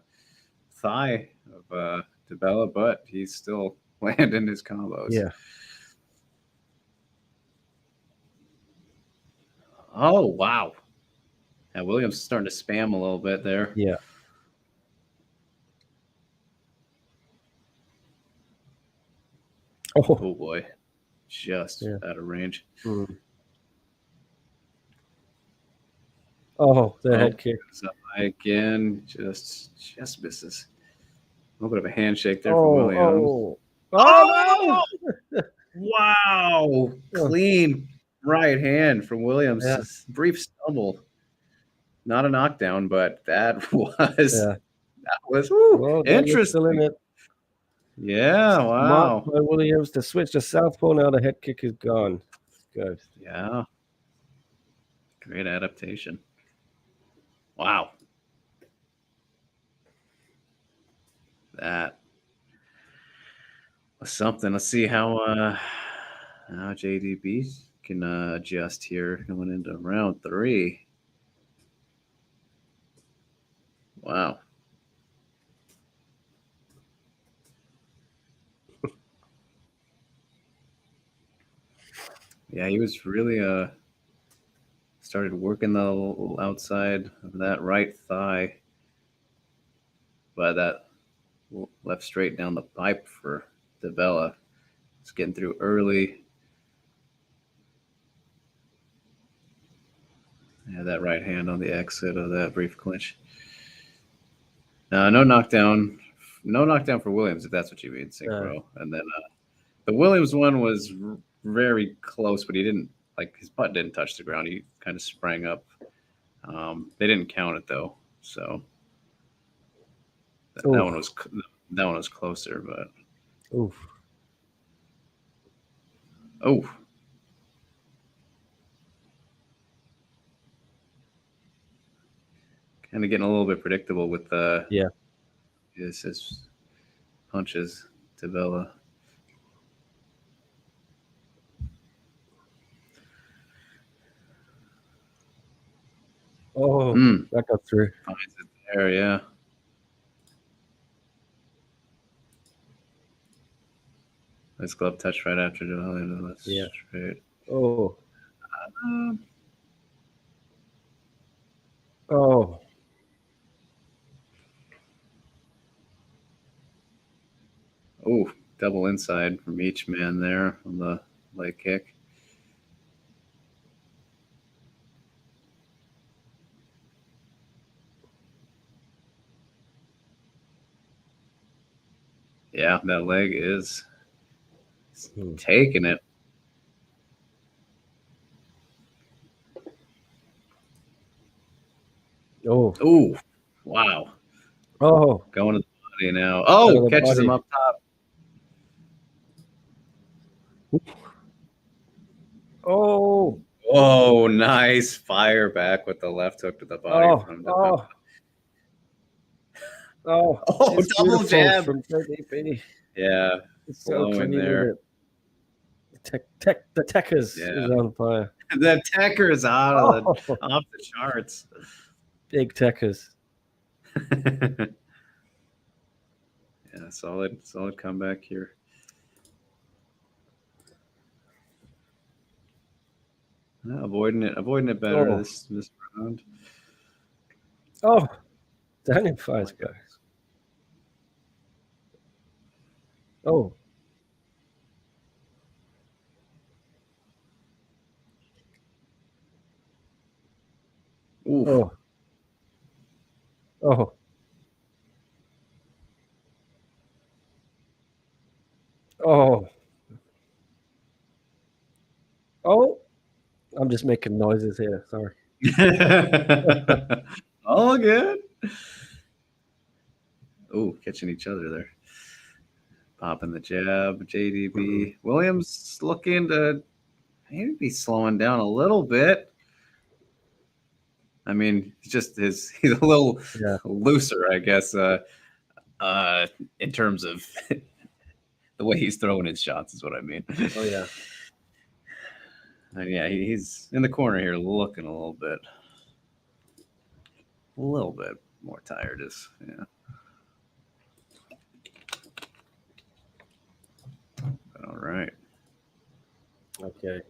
thigh of DeBella, but he's still landing his combos. Yeah. Oh, wow. Yeah, Williams is starting to spam a little bit there. Yeah. Oh boy. Just out of range. Mm. Oh, the head kick. Again, just misses. A little bit of a handshake there for Williams. Oh! Wow. Clean right hand from Williams. Yeah. Just brief stumble. Not a knockdown, but that was interesting. Still in it. Yeah, wow. Mark by Williams to switch to southpaw. Now the head kick is gone. Good. Yeah. Great adaptation. Wow. That was something. Let's see how JDB can adjust here going into round 3. Wow. Yeah, he was really started working the outside of that right thigh, but that left straight down the pipe for DeBella. It's getting through early. Yeah, that right hand on the exit of that brief clinch. No knockdown. No knockdown for Williams, if that's what you mean, synchro. And then the Williams one was very close, but he didn't, like, his butt didn't touch the ground. He kind of sprang up. They didn't count it though, so that one was closer. But kind of getting a little bit predictable with his punches to Bella. That got through. Finds it there, yeah. Nice glove touch right after Joel. Yeah. Straight. Oh. Double inside from each man there on the leg kick. Yeah, that leg is taking it. Oh, wow. Oh. Going to the body now. Oh, catches him up top. Oh. Oh, nice fire back with the left hook to the body. Oh, it's double beautiful jab from JDB. Yeah, It's so flowing clean there. with it. The tech is on fire. The Tecker is off the charts. Big techers. Yeah, solid comeback here. Avoiding it better this round. Oh, Daniel fires back. Oh. Oof. Oh. Oh. Oh. Oh. I'm just making noises here. Sorry. All good. Oh, catching each other there. Popping the jab, JDB. Williams looking to maybe slowing down a little bit. I mean, he's a little looser, I guess, in terms of the way he's throwing his shots is what I mean. Oh, yeah. And yeah, he's in the corner here looking a little bit more tired. Yeah. All right. Okay.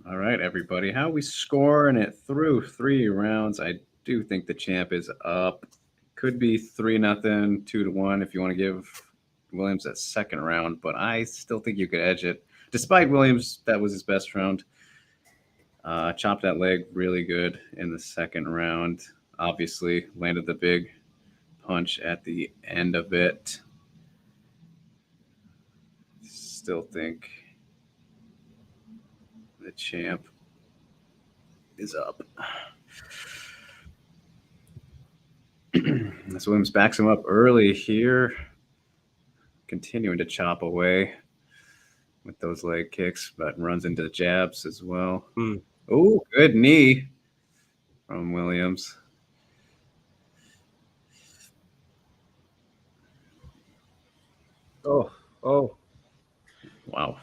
All right, everybody. How we scoring it through 3 rounds? I do think the champ is up. Could be 3-0, 2-1 if you want to give Williams that second round, but I still think you could edge it. Despite Williams, that was his best round. Chopped that leg really good in the second round. Obviously, landed the big punch at the end of it. Still think the champ is up. As Williams backs him up early here, continuing to chop away with those leg kicks, but runs into jabs as well. Oh, good knee from Williams. Oh. Wow.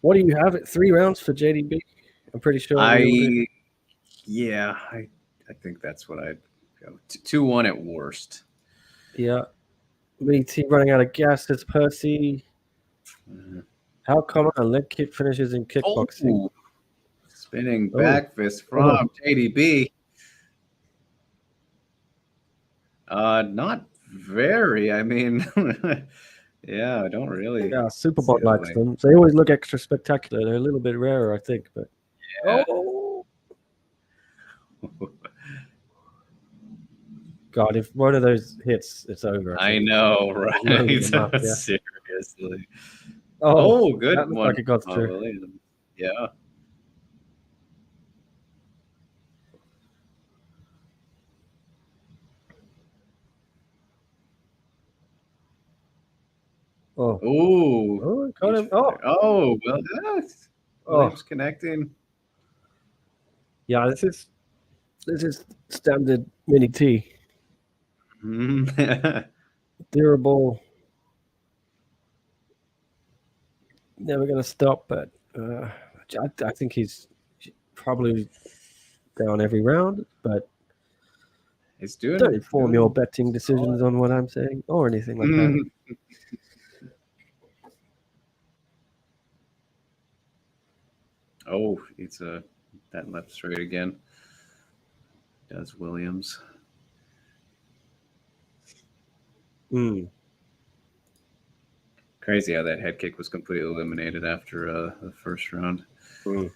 What do you have at 3 rounds for JDB? I'm pretty sure. I think that's what I'd go. 2-1 at worst. Yeah. VT running out of gas as Percy. How common a leg kick finishes in kickboxing? Oh, spinning back fist from JDB. Not very. I mean, yeah, I don't really. Yeah, Superbot likes them. They always look extra spectacular. They're a little bit rarer, I think. But God, if one of those hits, it's over. I know, right? Seriously. Oh, good that one. like it got through. Yeah. Oh, got him. Well, Williams connecting. Yeah, this is standard mini T. Durable. Never going to stop, but I think he's probably down every round, but he's doing. Don't inform your betting decisions on what I'm saying or anything like that. Oh, it's that left straight again. Does Williams. Crazy how that head kick was completely eliminated after the first round by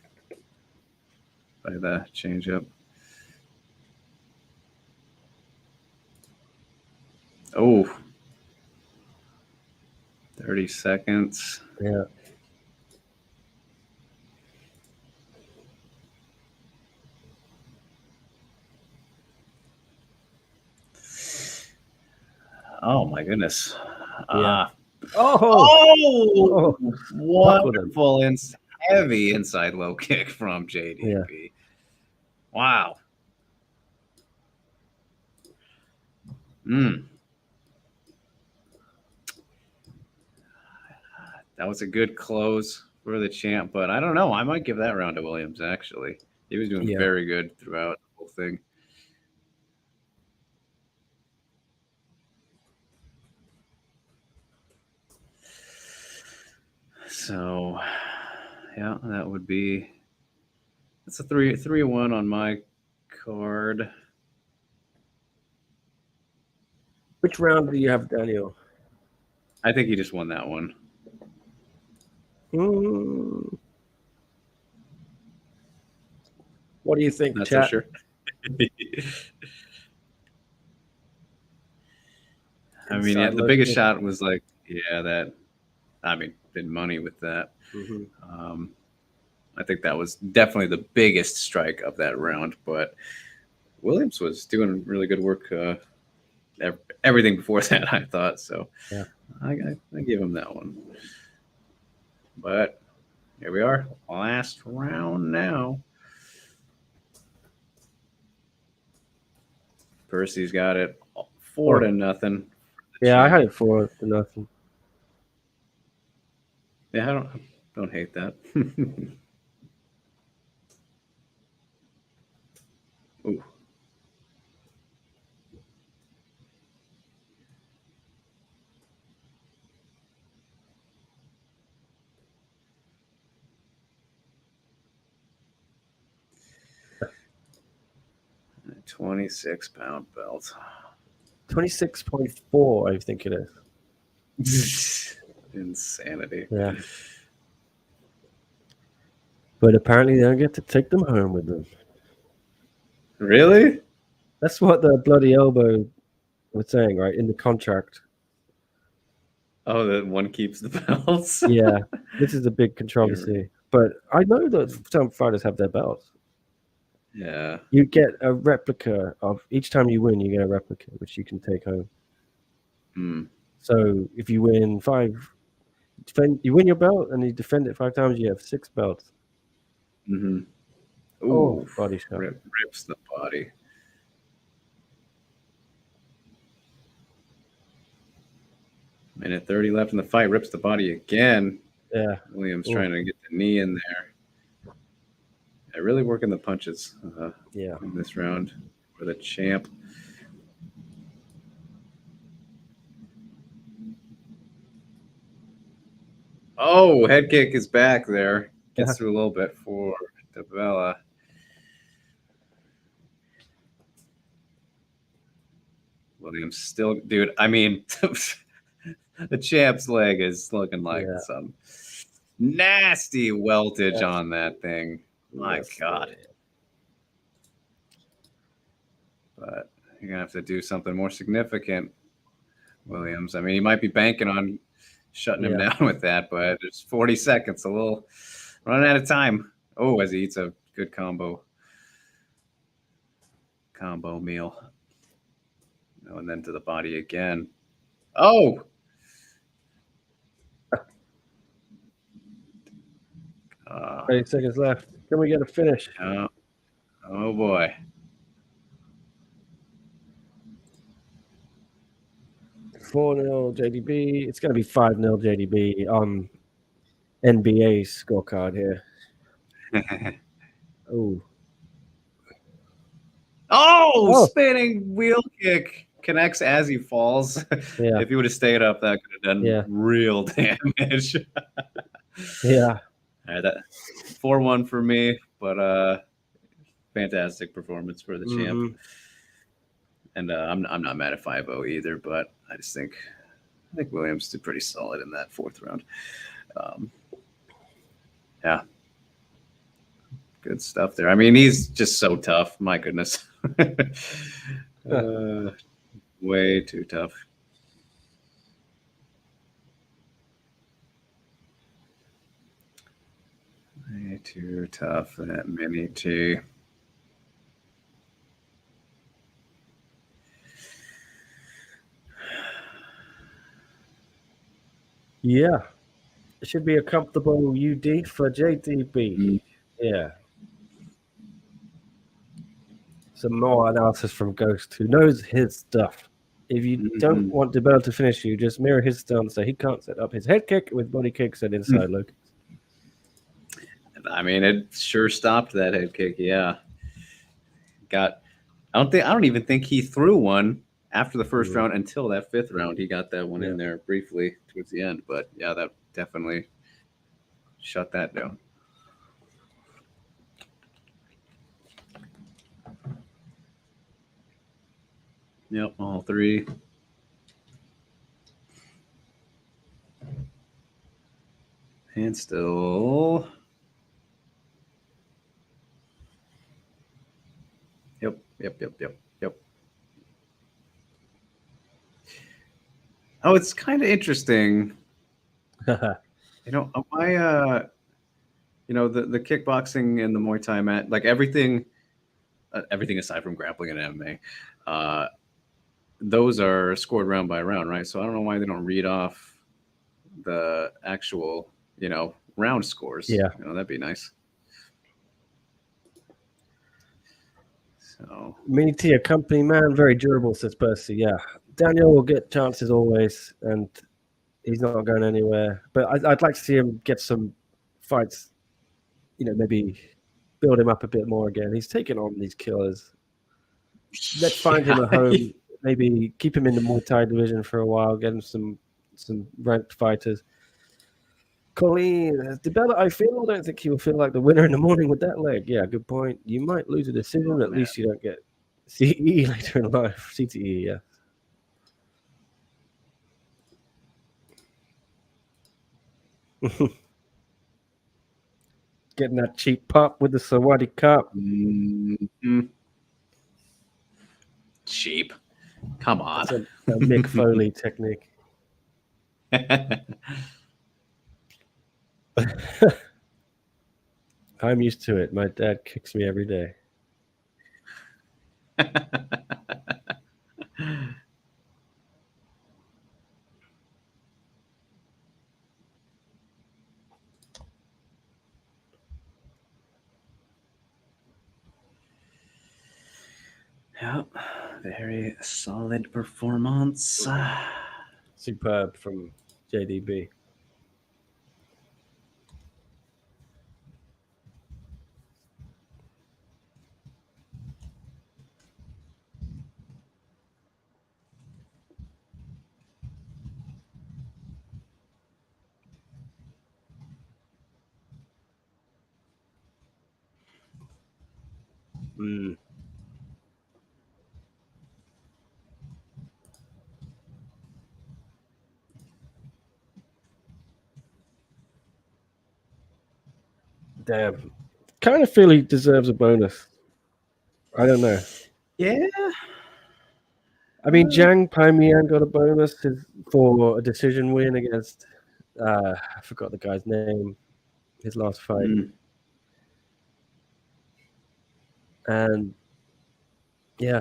the changeup. Oh, 30 seconds. Yeah. Oh my goodness. Yeah. Oh, buckled him. wonderful heavy inside low kick from JDB. Wow. That was a good close for the champ, but I don't know. I might give that round to Williams, actually. He was doing very good throughout the whole thing. So, yeah, that would be... It's a 3-1 on my card. Which round do you have, Daniel? I think he just won that one. What do you think, Not chat? so sure. I mean, yeah, the biggest shot was like, been money with that. I think that was definitely the biggest strike of that round, but Williams was doing really good work. Everything before that, I thought. So yeah, I give him that one. But here we are, last round now. Percy's got it 4-0. Yeah, I had it 4-0. Yeah, I don't hate that. Ooh. A 26-pound belt. 26.4, I think it is. Insanity. Yeah. But apparently they don't get to take them home with them. Really? That's what the bloody elbow was saying, right? In the contract. Oh, that one keeps the belts? Yeah. This is a big controversy. But I know that some fighters have their belts. Yeah. You get a replica of each time you win, you get a replica, which you can take home. So if you win 5, you win your belt and you defend it 5 times, you have 6 belts. Ooh, body shot. Rips the body. Minute 30 left in the fight. Rips the body again. Yeah. Williams trying to get the knee in there. Yeah, really working the punches in this round for the champ. Oh, head kick is back there. Gets through a little bit for Dabella. Williams still, dude, I mean, the champ's leg is looking like some nasty weltage on that thing. My God. But you're going to have to do something more significant, Williams. I mean, he might be banking on shutting him down with that, but it's 40 seconds, a little running out of time. Oh, as he eats a good combo meal. Oh, and then to the body again. Oh! 30 seconds left. Can we get a finish? Oh boy. $4-0 JDB. It's going to be 5-0 JDB on NBA scorecard here. Oh, spinning wheel kick. Connects as he falls. Yeah. If he would have stayed up, that could have done real damage. Yeah. All right, that 4-1 for me, but fantastic performance for the champ. And I'm not mad at 5-0 either, but I think Williams did pretty solid in that 4th round. Yeah. Good stuff there. I mean, he's just so tough. My goodness. Way too tough. Way too tough, that mini T. Yeah, it should be a comfortable UD for JDB. Mm. Yeah. Some more analysis from Ghost, who knows his stuff. If you don't want the Bell to finish you, just mirror his stance so he can't set up his head kick with body kicks and inside low kicks. I mean, it sure stopped that head kick. Yeah. I don't even think he threw one after the first round until that fifth round. He got that one in there briefly towards the end, but yeah, that definitely shut that down. Yep, all three. And still. Yep. Oh, it's kind of interesting. The kickboxing and the Muay Thai mat, like everything aside from grappling and MMA, those are scored round by round, right? So I don't know why they don't read off the actual, round scores. Yeah. That'd be nice. So Mini T, a company man, very durable, says Percy. Yeah. Daniel will get chances always, and he's not going anywhere. But I'd like to see him get some fights, maybe build him up a bit more again. He's taken on these killers. Let's find him a home. Maybe keep him in the Muay Thai division for a while, get him some ranked fighters. Colleen, the Bella, I don't think he will feel like the winner in the morning with that leg. Yeah, good point. You might lose a decision. At least you don't get CE later in life. CTE, yeah. Getting that cheap pop with the Sawadee Cup. Mm-hmm. Cheap. Come on. That's a Mick Foley technique. I'm used to it. My dad kicks me every day. Yep, very solid performance. Superb from JDB. Damn. Kind of feel he deserves a bonus. I don't know. Yeah. I mean, Zhang Paimian got a bonus for a decision win against, I forgot the guy's name, his last fight. And, yeah,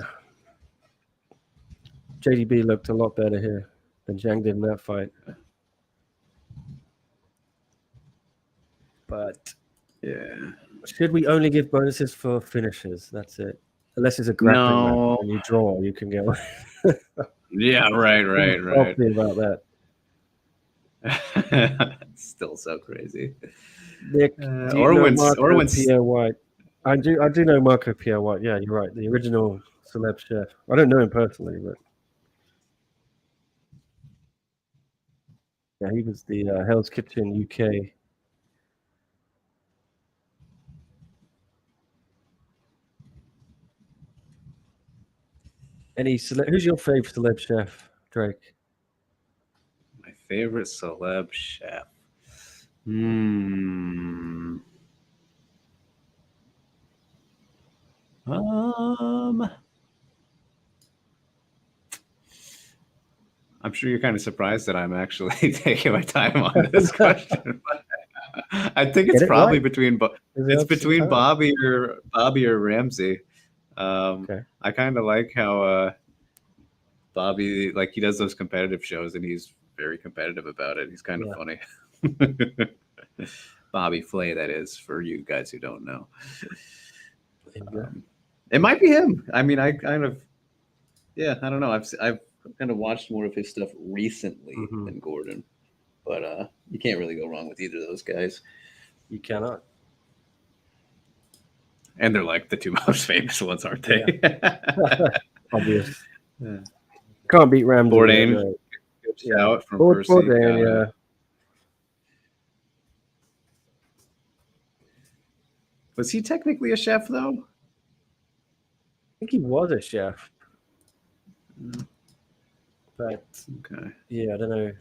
JDB looked a lot better here than Zhang did in that fight. But, yeah, should we only give bonuses for finishes? That's it. Unless it's a grappling match and you draw, you can get one. Yeah, right. Salty about that. Still so crazy. Nick, Orwin's Pierre White. I do know Marco Pierre White. Yeah, you're right. The original celeb chef. I don't know him personally, but yeah, he was the Hell's Kitchen UK. Who's your favorite celeb chef, Drake? My favorite celeb chef. I'm sure you're kind of surprised that I'm actually taking my time on this question. I think it's probably between Bobby or Ramsey. Okay. I kind of like how Bobby, like, he does those competitive shows and he's very competitive about it. He's kind of Yeah. funny. Bobby Flay, that is, for you guys who don't know. It might be him. I mean, I kind of, I don't know. I've kind of watched more of his stuff recently than Gordon, but you can't really go wrong with either of those guys. You cannot. And they're like the two most famous ones, aren't they? Obvious. Yeah. Can't beat Ramsey. Bourdain. Good shout from Percy. Bourdain, Was he technically a chef, though? I think he was a chef. But, okay. Yeah, I don't know. I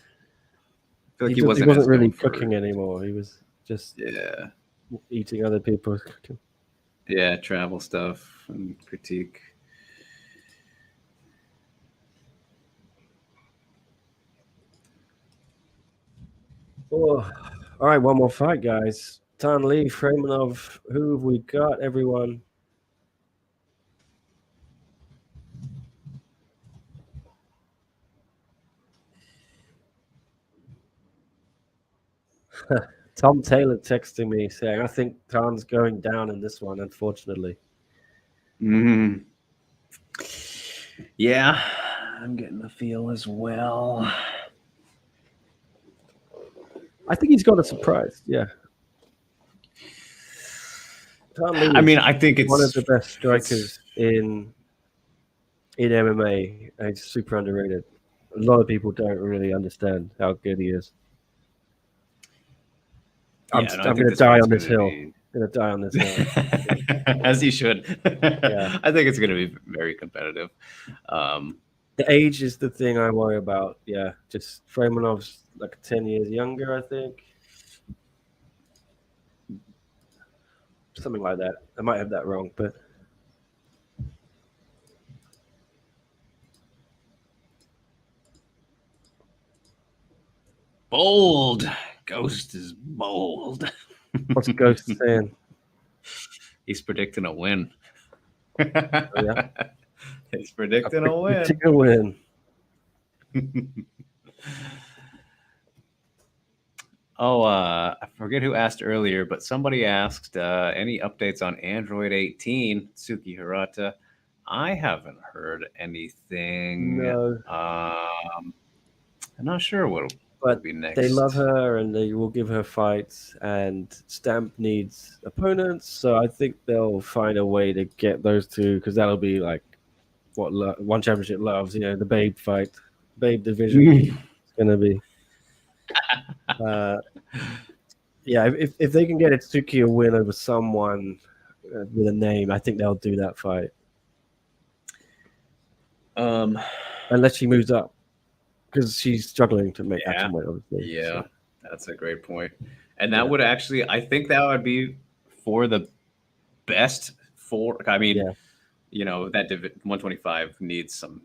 feel like he wasn't really cooking anymore. He was just eating other people's cooking. Yeah, travel stuff and critique. Oh, all right, one more fight, guys. Tan Lee, Freemanov, who have we got, everyone? Tom Taylor texting me saying, I think Tan's going down in this one, unfortunately. Yeah, I'm getting the feel as well. I think he's got a surprise. Yeah. I mean, I think it's one of the best strikers in MMA. He's super underrated. A lot of people don't really understand how good he is. I'm going to die on this hill. I'm going to die on this hill. As he should. Yeah. I think it's going to be very competitive. The age is the thing I worry about. Yeah, just Freemanov's like 10 years younger, I think. Something like that. I might have that wrong, but... Bold. Ghost is bold. What's Ghost saying? He's predicting a win. Oh, yeah? He's predicting a win. Predicting a win. I forget who asked earlier, but somebody asked any updates on Android 18, Tsuki Hirata. I haven't heard anything. No. I'm not sure what will be next. They love her and they will give her fights, and Stamp needs opponents, so I think they'll find a way to get those two, because that'll be like what One Championship loves, the Babe fight. Babe division. It's going to be... if they can get Itsuki a win over someone with a name, I think they'll do that fight. Unless she moves up, because she's struggling to make action weight, obviously. Yeah, so. That's a great point. And that would actually, I think that would be for the best for. I mean, that 125 needs some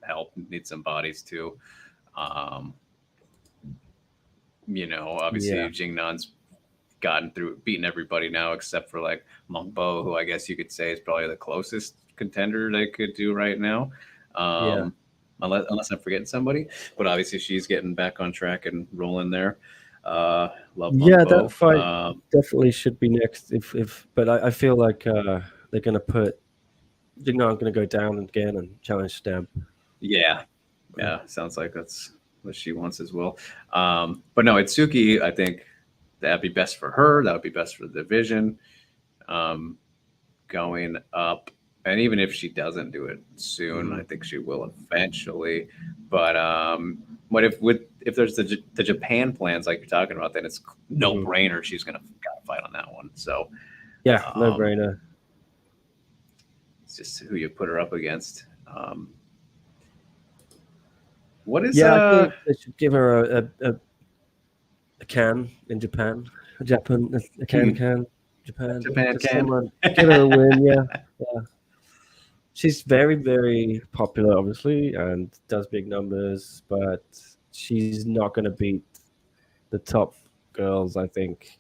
help, needs some bodies too. Obviously Jingnan's beaten everybody now except for like Mong Bo, who I guess you could say is probably the closest contender they could do right now. Unless I'm forgetting somebody, but obviously she's getting back on track and rolling there. Love Mong Bo. That fight definitely should be next. But I feel like they're going to put Jingnan's going to go down again and challenge Stamp. Yeah, sounds like that's what she wants as well. But no, Itsuki, I think that'd be best for her. That would be best for the division going up. And even if she doesn't do it soon, I think she will eventually. But if there's the Japan plans like you're talking about, then it's no brainer. She's gonna fight on that one. So no brainer. It's just who you put her up against. What is? I think they should give her a can in Japan. A can Japan. Japan can. Give her a win. Yeah. She's very, very popular, obviously, and does big numbers, but she's not going to beat the top girls, I think.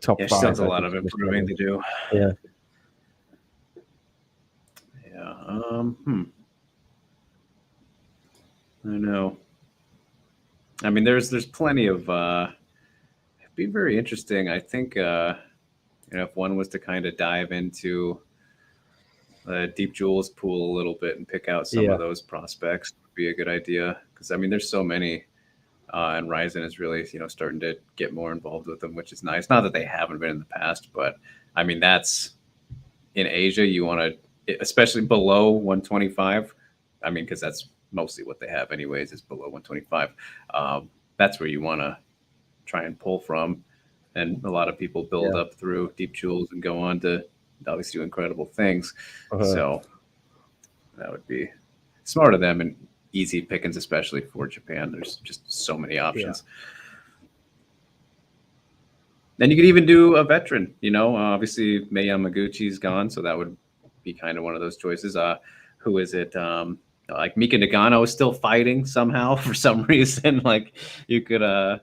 Top 5. She still has a lot of improving to do. Yeah. Yeah. I know. I mean, there's plenty of. It'd be very interesting. I think if one was to kind of dive into the Deep Jewels pool a little bit and pick out some of those prospects would be a good idea. Because I mean, there's so many, and Ryzen is really starting to get more involved with them, which is nice. Not that they haven't been in the past, but I mean that's in Asia. You want to, especially below 125. I mean, because that's mostly what they have anyways, is below 125. That's where you want to try and pull from. And a lot of people build up through Deep Jewels and go on to obviously do incredible things. So that would be smart of them and easy pickings, especially for Japan. There's just so many options. And you could even do a veteran, obviously Mei Yamaguchi's gone. So that would be kind of one of those choices. Who is it? Like Mika Nagano is still fighting somehow for some reason. Like you could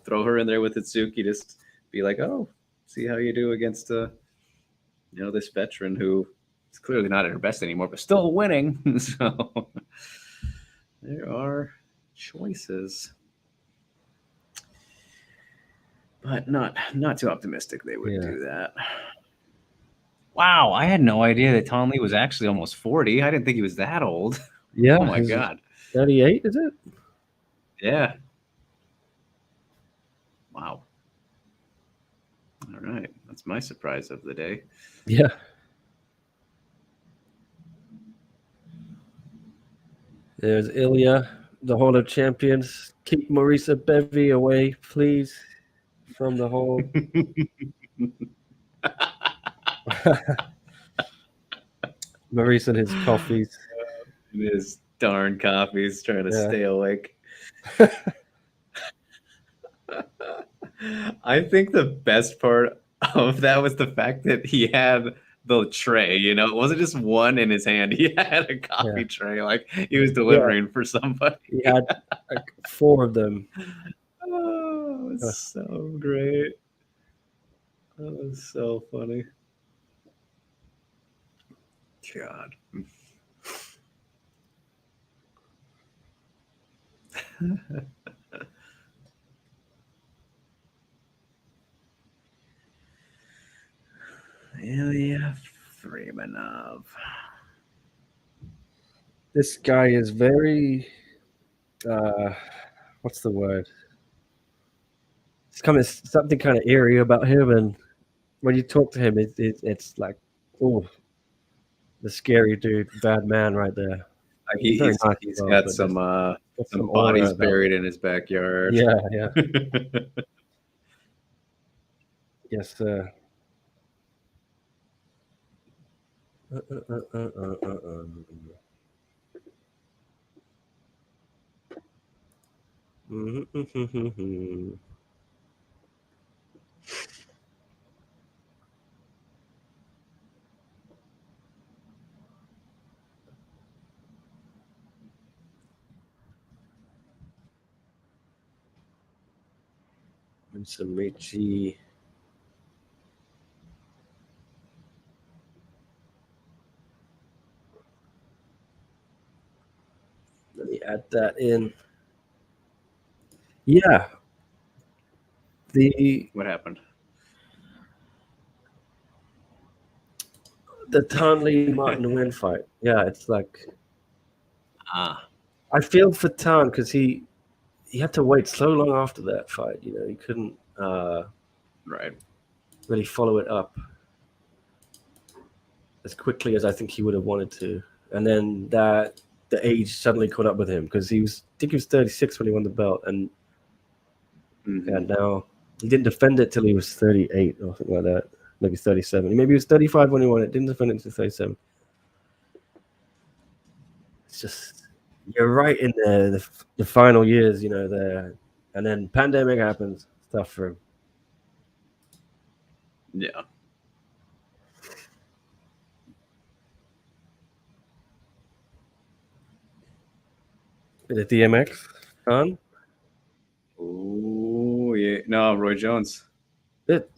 throw her in there with Itsuki, just be like, oh, see how you do against this veteran who is clearly not at her best anymore, but still winning. So there are choices, but not too optimistic they would do that. Wow, I had no idea that Tom Lee was actually almost 40. I didn't think he was that old. Yeah. Oh my God. 38, is it? Yeah. Wow. All right. That's my surprise of the day. Yeah. There's Ilya, the Hall of Champions. Keep Marisa Bevy away, please, from the hall. Maurice and his coffees. His darn coffees, trying to stay awake. I think the best part of that was the fact that he had the tray, it wasn't just one in his hand. He had a coffee tray, like he was delivering for somebody. He had like 4 of them. Oh, it's so great. That was so funny. God. Ilya Freemanov. This guy is very, what's the word? It's kind of something kind of eerie about him, and when you talk to him, it's like, oh, the scary dude, bad man right there. He's got some bodies buried in his backyard. Yeah. Yes, sir. And some Richie. Let me add that in. Yeah. What happened? The Tan Martin Nguyen fight. Yeah, it's like I feel for Tan because he had to wait so long after that fight. He couldn't really follow it up as quickly as I think he would have wanted to. And then the age suddenly caught up with him because I think he was 36 when he won the belt, and now he didn't defend it till he was 38 or something like that. Maybe 37. Maybe he was 35 when he won it. Didn't defend it until 37. It's just, you're right in the final years, there. And then pandemic happens, stuff for him. Yeah. Bit of DMX, fun. Oh, yeah. No, Roy Jones. It.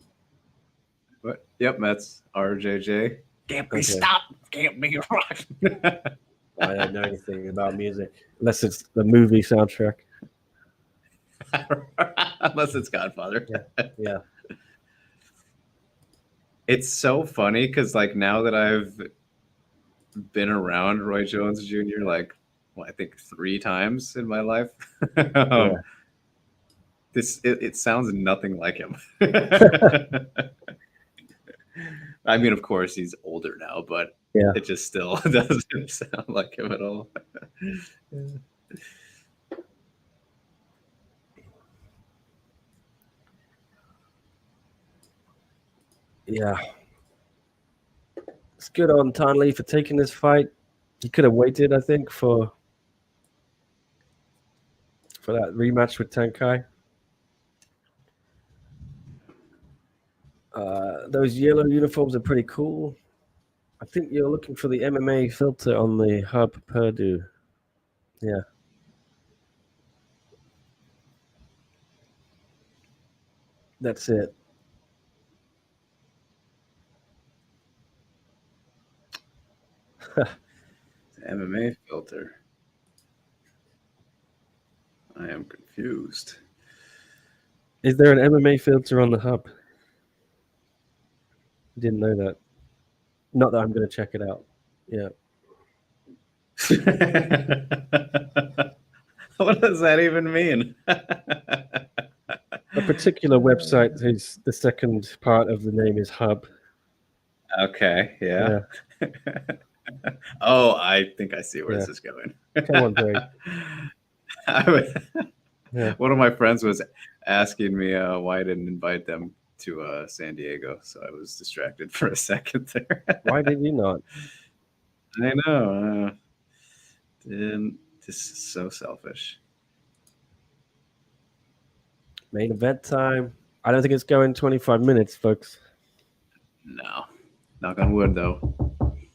What? Yep, that's RJJ. Can't be stopped. Can't be rocked. I don't know anything about music unless it's the movie soundtrack. Unless it's Godfather. Yeah. It's so funny because like now that I've been around Roy Jones Jr. like I think 3 times in my life. Yeah. It sounds nothing like him. I mean, of course, he's older now, but Yeah. it just still doesn't sound like him at all. Yeah. It's good on Tan Lee for taking this fight. He could have waited, I think, for that rematch with Tankai. Those yellow uniforms are pretty cool. I think you're looking for the MMA filter on the hub Purdue. Yeah. That's it. MMA filter. I am confused. Is there an MMA filter on the hub? Didn't know that. Not that I'm going to check it out. Yeah. What does that even mean? A particular website is the second part of the name is hub. Okay, yeah. Oh, I think I see where Yeah. this is going. Come on, Dave. Yeah. One of my friends was asking me why I didn't invite them to San Diego, so I was distracted for a second there. Why did you not? I know. This is so selfish. Main event time. I don't think it's going 25 minutes, folks. No. Knock on wood, though.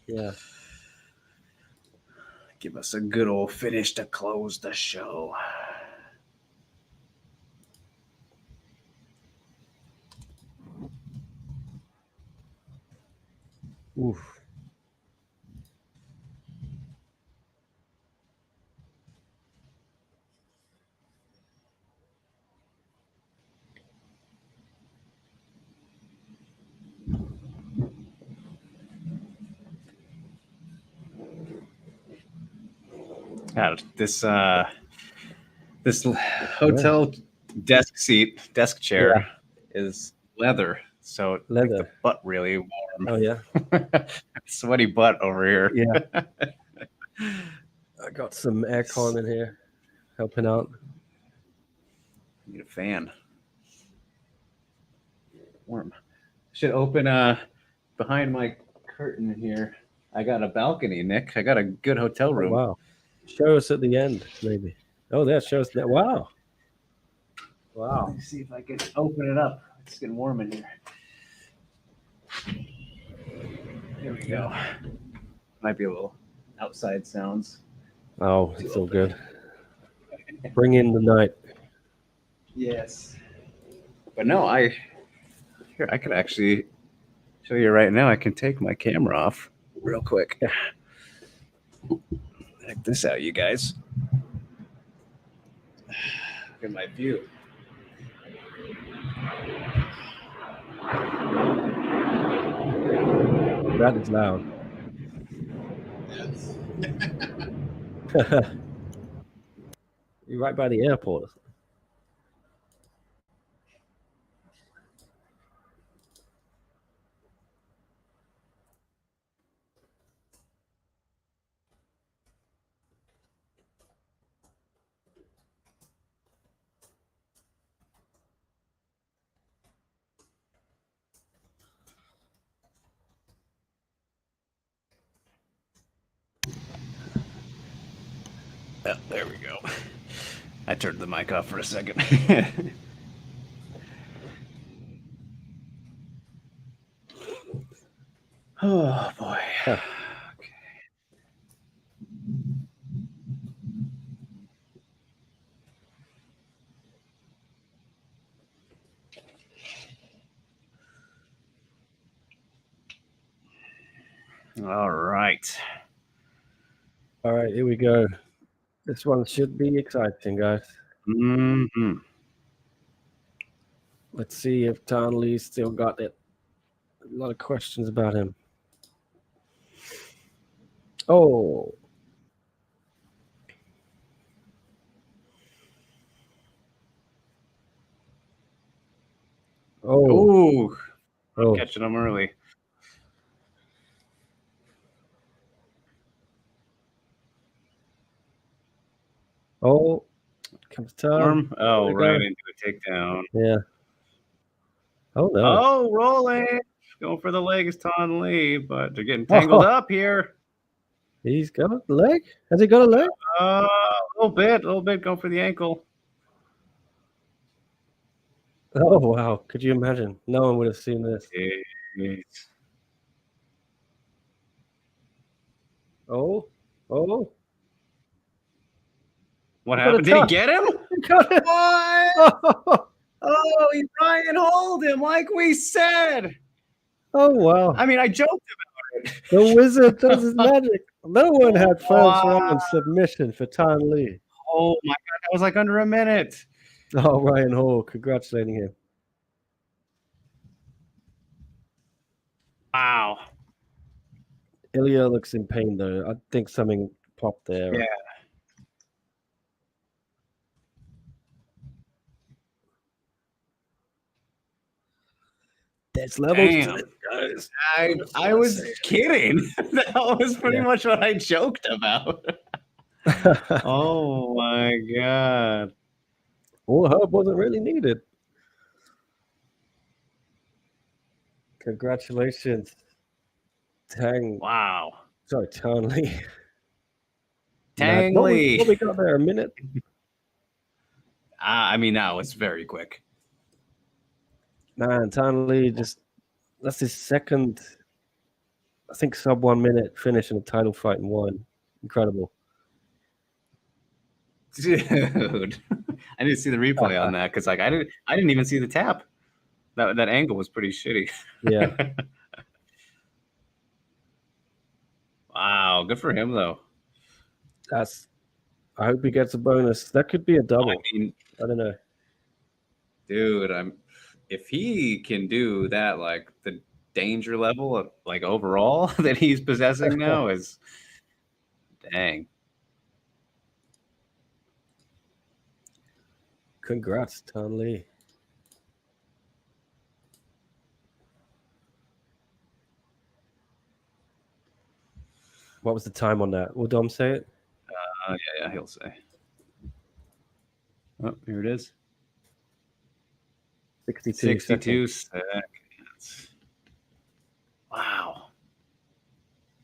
Yeah. Give us a good old finish to close the show. Oof. God, this hotel desk chair is leather, so it makes the butt really warm. Oh yeah. Sweaty butt over here. Yeah. I got some aircon in here helping out. Need a fan. Warm. Should open behind my curtain here. I got a balcony, Nick. I got a good hotel room. Oh, wow. Show us at the end, maybe. Oh, there shows that. Wow. Wow. Let me see if I can open it up. It's getting warm in here. There we go. Might be a little outside sounds. Oh, it's all good. Bring in the night. Yes. But no, I could actually show you right now. I can take my camera off real quick. Check this out, you guys. Look at my view. That is loud. You're right by the airport. Oh, there we go. I turned the mic off for a second. Oh boy. Huh. Okay. All right. All right, here we go. This one should be exciting, guys. Mm-hmm. Let's see if Tan Lee still got it. A lot of questions about him. Oh. Oh, Oh. catching him early. Oh. Comes Tan. Arm. Oh, There we right go. into a takedown. Yeah. Oh, no. Oh, rolling. Going for the leg is Tan Lee, but they're getting tangled up here. He's got a leg? Has he got a leg? A little bit. Going for the ankle. Oh, wow. Could you imagine? No one would have seen this. Jeez. Oh. Oh. What He got a happened? Did he touch. get him? He got it. What? Oh, he Ryan hold him like we said. Oh, wow. I mean, I joked about it. The wizard does his magic. No one had first round submission for Tan Lee. Oh my god, that was like under a minute. Oh, Ryan Hall, congratulating him. Wow. Ilya looks in pain though. I think something popped there. Yeah. There's levels Damn. to it, guys. I was kidding. That was pretty much what I joked about. Oh my god. All help wasn't really needed. Congratulations. Tan Lee. Tang What Lee. we got there? A minute? I mean, now it's very quick. Man, Tan Lee that's his second, I think, sub 1 minute finish in a title fight and won. Incredible. Dude. I didn't see the replay on that because like I didn't even see the tap. That angle was pretty shitty. Yeah. Wow, good for him though. I hope he gets a bonus. That could be a double. I mean, I don't know. Dude, if he can do that, like the danger level of like overall that he's possessing now is dang. Congrats, Tan Lee. What was the time on that? Will Dom say it? Yeah, he'll say. Oh, here it is. 62 seconds. Wow.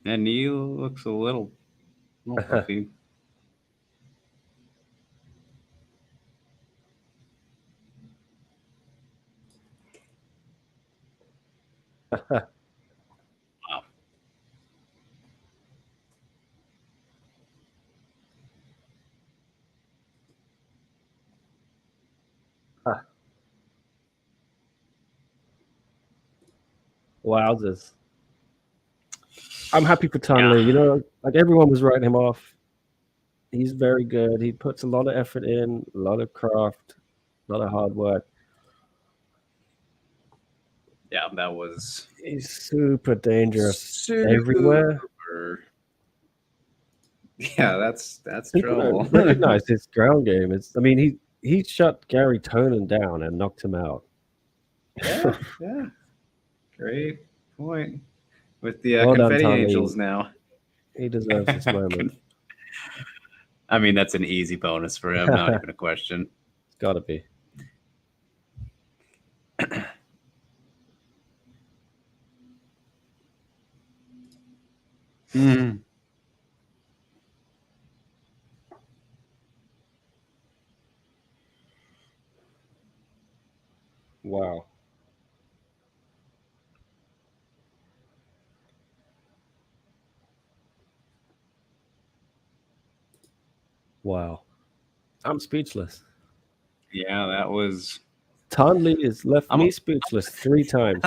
That knee looks a little puffy. Wow. Wowzers. I'm happy for Tan Lee. You know, like everyone was writing him off. He's very good. He puts a lot of effort in, a lot of craft, a lot of hard work. Yeah, that was. He's super dangerous everywhere. Yeah, that's trouble. Recognize his ground game. I mean, he shut Gary Tonin down and knocked him out. Yeah. Great point. With the confetti angels now. He deserves this moment. I mean, that's an easy bonus for him. Not even a question. It's got to be. Wow. Wow. I'm speechless. Yeah, that was. Tan Lee has left me speechless 3 times.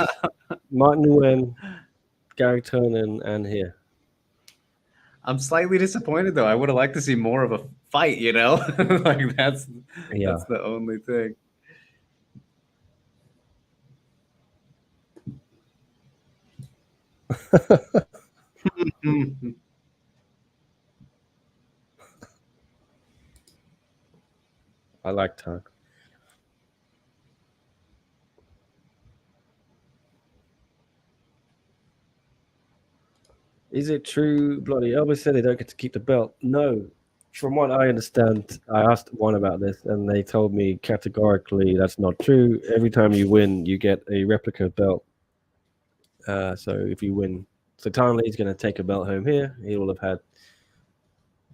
Martin Nguyen, Gary Tonin, and here. I'm slightly disappointed though. I would have liked to see more of a fight, you know? Like that's the only thing. I like Tan. Is it true, Bloody Elvis said they don't get to keep the belt? No. From what I understand, I asked one about this, and they told me categorically that's not true. Every time you win, you get a replica belt. So if you win, so Tan Lee's going to take a belt home here. He will have had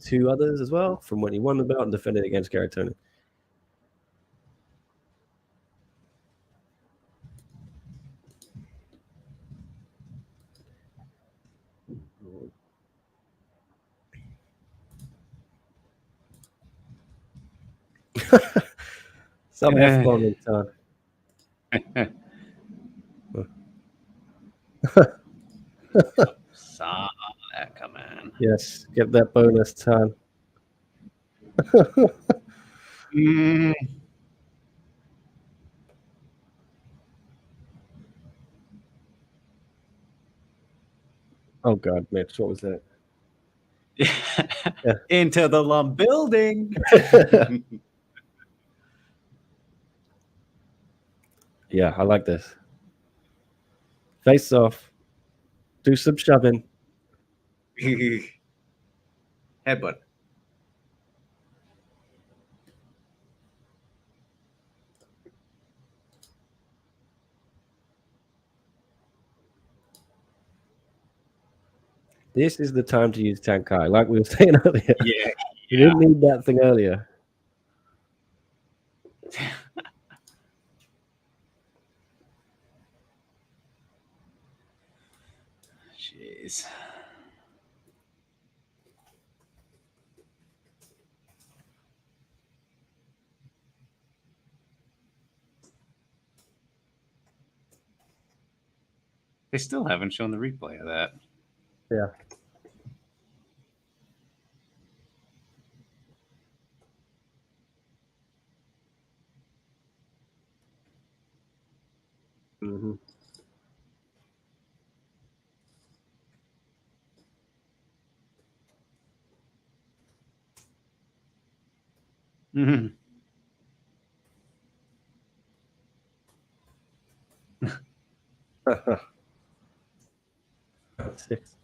2 others as well from when he won the belt and defended against Gary Tony. Some F-bomb in Tan. Saw that coming. Yes, get that bonus, Tan. Oh God, Mitch, what was that? Yeah. Into the lump building. Yeah, I like this. Face off. Do some shoving. Headbutt. This is the time to use Tankai, like we were saying earlier. Yeah. You didn't need that thing earlier. Jeez. They still haven't shown the replay of that. Yeah. Mm-hmm. Mm-hmm. Six.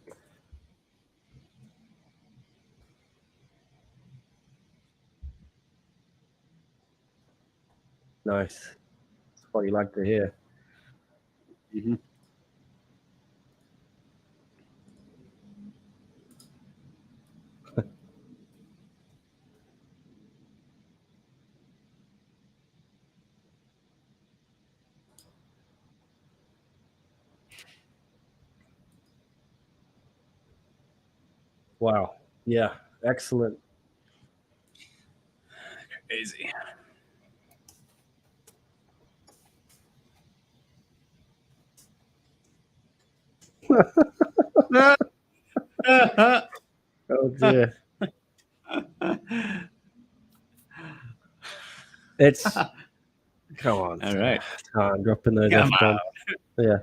Nice. That's what you like to hear. Mm-hmm. Wow. Yeah. Excellent. Crazy. Oh dear. It's come on. All right. Time dropping those Come F-bombs. Yeah.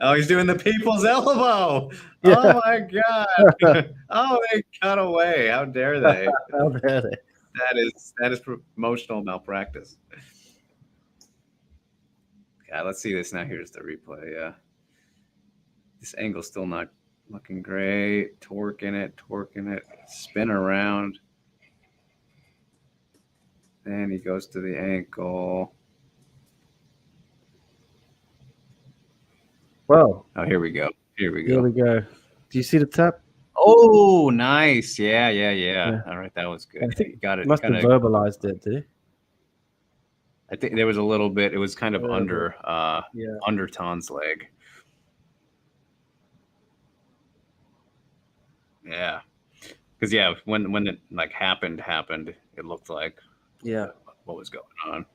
Oh, he's doing the people's elbow. Yeah. Oh my God. Oh, they cut away. How dare they? How dare they? That is promotional malpractice. Yeah, let's see this now. Here's the replay. Yeah. This angle's still not looking great. Torquing it, spin around. Then he goes to the ankle. Well, Oh, here we go. Here we here go. we go. Do you see the tap? Oh, nice. Yeah. All right, that was good. I think he got it. Must have verbalized it, did he? I think there was a little bit. It was kind of under Yeah. under Tan's leg. Yeah, because when it like happened, it looked like Yeah. what was going on.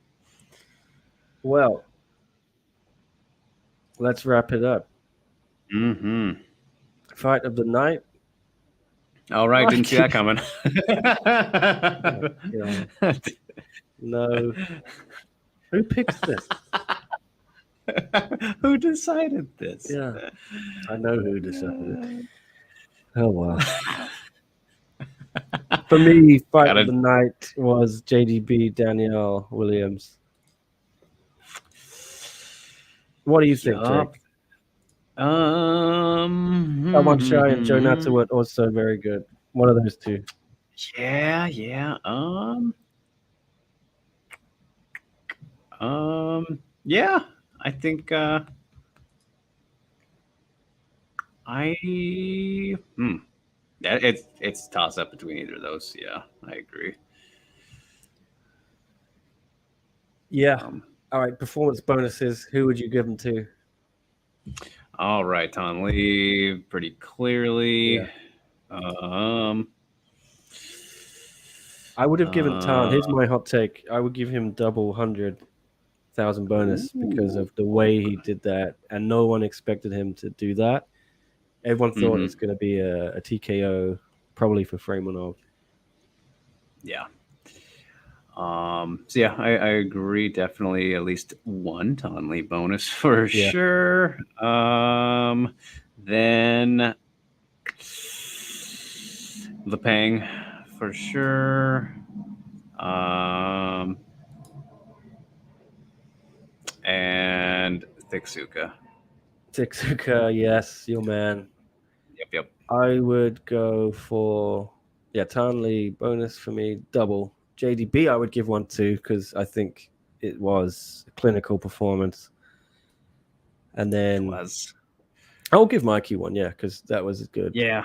Well, let's wrap it up. Mm-hmm. Fight of the night. All right, didn't see that coming. No. Who picks this? Who decided this? Yeah, I know who decided it. Oh wow. For me, fight of the night was JDB Danielle Williams. What do you think, Jake? Someone Shy and Joe Natsu were also very good. One of those two. Yeah. Yeah. I think it's toss up between either of those. Yeah, I agree. Yeah. All right. Performance bonuses. Who would you give them to? All right, Tom Lee, pretty clearly. Yeah. I would have given Tan. Here's my hot take. I would give him double 100,000 bonus because of the way he did that, and no one expected him to do that. Everyone thought it's going to be a TKO, probably for Freymanov. Yeah. So yeah, I agree. Definitely at least one Tonley bonus for sure. Then Lepang for sure. And Tetsuka. Tetsuka, yes, your man. Yep. I would go for Tanley bonus for me, double. JDB I would give one to because I think it was a clinical performance. And then I'll give Mikey one, because that was good. Yeah.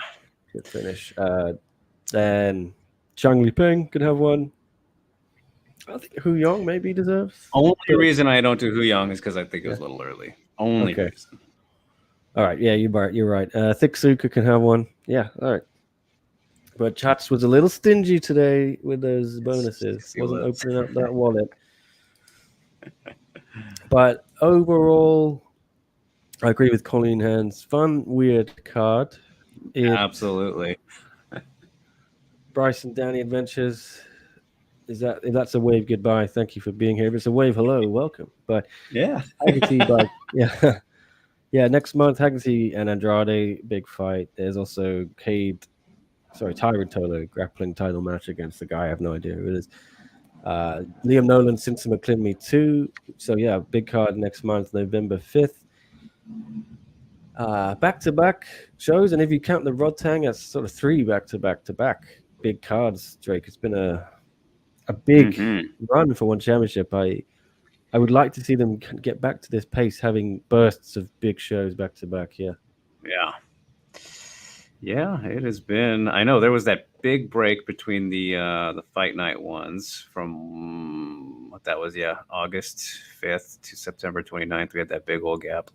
Good finish. Then Zhang Liping could have one. I think Hu Yong maybe deserves. Only reason I don't do Hu Yong is because I think it was a little early. Only reason. All right, yeah, you're right. Tetsuka can have one. Yeah, all right. But Chats was a little stingy today with those bonuses. Wasn't opening up that wallet. But overall, I agree with Colleen Hans. Fun, weird card. Absolutely. Bryce and Danny Adventures. If that's a wave goodbye, thank you for being here. If it's a wave hello, welcome. But Haggerty, next month Haggerty and Andrade, big fight. There's also Tyrod Tolo grappling title match against the guy I have no idea who it is. Liam Nolan, Simpson McClinby 2. So yeah, big card next month, November 5th. Back-to-back shows, and if you count the Rodtang, that's sort of 3 back-to-back big cards, Drake. It's been a big run for one championship. I would like to see them get back to this pace, having bursts of big shows back-to-back, Yeah, it has been. I know there was that big break between the fight night ones from August 5th to September 29th. We had that big old gap,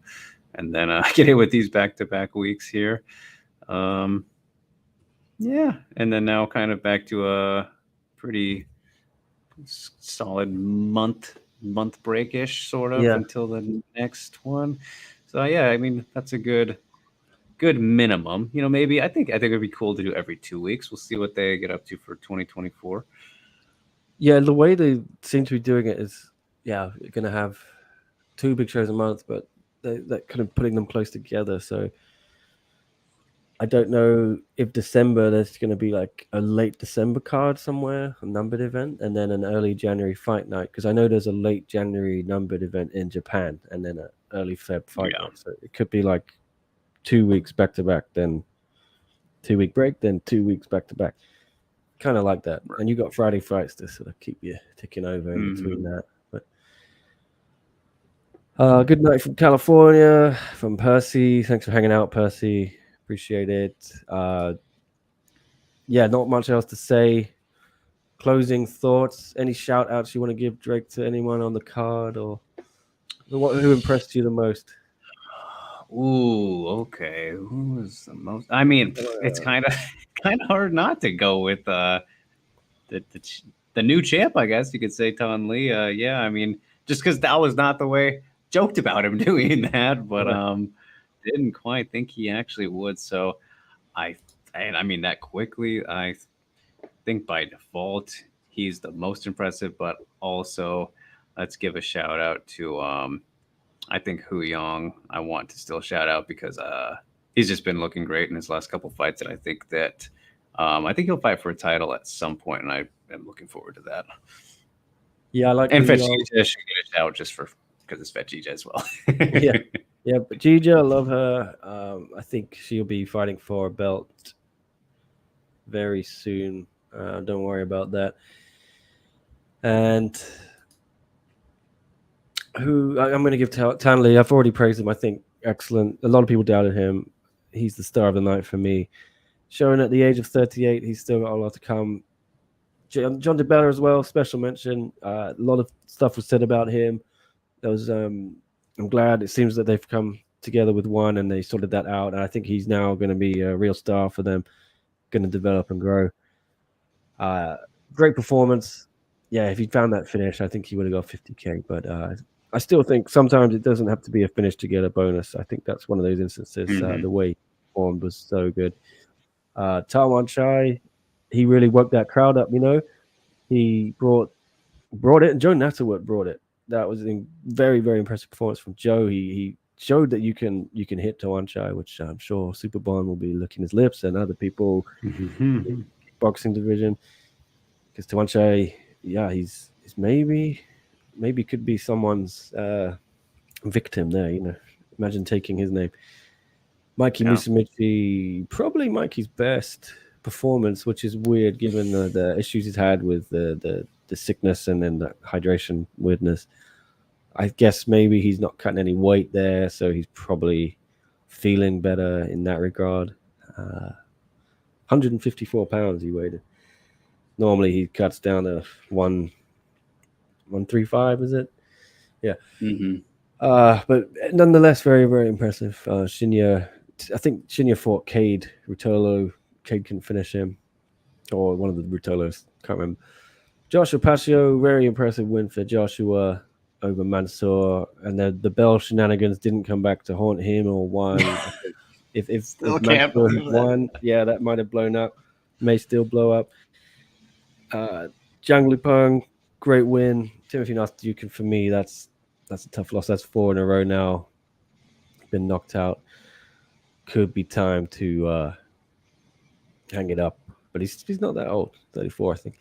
and then get hit with these back-to-back weeks here. And then now kind of back to a pretty solid month break-ish sort of until the next one. So I mean that's a good minimum. Maybe I think it'd be cool to do every 2 weeks. We'll see what they get up to for 2024. Yeah, the way they seem to be doing it is you're gonna have 2 big shows a month, but they're kind of putting them close together. So I don't know if December there's going to be like a late December card somewhere, a numbered event, and then an early January fight night. Because I know there's a late January numbered event in Japan, and then an early Feb fight night. So it could be like 2 weeks back to back, then 2 week break, then 2 weeks back to back. Kind of like that. And you got Friday fights to sort of keep you ticking over in between that. But good night from California, from Percy. Thanks for hanging out, Percy. Appreciate it. Not much else to say. Closing thoughts. Any shout outs you want to give, Drake, to anyone on the card, or who impressed you the most? Ooh, okay. Who was the most? I mean, it's kind of hard not to go with the new champ, I guess you could say, Ton Lee. I mean, just because that was not the way joked about him doing that, but didn't quite think he actually would. So I mean that quickly. I think by default he's the most impressive, but also let's give a shout out to I think Yong I want to still shout out because he's just been looking great in his last couple fights, and I think that he'll fight for a title at some point, and I am looking forward to that. Yeah, I like and Hu Phetjeeja Yong. should get a shout just because it's Phetjeeja as well. Yeah, but Phetjeeja, I love her. I think she'll be fighting for a belt very soon. Don't worry about that. And who I'm going to give Tanley. I've already praised him. I think excellent. A lot of people doubted him. He's the star of the night for me. Showing at the age of 38, he's still got a lot to come. John DeBella as well. Special mention. A lot of stuff was said about him. There was. I'm glad. It seems that they've come together with one and they sorted that out. And I think he's now going to be a real star for them. Going to develop and grow. Great performance. Yeah, if he'd found that finish, I think he would have got 50K. But I still think sometimes it doesn't have to be a finish to get a bonus. I think that's one of those instances. The way he performed was so good. Tawan Chai, he really worked that crowd up. He brought it, and Joe Natterwood brought it. That was a very, very impressive performance from Joe. He showed that you can hit Tawan Chai, which I'm sure Super Bond will be licking his lips and other people in the boxing division. Because Tawan Chai, yeah, he's maybe could be someone's victim there. Imagine taking his name. Mikey Musumeci, probably Mikey's best performance, which is weird given the issues he's had with the sickness and then the hydration weirdness. I guess maybe he's not cutting any weight there, so he's probably feeling better in that regard. 154 pounds he weighed. Normally he cuts down to 135, is it? Yeah. But nonetheless, very, very impressive. Shinya, I think Shinya fought Cade Rutolo. Cade couldn't finish him, or one of the Rutolos. Can't remember. Joshua Pacio, very impressive win for Joshua over Mansour, and the Bell shenanigans didn't come back to haunt him or won. if Mansour had won, yeah, that might have blown up. May still blow up. Zhang Lupeng, great win. Timothy Nastukin, for me, that's a tough loss. That's 4 in a row now. Been knocked out. Could be time to hang it up. But he's not that old. 34, I think.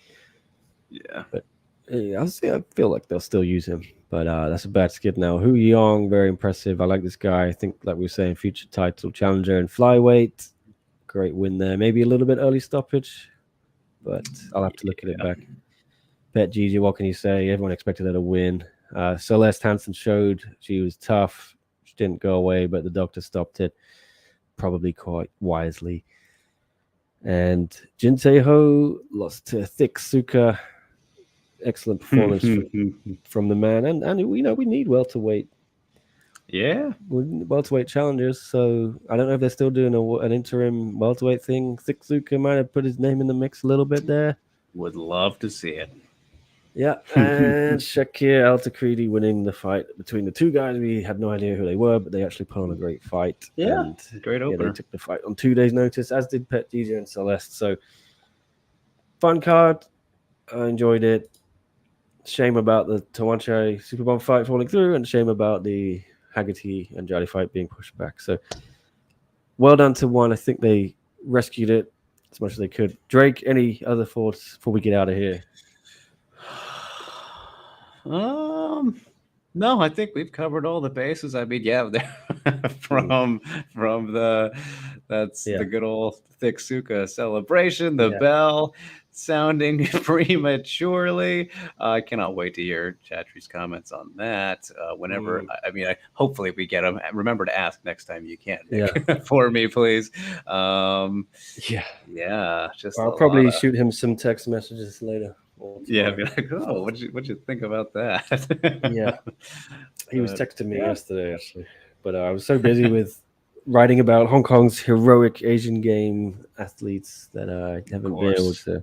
Yeah. But I feel like they'll still use him. But that's a bad skid now. Hu Yong, very impressive. I like this guy. I think, like we were saying, future title challenger in flyweight. Great win there. Maybe a little bit early stoppage, but I'll have to look at it back. Phetjeeja, what can you say? Everyone expected her to win. Celeste Hansen showed she was tough. She didn't go away, but the doctor stopped it, probably quite wisely. And Jin Tae-ho lost to Tetsuka. Excellent performance from the man. And we need welterweight. Yeah. Welterweight challengers. So I don't know if they're still doing an interim welterweight thing. Tetsuka might have put his name in the mix a little bit there. Would love to see it. Yeah, and Shakir Al-Takridi winning the fight between the two guys. We had no idea who they were, but they actually put on a great fight. Yeah, and, great opener. They took the fight on 2 days' notice, as did Phetjeeja and Celeste. So, fun card. I enjoyed it. Shame about the Tawan Chai Superbomb fight falling through, and shame about the Haggerty and Jolly fight being pushed back. So, well done to one. I think they rescued it as much as they could. Drake, any other thoughts before we get out of here? No, I think we've covered all the bases. I mean, yeah, from the good old Tetsuka celebration, the bell sounding prematurely. I cannot wait to hear Chatri's comments on that. Whenever, hopefully we get them. Remember to ask next time you can for me, please. Just I'll probably shoot him some text messages later. Yeah, be like, oh, what'd you think about that? Yeah, he was texting me yesterday actually, but I was so busy with writing about Hong Kong's heroic Asian game athletes that I haven't been able to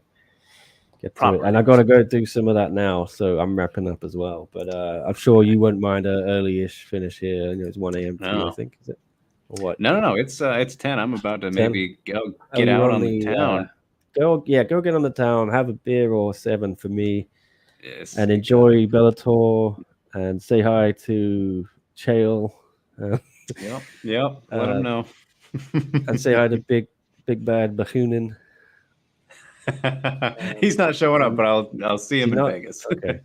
get to it. And I got to go do some of that now, so I'm wrapping up as well. But I'm sure you won't mind an early-ish finish here. It's 1 a.m. I think, is it? Or what? No, it's 10. I'm about to maybe go get out on the town. Go get on the town, have a beer or 7 for me, and enjoy Bellator, and say hi to Chael. Yep. Let him know. And say hi to Big Bad Bahunin. He's not showing up, but I'll see him in Vegas. Okay.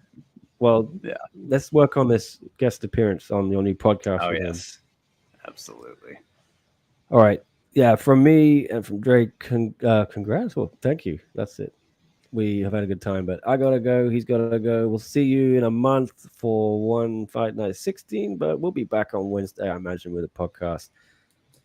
Well, Yeah. Let's work on this guest appearance on your new podcast. Oh, with him. yes. Absolutely. All right. Yeah, from me and from Drake, congrats. Well, thank you. That's it. We have had a good time, but I gotta go. He's gotta go. We'll see you in a month for one Fight Night 16, but we'll be back on Wednesday, I imagine, with a podcast.